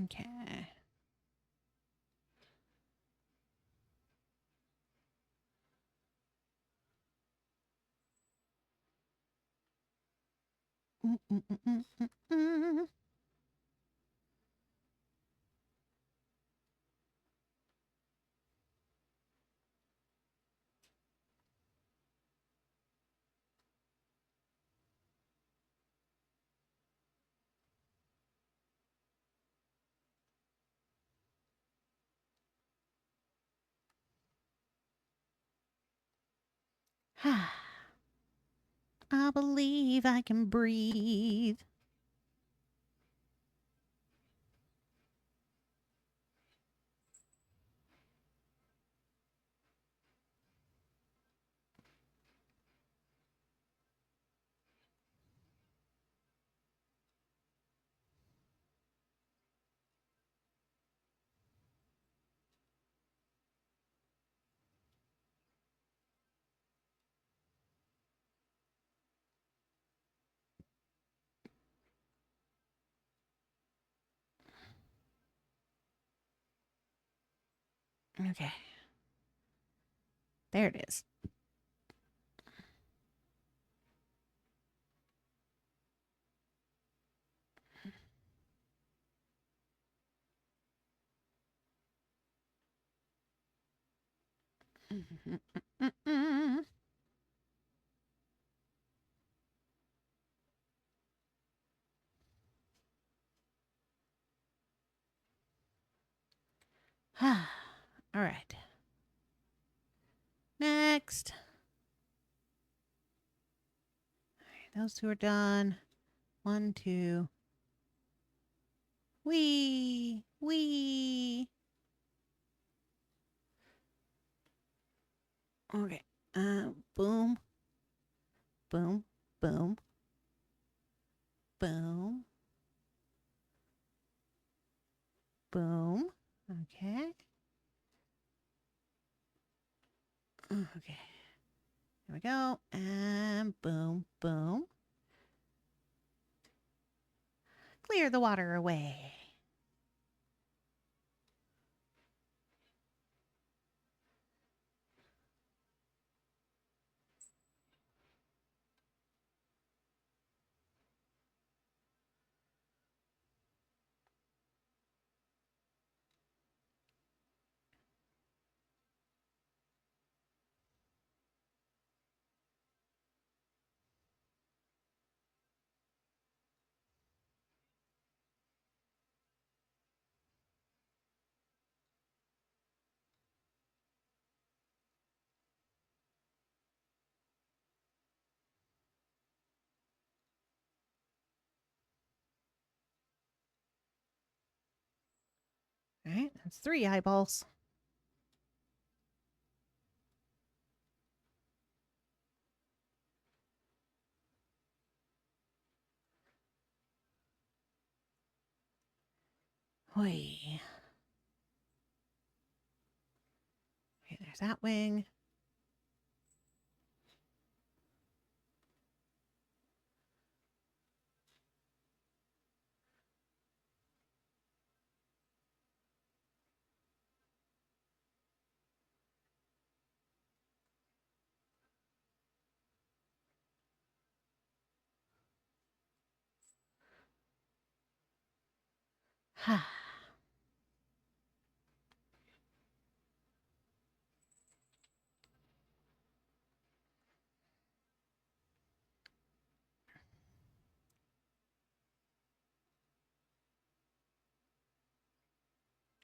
Okay. I believe I can breathe. Okay. There it is. All right. next. Those two are done. 1, 2. Wee. Okay. Boom. Boom. Boom. Boom. Boom. Okay. Okay. Here we go. And boom, boom. Clear the water away. All right, that's 3 eyeballs. Hoi. Okay, there's that wing. Ha.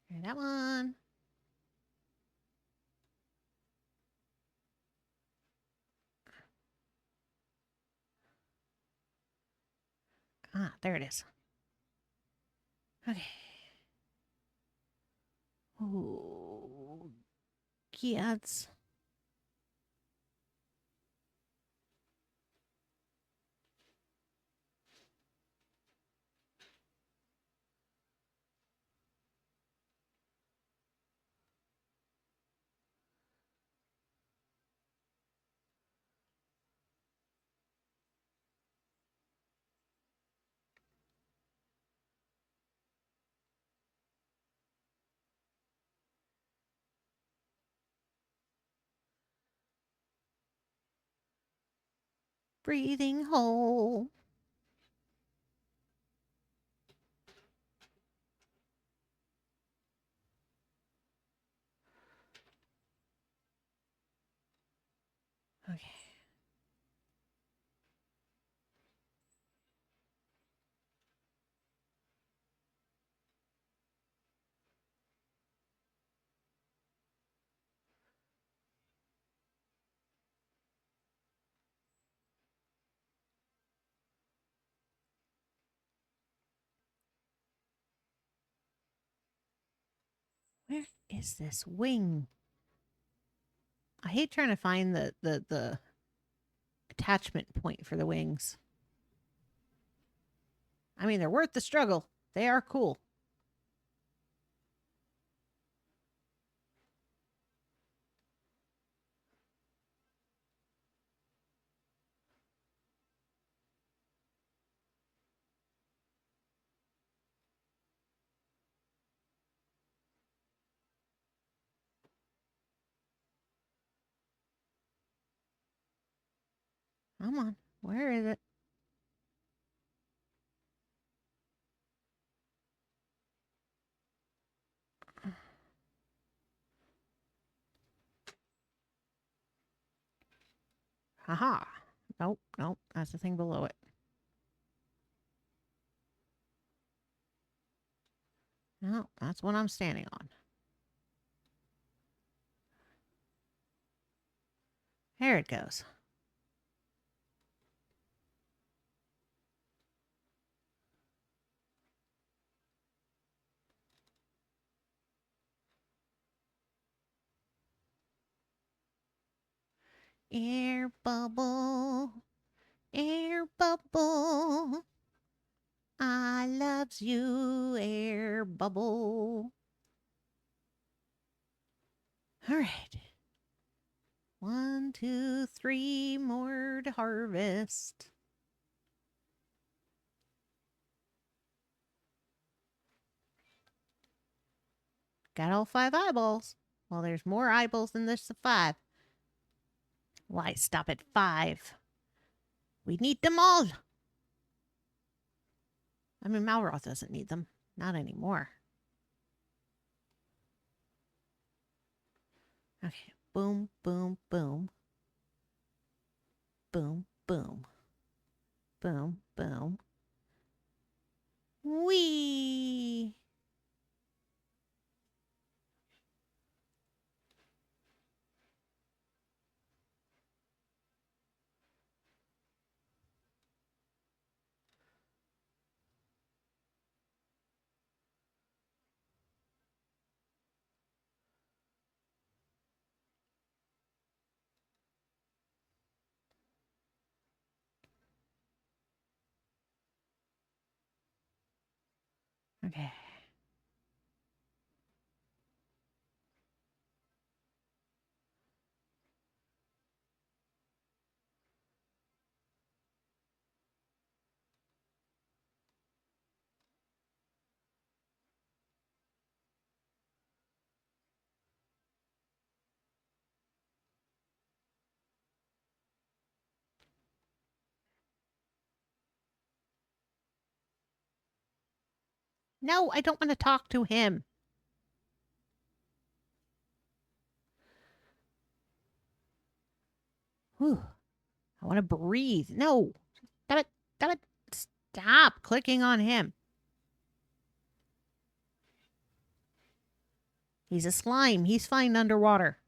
Okay, that one. Ah, there it is. Okay. Oh, kids. Breathing hole. Okay. Where is this wing? I hate trying to find the attachment point for the wings. I mean, they're worth the struggle. They are cool. Come on. Where is it? Haha. Nope, nope. That's the thing below it. No, that's what I'm standing on. There it goes. Air bubble, air bubble. I loves you, air bubble. All right. 1, 2, 3 more to harvest. Got all 5 eyeballs. Well, there's more eyeballs than this 5. Why stop at 5? We need them all. I mean, Malroth doesn't need them. Not anymore. Okay. Boom, boom, boom. Boom, boom. Boom, boom. Whee! Okay. No, I don't want to talk to him. Whew. I want to breathe. No. Stop it. Stop it. Stop clicking on him. He's a slime. He's fine underwater.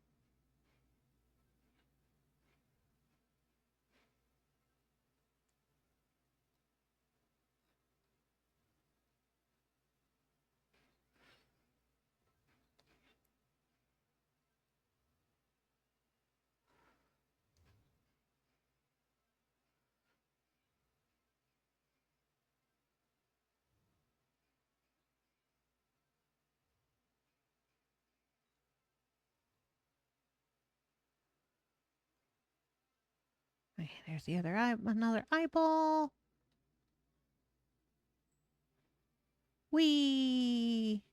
Okay, there's the other eye. Another eyeball. Whee!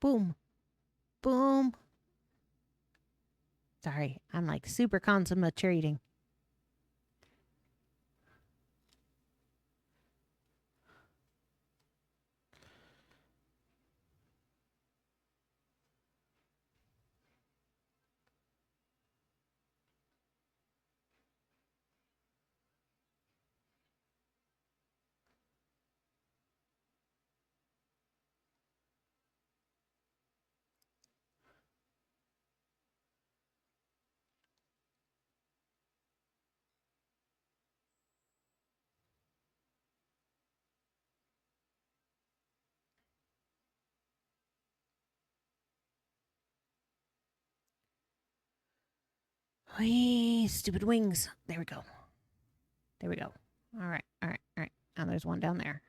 Boom. Boom. Sorry, I'm like super concentrating. Whee! Stupid wings. There we go. There we go. All right. All right. All right. Now there's one down there.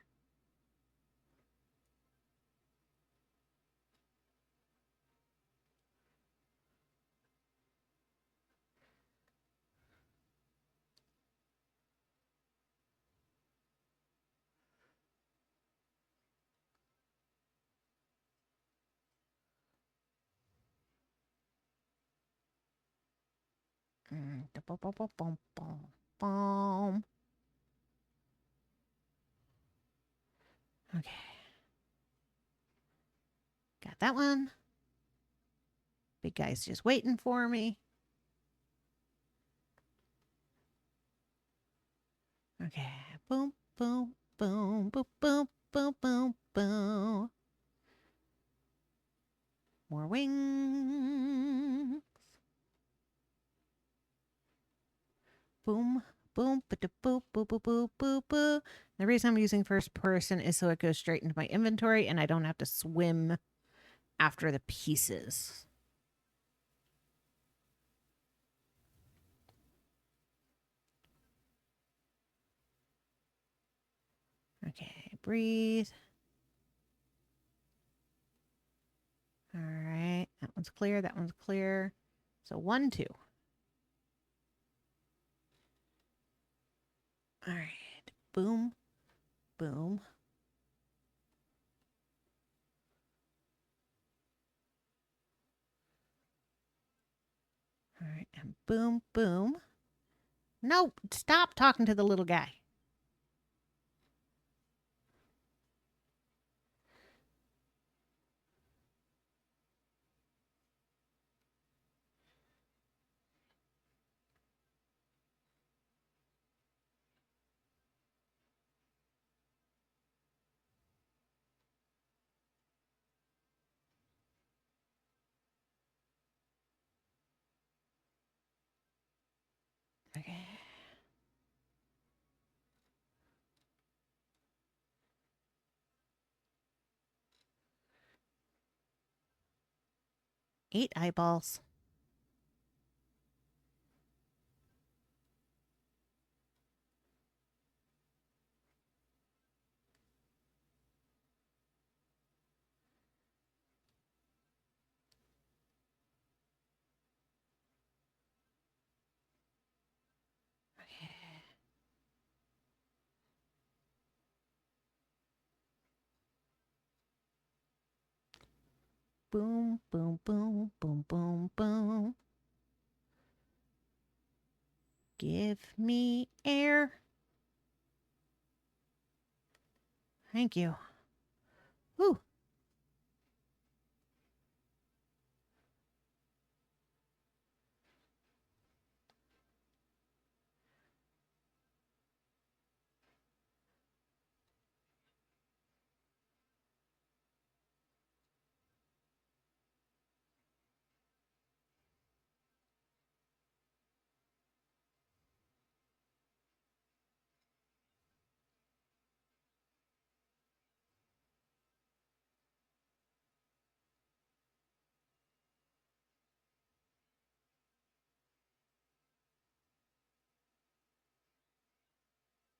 Okay. Got that one. Big guy's just waiting for me. Okay. Boom, boom, boom, boom, boom, boom, boom, boom. More wings. Boom, boom, ba-da, boop, boop, boop, boop, boop, boop. The reason I'm using first person is so it goes straight into my inventory and I don't have to swim after the pieces. Okay, breathe. All right, that one's clear, that one's clear. So 1, 2. All right, boom, boom. All right, and boom, boom. No, stop talking to the little guy. Okay. Eight eyeballs. Boom, boom, boom, boom, boom, boom. Give me air. Thank you. Whew.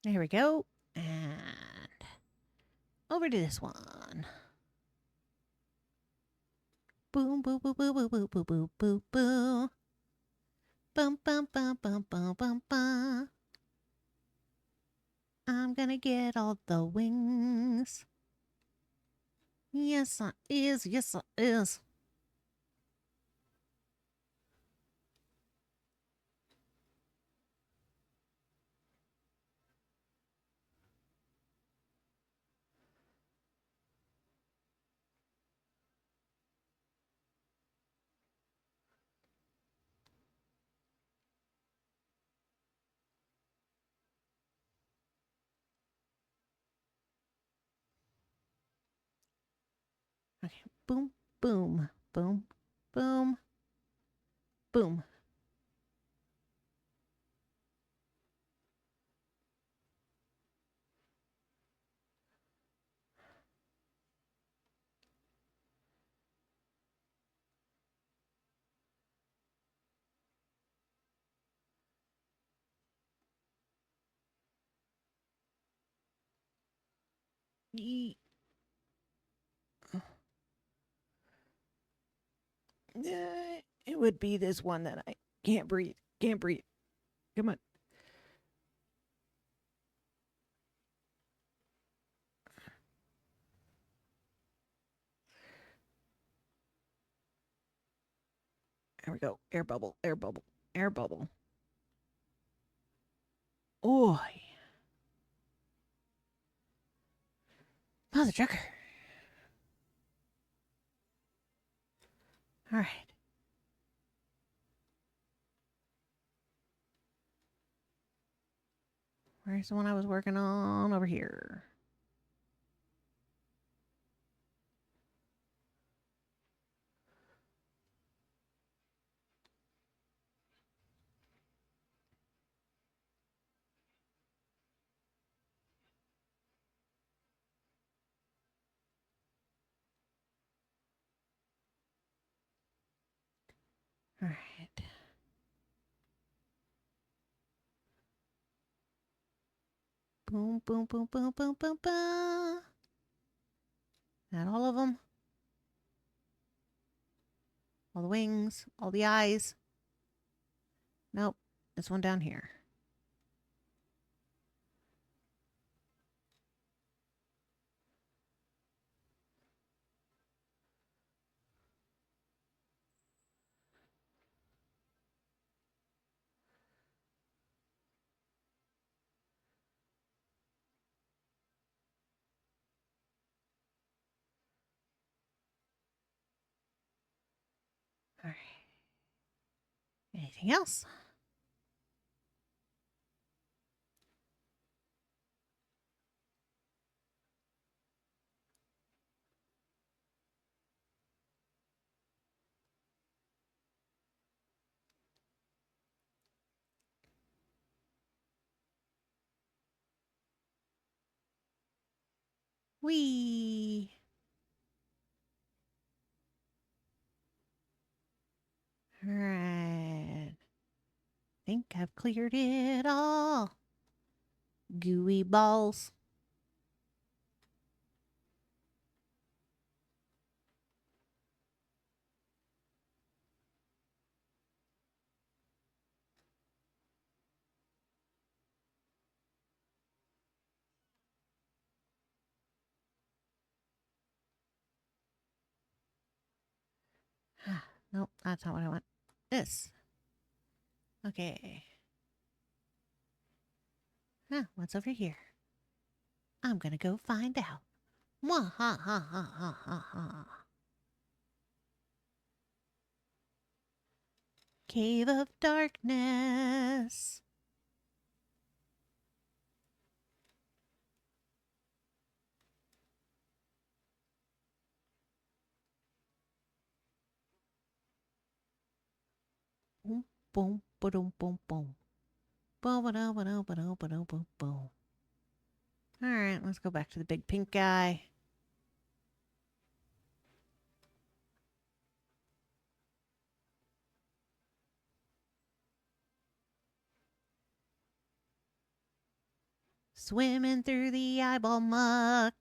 There we go. And over to this one. Boom, boom, boom, boom, boom, boom, boom, boom, boom, boom. Bum, bum, bum, bum, bum, bum, bum. I'm gonna get all the wings. Yes, I is. Yes, I is. Okay. Boom, boom, boom, boom, boom. It would be this one that I can't breathe. Can't breathe. Come on. There we go. Air bubble, air bubble, air bubble. Oh, mother trucker. All right. Where's the one I was working on? Over here. All right. Boom, boom, boom, boom, boom, boom, boom. Not all of them. All the wings, all the eyes. Nope. This one down here. All right. Anything else? Whee! All right. Think I've cleared it all. Gooey balls. Nope, that's not what I want. This. Okay. What's over here? I'm gonna go find out. Mwah ha ha ha ha ha ha. Cave of Darkness. Boom, boom, boom, boom, boom. Boom, boom, boom, boom, boom, boom, boom. All right, let's go back to the big pink guy. Swimming through the eyeball muck.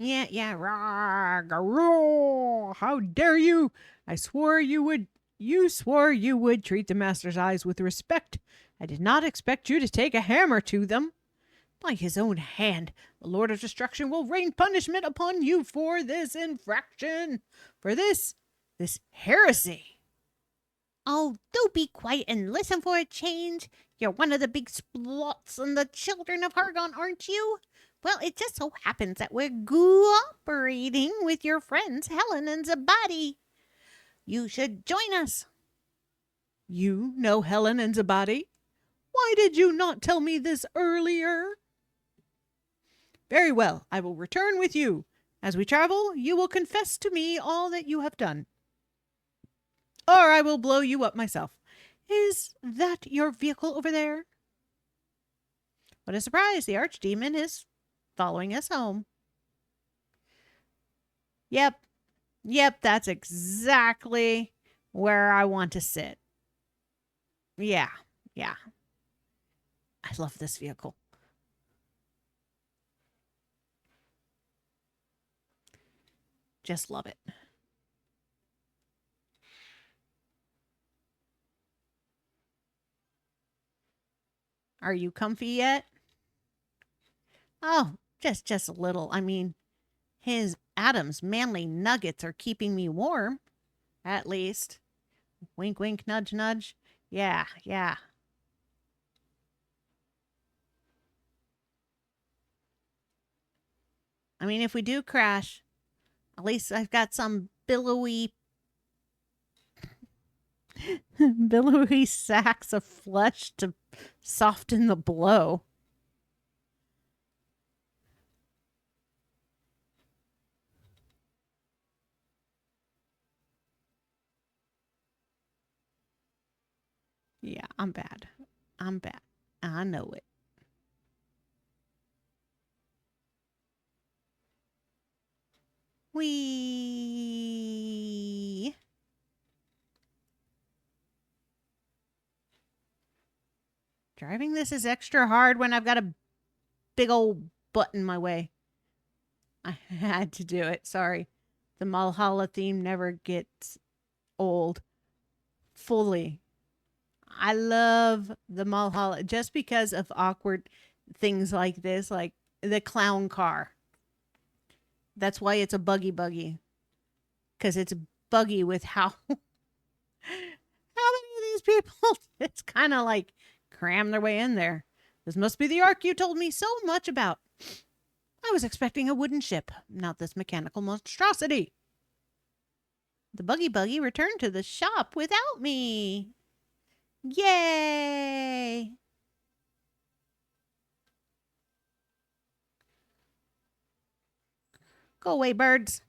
Yeah, rawr, garoo, how dare you? You swore you would treat the master's eyes with respect. I did not expect you to take a hammer to them. By his own hand, the Lord of Destruction will rain punishment upon you for this infraction, for this heresy. Oh, do be quiet and listen for a change. You're one of the big splots and the children of Hargon, aren't you? Well, it just so happens that we're cooperating with your friends Helen and Zabadi. You should join us. You know Helen and Zabadi? Why did you not tell me this earlier? Very well, I will return with you. As we travel, you will confess to me all that you have done. Or I will blow you up myself. Is that your vehicle over there? What a surprise, the archdemon is following us home. Yep, that's exactly where I want to sit. Yeah. I love this vehicle. Just love it. Are you comfy yet? Oh, just a little. I mean, his Adam's manly nuggets are keeping me warm, at least. Wink, wink, nudge, nudge. Yeah, yeah. I mean, if we do crash, at least I've got some billowy, billowy sacks of flesh to soften the blow. Yeah, I'm bad. I'm bad. I know it. Wee. Driving this is extra hard when I've got a big old butt in my way. I had to do it. Sorry. The Malhalla theme never gets old fully. I love the Malhalla just because of awkward things like this, like the clown car. That's why it's a buggy. Because it's buggy with how many of these people it's kind of like cram their way in there. This must be the ark you told me so much about. I was expecting a wooden ship, not this mechanical monstrosity. The buggy returned to the shop without me. Yay! Go away, birds.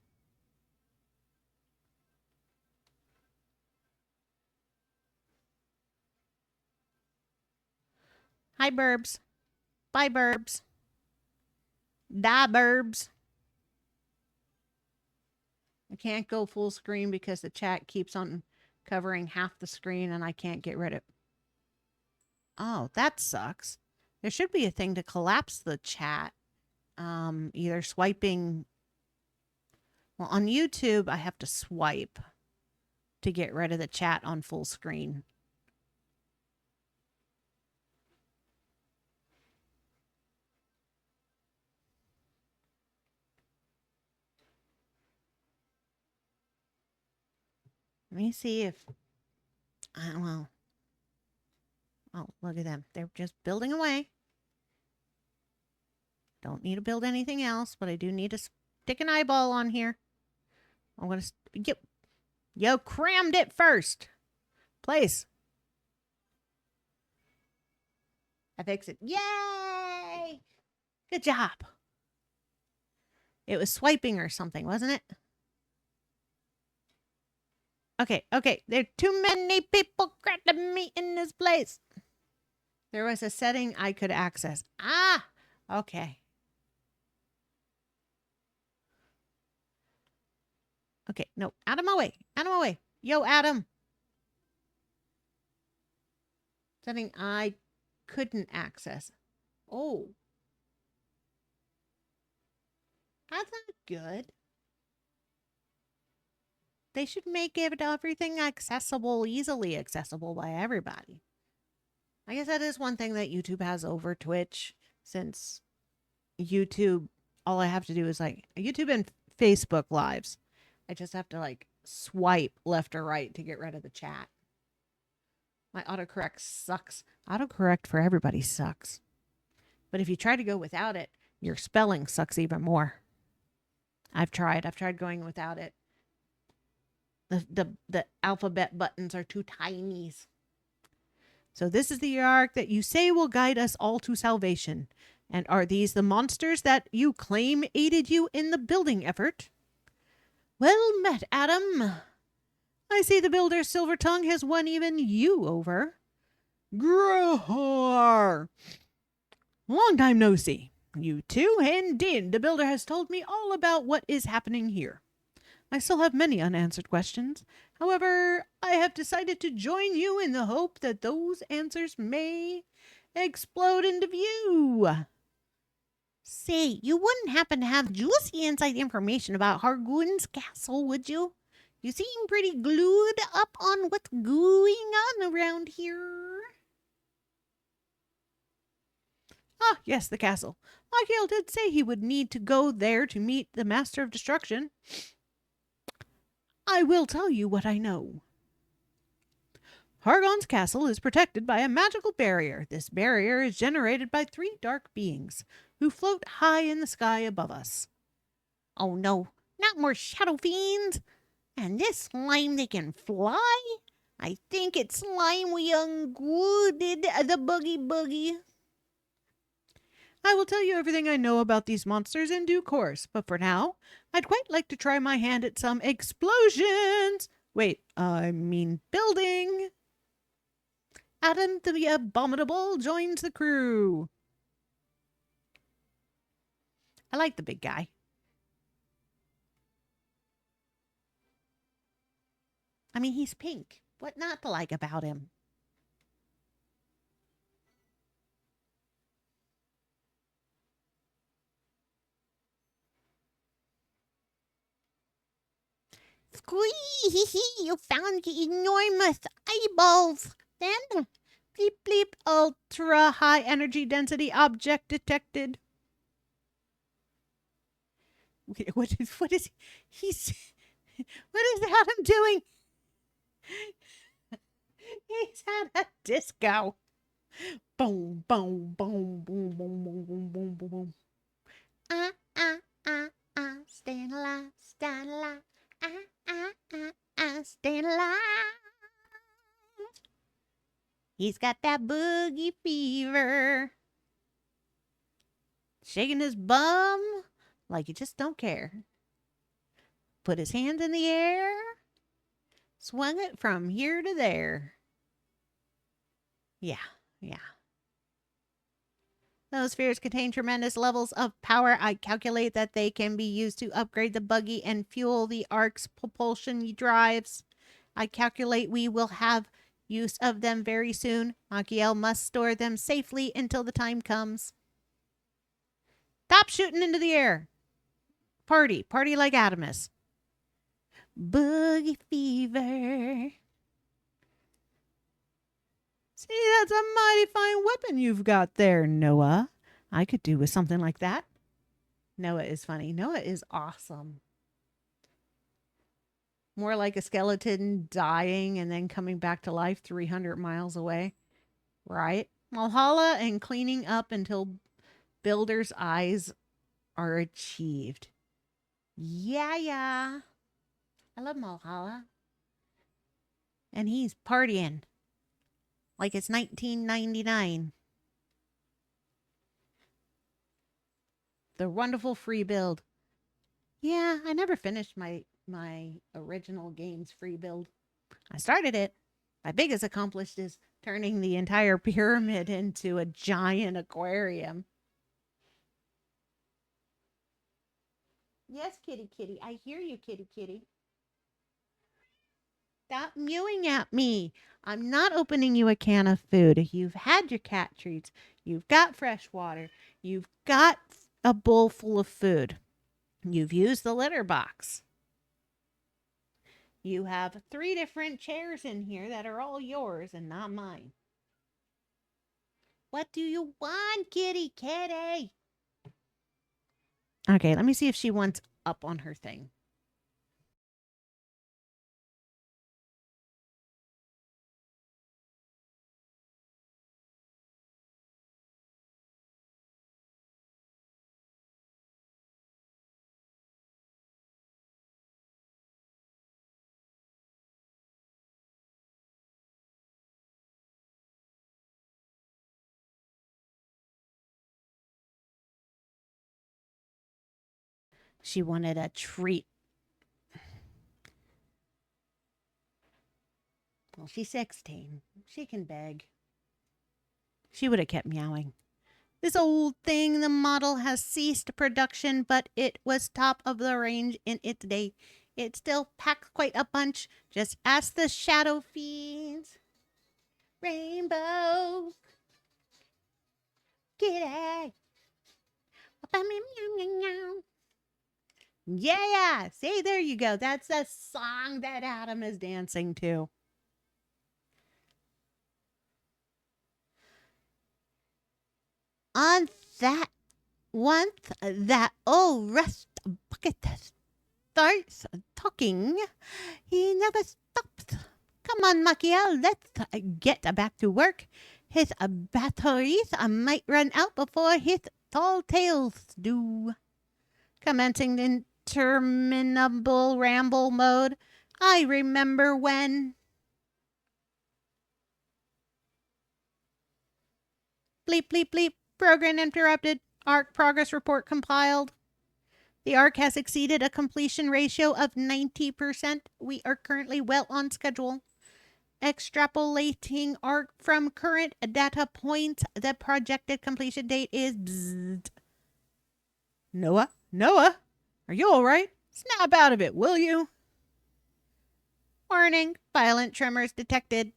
Hi, burbs. Bye, burbs. Die, burbs. I can't go full screen because the chat keeps on covering half the screen and I can't get rid of it. Oh, that sucks. There should be a thing to collapse the chat. Either swiping. Well, on YouTube, I have to swipe to get rid of the chat on full screen. Let me see if. Well. Oh, look at them. They're just building away. Don't need to build anything else, but I do need to stick an eyeball on here. I'm going to. Yo, crammed it first. Place. I fix it. Yay! Good job. It was swiping or something, wasn't it? Okay. There are too many people grabbing me in this place. There was a setting I could access. Ah! Okay. Okay, no, out of my way. Out of my way. Yo, Adam. Setting I couldn't access. Oh. That's not good. They should make it everything accessible, easily accessible by everybody. I guess that is one thing that YouTube has over Twitch, since YouTube, all I have to do is like YouTube and Facebook lives. I just have to like swipe left or right to get rid of the chat. My autocorrect sucks. Autocorrect for everybody sucks. But if you try to go without it, your spelling sucks even more. I've tried going without it. The alphabet buttons are too tiny. So this is the ark that you say will guide us all to salvation. And are these the monsters that you claim aided you in the building effort? Well met, Adam. I see the builder Silver Tongue has won even you over. Grrr! Long time no see. You too? Indeed, the builder has told me all about what is happening here. I still have many unanswered questions. However, I have decided to join you in the hope that those answers may explode into view. Say, you wouldn't happen to have juicy inside information about Hargoon's castle, would you? You seem pretty glued up on what's going on around here. Ah, yes, the castle. Michael did say he would need to go there to meet the Master of Destruction. I will tell you what I know. Hargon's castle is protected by a magical barrier. This barrier is generated by 3 dark beings who float high in the sky above us. Oh no, not more shadow fiends! And this slime that can fly? I think it's slime we unglued the boogie. I will tell you everything I know about these monsters in due course, but for now, I'd quite like to try my hand at some explosions. Wait, I mean building. Adam the Abominable joins the crew. I like the big guy. I mean, he's pink. What not to like about him? Squee! You found the enormous eyeballs. Then, Bleep bleep, ultra high energy density object detected. What is he's what is Adam doing? He's at a disco. Boom, boom, boom, boom, boom, boom, boom, boom, boom, boom. staying alive, staying alive. He's got that boogie fever. Shaking his bum like he just don't care. Put his hand in the air. Swung it from here to there. Yeah. Those spheres contain tremendous levels of power. I calculate that they can be used to upgrade the buggy and fuel the Ark's propulsion drives. I calculate we will have use of them very soon. Machiel must store them safely until the time comes. Stop shooting into the air. Party like Adamus. Boogie fever. See, that's a mighty fine weapon you've got there, Noah. I could do with something like that. Noah is funny. Noah is awesome. More like a skeleton dying and then coming back to life 300 miles away. Right? Malhalla and cleaning up until Builder's eyes are achieved. Yeah. I love Malhalla. And he's partying like it's 1999. The wonderful free build. Yeah, I never finished my original game's free build. I started it. My biggest accomplishment is turning the entire pyramid into a giant aquarium. Yes, kitty. I hear you, kitty. Stop mewing at me. I'm not opening you a can of food. You've had your cat treats. You've got fresh water. You've got a bowl full of food. You've used the litter box. You have 3 different chairs in here that are all yours and not mine. What do you want, kitty? Okay, let me see if she wants up on her thing. She wanted a treat. Well, she's 16. She can beg. She would have kept meowing. This old thing, the model has ceased production, but it was top of the range in its day. It still packs quite a punch. Just ask the shadow fiends. Rainbow. Kitty. Yeah. See, there you go. That's the song that Adam is dancing to. On that once that old rust bucket starts talking, he never stops. Come on, Machiel, let's get back to work. His batteries might run out before his tall tales do. Commencing interminable ramble mode. I remember when. Bleep, bleep, bleep. Program interrupted. ARC progress report compiled. The ARC has exceeded a completion ratio of 90%. We are currently well on schedule. Extrapolating ARC from current data points, the projected completion date is bzzzt. Noah, are you all right? Snap out of it, will you? Warning, violent tremors detected.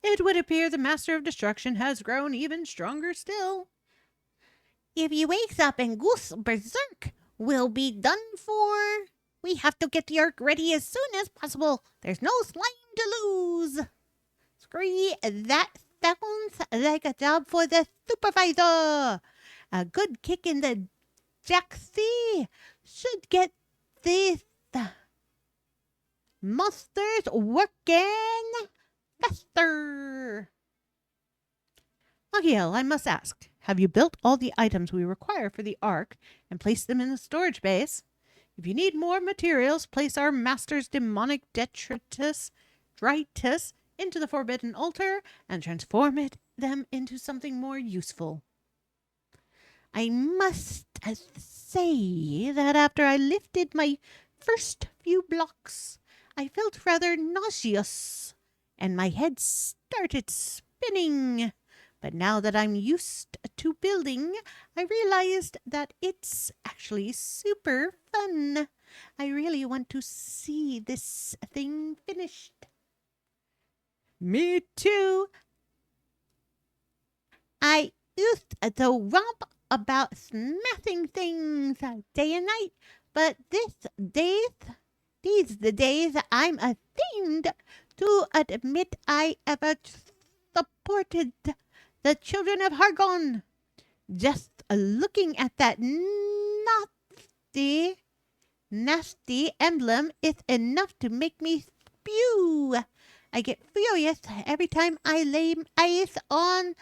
It would appear the Master of Destruction has grown even stronger still. If he wakes up and goes berserk, we'll be done for. We have to get the ARC ready as soon as possible. There's no slime to lose. Scree, that sounds like a job for the supervisor. A good kick in the jacksie should get these monsters working faster. Machiel, I must ask, have you built all the items we require for the Ark and placed them in the storage base? If you need more materials, place our master's demonic detritus into the forbidden altar and transform them into something more useful. I must say that after I lifted my first few blocks, I felt rather nauseous and my head started spinning. But now that I'm used to building, I realized that it's actually super fun. I really want to see this thing finished. Me too. I used to romp about smashing things day and night, but these the days I'm ashamed to admit I ever supported the children of Hargon. Just looking at that nasty emblem is enough to make me spew. I get furious every time I lay eyes on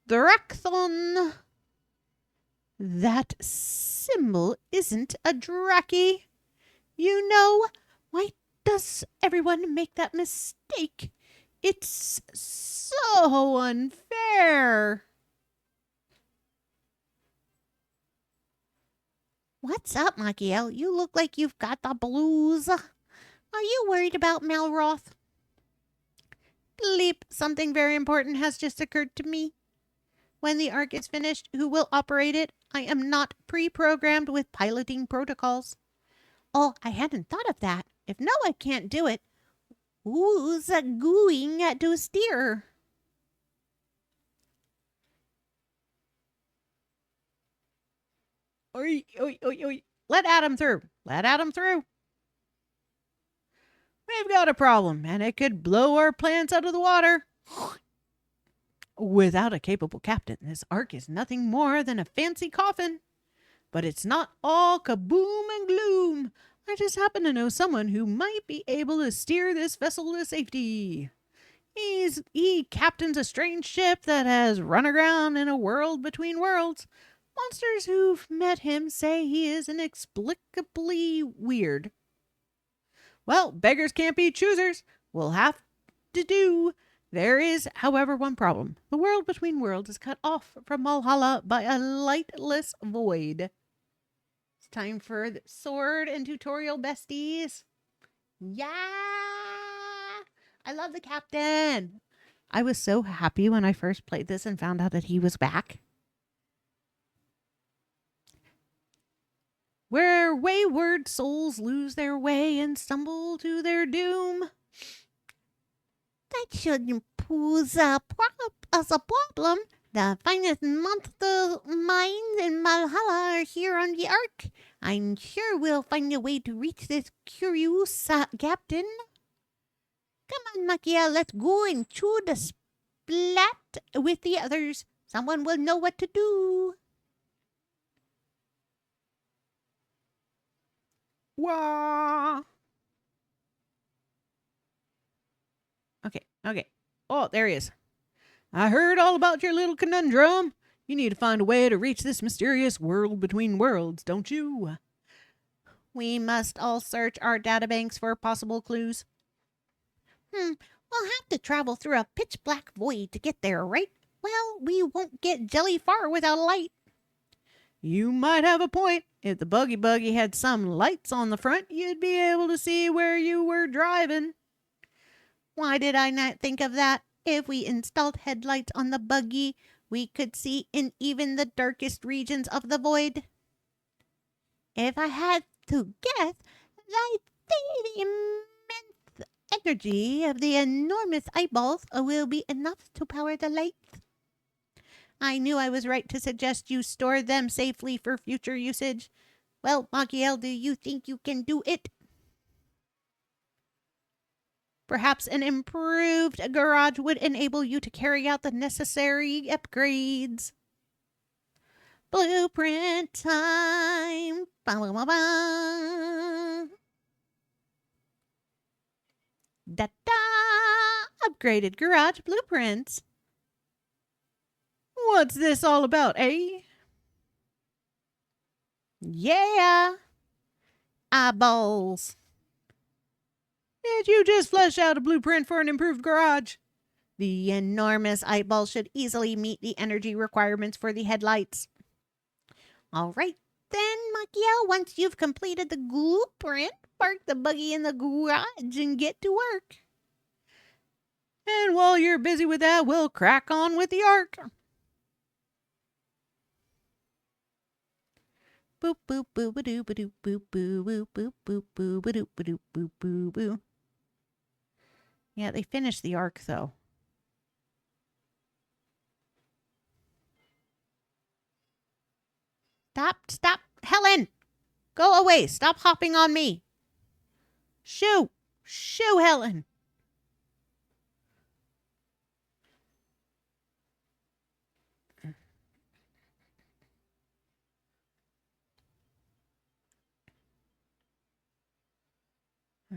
Draxon. That symbol isn't a Draki. You know, why does everyone make that mistake? It's so unfair. What's up, Machiel? You look like you've got the blues. Are you worried about Malroth? Bleep, something very important has just occurred to me. When the Ark is finished, who will operate it? I am not pre-programmed with piloting protocols. Oh, I hadn't thought of that. If Noah can't do it, who's going to steer? Oi, oi, oi, oi. Let Adam through. Let Adam through. We've got a problem, and it could blow our plans out of the water. Without a capable captain, this Ark is nothing more than a fancy coffin. But it's not all kaboom and gloom. I just happen to know someone who might be able to steer this vessel to safety. He captains a strange ship that has run aground in a world between worlds. Monsters who've met him say he is inexplicably weird. Well, beggars can't be choosers. We'll have to do. There is, however, one problem. The world between worlds is cut off from Valhalla by a lightless void. It's time for the sword and tutorial besties. Yeah! I love the captain. I was so happy when I first played this and found out that he was back. Where wayward souls lose their way and stumble to their doom. That shouldn't pose as a problem. The finest monster minds in Valhalla are here on the Ark. I'm sure we'll find a way to reach this curious captain. Come on, Makia, let's go and chew the splat with the others. Someone will know what to do. Wah! Okay. Oh, there he is. I heard all about your little conundrum. You need to find a way to reach this mysterious world between worlds, don't you? We must all search our databanks for possible clues. We'll have to travel through a pitch black void to get there, right? Well, we won't get jelly far without a light. You might have a point. If the buggy had some lights on the front, you'd be able to see where you were driving. Why did I not think of that? If we installed headlights on the buggy, we could see in even the darkest regions of the void. If I had to guess, I'd say the immense energy of the enormous eyeballs will be enough to power the lights. I knew I was right to suggest you store them safely for future usage. Well, Machiel, do you think you can do it? Perhaps an improved garage would enable you to carry out the necessary upgrades. Blueprint time! Ba-ba-ba-ba. Da-da! Upgraded garage blueprints. What's this all about, eh? Yeah! Eyeballs. Did you just flesh out a blueprint for an improved garage? The enormous eyeball should easily meet the energy requirements for the headlights. All right, then, Machiel, once you've completed the blueprint, park the buggy in the garage and get to work. And while you're busy with that, we'll crack on with the arc. Boop boop boop ba doo ba doo boop boo boop boop boop boo ba doo ba doo boop boo boo. Yeah, they finished the arc though. Stop, Helen! Go away! Stop hopping on me! Shoo, Helen!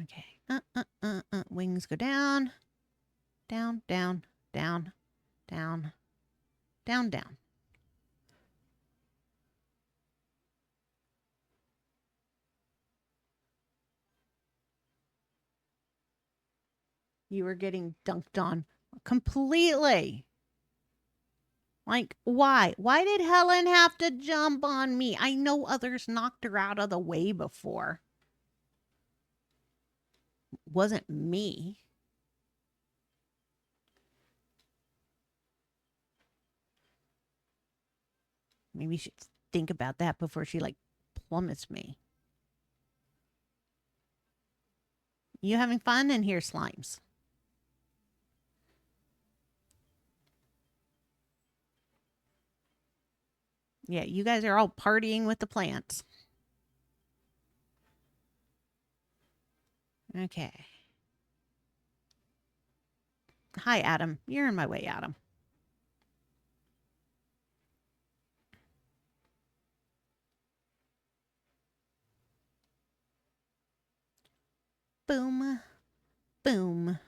Okay. Wings go down. Down. You were getting dunked on completely. Like, why? Why did Helen have to jump on me? I know others knocked her out of the way before. Wasn't me. Maybe she should think about that before she, like, plummets me. You having fun in here, slimes? Yeah, you guys are all partying with the plants. Okay. Hi, Adam. You're in my way, Adam. Boom. Boom.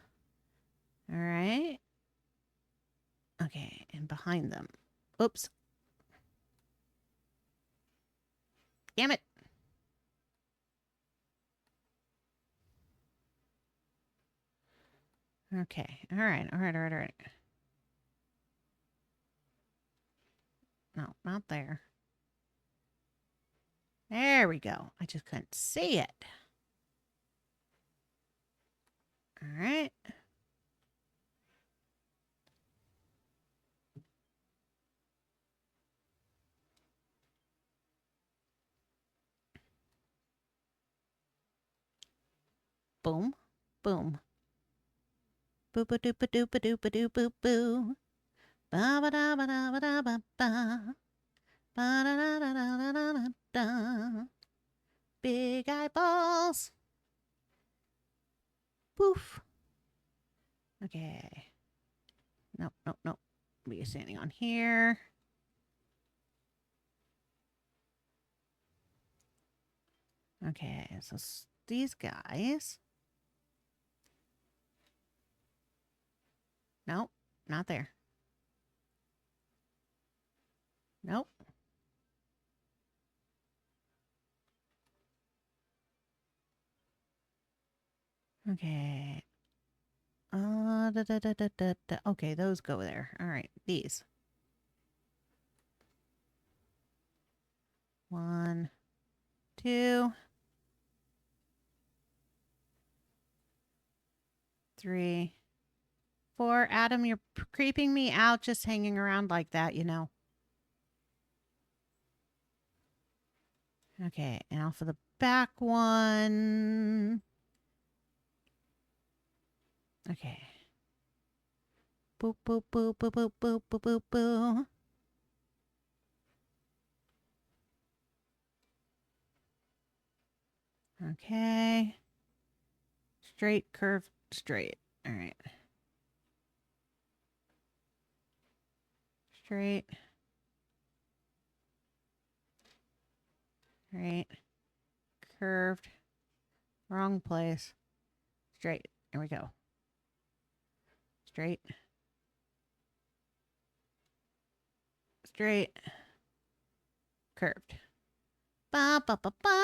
All right. Okay, and behind them. Oops. Damn it. Okay. All right. No, not there. There we go. I just couldn't see it. All right. Boom. Boom. Boop a doop a doop a doop a doop boop boo. Ba ba da ba da ba da ba ba. Ba da da da da da da da. Big eyeballs. Poof. Okay. Nope, nope, nope. Be standing on here. Okay, so these guys. Nope, not there. Nope. Okay. Okay, those go there. All right, these. 1, 2, 3, 4. Adam, you're creeping me out just hanging around like that, you know. Okay, and now for the back one. Okay. Boop, boop, boop, boop, boop, boop, boop, boop, boop. Okay. Straight, curve, straight. All right. Straight. Right. Curved. Wrong place. Straight. There we go. Straight. Straight. Curved. Ba ba ba ba.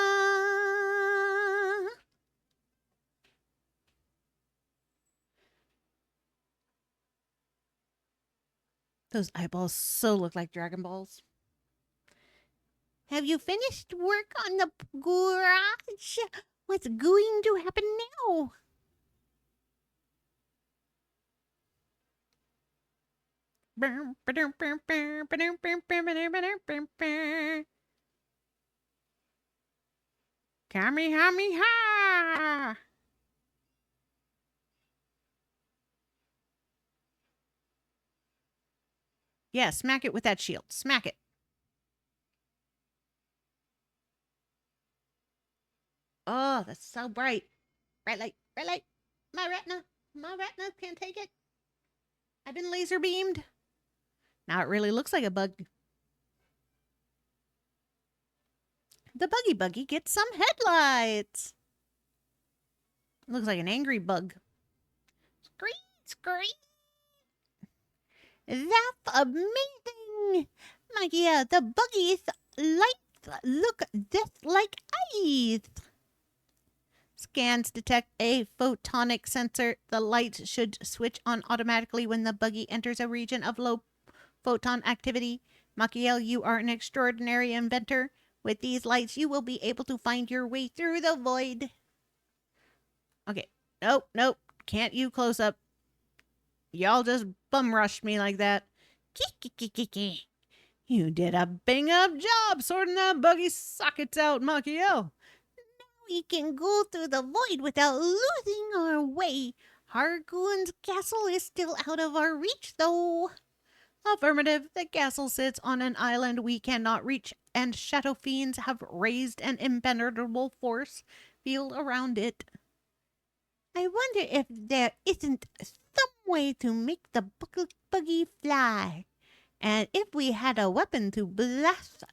Those eyeballs so look like Dragon Balls. Have you finished work on the garage? What's going to happen now? Kamehameha! Yeah, smack it with that shield. Smack it. Oh, that's so bright. Bright light, bright light. My retina can't take it. I've been laser beamed. Now it really looks like a bug. The buggy gets some headlights. Looks like an angry bug. Scream, scream. That's amazing. Magia, the buggy's lights look just like eyes. Scans detect a photonic sensor. The lights should switch on automatically when the buggy enters a region of low photon activity. Machiel, you are an extraordinary inventor. With these lights, you will be able to find your way through the void. Okay. Nope, nope. Can't you close up. Y'all just bum rushed me like that. You did a bang-up job sorting that buggy sockets out, Machiel. We can go through the void without losing our way. Hargoon's castle is still out of our reach, though. Affirmative. The castle sits on an island we cannot reach, and shadow fiends have raised an impenetrable force field around it. I wonder if there isn't some way to make the buggy fly. And if we had a weapon to blast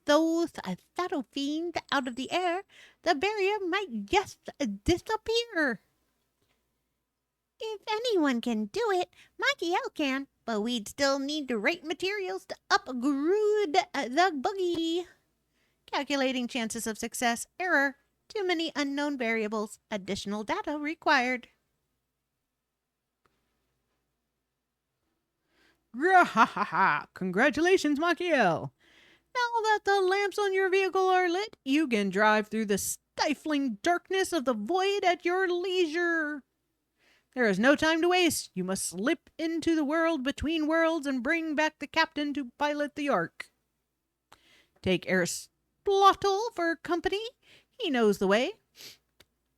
those shadow fiends out of the air, the barrier might just disappear. If anyone can do it, Machiel can, but we'd still need the right materials to upgrade the buggy. Calculating chances of success. Error. Too many unknown variables. Additional data required. Grahaha! Congratulations, Machiel! Now that the lamps on your vehicle are lit, you can drive through the stifling darkness of the void at your leisure. There is no time to waste. You must slip into the world between worlds and bring back the captain to pilot the Ark. Take Aristotle for company. He knows the way.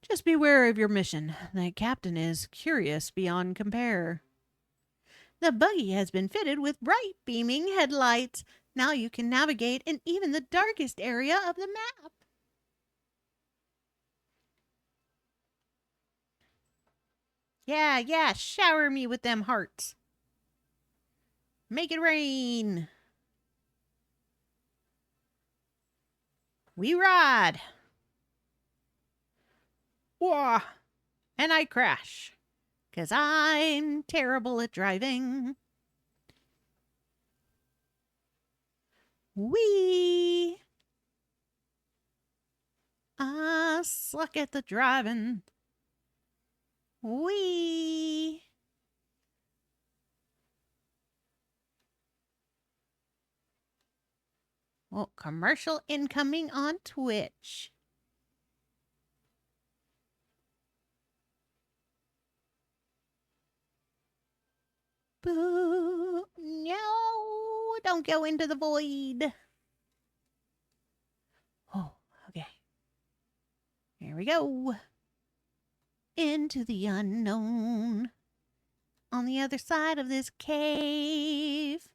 Just beware of your mission. The captain is curious beyond compare. The buggy has been fitted with bright beaming headlights. Now you can navigate in even the darkest area of the map. Yeah, yeah, shower me with them hearts. Make it rain. We ride. Whoa. And I crash. 'Cause I'm terrible at driving. Wee. I suck at the driving. Wee. Well, commercial incoming on Twitch. Boo. No, don't go into the void. Oh, okay. Here we go. Into the unknown. On the other side of this cave,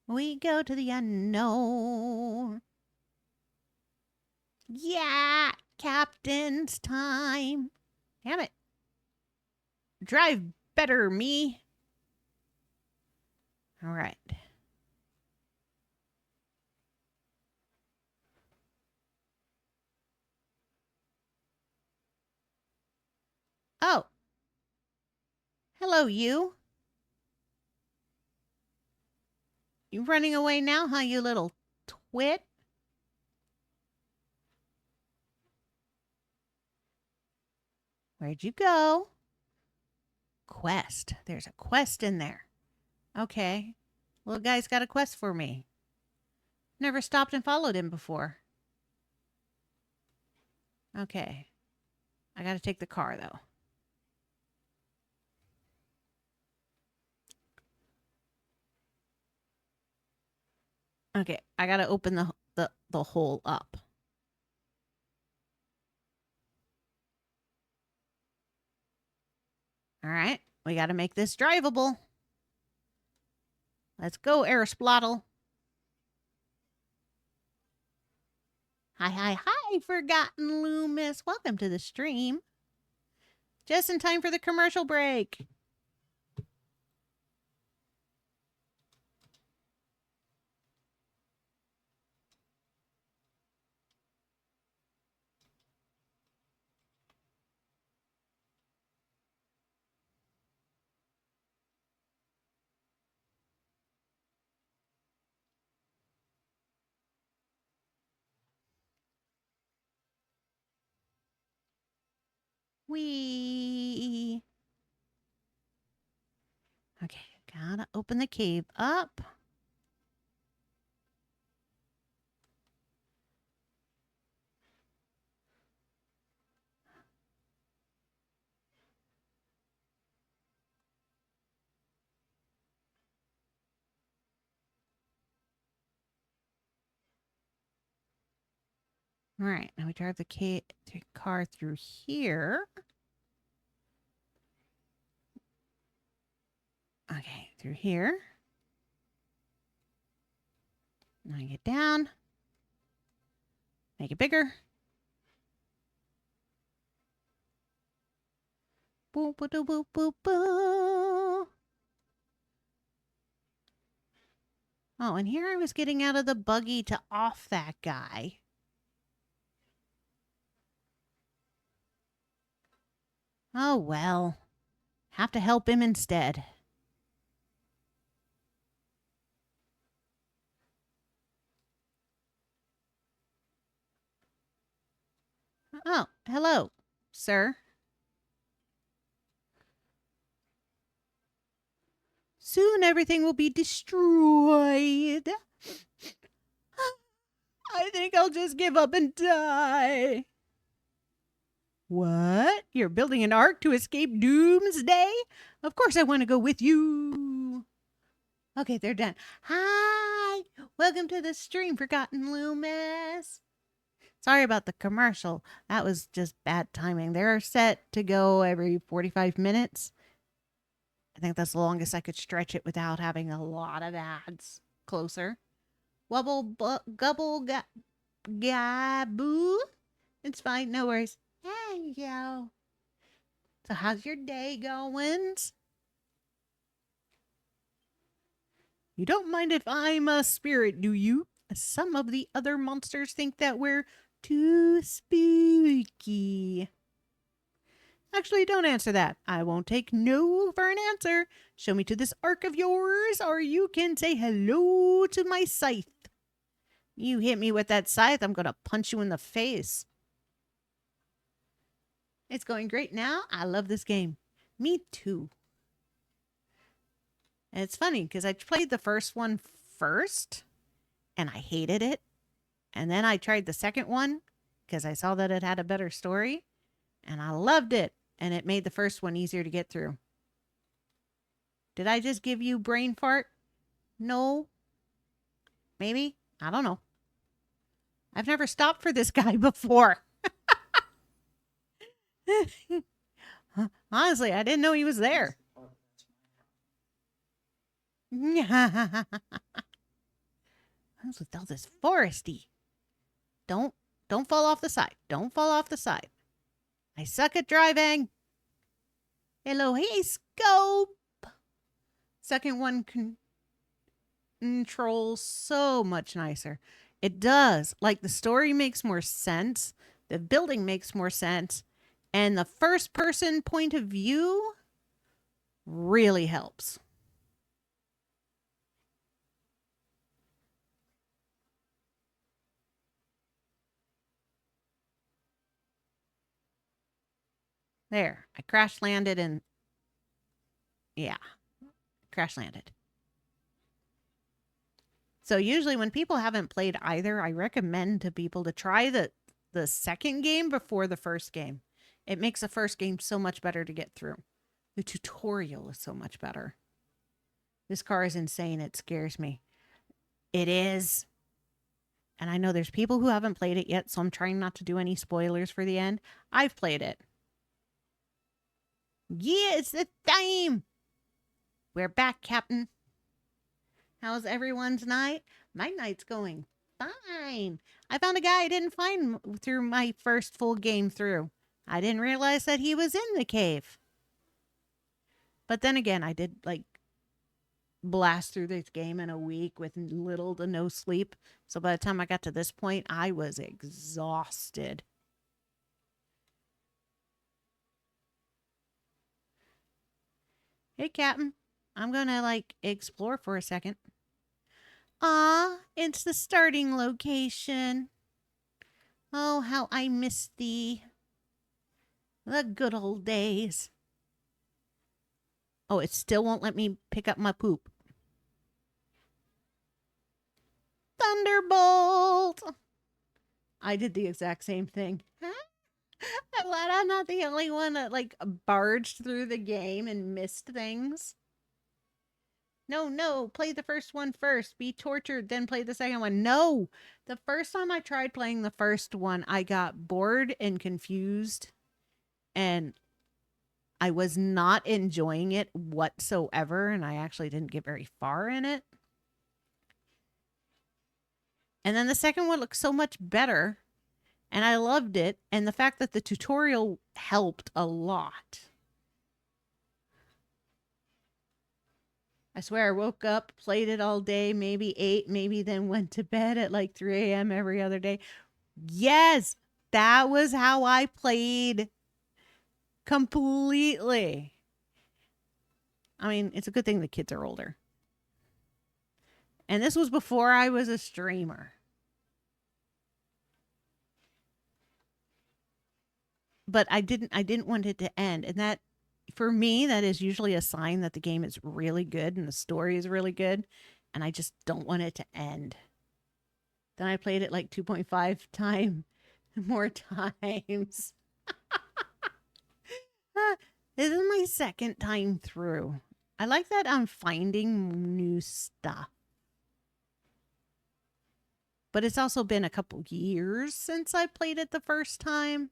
we go to the unknown. Yeah, captain's time. Damn it. Drive better, me. All right. Oh. Hello, you. You running away now, huh, you little twit? Where'd you go? Quest. There's a quest in there. Okay. Little guy's got a quest for me. Never stopped and followed him before. Okay. I gotta take the car, though. Okay, I gotta open the hole up. All right, we gotta make this drivable. Let's go, Airsplotle. Hi, hi, hi, Forgotten Loomis. Welcome to the stream. Just in time for the commercial break. Wee. Okay, gotta open the cave up. All right, now we drive the car through here. Okay, through here. Now get down. Make it bigger. Boop, boop, boop, boop, boop. Oh, and here I was getting out of the buggy to off that guy. Oh, well. Have to help him instead. Oh, hello, sir. Soon everything will be destroyed. I think I'll just give up and die. What? You're building an ark to escape doomsday? Of course I want to go with you. Okay, they're done. Hi, welcome to the stream, Forgotten Loomis. Sorry about the commercial. That was just bad timing. They're set to go every 45 minutes. I think that's the longest I could stretch it without having a lot of ads. Closer. Wubble, gubble, gaboo. It's fine, no worries. Hey, yo. So how's your day going? You don't mind if I'm a spirit, do you? Some of the other monsters think that we're too spooky. Actually, don't answer that. I won't take no for an answer. Show me to this arc of yours, or you can say hello to my scythe. You hit me with that scythe, I'm going to punch you in the face. It's going great now. I love this game. Me too. And it's funny because I played the first one first and I hated it. And then I tried the second one because I saw that it had a better story and I loved it. And it made the first one easier to get through. Did I just give you brain fart? No. Maybe? I don't know. I've never stopped for this guy before. Honestly, I didn't know he was there. What's with all this foresty? Don't fall off the side. Don't fall off the side. I suck at driving. Hello, hey, scope. Second one controls so much nicer. It does. Like the story makes more sense. The building makes more sense. And the first person point of view really helps. There, I crash landed and yeah, crash landed. So usually when people haven't played either, I recommend to people to try the second game before the first game. It makes the first game so much better to get through. The tutorial is so much better. This car is insane. It scares me. It is. And I know there's people who haven't played it yet, so I'm trying not to do any spoilers for the end. I've played it. Yeah, it's the time. We're back, Captain. How's everyone's night? My night's going fine. I found a guy I didn't find through my first full game through. I didn't realize that he was in the cave. But then again, I did like blast through this game in a week with little to no sleep. So by the time I got to this point, I was exhausted. Hey, Captain. I'm gonna like explore for a second. Ah, it's the starting location. Oh, how I miss thee. The good old days. Oh, it still won't let me pick up my poop. Thunderbolt! I did the exact same thing. I'm glad I'm not the only one that like barged through the game and missed things. No, play the first one first. Be tortured, then play the second one. No! The first time I tried playing the first one, I got bored and confused. And I was not enjoying it whatsoever. And I actually didn't get very far in it. And then the second one looked so much better. And I loved it. And the fact that the tutorial helped a lot. I swear I woke up, played it all day, maybe ate, maybe then went to bed at like 3 a.m. every other day. Yes, that was how I played completely. I mean, it's a good thing the kids are older. And this was before I was a streamer. But I didn't want it to end. And that, for me, that is usually a sign that the game is really good and the story is really good. And I just don't want it to end. Then I played it like 2.5 times more times. This is my second time through. I like that I'm finding new stuff. But it's also been a couple years since I played it the first time.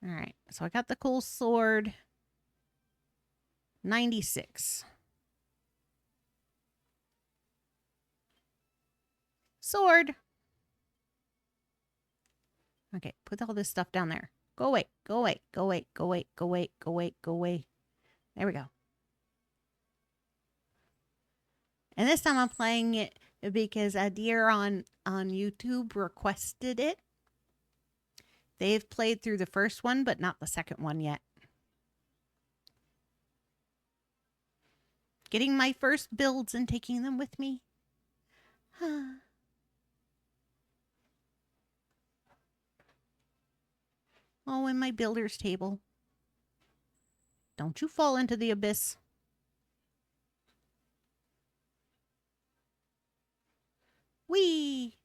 All right, so I got the cool sword. 96. Sword. Okay, put all this stuff down there. Go away, go away, go away, go away, go away, go away, go away. There we go. And this time I'm playing it because a dear on YouTube requested it. They've played through the first one, but not the second one yet. Getting my first builds and taking them with me. Oh, and my builder's table. Don't you fall into the abyss. Whee!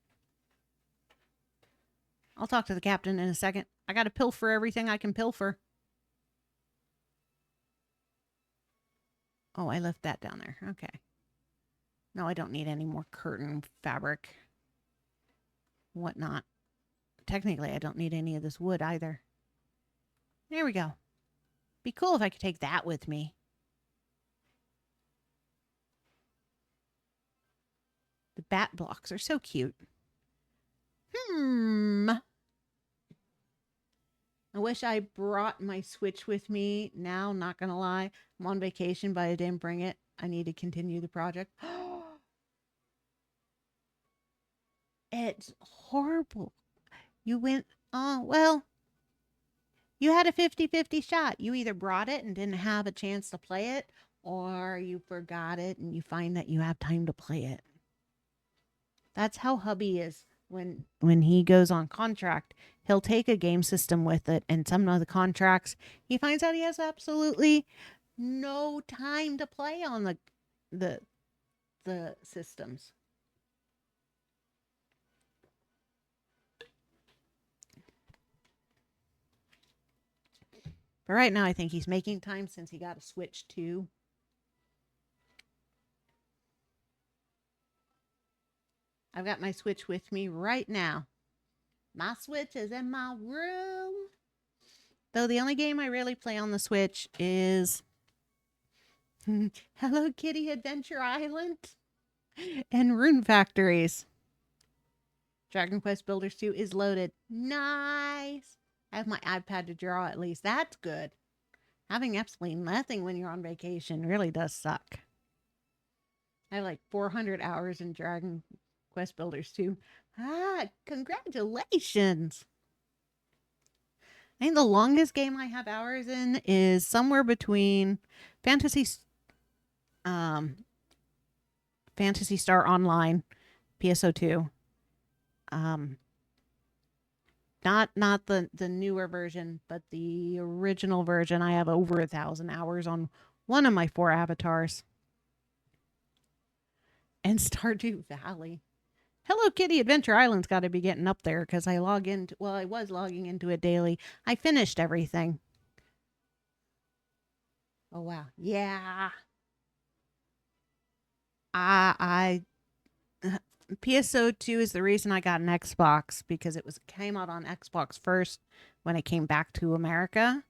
I'll talk to the captain in a second. I gotta pilfer everything I can pilfer. Oh, I left that down there. Okay. No, I don't need any more curtain fabric. Whatnot. Technically, I don't need any of this wood either. There we go. Be cool if I could take that with me. The bat blocks are so cute. I wish I brought my Switch with me now, not gonna lie. I'm on vacation, but I didn't bring it. I need to continue the project. It's horrible. You went, oh, well, you had a 50-50 shot. You either brought it and didn't have a chance to play it, or you forgot it and you find that you have time to play it. That's how hubby is. When he goes on contract, he'll take a game system with it, and some of the contracts, he finds out he has absolutely no time to play on the systems. But right now, I think he's making time since he got a Switch too. I've got my Switch with me right now. My Switch is in my room. Though the only game I really play on the Switch is Hello Kitty Adventure Island and Rune Factories. Dragon Quest Builders 2 is loaded. Nice. I have my iPad to draw at least. That's good. Having absolutely nothing when you're on vacation really does suck. I have like 400 hours in Dragon Quest Builders 2. Congratulations. I think the longest game I have hours in is somewhere between Phantasy Star Online, PSO2. Not the newer version, but the original version. I have over 1,000 hours on one of my 4 avatars. And Stardew Valley. Hello Kitty Adventure Island's got to be getting up there because I was logging into it daily. I finished everything. Oh wow. Yeah. PSO2 is the reason I got an Xbox, because it came out on Xbox first when it came back to America.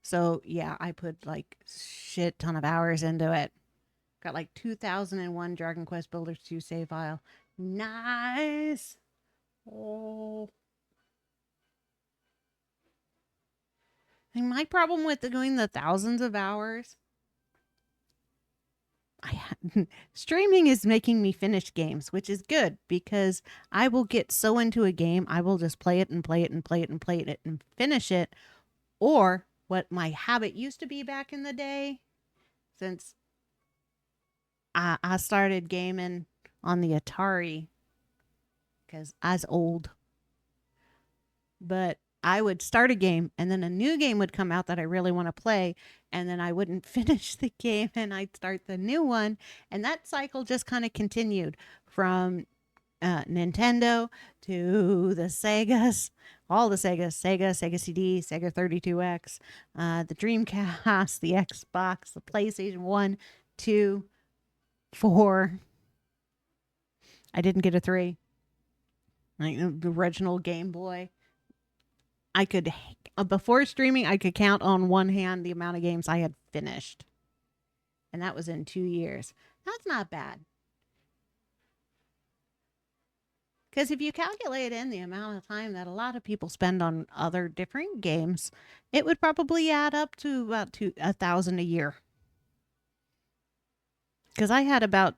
So yeah, I put like shit ton of hours into it. Got like 2001 Dragon Quest Builders 2 save file. Nice. Oh. And my problem with doing the thousands of hours, streaming is making me finish games, which is good because I will get so into a game, I will just play it and play it and play it and play it and finish it. Or what my habit used to be back in the day, since I started gaming on the Atari because I was old. But I would start a game and then a new game would come out that I really want to play, and then I wouldn't finish the game and I'd start the new one. And that cycle just kind of continued from Nintendo to the Segas, all the Segas, Sega CD, Sega 32X, the Dreamcast, the Xbox, the PlayStation 1, 2, 4. I didn't get a 3. Like the original Game Boy. I could, before streaming, I could count on one hand the amount of games I had finished. And that was in 2 years. That's not bad. Because if you calculate in the amount of time that a lot of people spend on other different games, it would probably add up to about 1,000 a year. Because I had about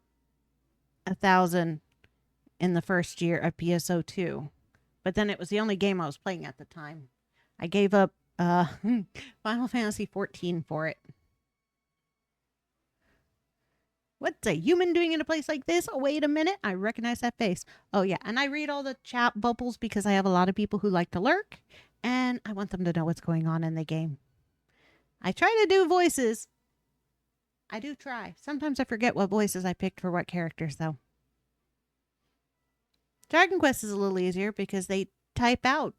1,000 in the first year of PSO2, but then it was the only game I was playing at the time. I gave up Final Fantasy 14 for it. What's a human doing in a place like this? Oh, wait a minute. I recognize that face. Oh, yeah. And I read all the chat bubbles because I have a lot of people who like to lurk, and I want them to know what's going on in the game. I try to do voices. I do try. Sometimes I forget what voices I picked for what characters, though. Dragon Quest is a little easier because they type out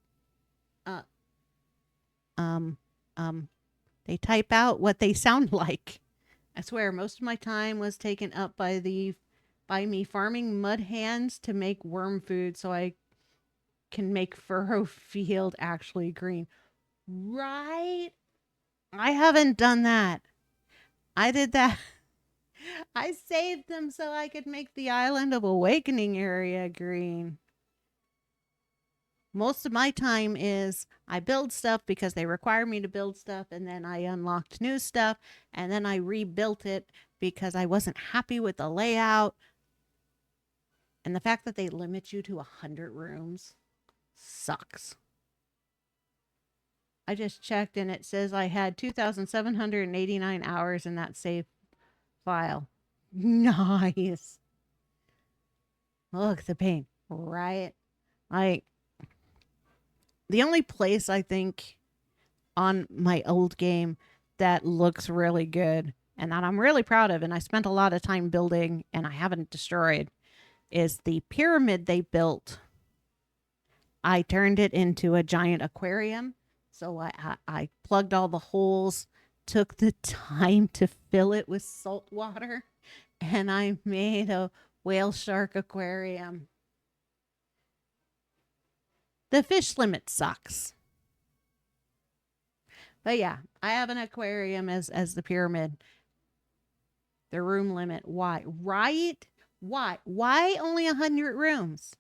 they type out what they sound like. I swear most of my time was taken up by me farming mud hands to make worm food so I can make furrow field actually green. Right? I haven't done that. I did that. I saved them so I could make the Island of Awakening area green. Most of my time is I build stuff because they require me to build stuff, and then I unlocked new stuff, and then I rebuilt it because I wasn't happy with the layout. And the fact that they limit you to 100 rooms sucks. I just checked and it says I had 2,789 hours in that save file. Nice. Look, the paint, right? Like, the only place I think on my old game that looks really good and that I'm really proud of, and I spent a lot of time building and I haven't destroyed, is the pyramid they built. I turned it into a giant aquarium. So I plugged all the holes, took the time to fill it with salt water, and I made a whale shark aquarium. The fish limit sucks. But yeah, I have an aquarium as the pyramid. The room limit. Why? Right? Why? Why only 100 rooms?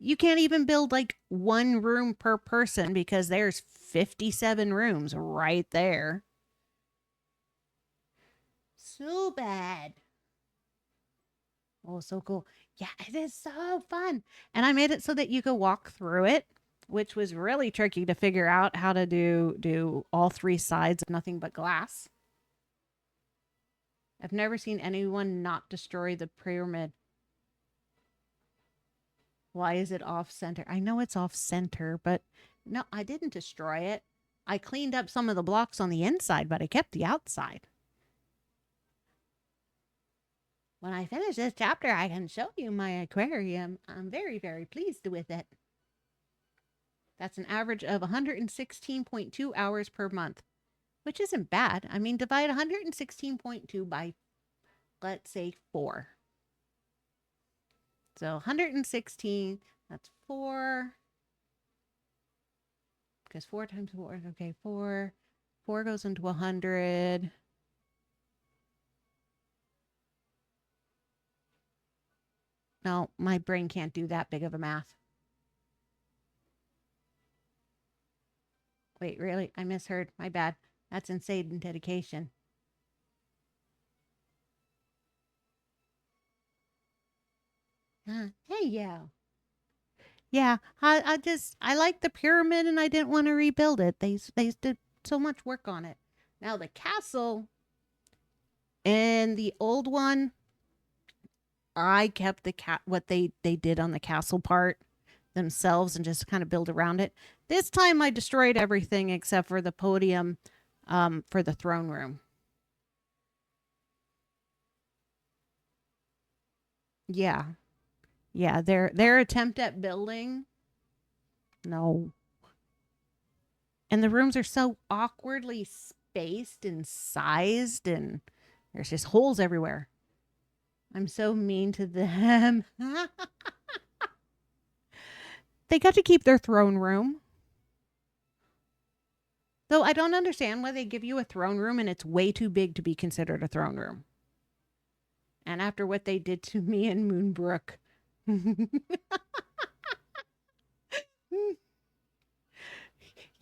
You can't even build like one room per person because there's 57 rooms right there. So bad. Oh, so cool. Yeah, it is so fun. And I made it so that you could walk through it, which was really tricky to figure out how to do all three sides of nothing but glass. I've never seen anyone not destroy the pyramid. Why is it off center? I know it's off center, but no, I didn't destroy it. I cleaned up some of the blocks on the inside, but I kept the outside. When I finish this chapter, I can show you my aquarium. I'm very, very pleased with it. That's an average of 116.2 hours per month, which isn't bad. I mean, divide 116.2 by, let's say, 4. So 116, that's 4. Because 4 times 4, okay, 4. 4 goes into 100. No, my brain can't do that big of a math. Wait, really? I misheard. My bad. That's insane dedication. Hey, yeah. Yeah, I like the pyramid and I didn't want to rebuild it. They did so much work on it. Now the castle and the old one, I kept what they did on the castle part themselves and just kind of build around it. This time I destroyed everything except for the podium for the throne room. Yeah. Yeah, their attempt at building, no. And the rooms are so awkwardly spaced and sized, and there's just holes everywhere. I'm so mean to them. They got to keep their throne room. Though I don't understand why they give you a throne room and it's way too big to be considered a throne room. And after what they did to me in Moonbrook.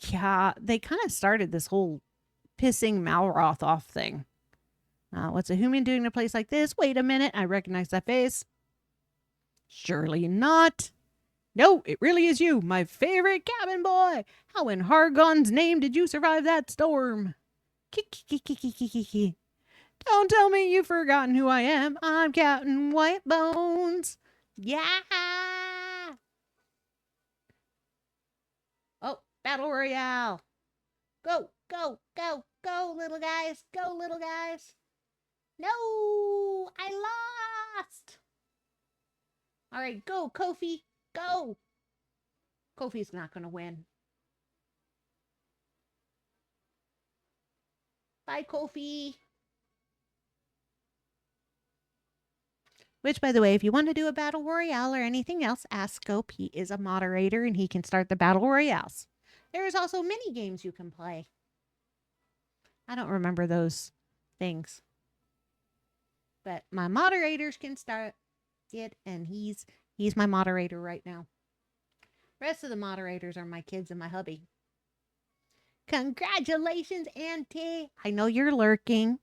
Yeah, they kind of started this whole pissing Malroth off thing. What's a human doing in a place like this? Wait a minute, I recognize that face. Surely not. No, it really is you, my favorite cabin boy. How in Hargon's name did you survive that storm? Kiki. Don't tell me you've forgotten who I am. I'm Captain Whitebones. Yeah. Oh, Battle Royale. Go, go, go, go, little guys. Go, little guys. No, I lost. All right, go, Kofi. Go. Kofi's not going to win. Bye, Kofi. Which, by the way, if you want to do a battle royale or anything else, ask Scope. He is a moderator and he can start the battle royales. There's also mini games you can play. I don't remember those things. But my moderators can start it, and he's my moderator right now. Rest of the moderators are my kids and my hubby. Congratulations, Auntie. I know you're lurking,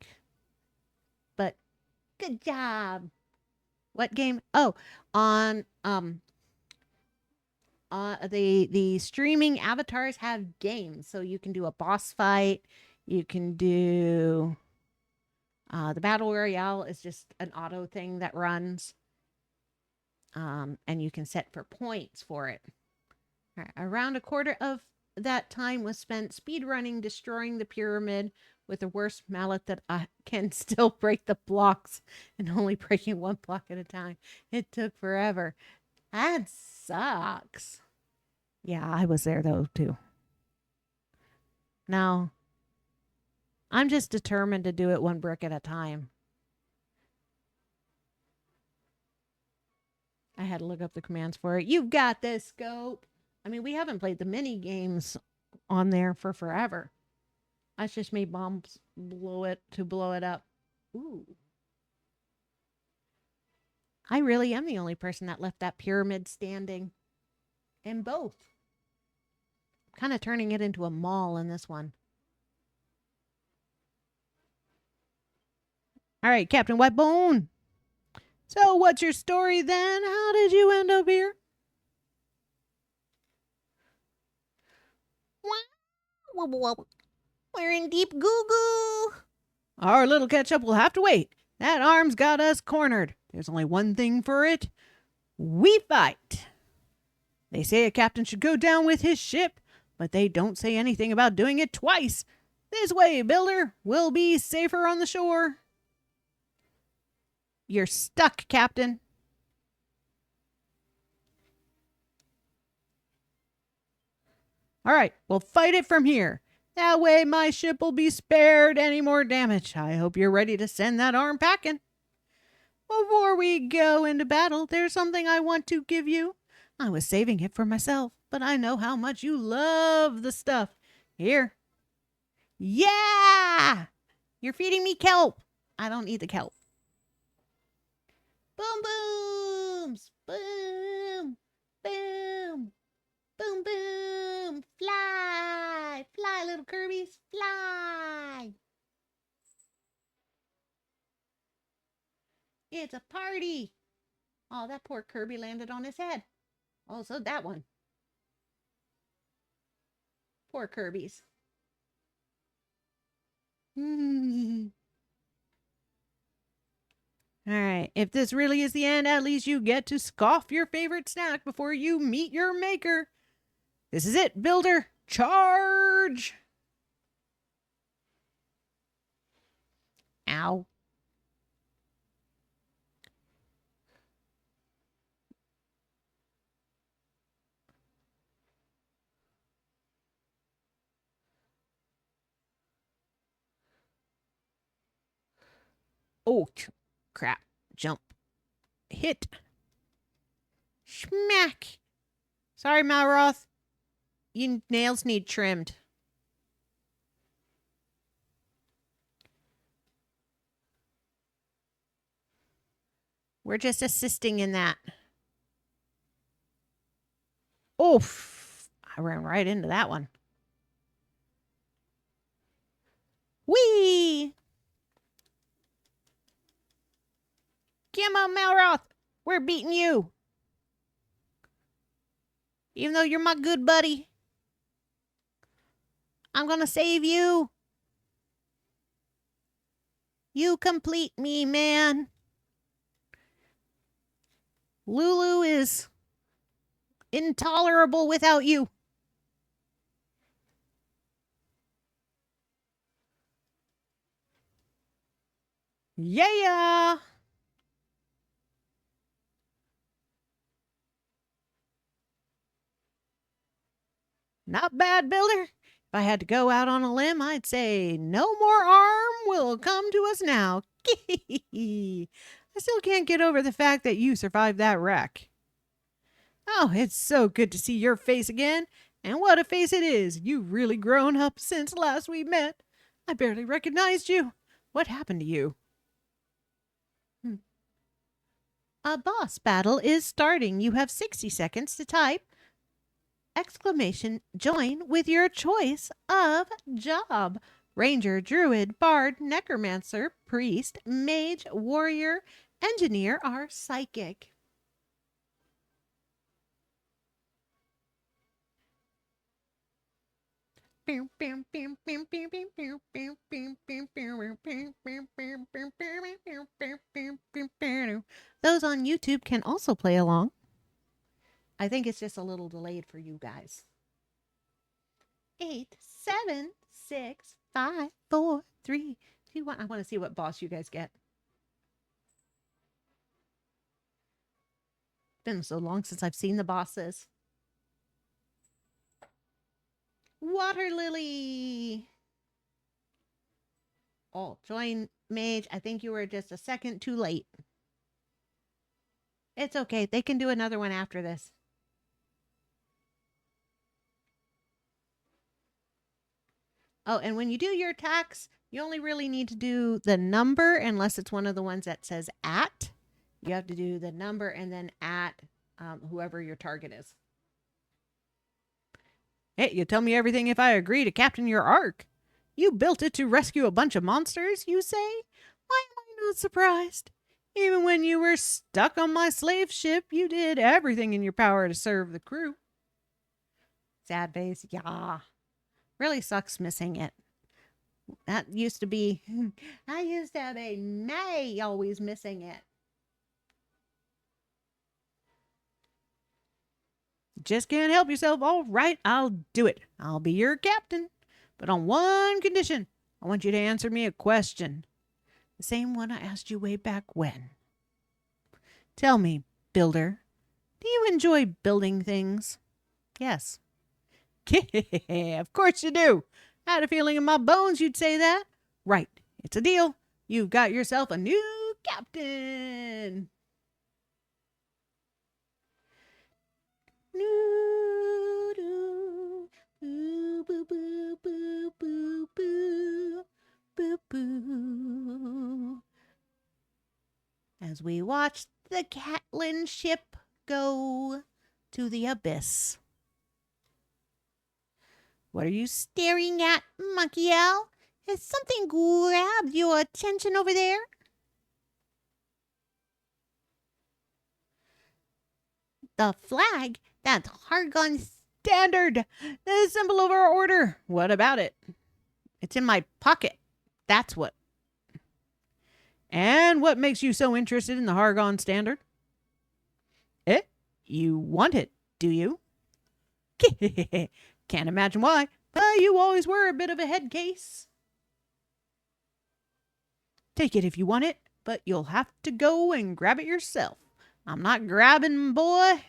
but good job. What game? Oh, on the streaming avatars have games, so you can do a boss fight. You can do the battle royale is just an auto thing that runs, and you can set for points for it. All right, around a quarter of that time was spent speedrunning, destroying the pyramid with the worst mallet that I can still break the blocks and only breaking one block at a time. It took forever. That sucks. Yeah, I was there though too. Now, I'm just determined to do it one brick at a time. I had to look up the commands for it. You've got this, Scope. I mean, we haven't played the mini games on there for forever. I just made bombs blow it up. Ooh. I really am the only person that left that pyramid standing. In both. Kind of turning it into a mall in this one. All right, Captain Whitebone. So, what's your story then? How did you end up here? We're in deep goo-goo. Our little catch-up will have to wait. That arm's got us cornered. There's only one thing for it. We fight. They say a captain should go down with his ship, but they don't say anything about doing it twice. This way, builder. We'll be safer on the shore. You're stuck, Captain. All right, we'll fight it from here. That way my ship will be spared any more damage. I hope you're ready to send that arm packing. Before we go into battle, there's something I want to give you. I was saving it for myself, but I know how much you love the stuff. Here. Yeah! You're feeding me kelp. I don't need the kelp. Boom booms! Boom! Boom! Boom boom! Fly! Fly, little Kirby's! Fly! It's a party! Oh, that poor Kirby landed on his head. Also, that one. Poor Kirby's. All right, if this really is the end, at least you get to scoff your favorite snack before you meet your maker. This is it, builder. Charge! Ow. Oh, crap. Jump. Hit. Smack. Sorry, Malroth. Your nails need trimmed. We're just assisting in that. Oof. I ran right into that one. Whee! Come on, Malroth. We're beating you. Even though you're my good buddy, I'm gonna save you. You complete me, man. Lulu is intolerable without you. Yeah! Not bad, Builder. If I had to go out on a limb, I'd say no more harm will come to us now. I still can't get over the fact that you survived that wreck. Oh, it's so good to see your face again. And what a face it is. You've really grown up since last we met. I barely recognized you. What happened to you? A boss battle is starting. You have 60 seconds to type exclamation join with your choice of job. Ranger, druid, bard, necromancer, priest, mage, warrior, engineer, or psychic. Those on YouTube can also play along. I think it's just a little delayed for you guys. 8, 7, 6, 5, 4, 3, 2, 1. I want to see what boss you guys get. Been so long since I've seen the bosses. Water Lily. Oh, join mage. I think you were just a second too late. It's okay. They can do another one after this. Oh, and when you do your attacks, you only really need to do the number unless it's one of the ones that says at. You have to do the number and then at whoever your target is. Hey, you tell me everything if I agree to captain your ark. You built it to rescue a bunch of monsters, you say? Why am I not surprised? Even when you were stuck on my slave ship, you did everything in your power to serve the crew. Sad face, yeah. Really sucks missing it. That used to be, I used to have a May always missing it. Just can't help yourself. All right, I'll do it. I'll be your captain. But on one condition, I want you to answer me a question. The same one I asked you way back when. Tell me, builder, do you enjoy building things? Yes. Of course you do. I had a feeling in my bones you'd say that. Right, it's a deal. You've got yourself a new captain. Boo, boo, boo, boo, boo, boo, boo, boo. As we watch the Catlin ship go to the abyss. What are you staring at, Monkey Owl? Has something grabbed your attention over there? The flag? That's Hargon standard. The symbol of our order. What about it? It's in my pocket. That's what. And what makes you so interested in the Hargon standard? You want it, do you? Can't imagine why, but you always were a bit of a head case. Take it if you want it, but you'll have to go and grab it yourself. I'm not grabbing, boy.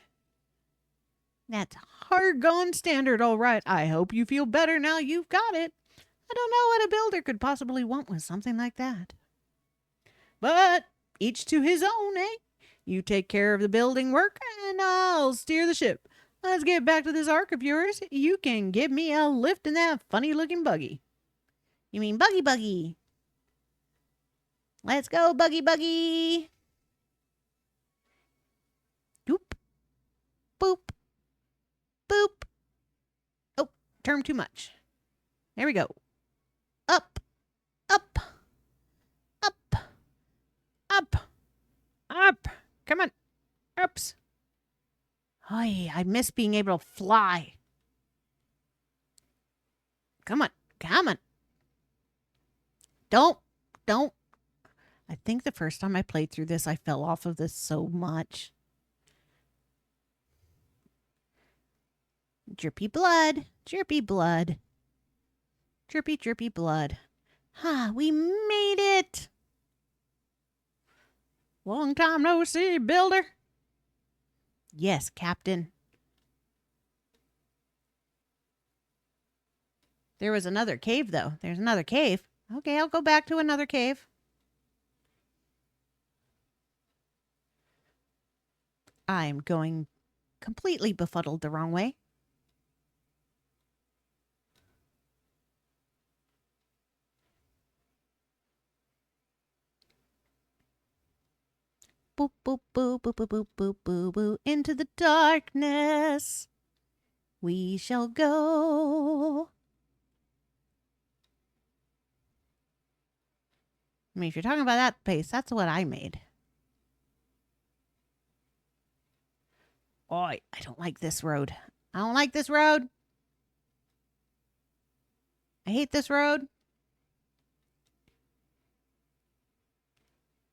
That's Hargon standard, all right. I hope you feel better now you've got it. I don't know what a builder could possibly want with something like that. But each to his own, eh? You take care of the building work, and I'll steer the ship. Let's get back to this ark of yours. You can give me a lift in that funny-looking buggy. You mean buggy buggy? Let's go, buggy buggy. Boop. Boop. Boop. Oh, term too much. There we go. Up. Come on. Oops. Ay, I miss being able to fly. Come on. Come on. Don't. I think the first time I played through this, I fell off of this so much. Drippy blood. Drippy blood. Drippy, drippy blood. Ha, we made it. Long time no see, builder. Yes, Captain. There was another cave, though. There's another cave. Okay, I'll go back to another cave. I'm going completely befuddled the wrong way. Boop, boop, boop, boop, boop, boop, boop, boop, boop. Into the darkness we shall go. I mean, if you're talking about that place, that's what I made. Oh, I don't like this road. I don't like this road. I hate this road.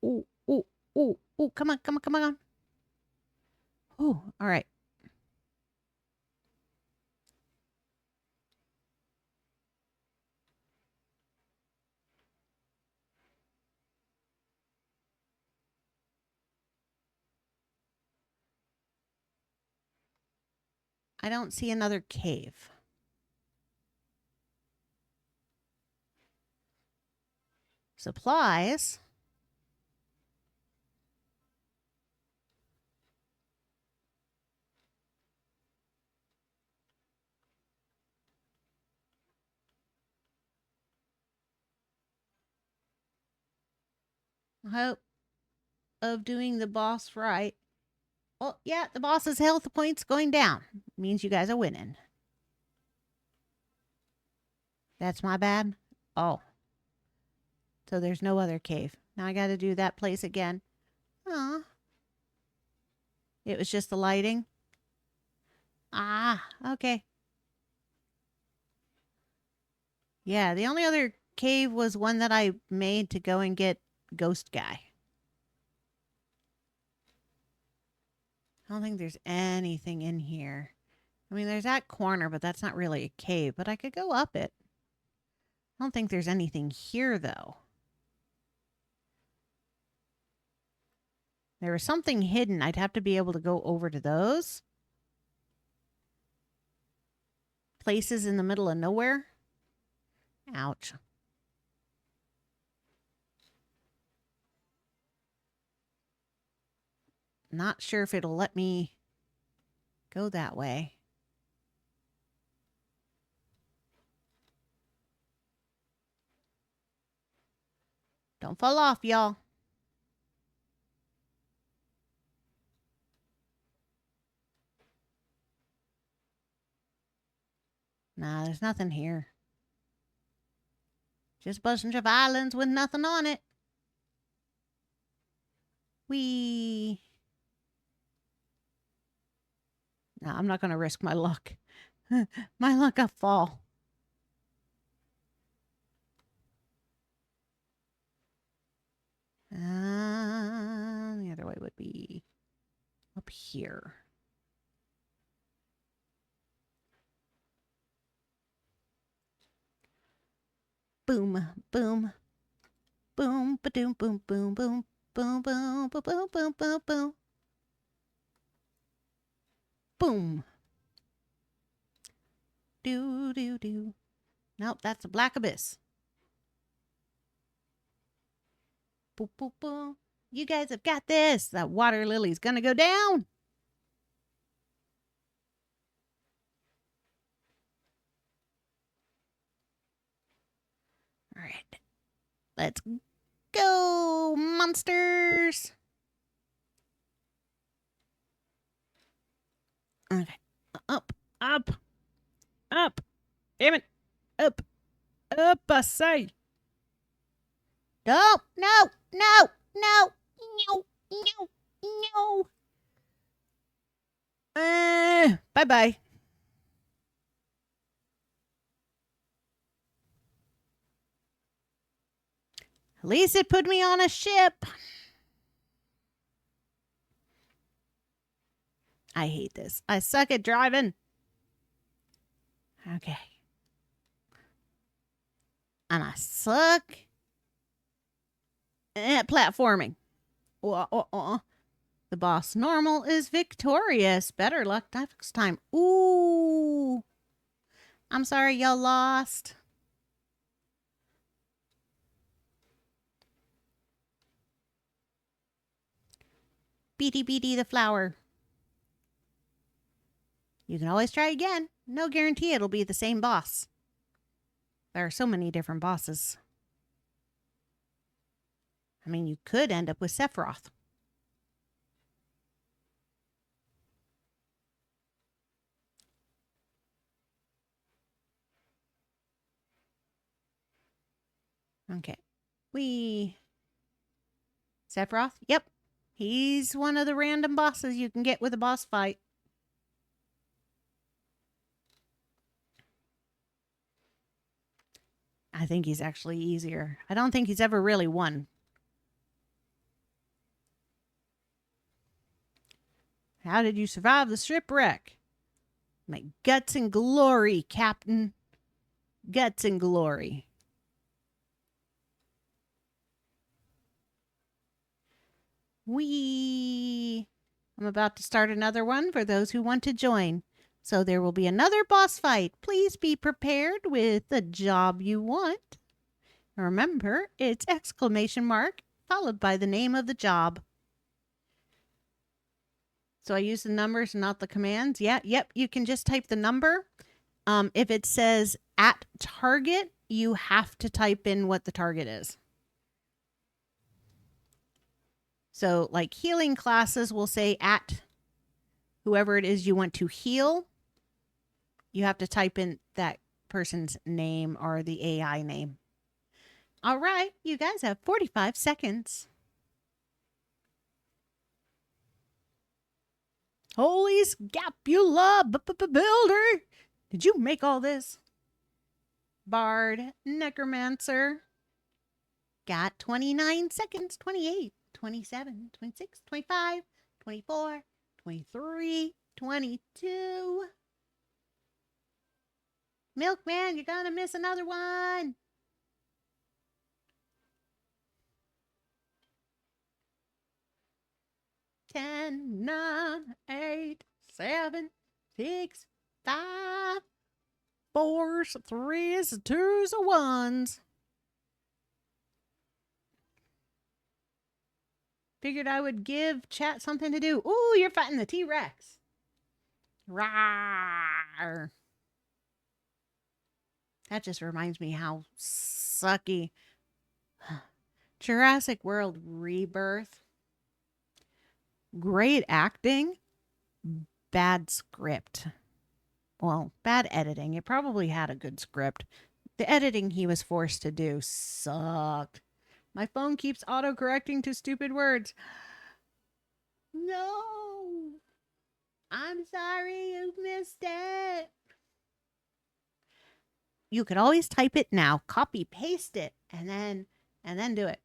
Ooh, ooh, ooh, ooh. Come on, come on, come on. Ooh, all right. I don't see another cave. Supplies. Hope of doing the boss right. Oh, yeah, the boss's health points going down. Means you guys are winning. That's my bad. Oh. So there's no other cave. Now I got to do that place again. Aw. It was just the lighting. Ah, okay. Yeah, the only other cave was one that I made to go and get Ghost Guy. I don't think there's anything in here. I mean, there's that corner, but that's not really a cave. But I could go up it. I don't think there's anything here, though. There was something hidden. I'd have to be able to go over to those. Places in the middle of nowhere. Ouch. Not sure if it'll let me go that way. Don't fall off, y'all. Nah, there's nothing here. Just a bunch of islands with nothing on it. Whee! Nah, I'm not going to risk my luck. My luck, I'll fall. The other way would be up here. Boom, boom, boom, ba-doom, boom, boom, boom, boom, boom, boom, boom, boom, boom, boom. Boom. Do, do, do. Nope, that's a black abyss. Boom, boom, boom. You guys have got this. That water lily's gonna go down. All right. Let's go, monsters. Okay. Up, up, up. Damn it. Up, up, I say. No, no, no, no, no, no, No. Bye-bye. At least it put me on a ship. I hate this. I suck at driving. Okay. And I suck at platforming. The boss normal is victorious. Better luck next time. Ooh. I'm sorry y'all lost. Beady Beady the flower. You can always try again. No guarantee it'll be the same boss. There are so many different bosses. I mean, you could end up with Sephiroth. Okay. Sephiroth? Yep. He's one of the random bosses you can get with a boss fight. I think he's actually easier. I don't think he's ever really won. How did you survive the shipwreck? My guts and glory, Captain. Guts and glory. I'm about to start another one for those who want to join. So there will be another boss fight. Please be prepared with the job you want. Remember, it's exclamation mark followed by the name of the job. So I use the numbers, not the commands. Yeah, yep. You can just type the number. If it says at target, you have to type in what the target is. So like healing classes will say at whoever it is you want to heal. You have to type in that person's name or the AI name. All right, you guys have 45 seconds. Holy scapula builder. Did you make all this? Bard, necromancer. Got 29 seconds. 28, 27, 26, 25, 24, 23, 22. Milkman, you're gonna miss another one. 10, 9, 8, 7, 6, 5, 4s, 3s, 2s, 1s. Figured I would give chat something to do. Ooh, you're fighting the T-Rex. Rawr. That just reminds me how sucky. Jurassic World Rebirth. Great acting. Bad script. Well, bad editing. It probably had a good script. The editing he was forced to do sucked. My phone keeps auto-correcting to stupid words. No! I'm sorry you missed it. You could always type it now, copy, paste it, and then do it.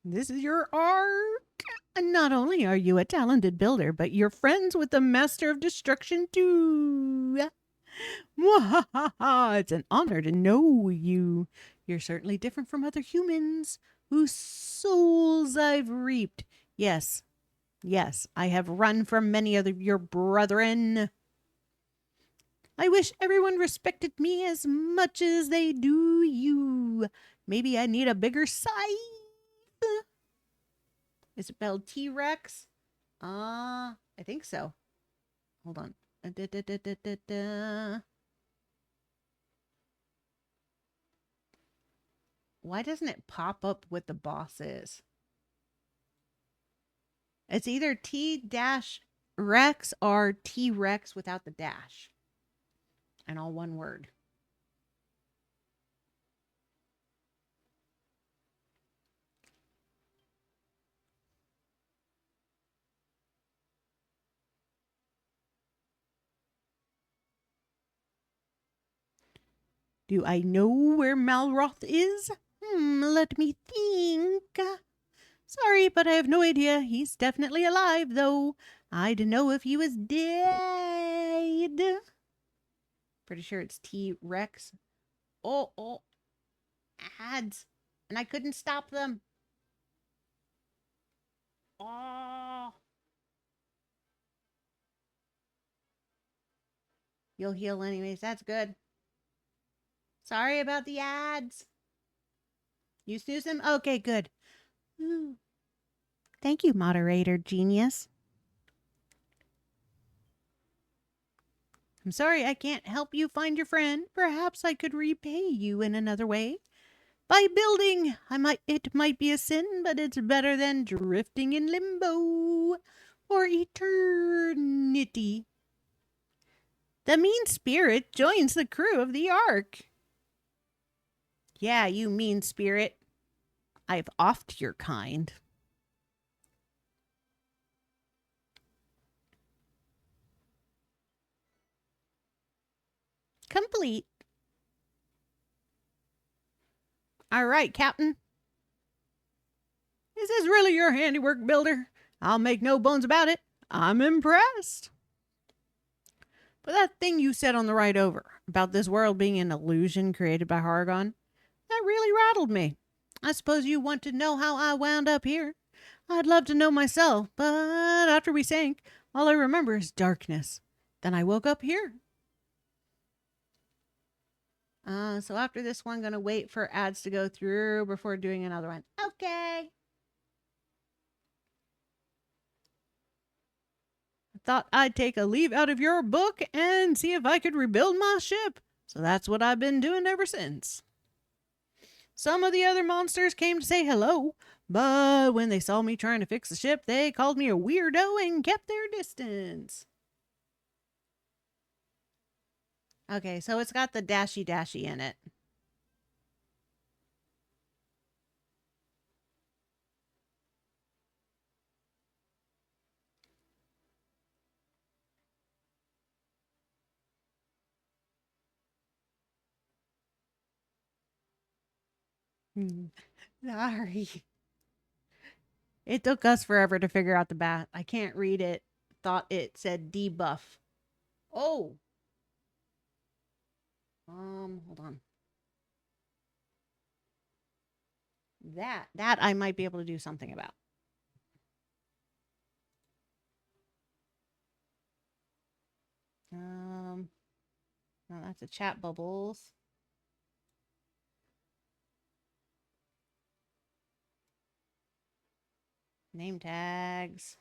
This is your arc. And not only are you a talented builder, but you're friends with the Master of Destruction too. It's an honor to know you. You're certainly different from other humans whose souls I've reaped. Yes, I have run from many of your brethren. I wish everyone respected me as much as they do you. Maybe I need a bigger scythe. Is it spelled T-Rex? I think so. Hold on. Why doesn't it pop up what the boss is? It's either T-Rex or T-Rex without the dash. And all one word. Do I know where Malroth is? Let me think. Sorry, but I have no idea. He's definitely alive, though. I'd know if he was dead. Pretty sure it's T-Rex. Oh, ads. And I couldn't stop them. Oh. You'll heal anyways. That's good. Sorry about the ads. You snooze them? Okay, good. Ooh. Thank you, moderator genius. I'm sorry I can't help you find your friend. Perhaps I could repay you in another way. By building. It might be a sin, but it's better than drifting in limbo for eternity. The mean spirit joins the crew of the Ark. Yeah, you mean spirit. I've offed your kind. Complete. All right, Captain. Is this really your handiwork, Builder? I'll make no bones about it. I'm impressed. But that thing you said on the ride over about this world being an illusion created by Hargon, that really rattled me. I suppose you want to know how I wound up here. I'd love to know myself, but after we sank, all I remember is darkness. Then I woke up here. So after this one, gonna wait for ads to go through before doing another one. Okay. I thought I'd take a leaf out of your book and see if I could rebuild my ship. So that's what I've been doing ever since. Some of the other monsters came to say hello, but when they saw me trying to fix the ship, they called me a weirdo and kept their distance. Okay, so it's got the dashy in it. Sorry. It took us forever to figure out the bat. I can't read it. Thought it said debuff. Oh. Hold on. That I might be able to do something about. No, that's a chat bubbles. Name tags.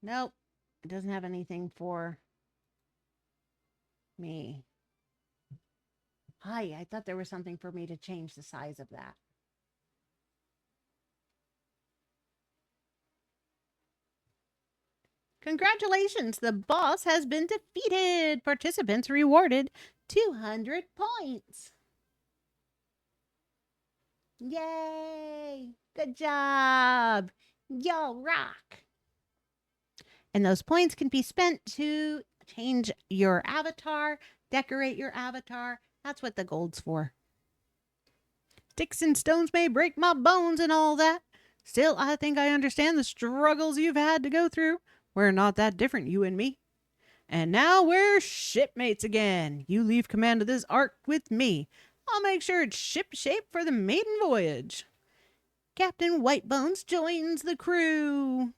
Nope. It doesn't have anything for me. Hi, I thought there was something for me to change the size of that. Congratulations, the boss has been defeated. Participants rewarded 200 points. Yay! Good job. Y'all rock. And those points can be spent to change your avatar, decorate your avatar. That's what the gold's for. Sticks and stones may break my bones and all that. Still, I think I understand the struggles you've had to go through. We're not that different, you and me. And now we're shipmates again. You leave command of this Ark with me. I'll make sure it's ship-shape for the maiden voyage. Captain Whitebones joins the crew.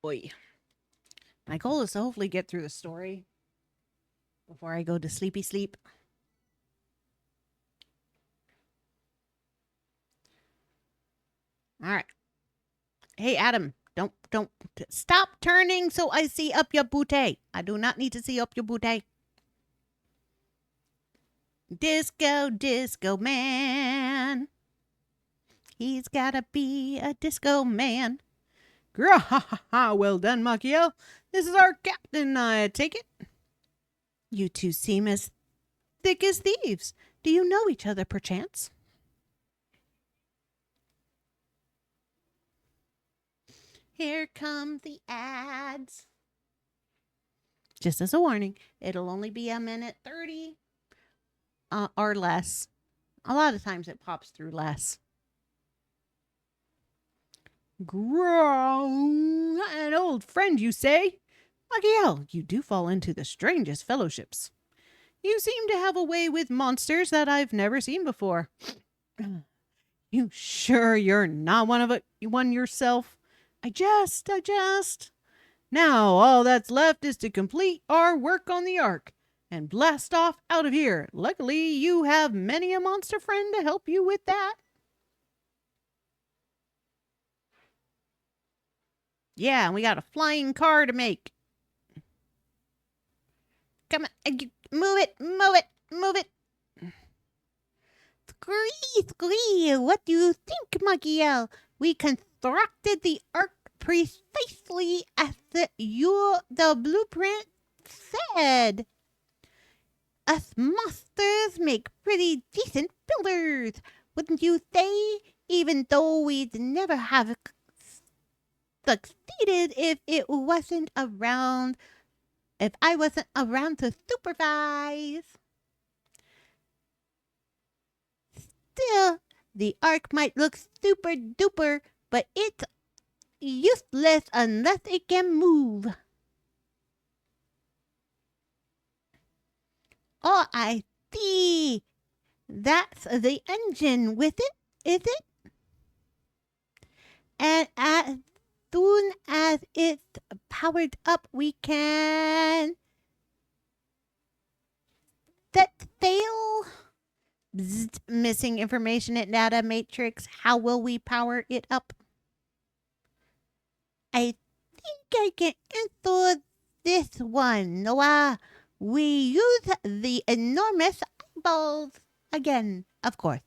Oi. My goal is to hopefully get through the story before I go to sleepy sleep. All right. Hey, Adam, don't stop turning so I see up your booty. I do not need to see up your booty. Disco, disco man. He's gotta be a disco man. Grah, ha ha ha. Well done, Machiel. This is our captain, I take it. You two seem as thick as thieves. Do you know each other, perchance? Here come the ads. Just as a warning, it'll only be a minute 30 or less. A lot of times it pops through less. Growl, an old friend, you say? Machiel, you do fall into the strangest fellowships. You seem to have a way with monsters that I've never seen before. You sure you're not one yourself? I jest. Now all that's left is to complete our work on the Ark and blast off out of here. Luckily, you have many a monster friend to help you with that. Yeah, and we got a flying car to make. Come on, move it. Scree, what do you think, Machiel? We constructed the Ark precisely as the blueprint said. Us monsters make pretty decent builders, wouldn't you say? Even though we'd never have succeeded if I wasn't around to supervise. Still, the Ark might look super duper, but it's useless unless it can move. Oh, I see. That's the engine with it, is it? And as soon as it's powered up, we can set sail. Bzzzt, missing information in data matrix. How will we power it up? I think I can answer this one, Noah. We use the enormous eyeballs again, of course.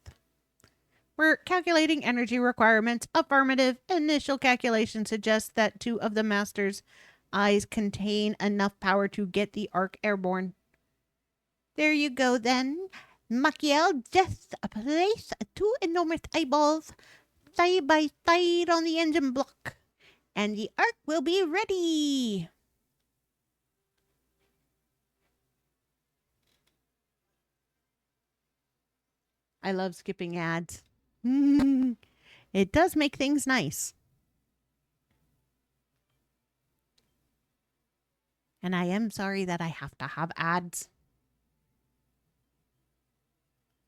We're calculating energy requirements. Affirmative. Initial calculation suggests that 2 of the master's eyes contain enough power to get the Ark airborne. There you go then. Machiel, just place 2 enormous eyeballs side by side on the engine block, and the Ark will be ready. I love skipping ads. It does make things nice. And I am sorry that I have to have ads.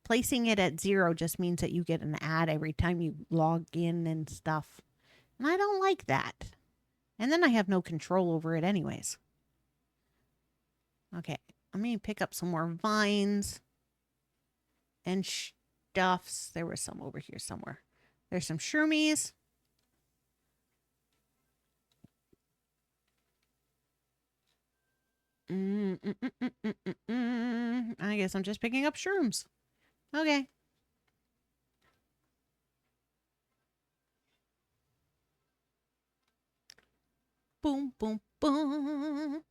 Placing it at 0 just means that you get an ad every time you log in and stuff. And I don't like that. And then I have no control over it anyways. Okay, let me pick up some more vines and stuffs. There was some over here somewhere. There's some shroomies. I guess I'm just picking up shrooms. Okay. Boom, boom, boom.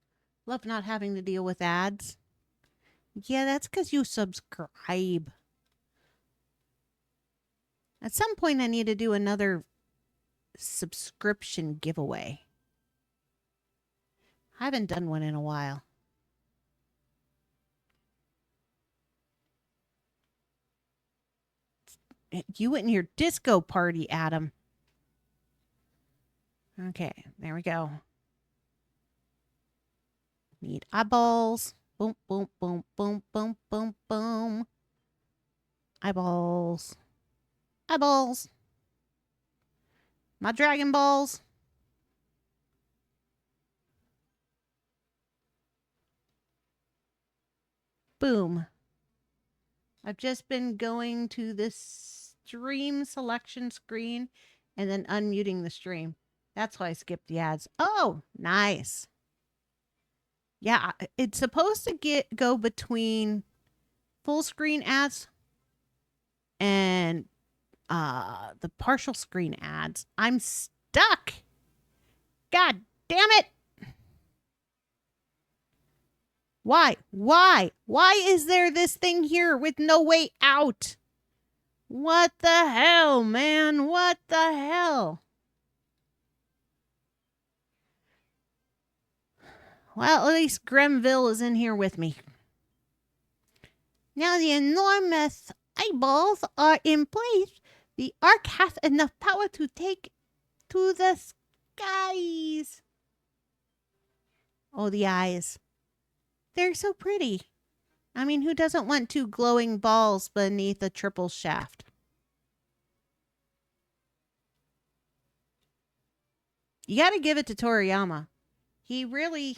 Love not having to deal with ads. Yeah, that's because you subscribe. At some point, I need to do another subscription giveaway. I haven't done one in a while. You and your disco party, Adam. Okay, there we go. Need eyeballs. Boom, boom, boom, boom, boom, boom, boom. Eyeballs. Eyeballs. My Dragon Balls. Boom. I've just been going to this stream selection screen and then unmuting the stream. That's why I skipped the ads. Oh, nice. Yeah, it's supposed to go between full screen ads and the partial screen ads. I'm stuck. God damn it. Why? Why is there this thing here with no way out? What the hell, man? What the hell? Well, at least Grenville is in here with me. Now the enormous eyeballs are in place. The Ark has enough power to take to the skies. Oh, the eyes. They're so pretty. I mean, who doesn't want two glowing balls beneath a triple shaft? You got to give it to Toriyama. He really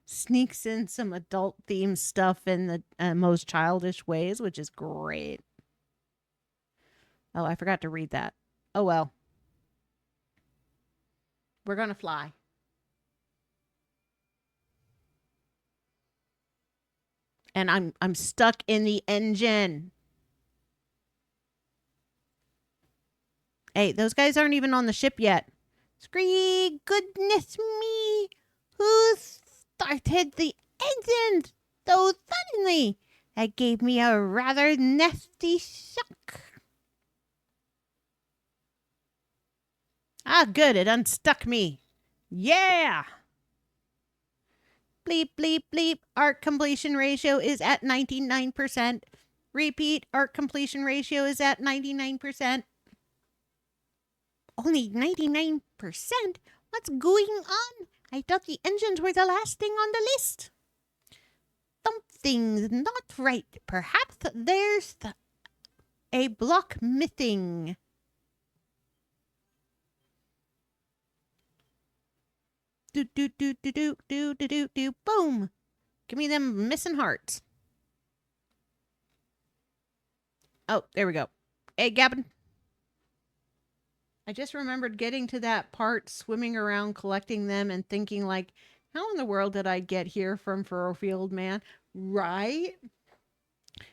sneaks in some adult themed stuff in the most childish ways, which is great. Oh, I forgot to read that. Oh well. We're going to fly. And I'm stuck in the engine. Hey, those guys aren't even on the ship yet. Scree, goodness me. Who started the engine so suddenly? That gave me a rather nasty shock. Ah, good. It unstuck me. Yeah. Bleep, bleep, bleep. Arc completion ratio is at 99%. Repeat, arc completion ratio is at 99%. Only 99%? What's going on? I thought the engines were the last thing on the list. Something's not right. Perhaps there's a block missing. Do, do, do, do, do, do, do, do, do. Boom. Give me them missing hearts. Oh, there we go. Hey, Gavin. I just remembered getting to that part, swimming around, collecting them, and thinking, like, how in the world did I get here from Furrowfield, man? Right?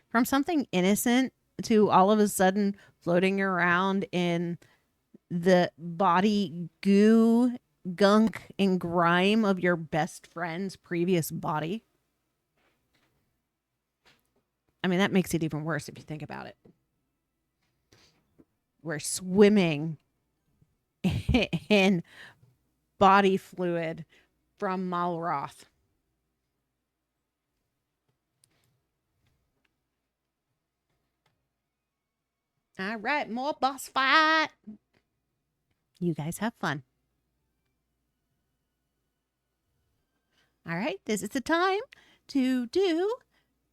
From something innocent to all of a sudden floating around in the body goo, gunk, and grime of your best friend's previous body. I mean, that makes it even worse if you think about it. We're swimming in body fluid from Malroth. All right, more boss fight. You guys have fun. All right, this is the time to do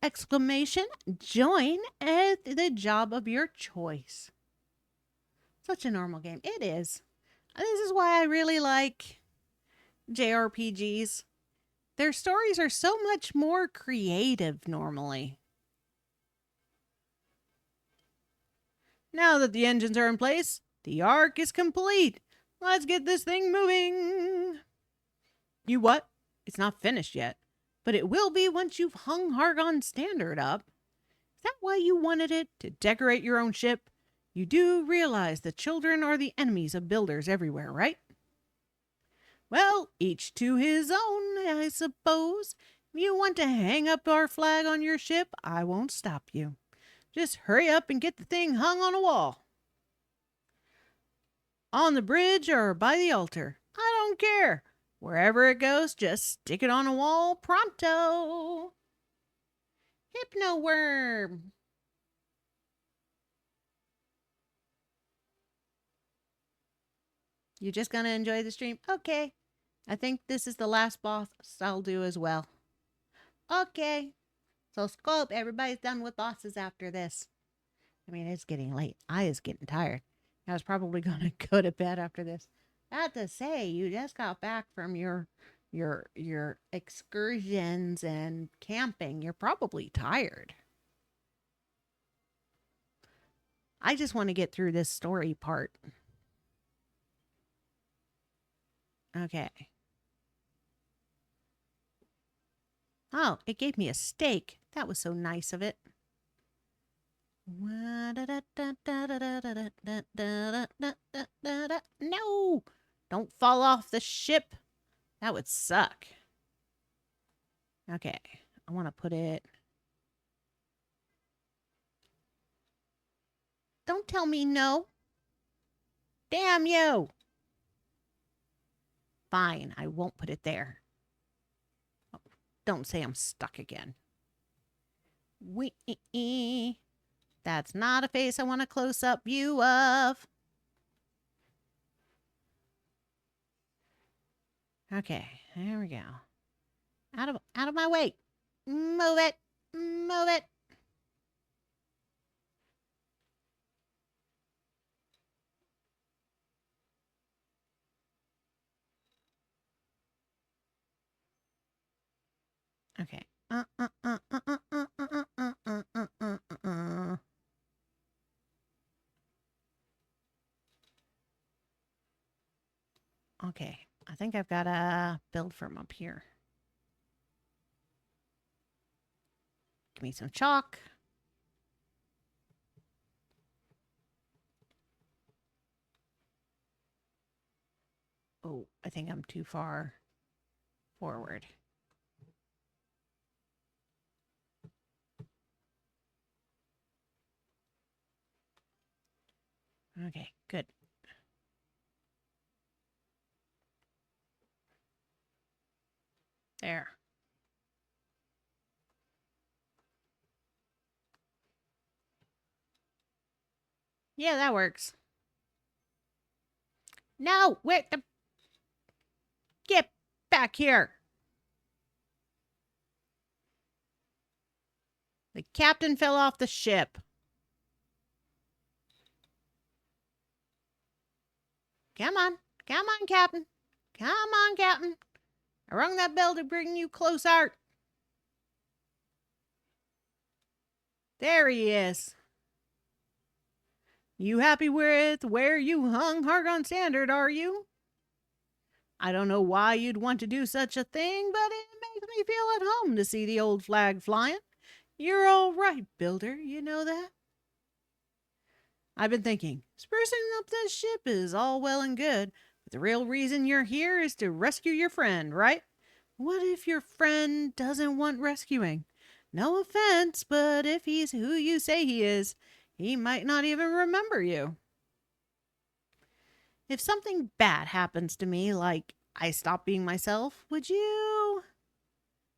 exclamation join at the job of your choice. Such a normal game. It is. This is why I really like JRPGs. Their stories are so much more creative normally. Now that the engines are in place, the arc is complete. Let's get this thing moving. You what? It's not finished yet, but it will be once you've hung Hargon Standard up. Is that why you wanted it? To decorate your own ship? You do realize the children are the enemies of builders everywhere, right? Well, each to his own, I suppose. If you want to hang up our flag on your ship, I won't stop you. Just hurry up and get the thing hung on a wall. On the bridge or by the altar. I don't care. Wherever it goes, just stick it on a wall pronto. Hypno worm. You just gonna enjoy the stream? Okay. I think this is the last boss I'll do as well. Okay. So scope, everybody's done with bosses after this. I mean, it's getting late. I is getting tired. I was probably gonna go to bed after this. I have to say, you just got back from your excursions and camping. You're probably tired. I just want to get through this story part. Okay. Oh, it gave me a steak. That was so nice of it. No! Don't fall off the ship. That would suck. Okay. I want to put it. Don't tell me no. Damn you. Fine. I won't put it there. Oh, don't say I'm stuck again. Wee. That's not a face I want a close-up view of. Okay, there we go. Out of my way. Move it. Move it. Okay. Okay, I think I've got to build from up here. Give me some chalk. Oh, I think I'm too far forward. Okay, good. There. Yeah, that works. No, wait, get back here. The captain fell off the ship. Come on, Captain. Come on, Captain. I rung that bell to bring you closer. There he is. You happy with where you hung Hargon Standard, are you? I don't know why you'd want to do such a thing, but it makes me feel at home to see the old flag flying. You're all right, Builder, you know that? I've been thinking, sprucing up this ship is all well and good, but the real reason you're here is to rescue your friend, right? What if your friend doesn't want rescuing? No offense, but if he's who you say he is, he might not even remember you. If something bad happens to me, like I stop being myself, would you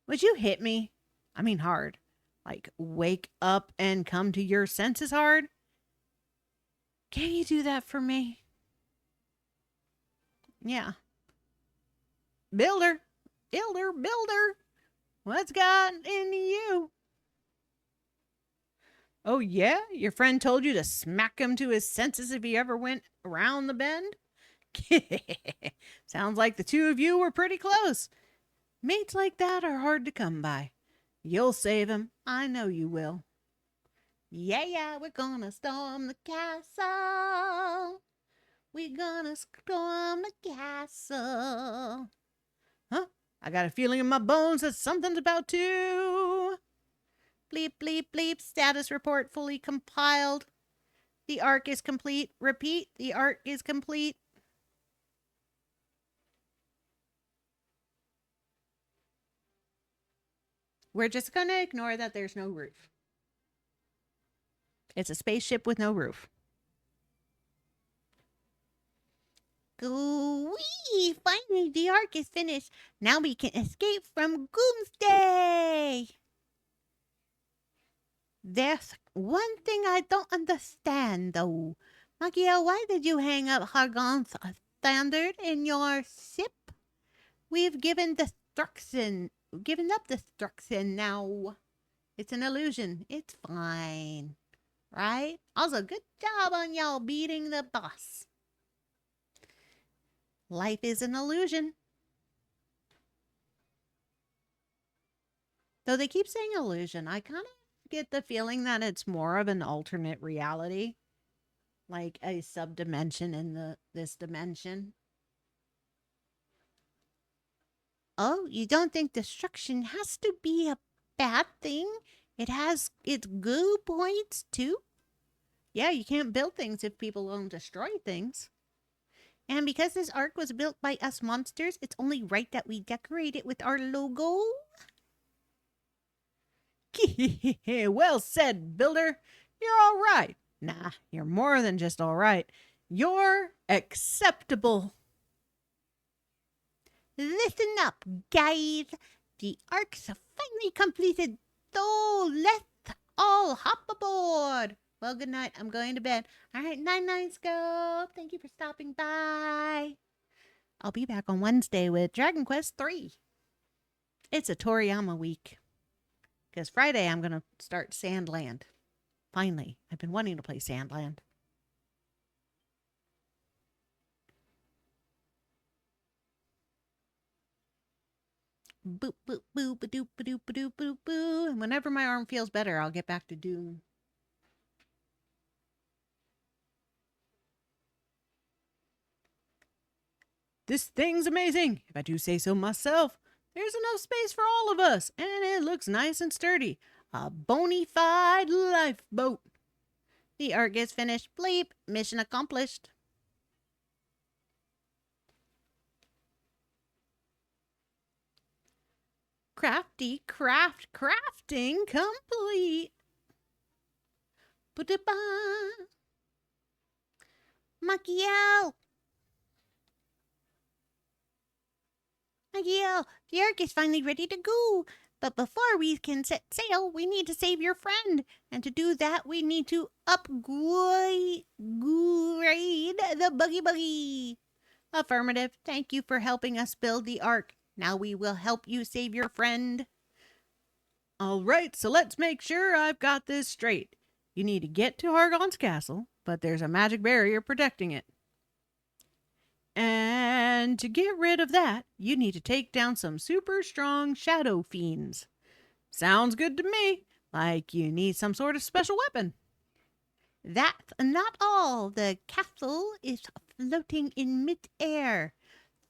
hit me? I mean hard. Like wake up and come to your senses hard? Can you do that for me? Yeah. Builder, what's got into you? Oh, yeah? Your friend told you to smack him to his senses if he ever went around the bend? Sounds like the two of you were pretty close. Mates like that are hard to come by. You'll save him. I know you will. Yeah, we're gonna storm the castle. We're gonna storm the castle. Huh? I got a feeling in my bones that something's about to. Bleep. Status report fully compiled. The arc is complete. Repeat, the arc is complete. We're just going to ignore that there's no roof. It's a spaceship with no roof. Gooey! Finally, the arc is finished. Now we can escape from Doomsday. There's one thing I don't understand, though. Magia, why did you hang up Hargon's standard in your ship? We've given up destruction now. It's an illusion. It's fine. Right? Also, good job on y'all beating the boss. Life is an illusion. Though they keep saying illusion, I kind of get the feeling that it's more of an alternate reality. like a subdimension in this dimension. Oh, you don't think destruction has to be a bad thing? It has its good points too. Yeah, you can't build things if people don't destroy things. And because this ark was built by us monsters, it's only right that we decorate it with our logo. Well said, builder. You're all right. Nah, you're more than just all right. You're acceptable. Listen up, guys. The ark's finally completed, so let's all hop aboard. Well, good night. I'm going to bed. All right, night, Scope. Thank you for stopping by. I'll be back on Wednesday with Dragon Quest 3. It's a Toriyama week. Because Friday I'm going to start Sandland. Finally, I've been wanting to play Sandland. Boop, boop, boop, ba doop, ba doop, ba doop, ba doop, boo. And whenever my arm feels better, I'll get back to Doom. This thing's amazing, if I do say so myself. There's enough space for all of us, and it looks nice and sturdy. A bonafide lifeboat. The arc is finished. Bleep. Mission accomplished. Crafting complete. Ba-da-ba. Makiel, the ark is finally ready to go. But before we can set sail, we need to save your friend. And to do that, we need to upgrade the buggy. Affirmative. Thank you for helping us build the ark. Now we will help you save your friend. All right, so let's make sure I've got this straight. You need to get to Hargon's castle, but there's a magic barrier protecting it. And to get rid of that, you need to take down some super strong shadow fiends. Sounds good to me, like you need some sort of special weapon. That's not all. The castle is floating in mid-air.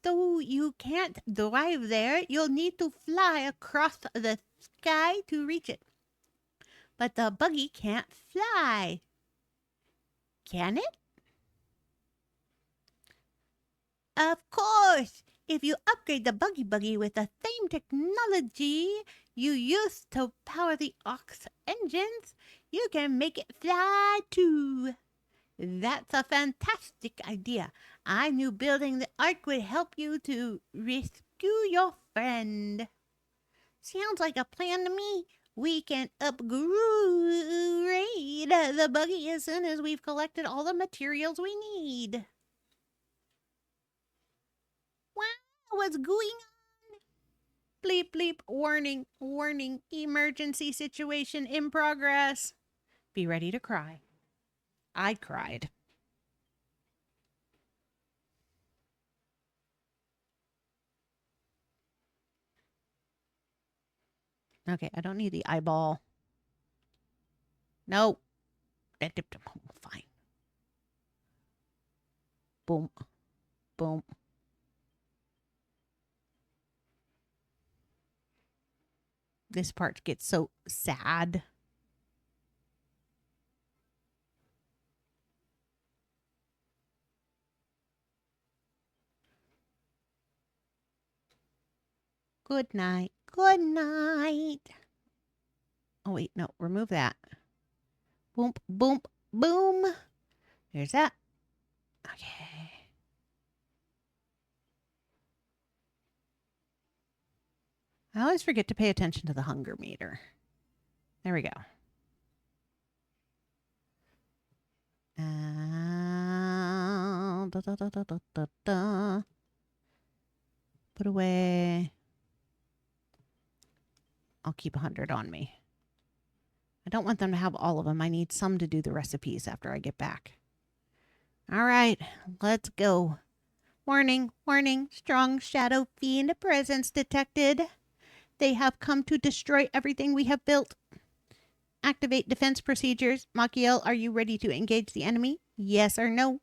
Though you can't drive there, you'll need to fly across the sky to reach it. But the buggy can't fly. Can it? Of course! If you upgrade the buggy with the same technology you used to power the ox engines, you can make it fly too. That's a fantastic idea. I knew building the ark would help you to rescue your friend. Sounds like a plan to me. We can upgrade the buggy as soon as we've collected all the materials we need. Wow, what's going on? Bleep, bleep, warning, emergency situation in progress. Be ready to cry. I cried. Okay, I don't need the eyeball. No. Fine. Boom. Boom. This part gets so sad. Good night. Good night. Oh, wait, no, remove that. Boom, boom, boom. There's that. Okay. I always forget to pay attention to the hunger meter. There we go. Put away. I'll keep 100 on me. I don't want them to have all of them. I need some to do the recipes after I get back. All right, let's go. Warning, strong shadow fiend presence detected. They have come to destroy everything we have built. Activate defense procedures. Makiel, are you ready to engage the enemy? Yes or no?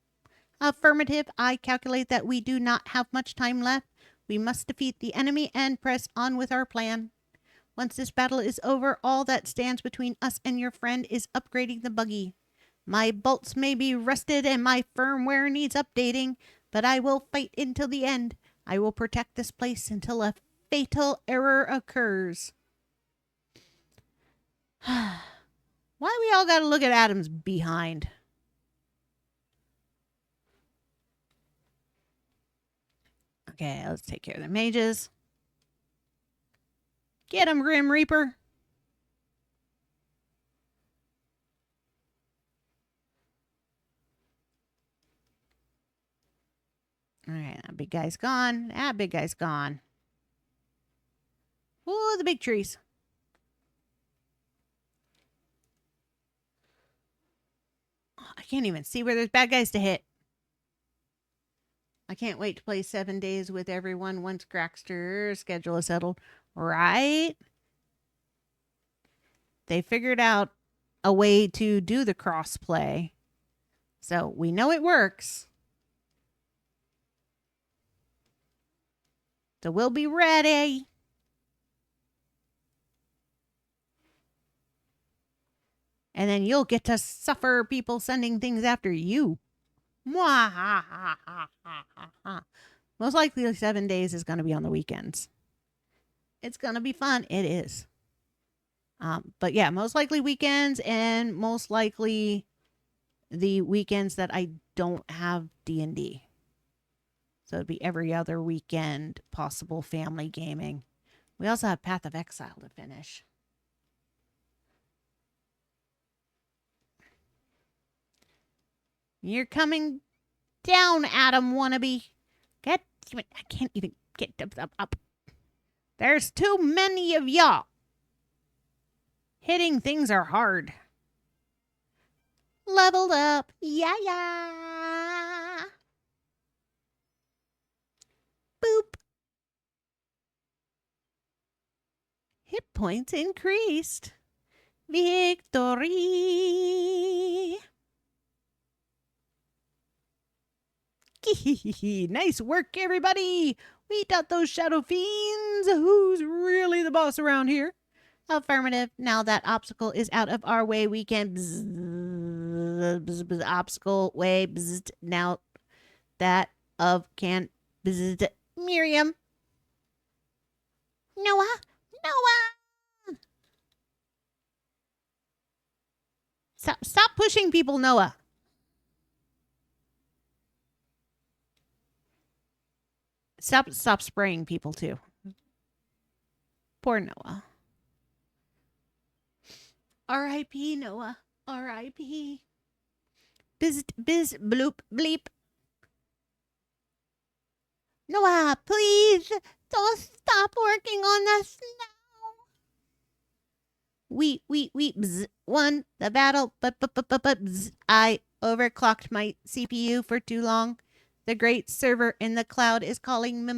Affirmative. I calculate that we do not have much time left. We must defeat the enemy and press on with our plan. Once this battle is over, all that stands between us and your friend is upgrading the buggy. My bolts may be rusted and my firmware needs updating, but I will fight until the end. I will protect this place until a fatal error occurs. Why we all gotta look at Adam's behind? Okay, let's take care of the mages. Get him, Grim Reaper. All right, that big guy's gone. That big guy's gone. Ooh, the big trees. I can't even see where there's bad guys to hit. I can't wait to play 7 days with everyone once Crackster's schedule is settled. Right? They figured out a way to do the cross play. So we know it works. So we'll be ready. And then you'll get to suffer people sending things after you. Most likely 7 days is going to be on the weekends. It's going to be fun. It is. But yeah, most likely weekends, and most likely the weekends that I don't have D&D. So it'd be every other weekend possible family gaming. We also have Path of Exile to finish. You're coming down, Adam wannabe. I can't even get up. There's too many of y'all. Hitting things are hard. Leveled up. Yeah. Boop. Hit points increased. Victory. Nice work, everybody. We got those shadow fiends. Who's really the boss around here? Affirmative. Now that obstacle is out of our way, we can obstacle way. Now that of can Miriam. Noah. Stop pushing people, Noah. Stop spraying people too. Poor Noah. R.I.P. Noah. R.I.P. Biz bloop bleep. Noah, please don't stop working on the snow. We won the battle, but I overclocked my CPU for too long. The great server in the cloud is calling me.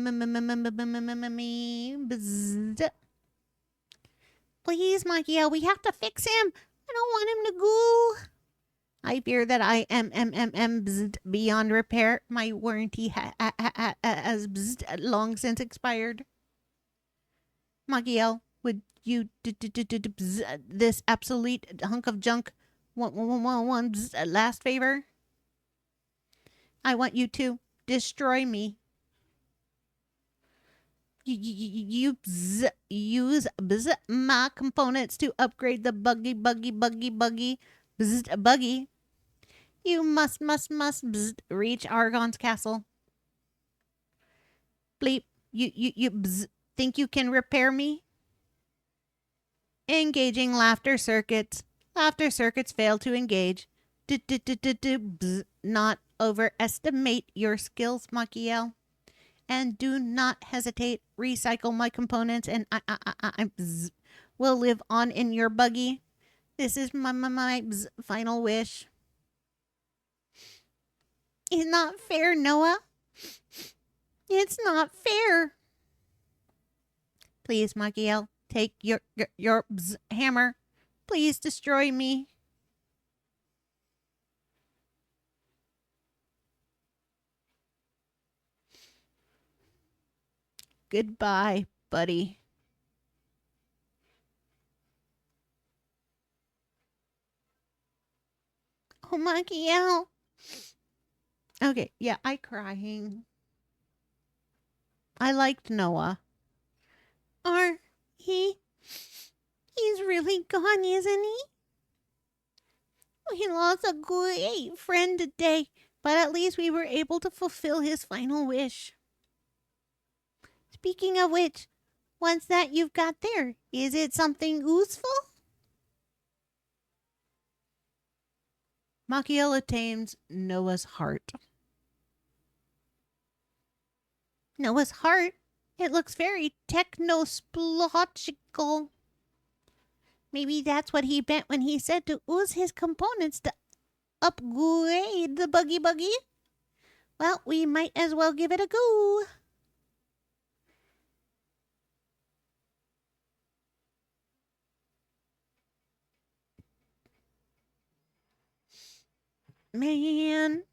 Please, Mikey, we have to fix him. I don't want him to go. I fear that I am beyond repair. My warranty has long since expired. Magiel, would you this obsolete hunk of junk one last favor? I want you to destroy me. You use my components to upgrade the buggy. Buggy. You must reach Argon's castle. Bleep. You think you can repair me? Engaging laughter circuits. Laughter circuits fail to engage. Not overestimate your skills, Machiel. And do not hesitate. Recycle my components and I will live on in your buggy. This is my final wish. It's not fair, Noah. It's not fair. Please, Machiel, take your hammer. Please destroy me. Goodbye, buddy. Oh, Machiel. Okay, yeah, I crying. I liked Noah. Or he's really gone, isn't he? We lost a great friend today, but at least we were able to fulfill his final wish. Speaking of which, what's that you've got there? Is it something useful? Machiel attains Noah's heart. Noah's heart? It looks very technosplogical. Maybe that's what he meant when he said to use his components to upgrade the buggy. Well, we might as well give it a go. Man.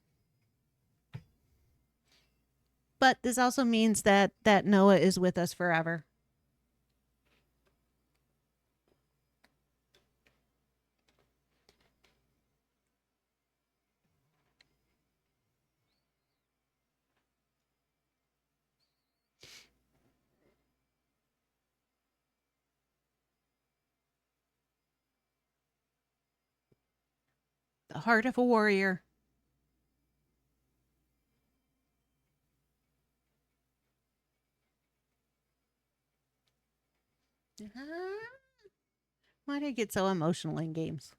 But this also means that Noah is with us forever. The heart of a warrior. Why do I get so emotional in games?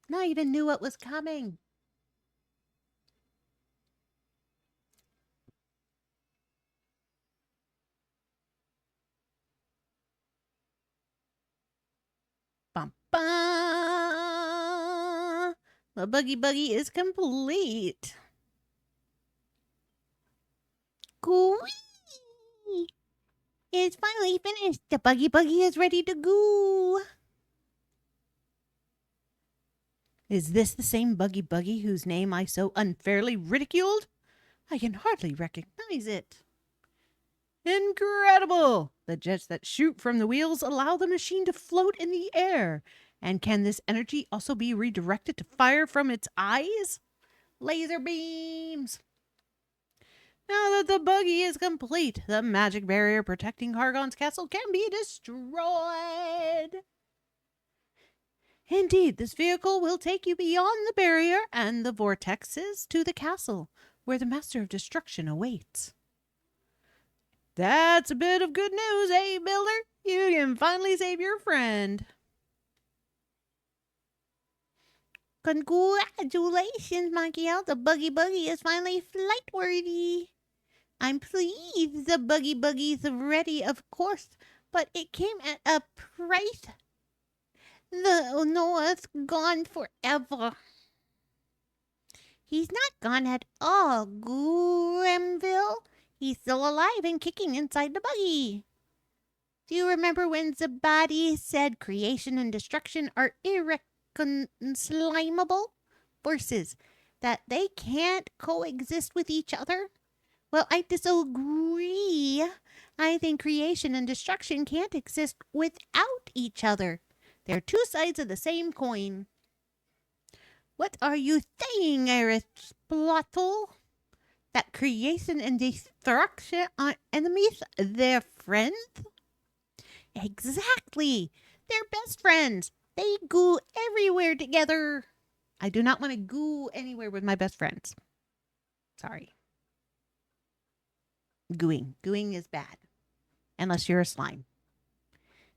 Not even knew what was coming. Bum, bum. The buggy is complete. Gooey! It's finally finished. The buggy is ready to go. Is this the same buggy whose name I so unfairly ridiculed? I can hardly recognize it. Incredible! The jets that shoot from the wheels allow the machine to float in the air. And can this energy also be redirected to fire from its eyes? Laser beams! Now that the buggy is complete, the magic barrier protecting Hargon's castle can be destroyed. Indeed, this vehicle will take you beyond the barrier and the vortexes to the castle, where the Master of Destruction awaits. That's a bit of good news, eh, Builder? You can finally save your friend. Congratulations, Machiel. The buggy is finally flight-worthy. I'm pleased the buggy's ready, of course, but it came at a price. The Noah's gone forever. He's not gone at all, Grimville. He's still alive and kicking inside the buggy. Do you remember when Zabadi said creation and destruction are irreconcilable forces, that they can't coexist with each other? Well, I disagree. I think creation and destruction can't exist without each other. They're two sides of the same coin. What are you saying, Aristotle? That creation and destruction are enemies? They're friends? Exactly. They're best friends. They goo everywhere together. I do not want to goo anywhere with my best friends. Sorry. Gooing. Gooing is bad. Unless you're a slime.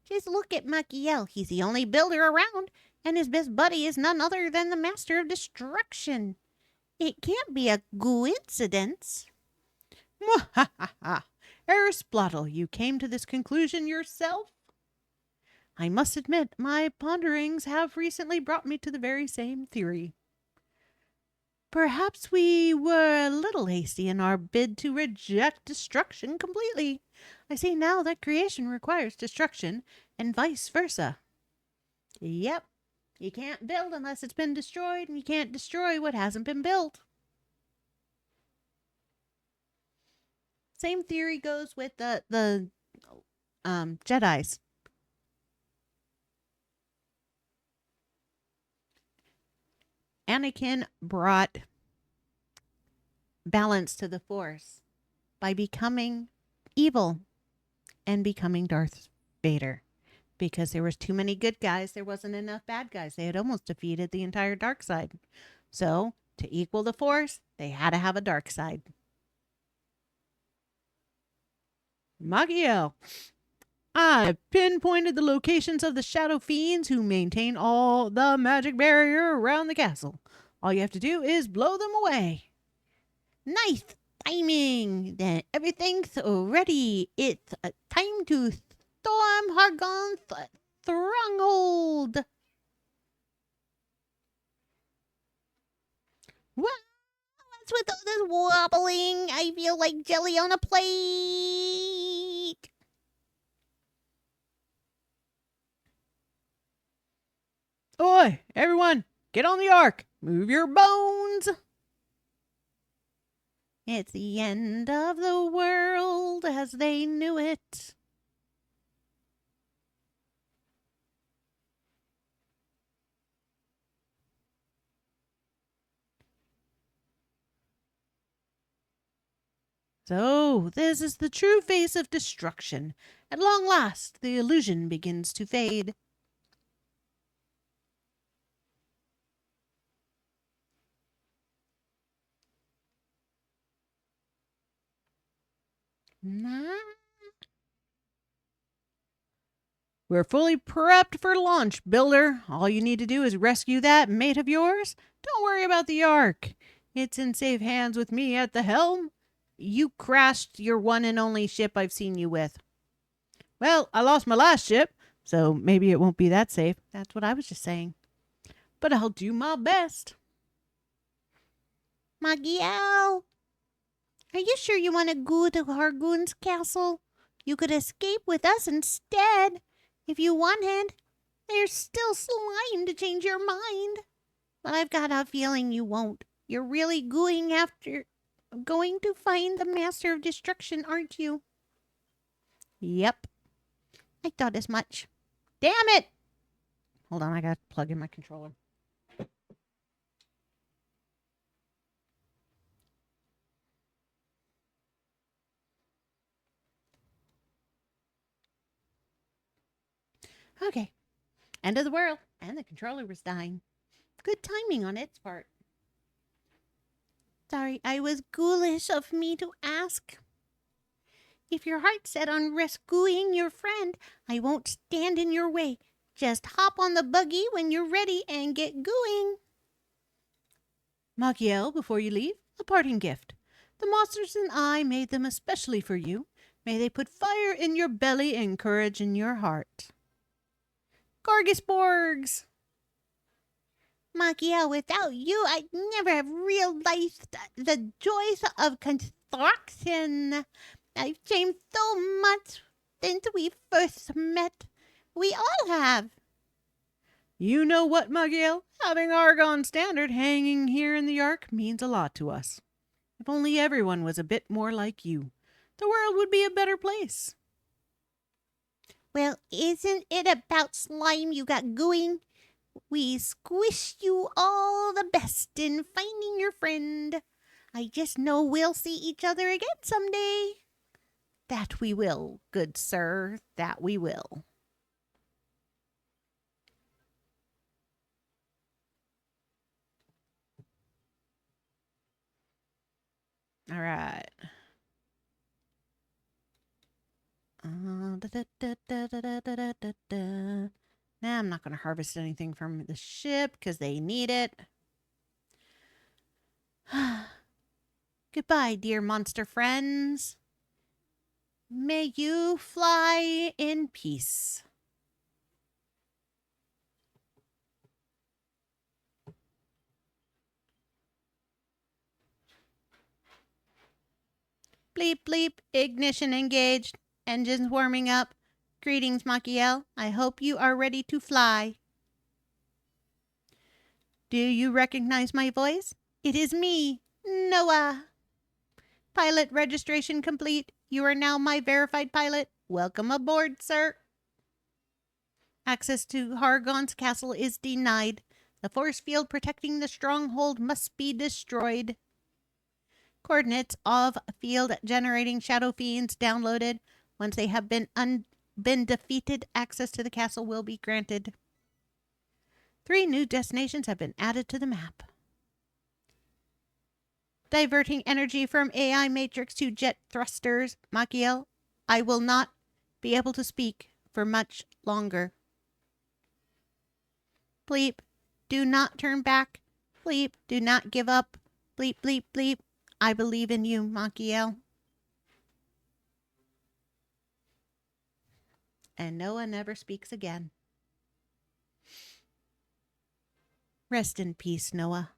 Just look at Machiel. He's the only builder around, and his best buddy is none other than the Master of Destruction. It can't be a coincidence. Mwahaha! Aristotle, you came to this conclusion yourself? I must admit, my ponderings have recently brought me to the very same theory. Perhaps we were a little hasty in our bid to reject destruction completely. I see now that creation requires destruction, and vice versa. Yep. You can't build unless it's been destroyed, and you can't destroy what hasn't been built. Same theory goes with the Jedi's. Anakin brought balance to the Force by becoming evil and becoming Darth Vader. Because there was too many good guys, there wasn't enough bad guys. They had almost defeated the entire dark side. So, to equal the Force, they had to have a dark side. Magiel, I pinpointed the locations of the shadow fiends who maintain all the magic barrier around the castle. All you have to do is blow them away. Nice timing. Then everything's ready. It's time to storm Hargon's stronghold. Wow, what's with all this wobbling? I feel like jelly on a plate. Oi, everyone, get on the ark. Move your bones. It's the end of the world as they knew it. So, this is the true face of destruction. At long last, the illusion begins to fade. Nah. We're fully prepped for launch, Builder. All you need to do is rescue that mate of yours. Don't worry about the Ark. It's in safe hands with me at the helm. You crashed your one and only ship I've seen you with. Well, I lost my last ship, so maybe it won't be that safe. That's what I was just saying. But I'll do my best. Magiel, are you sure you want to go to Hargoon's castle? You could escape with us instead. If you wanted, there's still slime to change your mind. But I've got a feeling you won't. You're really going to find the Master of Destruction, aren't you? Yep. I thought as much. Damn it! Hold on, I gotta plug in my controller. Okay. End of the world. And the controller was dying. Good timing on its part. Sorry, I was ghoulish of me to ask. If your heart's set on rescuing your friend, I won't stand in your way. Just hop on the buggy when you're ready and get going. Magiel, before you leave, a parting gift. The monsters and I made them especially for you. May they put fire in your belly and courage in your heart. Gorgisborgs! Magiel, without you, I'd never have realized the joys of construction. I've changed so much since we first met. We all have. You know what, Magiel? Having Argon Standard hanging here in the Ark means a lot to us. If only everyone was a bit more like you, the world would be a better place. Well, isn't it about slime you got going? We squish you all the best in finding your friend. I just know we'll see each other again someday. That we will, good sir, that we will. All right. Nah, I'm not going to harvest anything from the ship because they need it. Goodbye, dear monster friends. May you fly in peace. Bleep, bleep, ignition engaged. Engines warming up. Greetings, Machiel. I hope you are ready to fly. Do you recognize my voice? It is me, Noah. Pilot registration complete. You are now my verified pilot. Welcome aboard, sir. Access to Hargon's castle is denied. The force field protecting the stronghold must be destroyed. Coordinates of field generating shadow fiends downloaded. Once they have been defeated, access to the castle will be granted. 3 new destinations have been added to the map. Diverting energy from AI matrix to jet thrusters. Machiel, I will not be able to speak for much longer. Bleep, do not turn back. Bleep, do not give up. Bleep, bleep, bleep. I believe in you, Machiel. And Noah never speaks again. Rest in peace, Noah.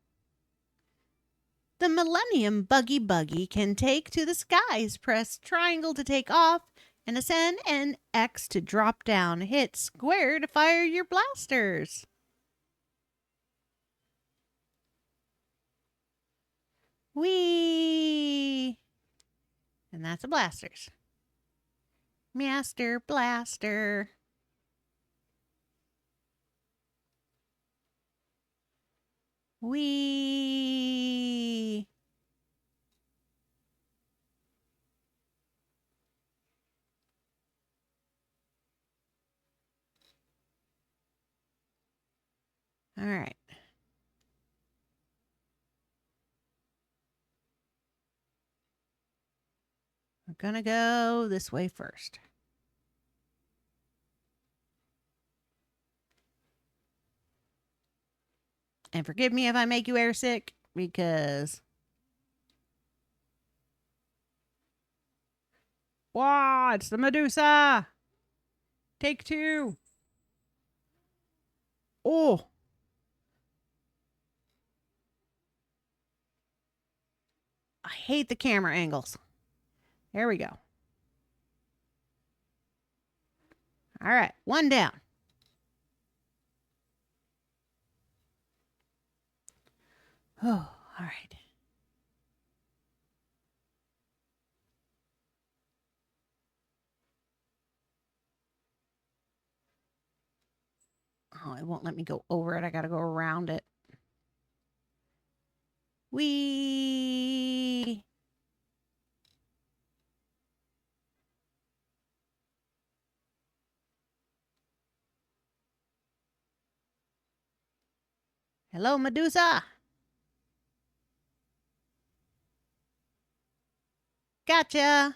The Millennium Buggy can take to the skies. Press triangle to take off and ascend and X to drop down. Hit square to fire your blasters. Whee! And that's a blasters. Master Blaster. Whee! All right. We're going to go this way first. And forgive me if I make you airsick, because... Wow, it's the Medusa! Take 2. Oh! I hate the camera angles. There we go. All right, 1 down. Oh, all right. Oh, it won't let me go over it. I got to go around it. Whee! Hello, Medusa. Gotcha.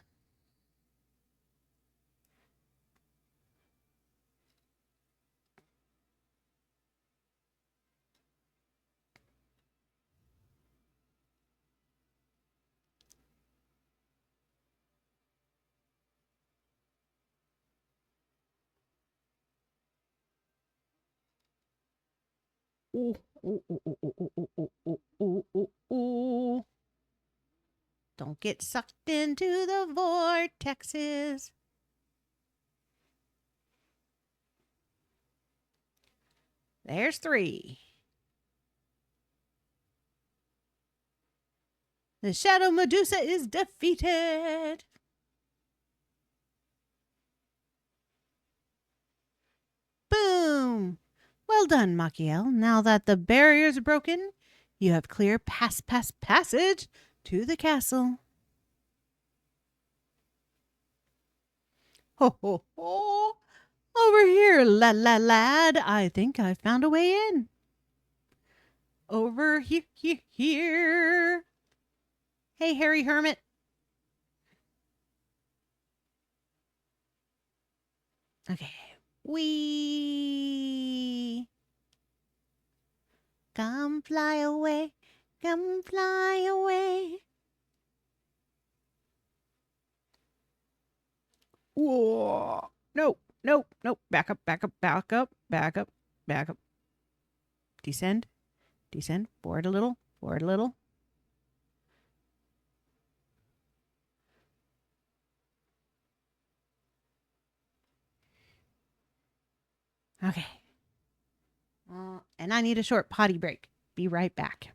Ooh, ooh, ooh, ooh, ooh, ooh, ooh, ooh, ooh, ooh, ooh. Don't get sucked into the vortexes. There's 3. The Shadow Medusa is defeated. Boom! Well done, Machiel. Now that the barrier's broken, you have clear passage to the castle. Ho, ho, ho! Over here, lad. I think I found a way in. Over here. Hey, Harry Hermit. Okay. Wee. Come fly away. Come fly away. Whoa. Nope. Back up. Descend. Forward a little. Okay. And I need a short potty break. Be right back.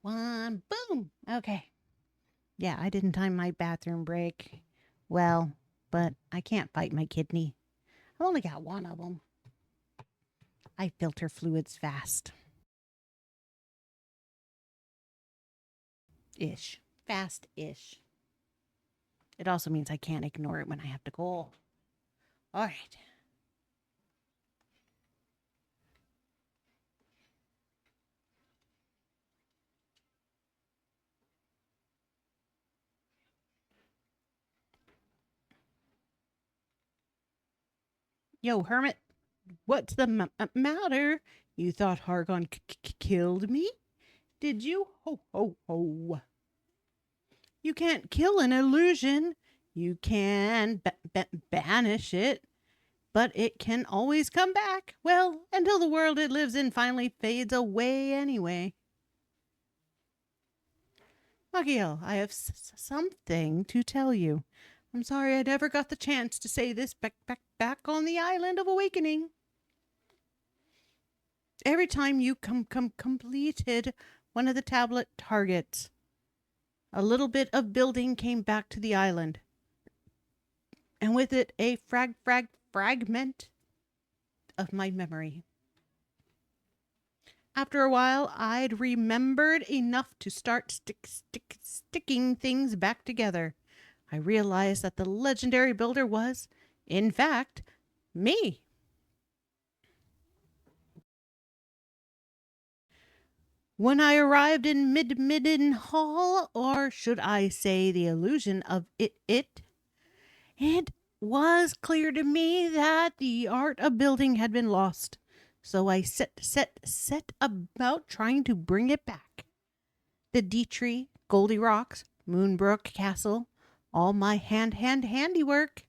One, boom. Okay. Yeah, I didn't time my bathroom break well, but I can't fight my kidney. I've only got one of them. I filter fluids fast. Ish. Fast ish. It also means I can't ignore it when I have to go. All right. Yo, Hermit, what's the matter? You thought Hargon killed me? Did you? Ho, ho, ho. You can't kill an illusion. You can banish it, but it can always come back. Well, until the world it lives in finally fades away anyway. Makiel, I have something to tell you. I'm sorry I never got the chance to say this back on the island of awakening. Every time you completed one of the tablet targets, a little bit of building came back to the island. And with it, a fragment of my memory. After a while, I'd remembered enough to start sticking things back together. I realized that the legendary builder was, in fact, me. When I arrived in Midden Hall, or should I say the illusion of it was clear to me that the art of building had been lost. So I set about trying to bring it back. The Dietrich, Goldie Rocks, Moonbrook Castle, all my handiwork.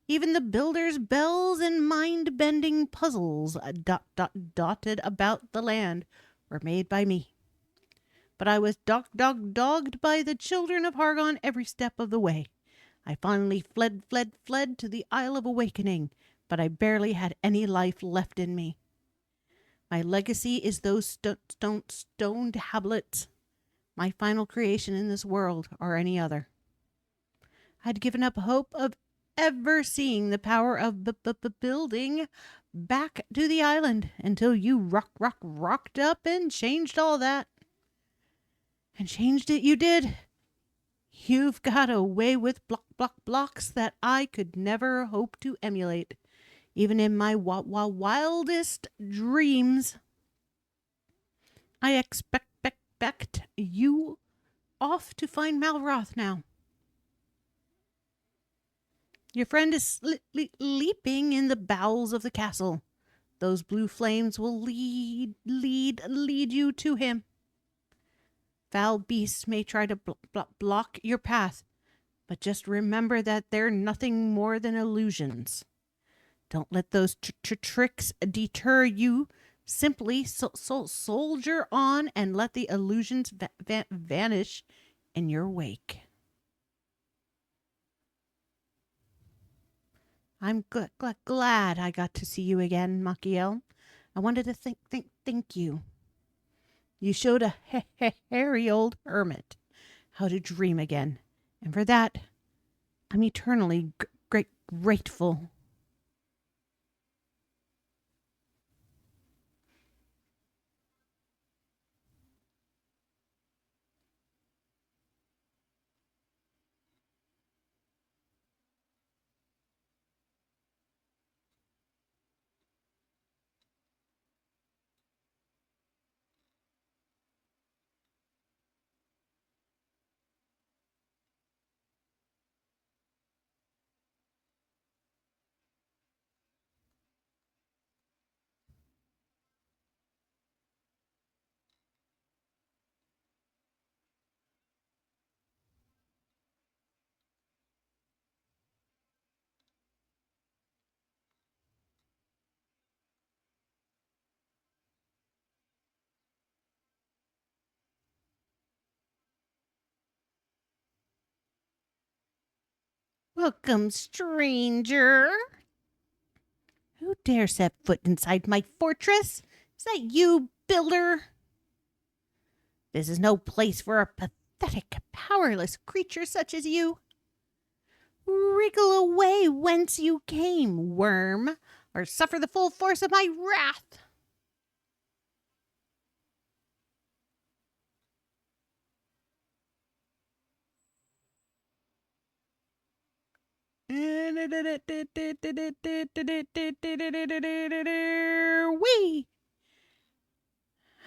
Even the builder's bells and mind-bending puzzles dotted about the land were made by me. But I was dogged by the children of Hargon every step of the way. I finally fled to the Isle of Awakening, but I barely had any life left in me. My legacy is those stone tablets, my final creation in this world or any other. I'd given up hope of ever seeing the power of building back to the island until you rocked up and changed all that. And changed it you did. You've got a way with blocks that I could never hope to emulate, even in my wildest dreams. I expect you off to find Malroth now. Your friend is leaping in the bowels of the castle. Those blue flames will lead you to him. Foul beasts may try to block your path, but just remember that they're nothing more than illusions. Don't let those tricks deter you. Simply soldier on and let the illusions vanish in your wake. I'm glad I got to see you again, Makiel. I wanted to thank you. You showed a hairy old hermit how to dream again, and for that, I'm eternally grateful. Welcome, stranger. Who dare set foot inside my fortress? Is that you, builder? This is no place for a pathetic, powerless creature such as you. Wriggle away whence you came, worm, or suffer the full force of my wrath. Wee!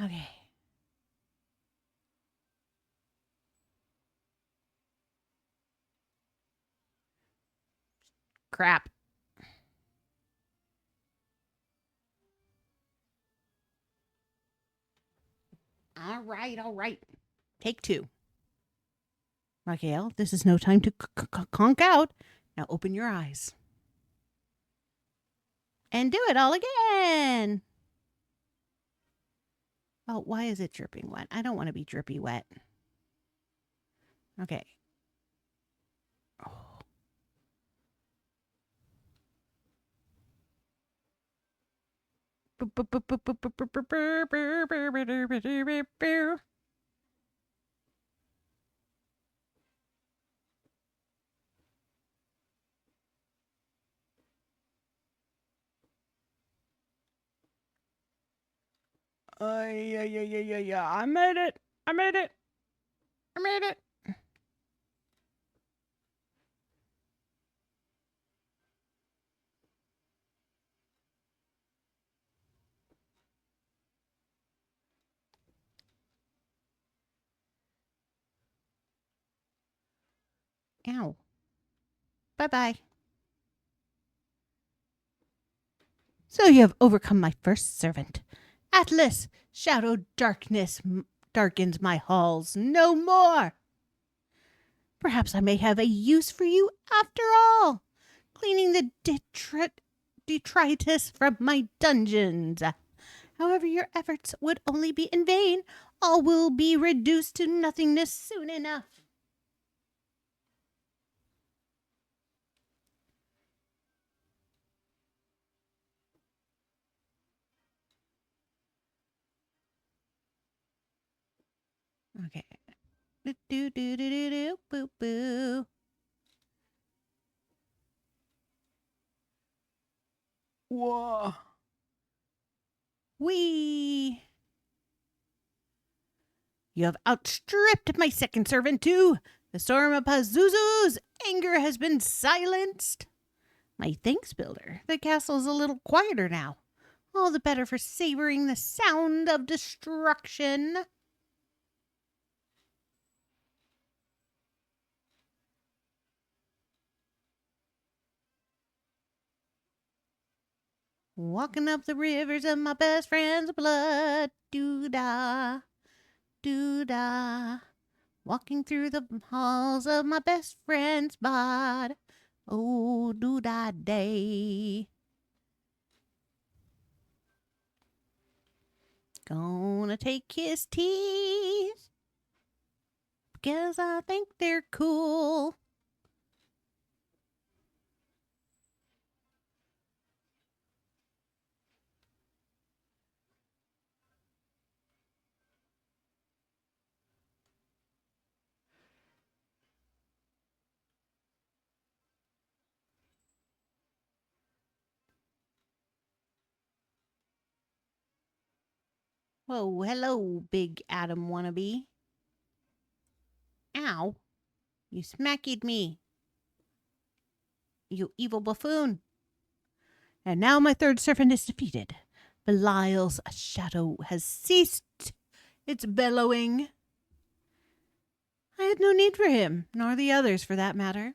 Okay. Crap. All right. Take two. Raquel, this is no time to conk out. Now open your eyes. And do it all again. Oh, why is it dripping wet? I don't want to be drippy wet. Okay. Oh. Yeah. I made it. Ow. Bye-bye. So you have overcome my first servant. Atlas, shadow darkness darkens my halls no more. Perhaps I may have a use for you after all, cleaning the detritus from my dungeons. However, your efforts would only be in vain. All will be reduced to nothingness soon enough. Okay. Do, boo, boo. Whoa. Wee. You have outstripped my second servant, too. The storm of Pazuzu's anger has been silenced. My thanks, Builder. The castle's a little quieter now. All the better for savoring the sound of destruction. Walking up the rivers of my best friend's blood. Doo-dah, doo-dah. Walking through the halls of my best friend's bod. Oh, doo-dah day. Gonna take his teeth, because I think they're cool. Whoa, hello, big Adam wannabe. Ow, you smacked me, you evil buffoon. And now my third servant is defeated. Belial's shadow has ceased its bellowing. I had no need for him, nor the others for that matter.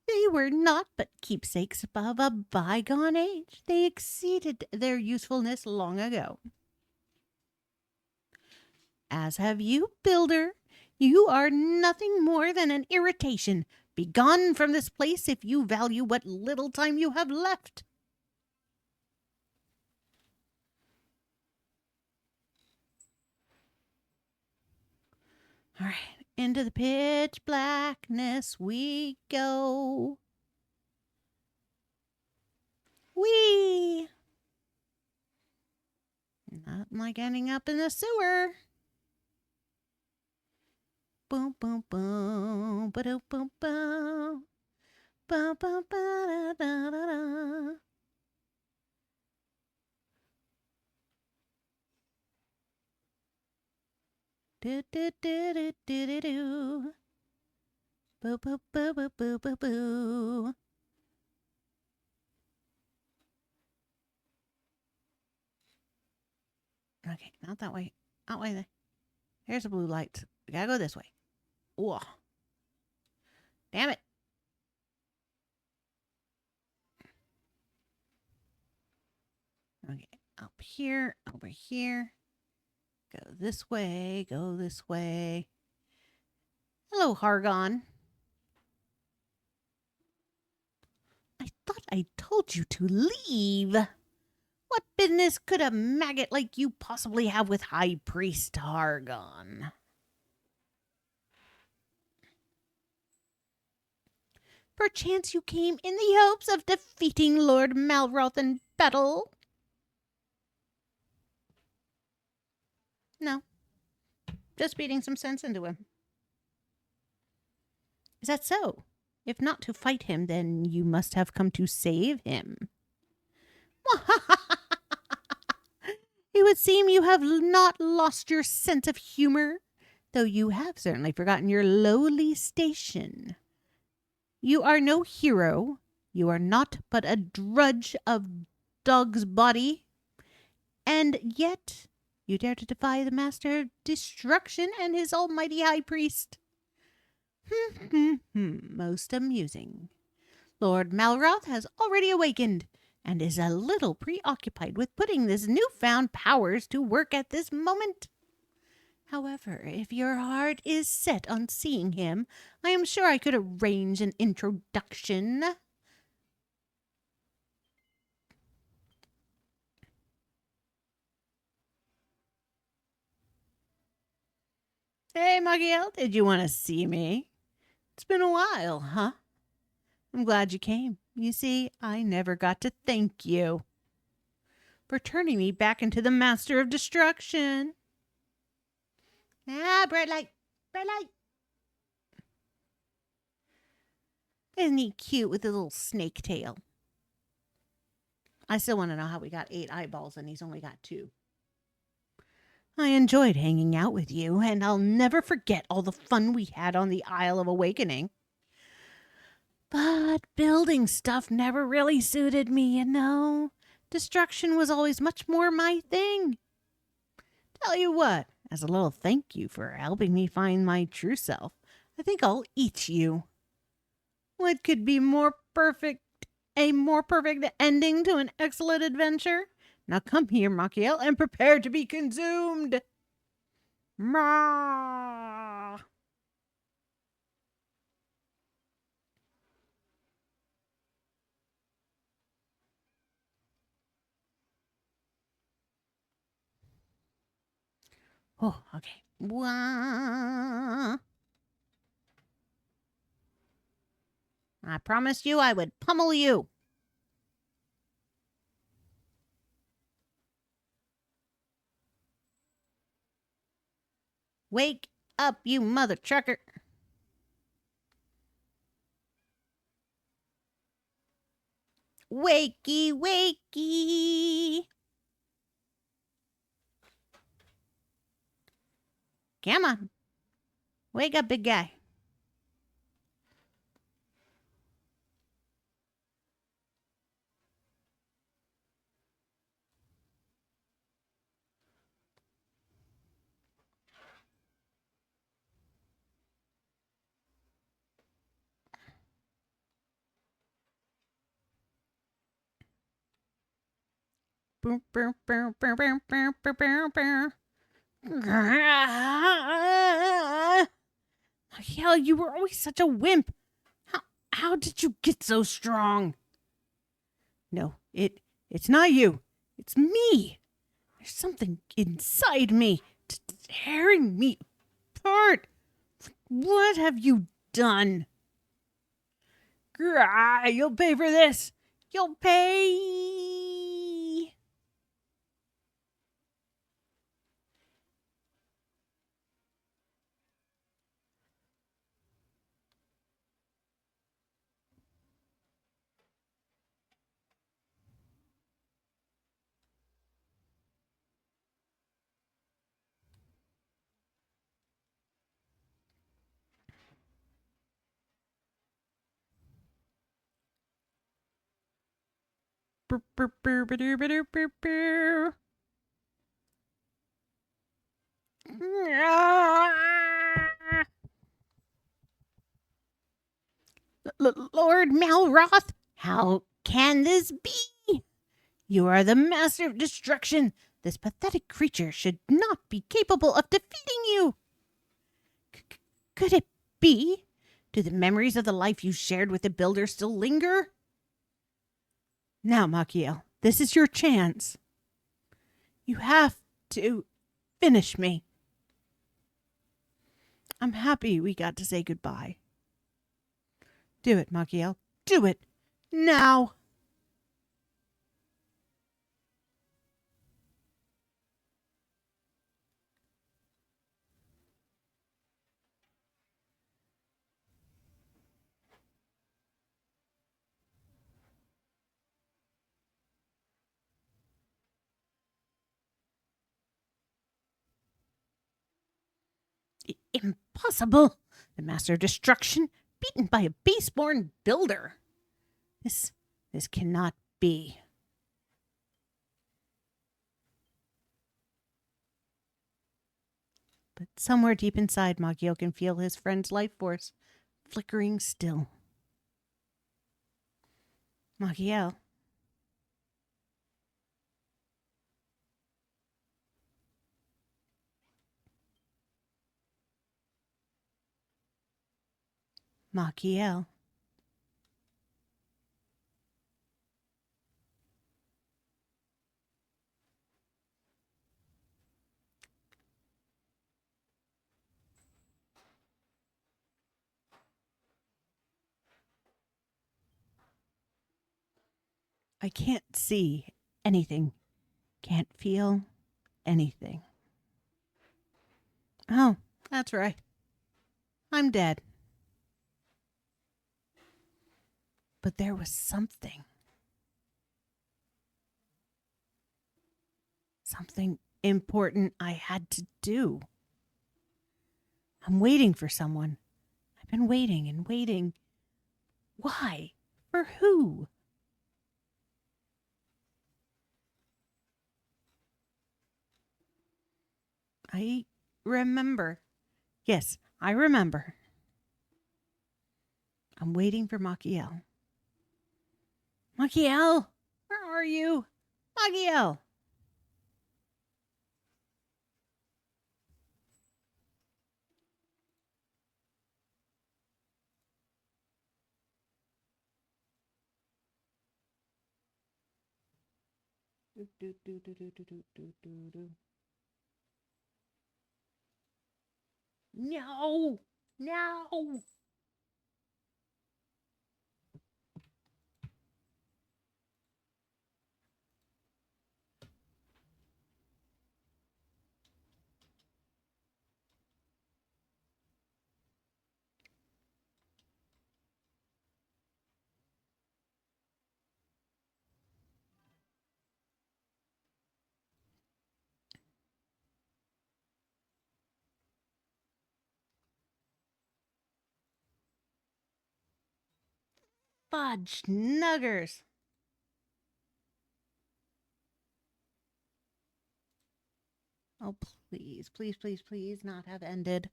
They were naught but keepsakes of a bygone age. They exceeded their usefulness long ago. As have you, Builder. You are nothing more than an irritation. Begone from this place if you value what little time you have left. All right, into the pitch blackness we go. Whee! Not like ending up in the sewer. Boom, boom, boom, ba-dum, boom, boom. Ba, ba, ba, da, da, da, da. Do, do, do, do, do, do, do. Boo, boo, boo, boo, boo, boo, boo. Okay, not that way. That way. Here's the blue lights. We gotta go this way. Whoa. Damn it. Okay, up here, over here. Go this way, go this way. Hello, Hargon. I thought I told you to leave. What business could a maggot like you possibly have with High Priest Hargon? Perchance you came in the hopes of defeating Lord Malroth in battle? No. Just beating some sense into him. Is that so? If not to fight him, then you must have come to save him. It would seem you have not lost your sense of humor, though you have certainly forgotten your lowly station. You are no hero. You are not but a drudge of dog's body. And yet you dare to defy the master of destruction and his almighty high priest. Most amusing. Lord Malroth has already awakened and is a little preoccupied with putting his newfound powers to work at this moment. However, if your heart is set on seeing him, I am sure I could arrange an introduction. Hey, Magiel, did you want to see me? It's been a while, huh? I'm glad you came. You see, I never got to thank you for turning me back into the master of destruction. Ah, bright light, bright light. Isn't he cute with a little snake tail? I still want to know how we got 8 eyeballs and he's only got 2. I enjoyed hanging out with you, and I'll never forget all the fun we had on the Isle of Awakening. But building stuff never really suited me, you know. Destruction was always much more my thing. Tell you what, as a little thank you for helping me find my true self, I think I'll eat you. What could be more perfect? A more perfect ending to an excellent adventure? Now come here, Machiel, and prepare to be consumed. Mah! Oh, okay. Wah. I promised you I would pummel you. Wake up, you mother trucker. Wakey, wakey. Come on. Wake up, big guy. Boom, boom, boom, boom, boom, boom, boom, boom, boom. Hell, you were always such a wimp. How did you get so strong? No, it's not you. It's me. There's something inside me tearing me apart. What have you done? You'll pay for this. You'll pay. Lord Malroth, how can this be? You are the master of destruction. This pathetic creature should not be capable of defeating you. Could it be? Do the memories of the life you shared with the builder still linger? Now, Machiel, this is your chance. You have to finish me. I'm happy we got to say goodbye. Do it, Machiel. Do it. Now. Impossible! The master of destruction, beaten by a base-born builder. This cannot be. But somewhere deep inside, Machiel can feel his friend's life force flickering still. Machiel. Machiel. I can't see anything. Can't feel anything. Oh, that's right. I'm dead. But there was something. Something important I had to do. I'm waiting for someone. I've been waiting and waiting. Why? For who? I remember. Yes, I remember. I'm waiting for Machiel. Machiel, where are you? Machiel! No! No! Fudge nuggers! Oh, please, please, please, please not have ended.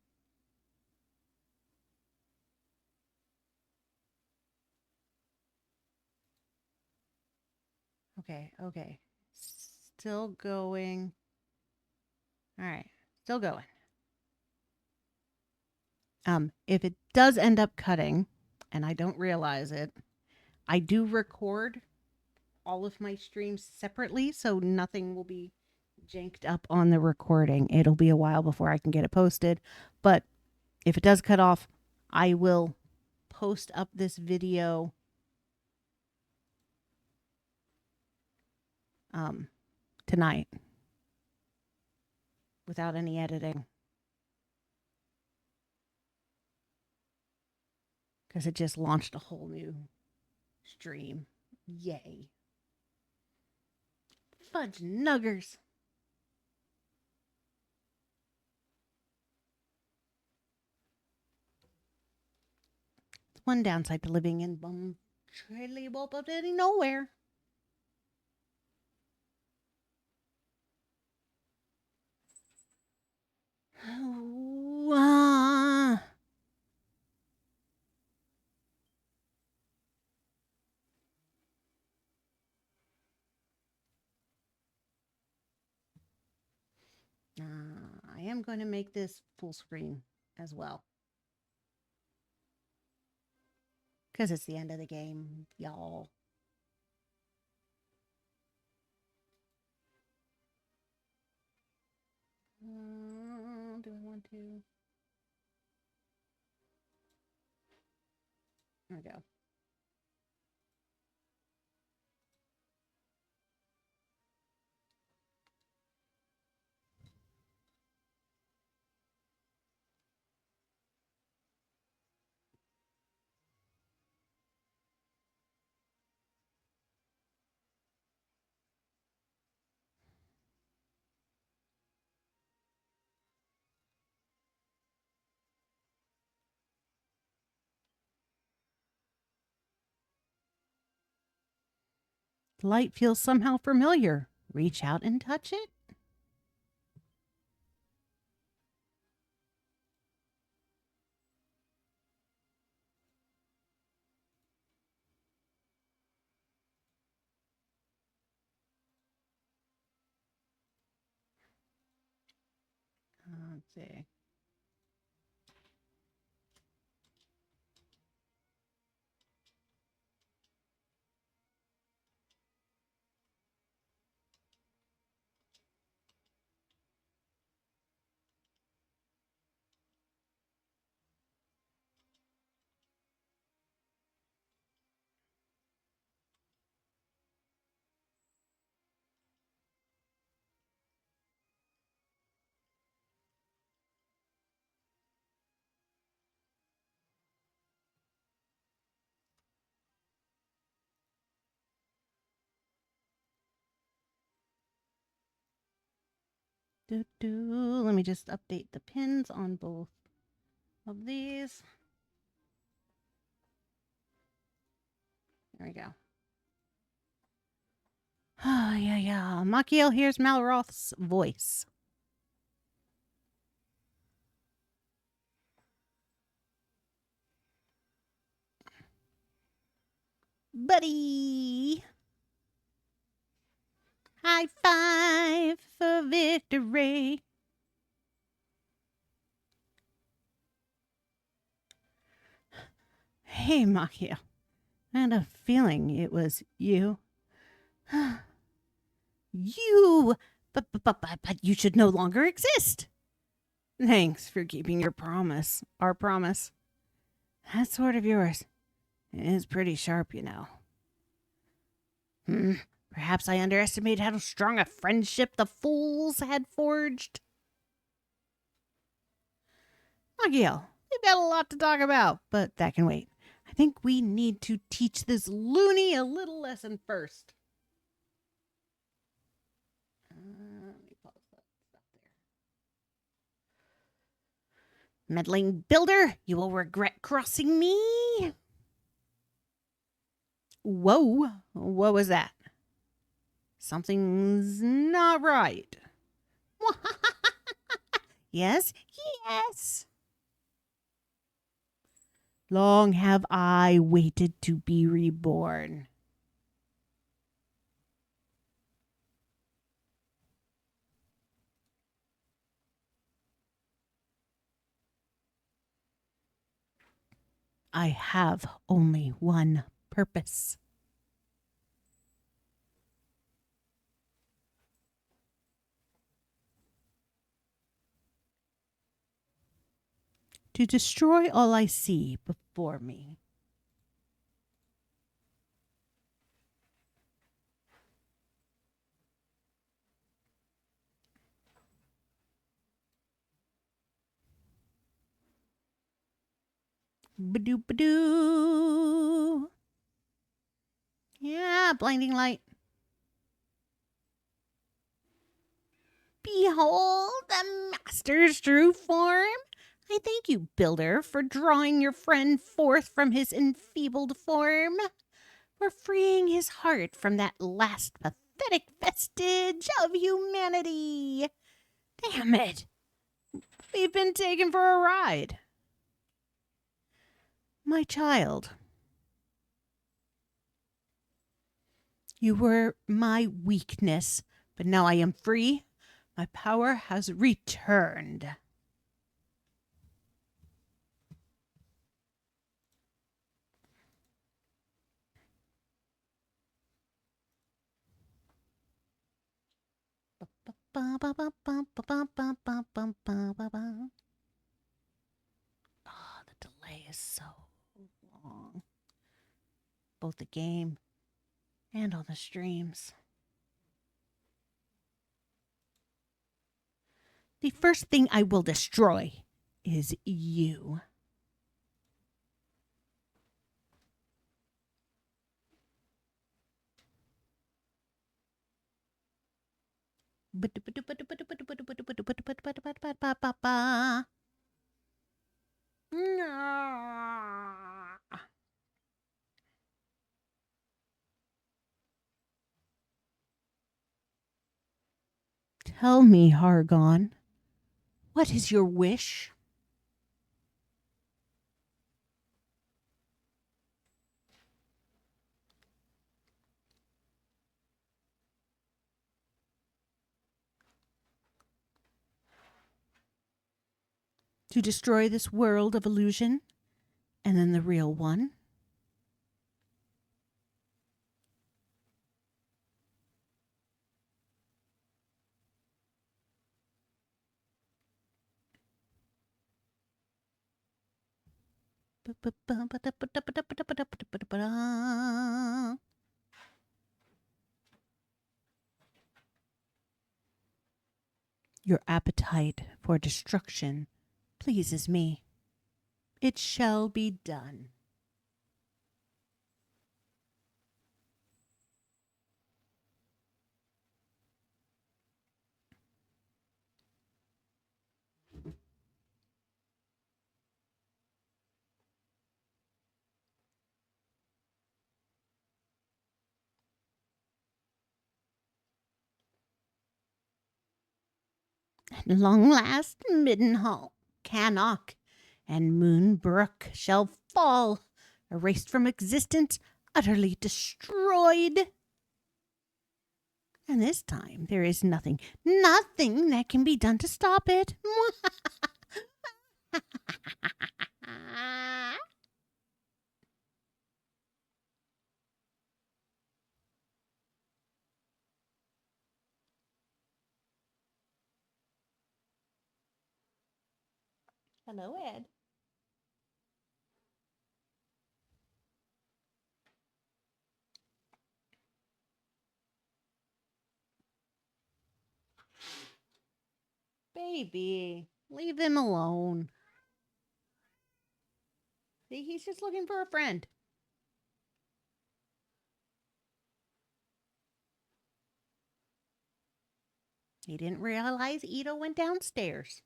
Okay, okay. Still going. All right, still going. If it does end up cutting, and I don't realize it, I do record all of my streams separately, so nothing will be janked up on the recording. It'll be a while before I can get it posted, but if it does cut off, I will post up this video tonight without any editing, because it just launched a whole new stream. Yay. Fudge nuggers. It's one downside to living in bum nowhere. I am going to make this full screen as well. Because it's the end of the game, y'all. Do I want to? There we go. The light feels somehow familiar. Reach out and touch it. Let's see. Let me just update the pins on both of these. There we go. Oh, yeah. Machiel hears Malroth's voice. Buddy! High five for victory. Hey, Machiel. I had a feeling it was you. You! But you should no longer exist. Thanks for keeping your promise. Our promise. That sword of yours is pretty sharp, you know. Perhaps I underestimated how strong a friendship the fools had forged. Machiel, we've got a lot to talk about, but that can wait. I think we need to teach this loony a little lesson first. Let me pause that stuff there. Meddling builder, you will regret crossing me. Whoa, what was that? Something's not right. Yes. Long have I waited to be reborn. I have only one purpose. To destroy all I see before me. Ba-doo. Yeah, blinding light. Behold the master's true form. I thank you, builder, for drawing your friend forth from his enfeebled form, for freeing his heart from that last pathetic vestige of humanity. Damn it. We've been taken for a ride. My child, you were my weakness, but now I am free. My power has returned. Oh, the delay is so long. Both the game and on the streams. The first thing I will destroy is you. Tell me, Hargon, what is your wish? To destroy this world of illusion and then the real one? Your appetite for destruction pleases me. It shall be done. At long last, Middenhall, Cannock, and Moonbrook shall fall, erased from existence, utterly destroyed. And this time there is nothing that can be done to stop it. Hello, Ed. Baby, leave him alone. See, he's just looking for a friend. He didn't realize Ito went downstairs.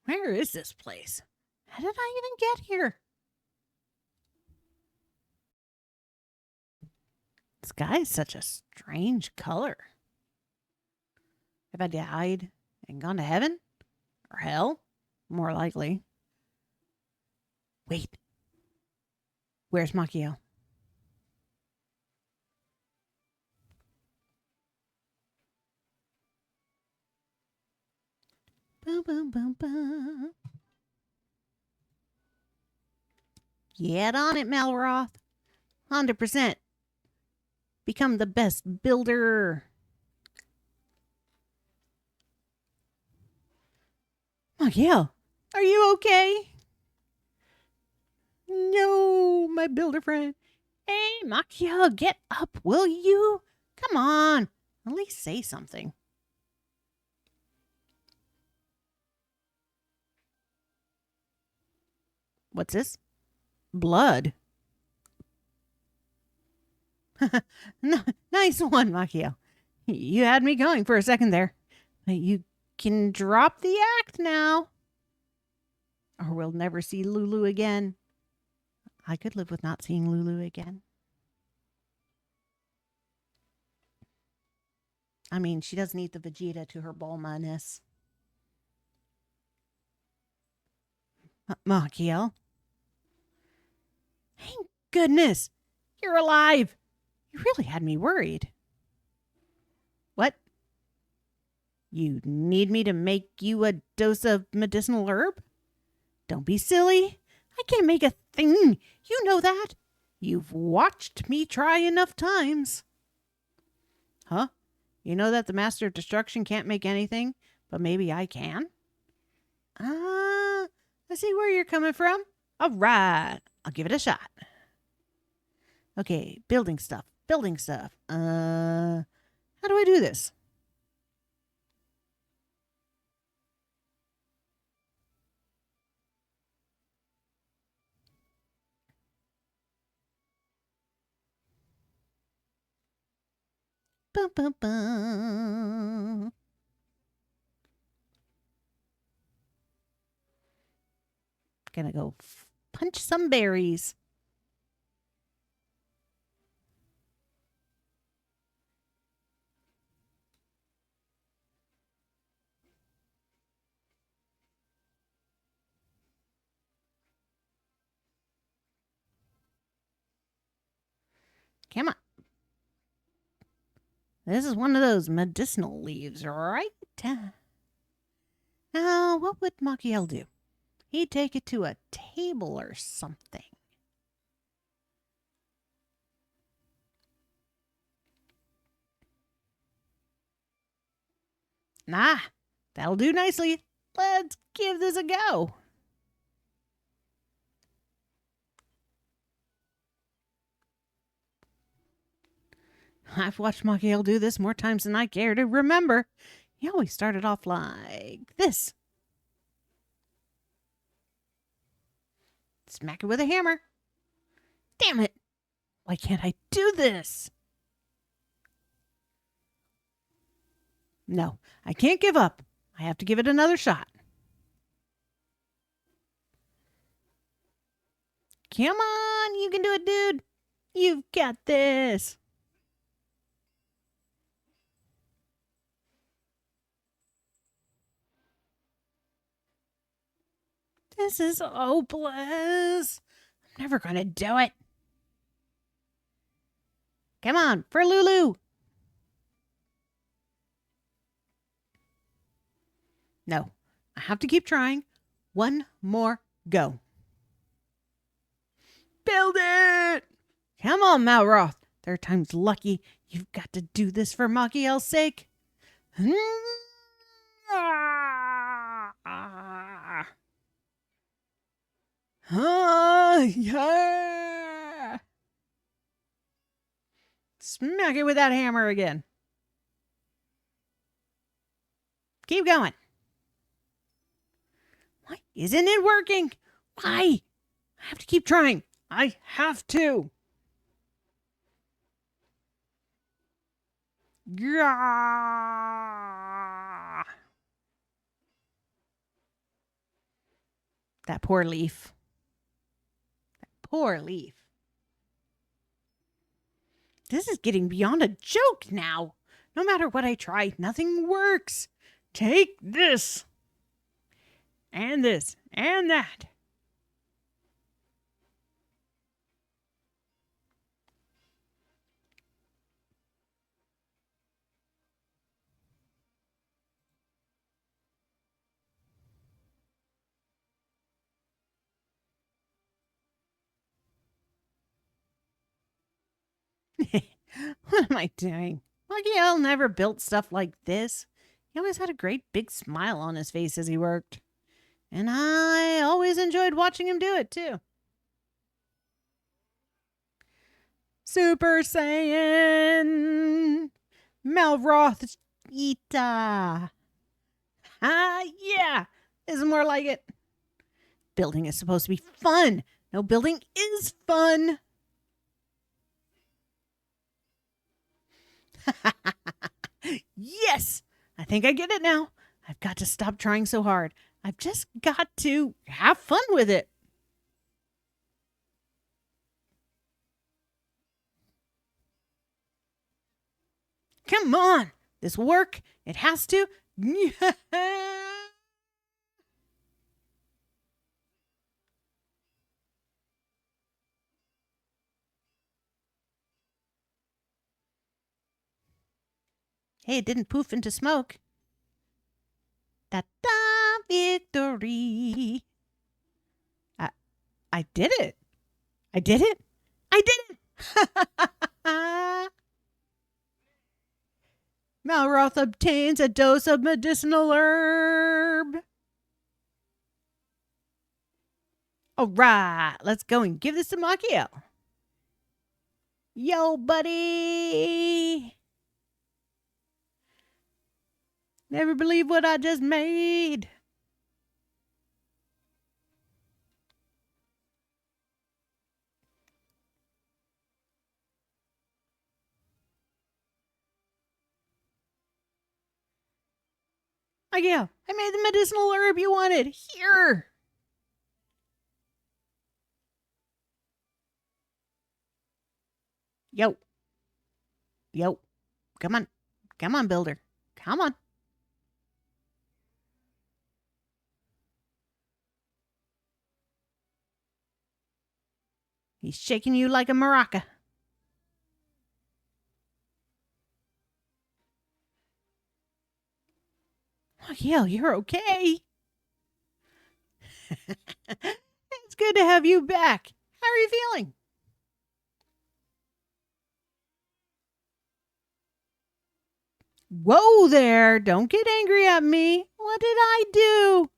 Where is this place? How did I even get here? The sky is such a strange color. Have I died and gone to heaven? Or hell? More likely. Wait. Where's Makio? Boom, boom, boom, boom. Get on it, Malroth. 100%. Become the best builder. Makio, are you okay? No, my builder friend. Hey, Makio, get up, will you? Come on. At least say something. What's this? Blood. Nice one, Makio. You had me going for a second there. But you can drop the act now, or we'll never see Lulu again. I could live with not seeing Lulu again. I mean, she doesn't eat the Vegeta to her Bulma-ness. Machiel? Thank goodness! You're alive! You really had me worried. What? You need me to make you a dose of medicinal herb? Don't be silly. I can't make a thing. You know that. You've watched me try enough times. Huh? You know that the Master of Destruction can't make anything, but maybe I can? I see where you're coming from. All right. I'll give it a shot. Okay, building stuff. How do I do this? Bum, bum, bum. Gonna go punch some berries. Come on. This is one of those medicinal leaves, right? Now, what would Machiel do? He'd take it to a table or something. Nah, that'll do nicely. Let's give this a go. I've watched Machiel do this more times than I care to remember. He always started off like this. Smack it with a hammer. Damn it! Why can't I do this? No, I can't give up. I have to give it another shot. Come on, you can do it, dude. You've got this. This is hopeless. I'm never going to do it. Come on, for Lulu. No, I have to keep trying. One more go. Build it! Come on, Malroth. Third time's lucky. You've got to do this for Machiel's sake. Yeah. Smack it with that hammer again. Keep going. Why isn't it working? Why? I have to keep trying. I have to. Yeah. That poor leaf. Poor leaf. This is getting beyond a joke now. No matter what I try, nothing works. Take this. And this. And that. What am I doing? Machiel never built stuff like this. He always had a great big smile on his face as he worked. And I always enjoyed watching him do it, too. Super Saiyan! Malroth Ita! Yeah! This is more like it. Building is supposed to be fun. No, building is fun. Yes! I think I get it now. I've got to stop trying so hard. I've just got to have fun with it. Come on. This will work. It has to. Hey, it didn't poof into smoke. Ta-da! Victory. I did it. I did it. I did it. Malroth obtains a dose of medicinal herb. All right, let's go and give this to Makio. Yo, buddy. Never believe what I just made. Makio, I made the medicinal herb you wanted. Here. Yo. Yo. Come on. Come on, builder. Come on. He's shaking you like a maraca. Oh, yeah, you're okay. It's good to have you back. How are you feeling? Whoa there. Don't get angry at me. What did I do?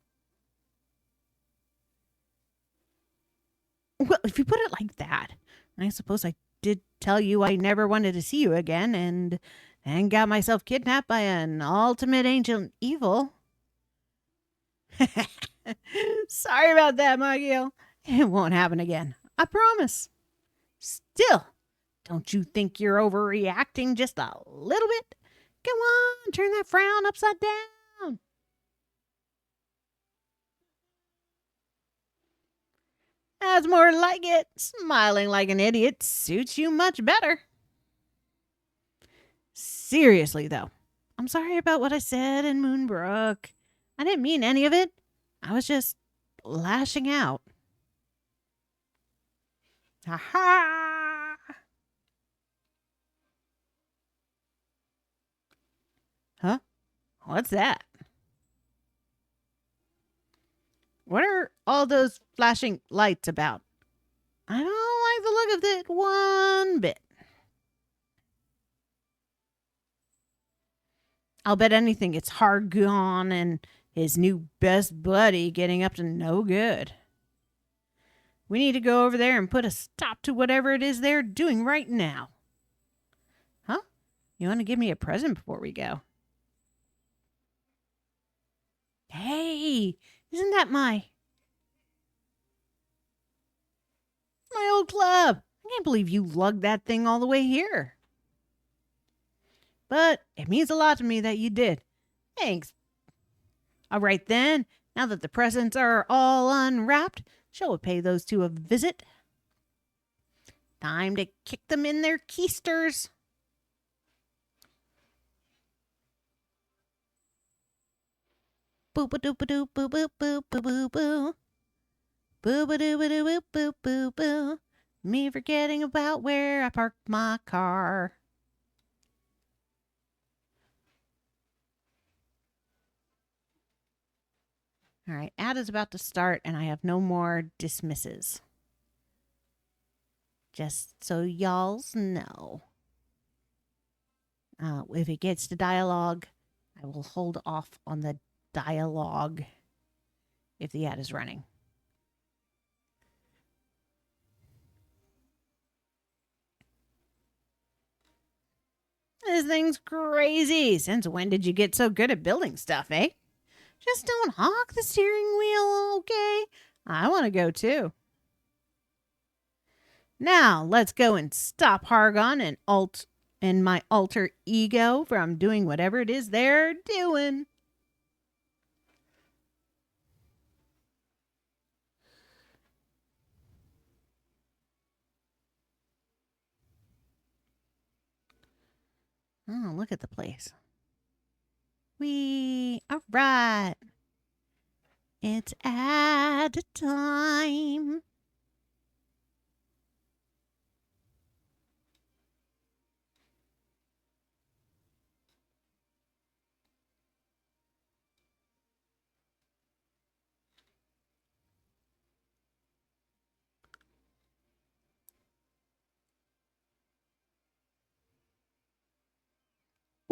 Well, if you put it like that, I suppose I did tell you I never wanted to see you again and got myself kidnapped by an ultimate ancient evil. Sorry about that, Magio. It won't happen again. I promise. Still, don't you think you're overreacting just a little bit? Come on, turn that frown upside down. That's more like it. Smiling like an idiot suits you much better. Seriously, though, I'm sorry about what I said in Moonbrook. I didn't mean any of it. I was just lashing out. Ha ha! Huh? What's that? What are all those flashing lights about? I don't like the look of it one bit. I'll bet anything it's Hargon and his new best buddy getting up to no good. We need to go over there and put a stop to whatever it is they're doing right now. Huh? You want to give me a present before we go? Hey, isn't that my old club? I can't believe you lugged that thing all the way here. But it means a lot to me that you did. Thanks. All right then, now that the presents are all unwrapped, shall we pay those two a visit? Time to kick them in their keisters. Boo ba doo ba doo boo boo boo boo boo boo. Boo ba doo ba doo boo boo boo boo. Me forgetting about where I parked my car. All right, ad is about to start and I have no more dismisses. Just so y'alls know. If it gets to dialogue, I will hold off on the dialogue if the ad is running. This thing's crazy. Since when did you get so good at building stuff, eh? Just don't hawk the steering wheel, okay? I want to go too. Now, let's go and stop Hargon and my alter ego from doing whatever it is they're doing. Oh, look at the place. All right. It's ad time.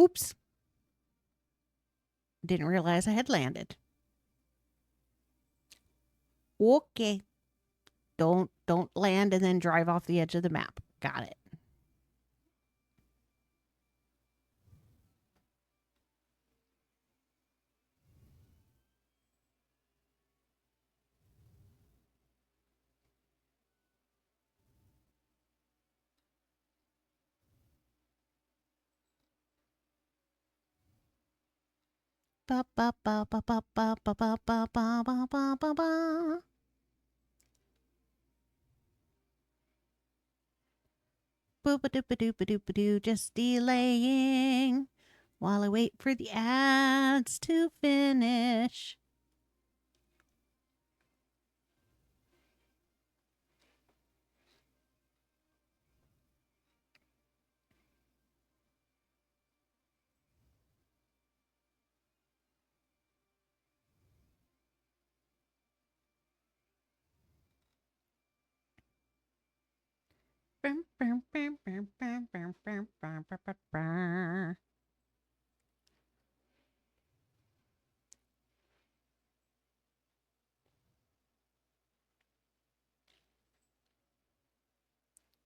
Oops. Didn't realize I had landed. Okay. Don't land and then drive off the edge of the map. Got it. Ba ba ba ba ba ba ba ba ba ba ba ba ba ba. Boop-a-doop-a-doop-a-doop-a-doo, just delaying while I wait for the ads to finish.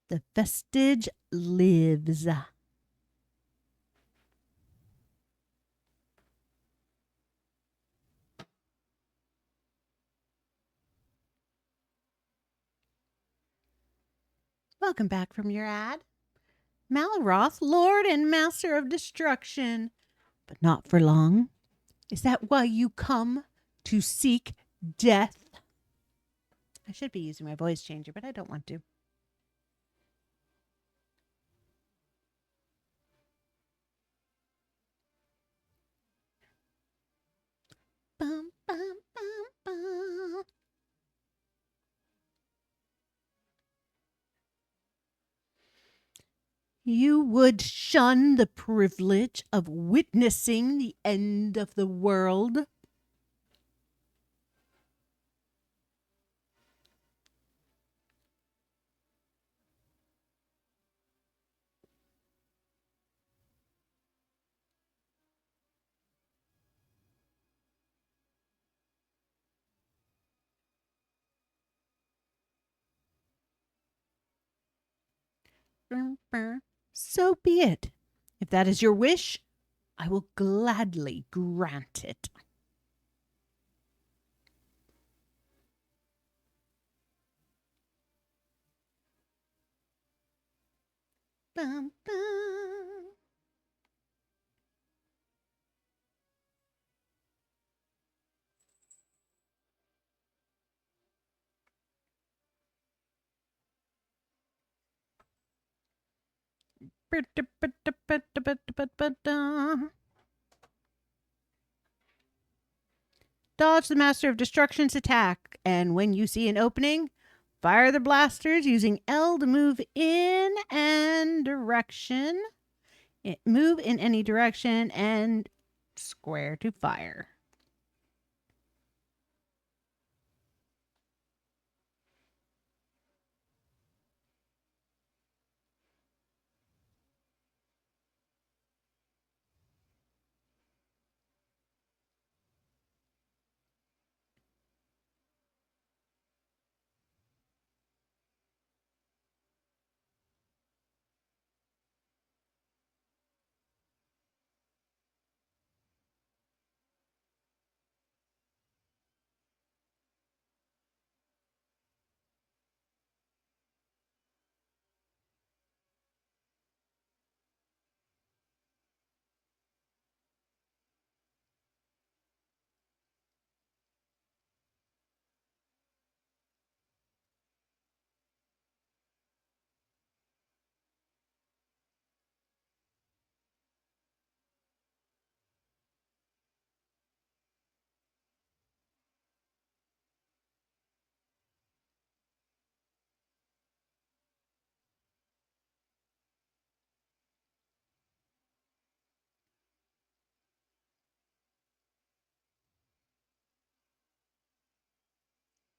The vestige lives. Welcome back from your ad. Malroth, Lord and Master of Destruction, but not for long. Is that why you come to seek death? I should be using my voice changer, but I don't want to. Bum, bum, bum, bum. You would shun the privilege of witnessing the end of the world. So be it. If that is your wish, I will gladly grant it. Bum, bum. Dodge the Master of Destruction's attack, and when you see an opening, fire the blasters using L to move in and direction. Move in any direction and square to fire.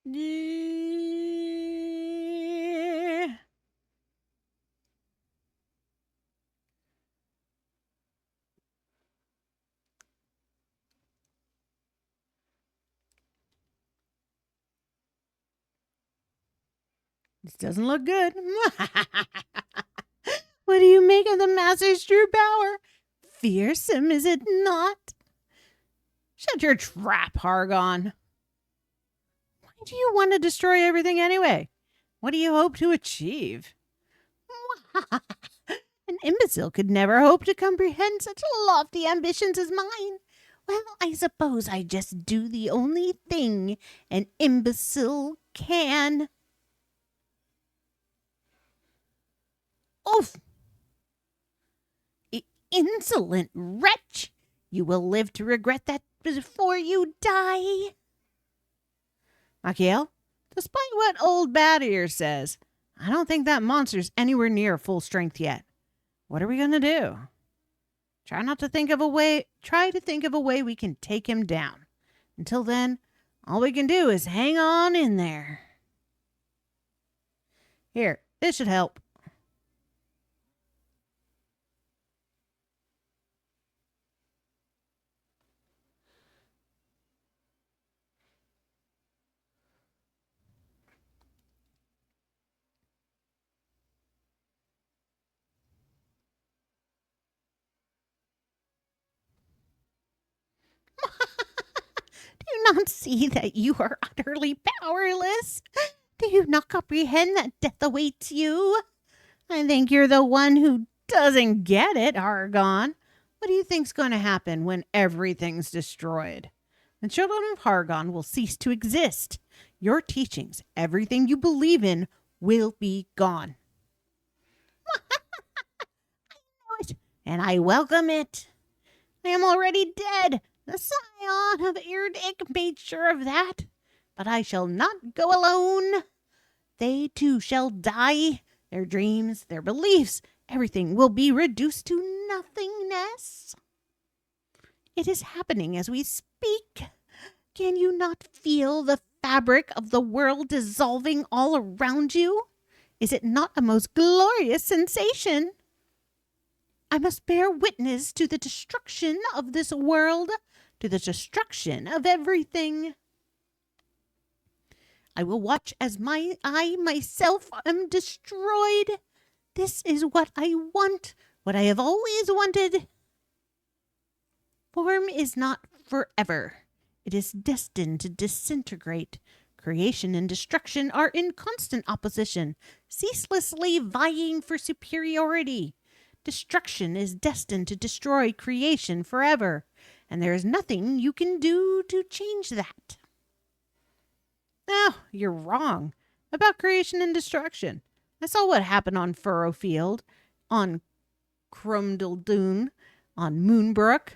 Yeah. This doesn't look good. What do you make of the master's true power? Fearsome, is it not? Shut your trap, Hargon. Why do you want to destroy everything anyway? What do you hope to achieve? An imbecile could never hope to comprehend such lofty ambitions as mine. Well, I suppose I just do the only thing an imbecile can. Oof! Insolent wretch! You will live to regret that before you die. Machiel, despite what old Bad Ear says, I don't think that monster's anywhere near full strength yet. What are we gonna do? Try to think of a way we can take him down. Until then, all we can do is hang on in there. Here, this should help. Do you not see that you are utterly powerless? Do you not comprehend that death awaits you? I think you're the one who doesn't get it, Hargon. What do you think's going to happen when everything's destroyed? The children of Hargon will cease to exist. Your teachings, everything you believe in, will be gone. I know it, and I welcome it. I am already dead. The scion of Erdic made sure of that. But I shall not go alone. They too shall die. Their dreams, their beliefs, everything will be reduced to nothingness. It is happening as we speak. Can you not feel the fabric of the world dissolving all around you? Is it not a most glorious sensation? I must bear witness to the destruction of this world, to the destruction of everything. I will watch as I myself am destroyed. This is what I want, what I have always wanted. Form is not forever. It is destined to disintegrate. Creation and destruction are in constant opposition, ceaselessly vying for superiority. Destruction is destined to destroy creation forever, and there is nothing you can do to change that. No, you're wrong about creation and destruction. I saw what happened on Furrowfield, on Crumdledune, on Moonbrook.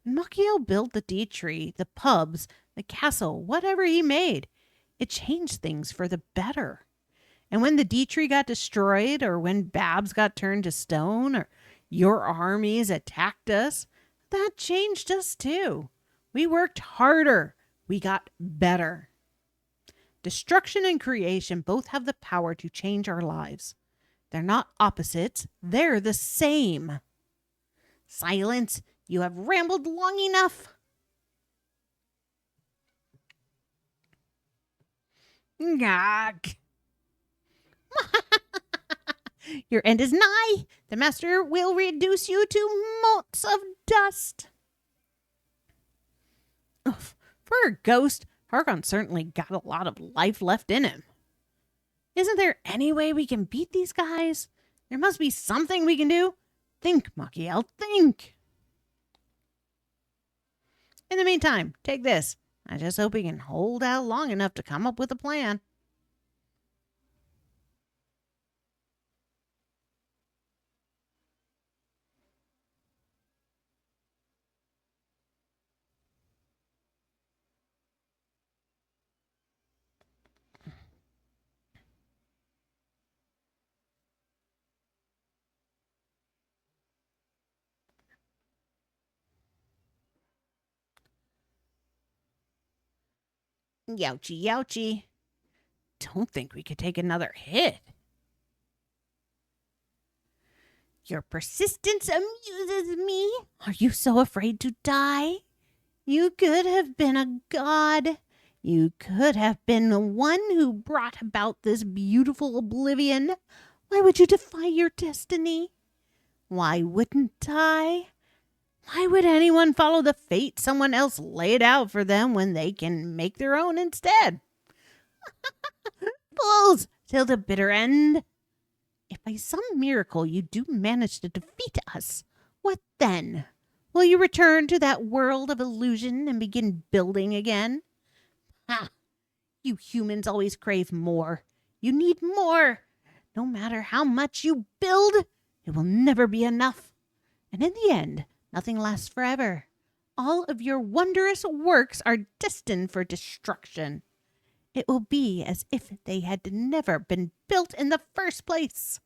Machiel built the D-tree, the pubs, the castle, whatever he made. It changed things for the better. And when the D-tree got destroyed, or when Babs got turned to stone, or your armies attacked us, that changed us too. We worked harder. We got better. Destruction and creation both have the power to change our lives. They're not opposites, they're the same. Silence, you have rambled long enough. Yuck. Your end is nigh. The master will reduce you to motes of dust. Oof. For a ghost, Hargon certainly got a lot of life left in him. Isn't there any way we can beat these guys? There must be something we can do. Think, Machiel, think. In the meantime, take this. I just hope we can hold out long enough to come up with a plan. Youchie, youchie. don't think we could take another hit. Your persistence amuses me. Are you so afraid to die? You could have been a god. You could have been the one who brought about this beautiful oblivion. Why would you defy your destiny? Why wouldn't I? Why would anyone follow the fate someone else laid out for them when they can make their own instead? Fools, till the bitter end. If by some miracle you do manage to defeat us, what then? Will you return to that world of illusion and begin building again? Ha! You humans always crave more. You need more. No matter how much you build, it will never be enough. And in the end, nothing lasts forever. All of your wondrous works are destined for destruction. It will be as if they had never been built in the first place.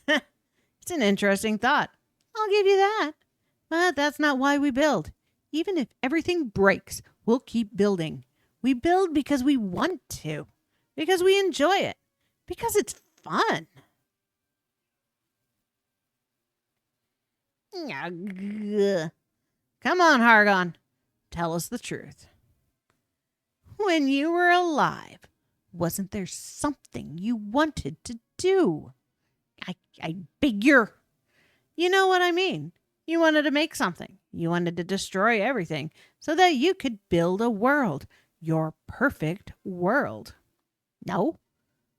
It's an interesting thought. I'll give you that. But that's not why we build. Even if everything breaks, we'll keep building. We build because we want to, because we enjoy it, because it's fun. Come on, Hargon. Tell us the truth. When you were alive, wasn't there something you wanted to do? I figure. You know what I mean. You wanted to make something. You wanted to destroy everything so that you could build a world. Your perfect world. No,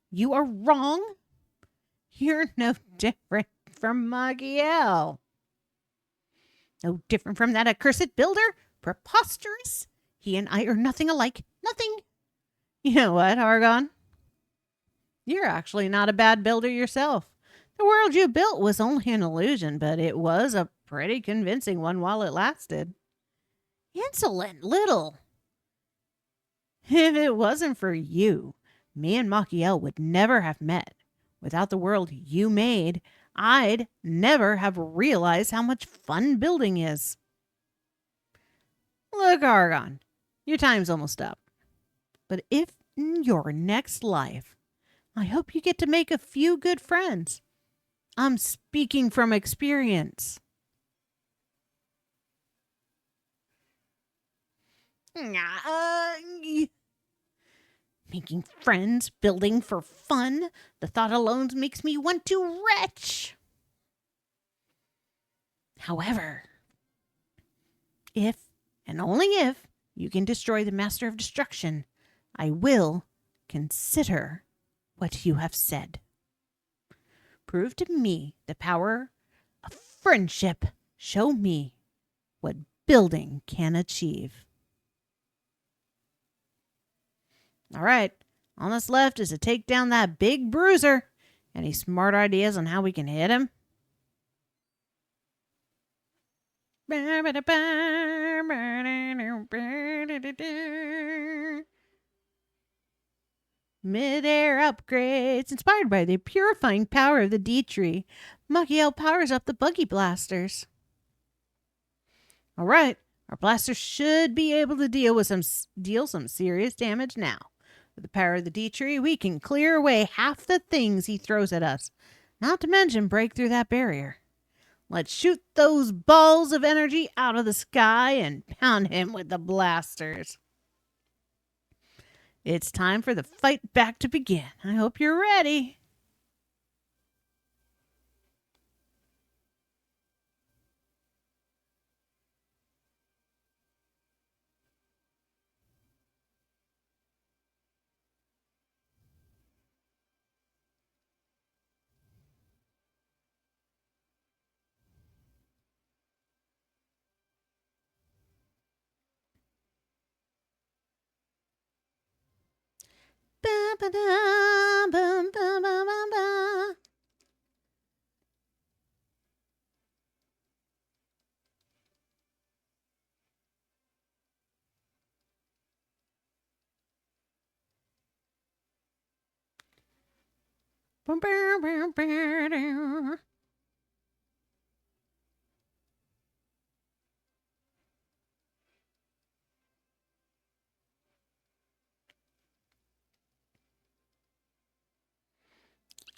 you are wrong. You're no different from Magiel. No different from that accursed builder. Preposterous. He and I are nothing alike. Nothing. You know what, Argon? You're actually not a bad builder yourself. The world you built was only an illusion, but it was a pretty convincing one while it lasted. Insolent little. If it wasn't for you, me and Machiel would never have met. Without the world you made, I'd never have realized how much fun building is. Look, Argon, your time's almost up. But if in your next life, I hope you get to make a few good friends. I'm speaking from experience. Making friends, building for fun. The thought alone makes me want to retch. However, if, and only if, you can destroy the Master of Destruction, I will consider what you have said. Prove to me the power of friendship. Show me what building can achieve. All right, on this left is to take down that big bruiser. Any smart ideas on how we can hit him? Mid-air upgrades. Inspired by the purifying power of the D tree, Machiel powers up the buggy blasters. All right, our blasters should be able to deal some serious damage now. With the power of the D tree, we can clear away half the things he throws at us. Not to mention break through that barrier. Let's shoot those balls of energy out of the sky and pound him with the blasters. It's time for the fight back to begin. I hope you're ready. Ba-ba-da-bum-ba-ba-ba-ba. Ba-ba-ba-ba-da.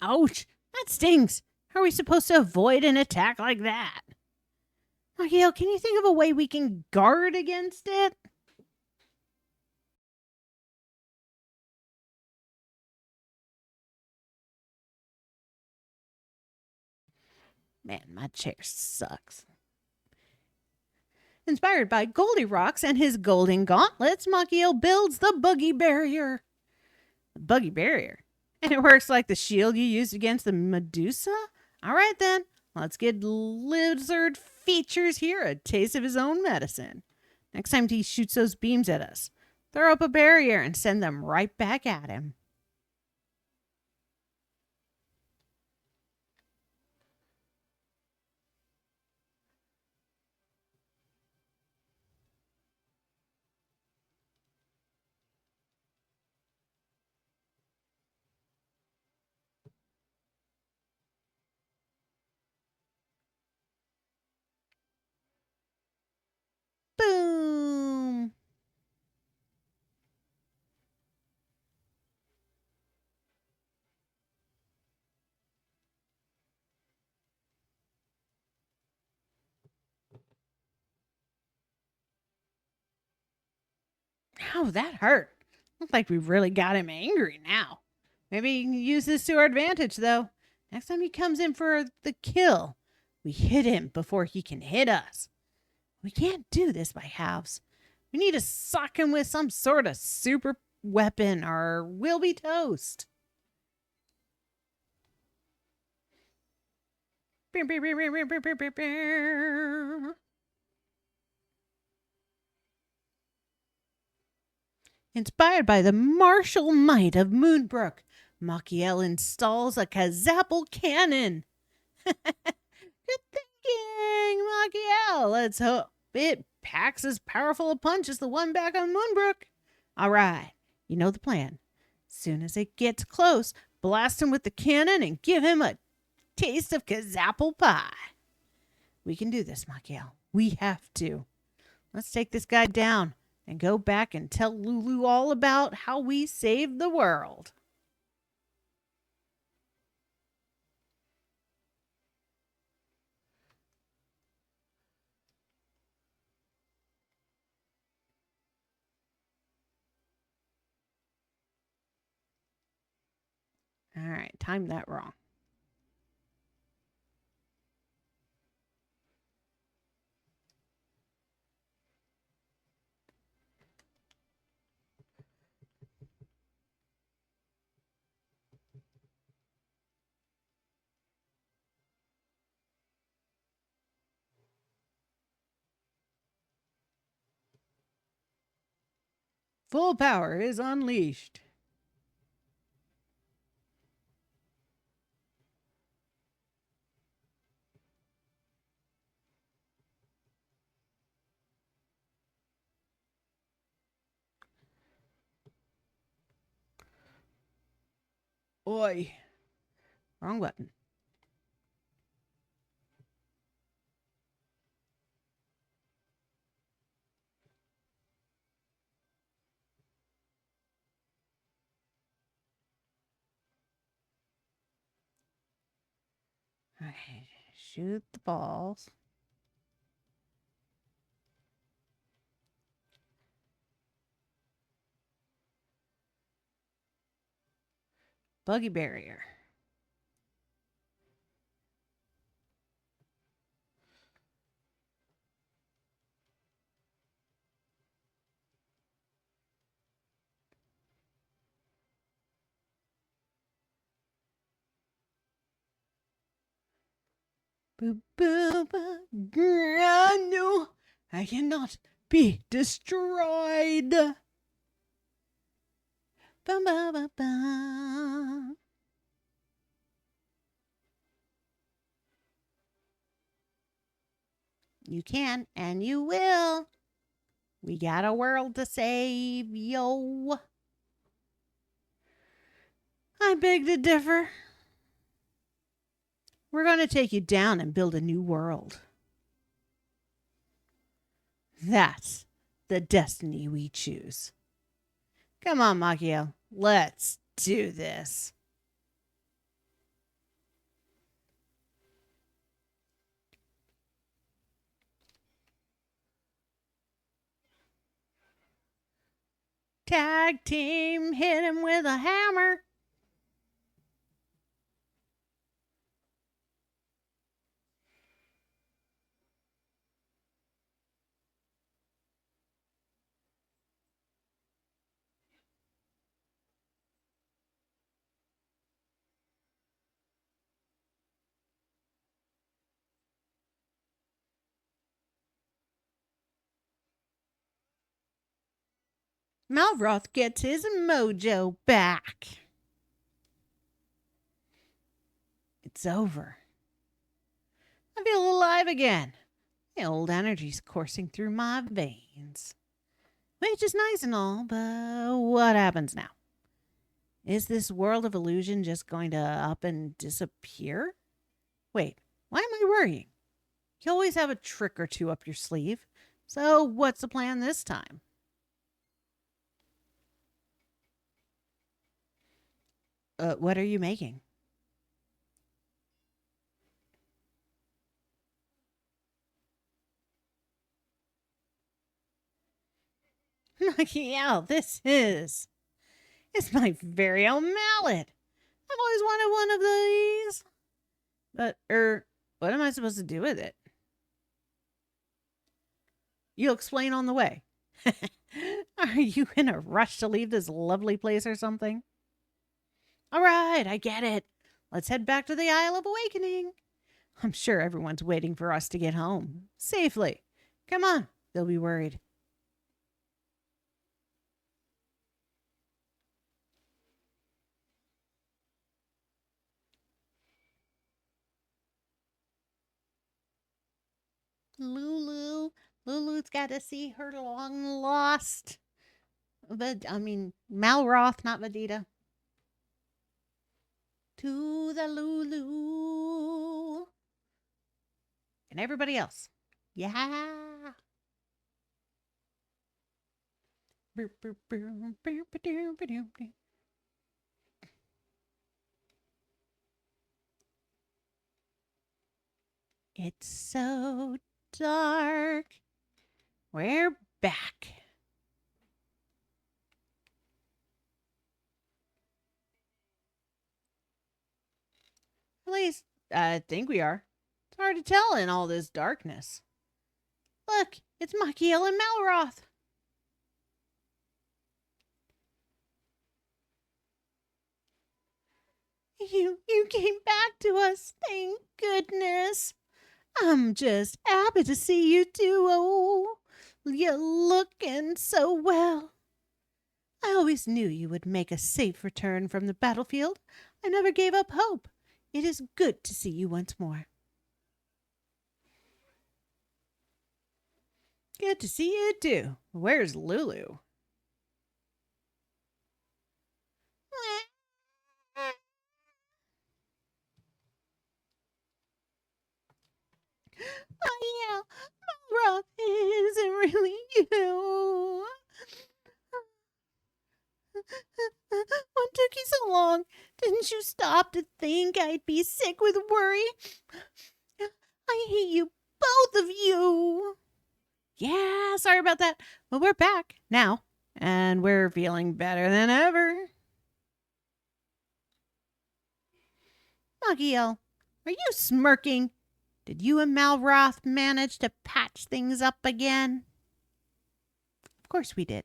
Ouch! That stings! How are we supposed to avoid an attack like that? Machiel, can you think of a way we can guard against it? Man, my chair sucks. Inspired by Goldilocks and his golden gauntlets, Machiel builds the buggy barrier. The buggy barrier? And it works like the shield you used against the Medusa? All right then, let's get Lizard Features here a taste of his own medicine. Next time he shoots those beams at us, throw up a barrier and send them right back at him. Boom! Ow, that hurt. Looks like we really got him angry now. Maybe you can use this to our advantage, though. Next time he comes in for the kill, we hit him before he can hit us. We can't do this by halves. We need to sock him with some sort of super weapon or we'll be toast. Inspired by the martial might of Moonbrook, Machiel installs a Kazapple cannon. Good thinking, Machiel. Let's hope it packs as powerful a punch as the one back on Moonbrook. All right, you know the plan. Soon as it gets close, blast him with the cannon and give him a taste of Kazapple pie. We can do this, Machiel. We have to. Let's take this guy down and go back and tell Lulu all about how we saved the world. All right, timed that wrong. Full power is unleashed. Oi. Wrong button. Okay, shoot the balls. Buggy barrier. Boo boo boo. No, I cannot be destroyed. Ba ba ba ba. You can and you will. We got a world to save, yo. I beg to differ. We're going to take you down and build a new world. That's the destiny we choose. Come on, Machiel. Let's do this. Tag team, hit him with a hammer. Malroth gets his mojo back. It's over. I feel alive again. The old energy's coursing through my veins. Which is nice and all, but what happens now? Is this world of illusion just going to up and disappear? Wait, why am I worrying? You always have a trick or two up your sleeve. So what's the plan this time? What are you making? Yeah, this is. It's my very own mallet. I've always wanted one of these. But, what am I supposed to do with it? You'll explain on the way. Are you in a rush to leave this lovely place or something? All right, I get it. Let's head back to the Isle of Awakening. I'm sure everyone's waiting for us to get home. Safely. Come on, they'll be worried. Lulu's got to see her long lost. But, Malroth, not Vegeta. To the Lulu. And everybody else. Yeah. It's so dark. We're back. At least, I think we are. It's hard to tell in all this darkness. Look, it's Machiel and Malroth. You came back to us, thank goodness. I'm just happy to see you too. Oh, you're looking so well. I always knew you would make a safe return from the battlefield. I never gave up hope. It is good to see you once more. Good to see you too. Where's Lulu? Oh yeah, Roth isn't really you. What took you so long? Didn't you stop to think I'd be sick with worry? I hate you, both of you. Yeah, sorry about that. Well, we're back now, and we're feeling better than ever. Machiel, are you smirking? Did you and Malroth manage to patch things up again? Of course we did.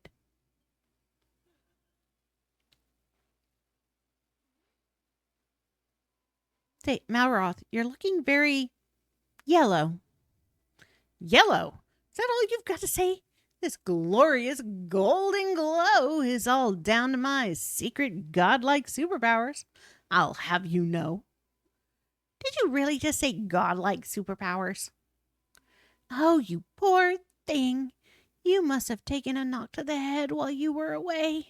Say, Malroth, you're looking very yellow. Yellow? Is that all you've got to say? This glorious golden glow is all down to my secret godlike superpowers. I'll have you know. Did you really just say godlike superpowers? Oh, you poor thing. You must have taken a knock to the head while you were away.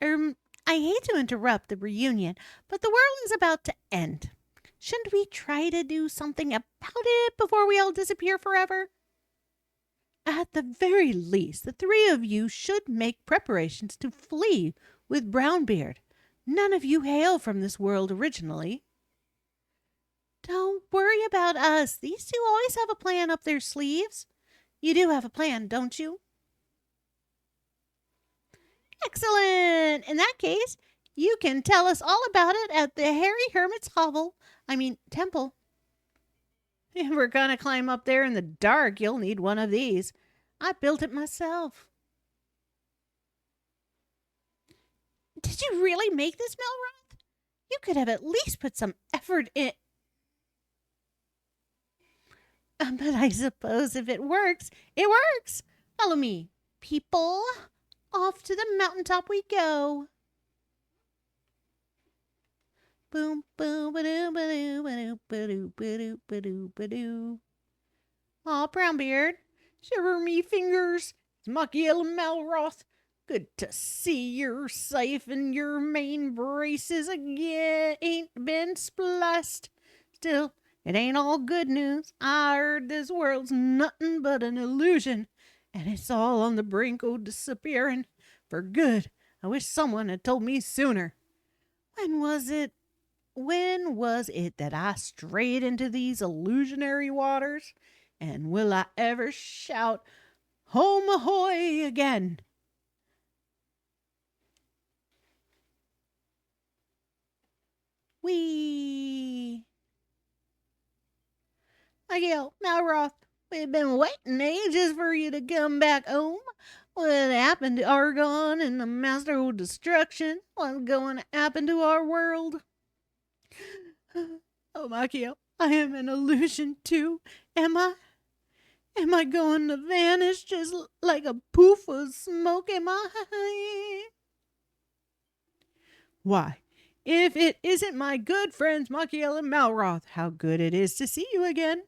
I hate to interrupt the reunion, but the world is about to end. Shouldn't we try to do something about it before we all disappear forever? At the very least, the three of you should make preparations to flee with Brownbeard. None of you hail from this world originally. Don't worry about us. These two always have a plan up their sleeves. You do have a plan, don't you? Excellent! In that case, you can tell us all about it at the Hairy Hermit's hovel. Temple. If we're gonna climb up there in the dark, you'll need one of these. I built it myself. Did you really make this, Melroth? You could have at least put some effort in. But I suppose if it works, it works. Follow me, people. Off to the mountaintop we go. Boom, boom, ba-doo, ba-doo, ba-doo, ba-doo, ba-doo, ba-doo, ba-doo. Aw, Brownbeard, shiver me fingers. It's Machiel and Malroth. Good to see you're safe and your main braces again ain't been spliced. Still, it ain't all good news. I heard this world's nothing but an illusion, and it's all on the brink o' disappearing for good. I wish someone had told me sooner. When was it that I strayed into these illusionary waters? And will I ever shout, home ahoy again? Whee! Miguel, Malroth, we've been waiting ages for you to come back home. What happened to Argon and the Master of Destruction? What's going to happen to our world? Oh, Machio, I am an illusion too, am I? Am I going to vanish just like a poof of smoke, am I? Why, if it isn't my good friends Machiel and Malroth, how good it is to see you again.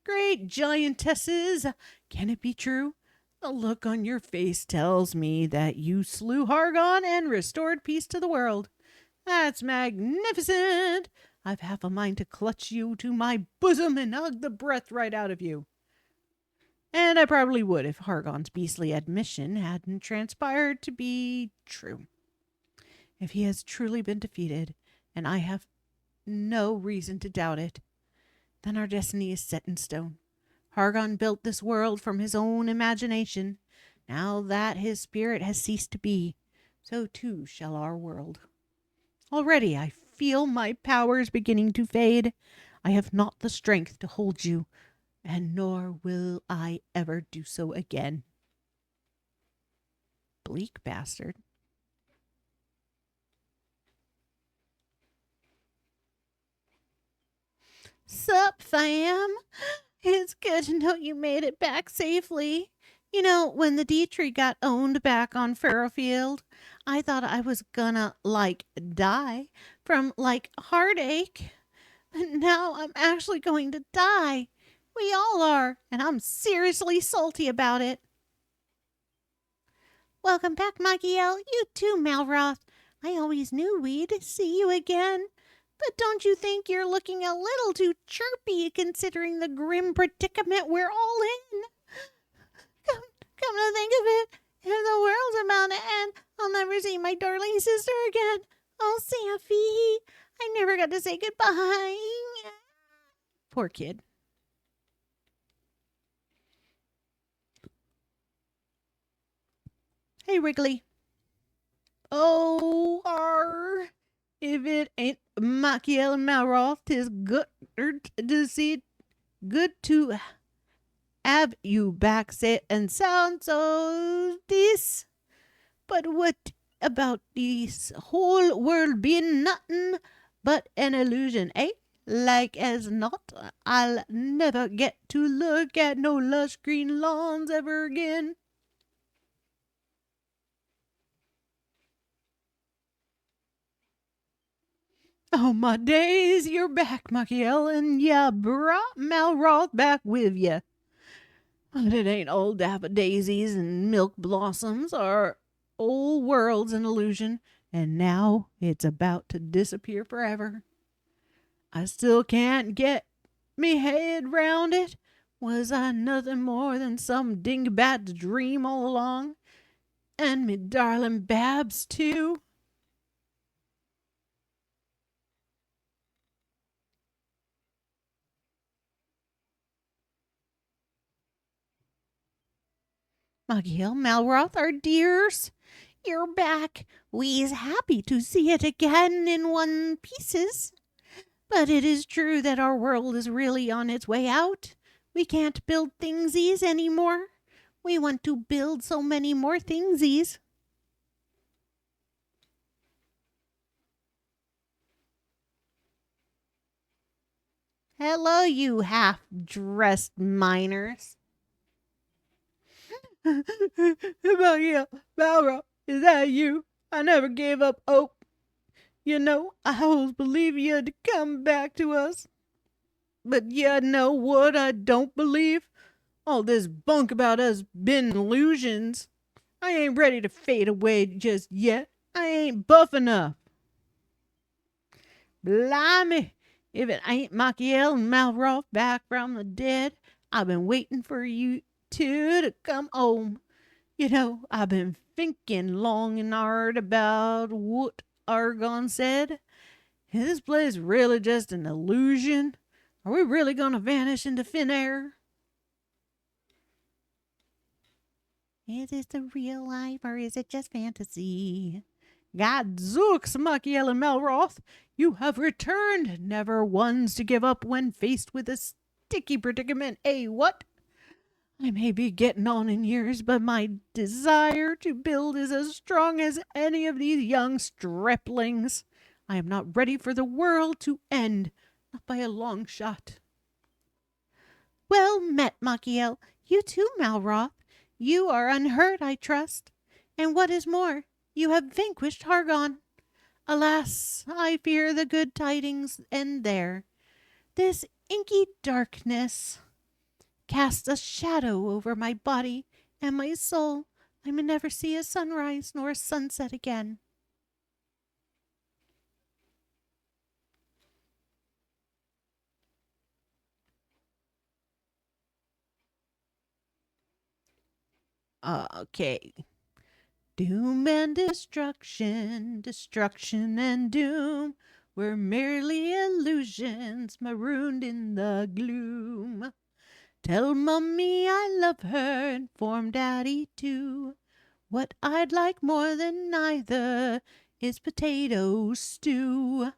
Great giantesses, can it be true? The look on your face tells me that you slew Hargon and restored peace to the world. That's magnificent. I've half a mind to clutch you to my bosom and hug the breath right out of you. And I probably would if Hargon's beastly admission hadn't transpired to be true. If he has truly been defeated, and I have no reason to doubt it, then our destiny is set in stone. Hargon built this world from his own imagination. Now that his spirit has ceased to be, so too shall our world. Already I feel my powers beginning to fade. I have not the strength to hold you, and nor will I ever do so again. Bleak bastard. Sup, fam? It's good to know you made it back safely. You know, when the Dietrich got owned back on Furrowfield, I thought I was gonna, die from, heartache. But now I'm actually going to die. We all are, and I'm seriously salty about it. Welcome back, Machiel. You too, Malroth. I always knew we'd see you again. But don't you think you're looking a little too chirpy considering the grim predicament we're all in? Come to think of it, if the world's about to end, I'll never see my darling sister again. Oh, Safi, I never got to say goodbye. Poor kid. Hey, Wrigley. Oh, if it ain't Machiel and Malroth, 'tis good to see, good to have you back safe and sound. So this, but what about this whole world being nothing but an illusion, eh? Like as not, I'll never get to look at no lush green lawns ever again. Oh, my days, you're back, Machiel, and ya brought Malroth back with ya. But it ain't all daffodasies and milk blossoms. Our old world's an illusion, and now it's about to disappear forever. I still can't get me head round it. Was I nothing more than some dingbat's dream all along? And me darling Babs, too? Machiel, Malroth, our dears, you're back. We's happy to see it again in one pieces. But it is true that our world is really on its way out. We can't build thingsies anymore. We want to build so many more thingsies. Hello, you half-dressed miners. Machiel, Malroth, is that you? I never gave up hope. You know, I always believed you'd come back to us. But you know what I don't believe? All this bunk about us being illusions. I ain't ready to fade away just yet. I ain't buff enough. Blimey, if it ain't Machiel and Malroth back from the dead, I've been waiting for you two to come home. You know, I've been thinking long and hard about what Argon said. Is this place really just an illusion? Are we really gonna vanish into thin air? Is this the real life or is it just fantasy? Gadzooks, Machiel and Malroth, you have returned, never ones to give up when faced with a sticky predicament, what? I may be getting on in years, but my desire to build is as strong as any of these young striplings. I am not ready for the world to end, not by a long shot. Well met, Machiel. You too, Malroth. You are unhurt, I trust. And what is more, you have vanquished Hargon. Alas, I fear the good tidings end there. This inky darkness casts a shadow over my body and my soul. I may never see a sunrise nor a sunset again. Okay. Doom and destruction, destruction and doom were merely illusions marooned in the gloom. Tell Mummy I love her, inform Daddy too. What I'd like more than either is potato stew.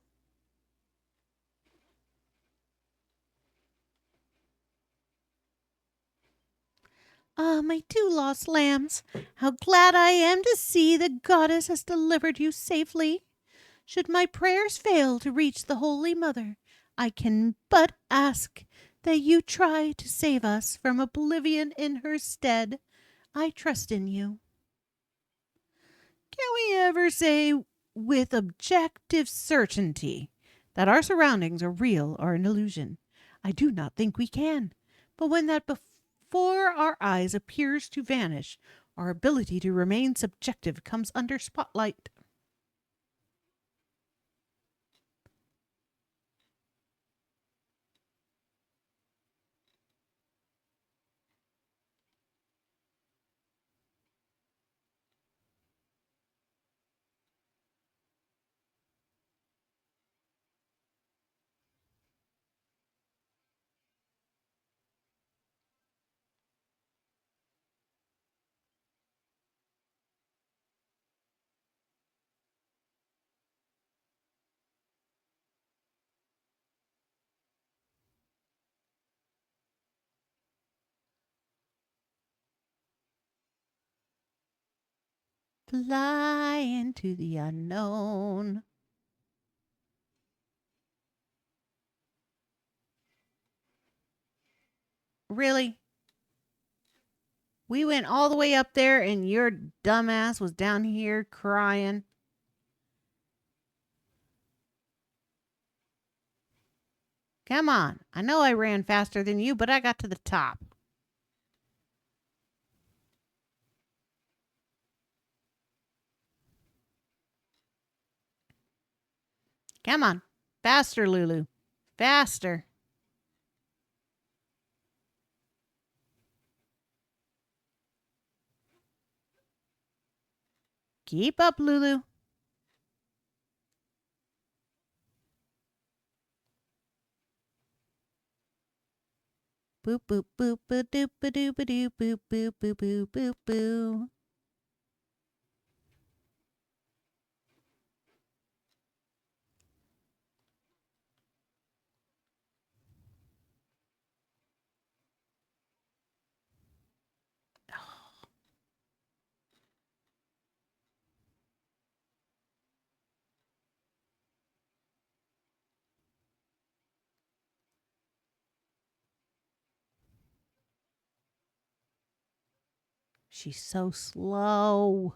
Ah, my two lost lambs, how glad I am to see the goddess has delivered you safely. Should my prayers fail to reach the Holy Mother, I can but ask that you try to save us from oblivion in her stead. I trust in you. Can we ever say with objective certainty that our surroundings are real or an illusion? I do not think we can. But when that before our eyes appears to vanish, our ability to remain subjective comes under spotlight. Fly into the unknown. Really? We went all the way up there and your dumbass was down here crying. Come on. I know I ran faster than you, but I got to the top. Come on. Faster, Lulu. Faster. Keep up, Lulu. Boop boop boop ba doop ba doop ba doop boop boop boop boop boop boo. She's so slow.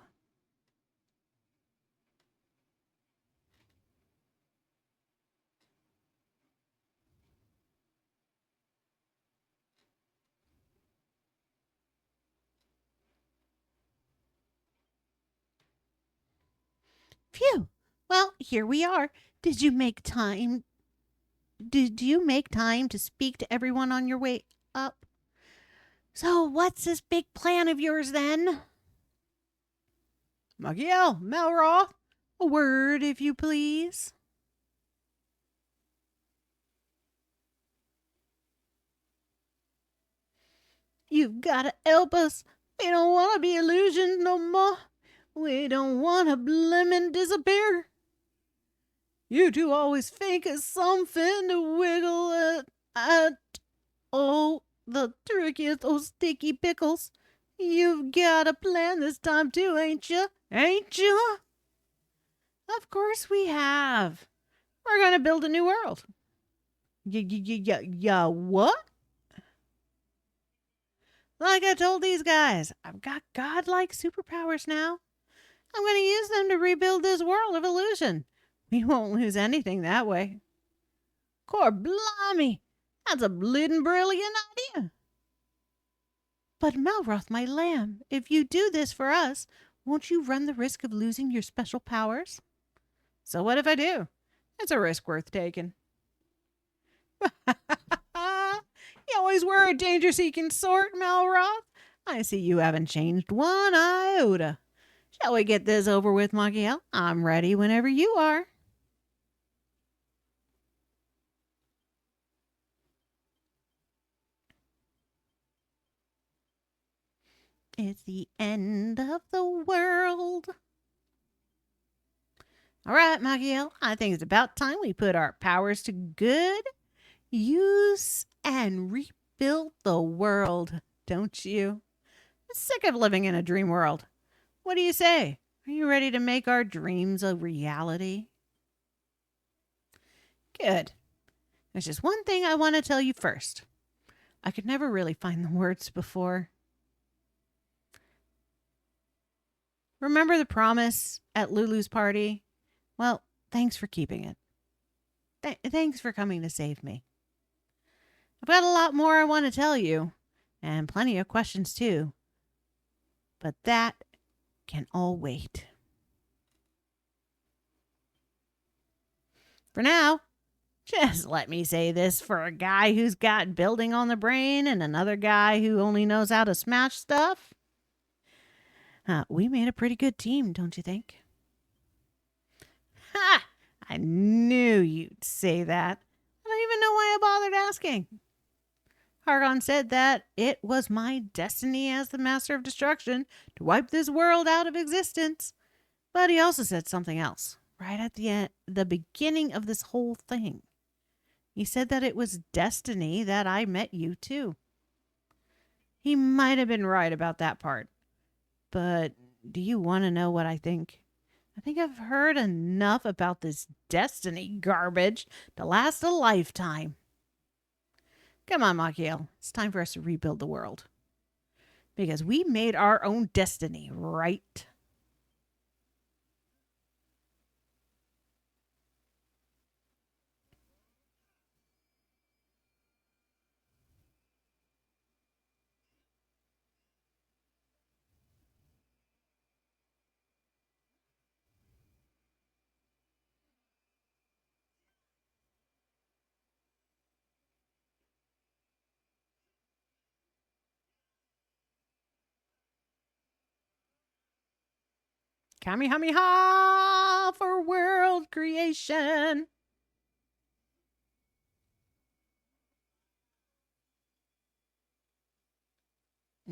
Phew. Well, here we are. Did you make time? Did you make time to speak to everyone on your way up? So, what's this big plan of yours then? Miguel, Melroth, a word, if you please. You've got to help us. We don't want to be illusions no more. We don't want to blimmin' disappear. You two always think of something to wiggle at. Oh, the trickiest, those sticky pickles. You've got a plan this time too, ain't you? Ain't you? Of course we have. We're gonna build a new world. Yeah, what? Like I told these guys, I've got godlike superpowers now. I'm going to use them to rebuild this world of illusion. We won't lose anything that way. Cor blimey, that's a bleeding brilliant idea. But Malroth, my lamb, if you do this for us, won't you run the risk of losing your special powers? So what if I do? It's a risk worth taking. You always were a danger-seeking sort, Malroth. I see you haven't changed one iota. Shall we get this over with, Machiel? I'm ready whenever you are. It's the end of the world. All right, Machiel, I think it's about time we put our powers to good use and rebuild the world, don't you? I'm sick of living in a dream world. What do you say? Are you ready to make our dreams a reality? Good. There's just one thing I want to tell you first. I could never really find the words before. Remember the promise at Lulu's party? Well, thanks for keeping it. Thanks for coming to save me. I've got a lot more I want to tell you, and plenty of questions too. But that can all wait. For now, just let me say this for a guy who's got building on the brain and another guy who only knows how to smash stuff. We made a pretty good team, don't you think? Ha! I knew you'd say that. I don't even know why I bothered asking. Hargon said that it was my destiny as the Master of Destruction to wipe this world out of existence. But he also said something else right at the beginning of this whole thing. He said that it was destiny that I met you too. He might have been right about that part. But do you want to know what I think? I think I've heard enough about this destiny garbage to last a lifetime. Come on, Machiel. It's time for us to rebuild the world. Because we made our own destiny, right? Kamehameha for world creation.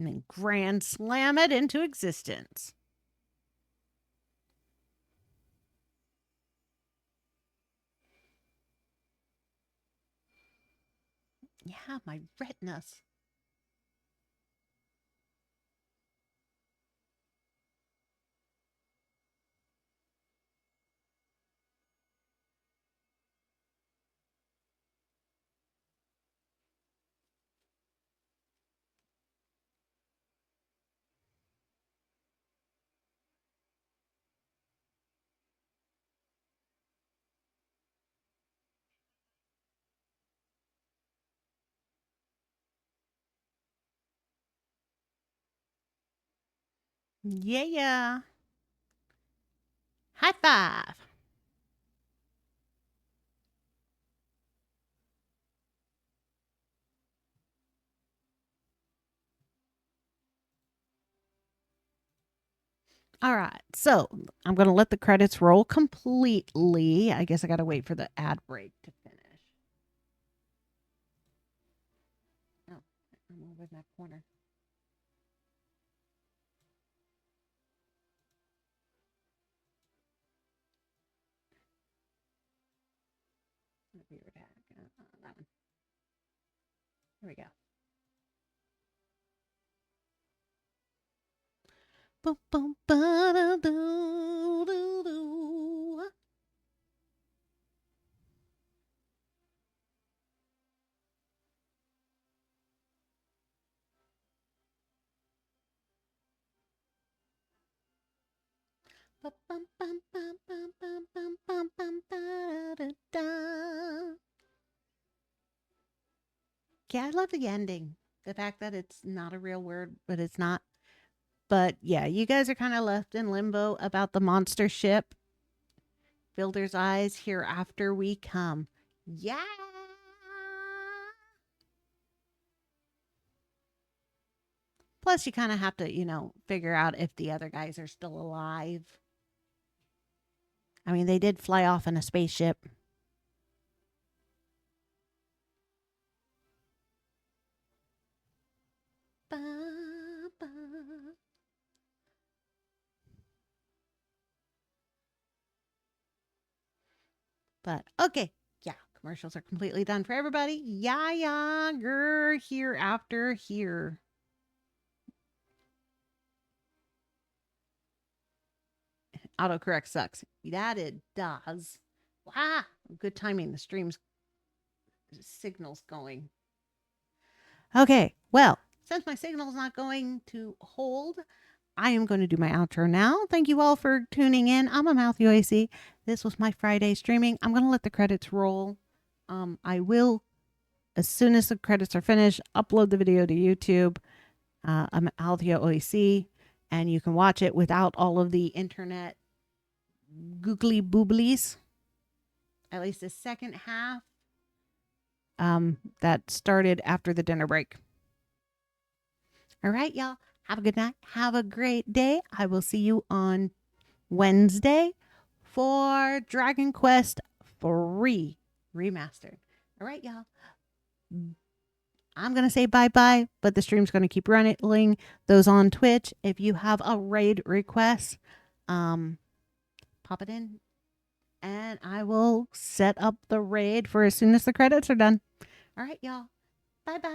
and then grand slam it into existence. Yeah, my retinas. Yeah. High five. All right. So I'm going to let the credits roll completely. I guess I got to wait for the ad break to finish. Oh, I'm over in that corner. That one. There we go. Boom, boom, ba-da-doo-doo-doo. Yeah, I love the ending. The fact that it's not a real word, but it's not. But yeah, you guys are kind of left in limbo about the monster ship. Builder's eyes, hereafter we come. Yeah. Plus, you kind of have to, figure out if the other guys are still alive. I mean, they did fly off in a spaceship. Ba, ba. But okay, yeah, commercials are completely done for everybody. Yeah, grr, hereafter here. Autocorrect sucks. That it does. Wow, good timing. The stream's signal's going. Okay, well, since my signal's not going to hold, I am going to do my outro now. Thank you all for tuning in. I'm AmaltheaAoiSi. This was my Friday streaming. I'm going to let the credits roll. I will, as soon as the credits are finished, upload the video to YouTube. AmaltheaAoiSi, and you can watch it without all of the internet googly booblies. At least the second half that started after the dinner break. All right, y'all. Have a good night. Have a great day. I will see you on Wednesday for Dragon Quest 3 Remastered. All right, y'all. I'm going to say bye-bye, but the stream's going to keep running. Those on Twitch, if you have a raid request, pop it in, and I will set up the raid for as soon as the credits are done. All right, y'all. Bye-bye.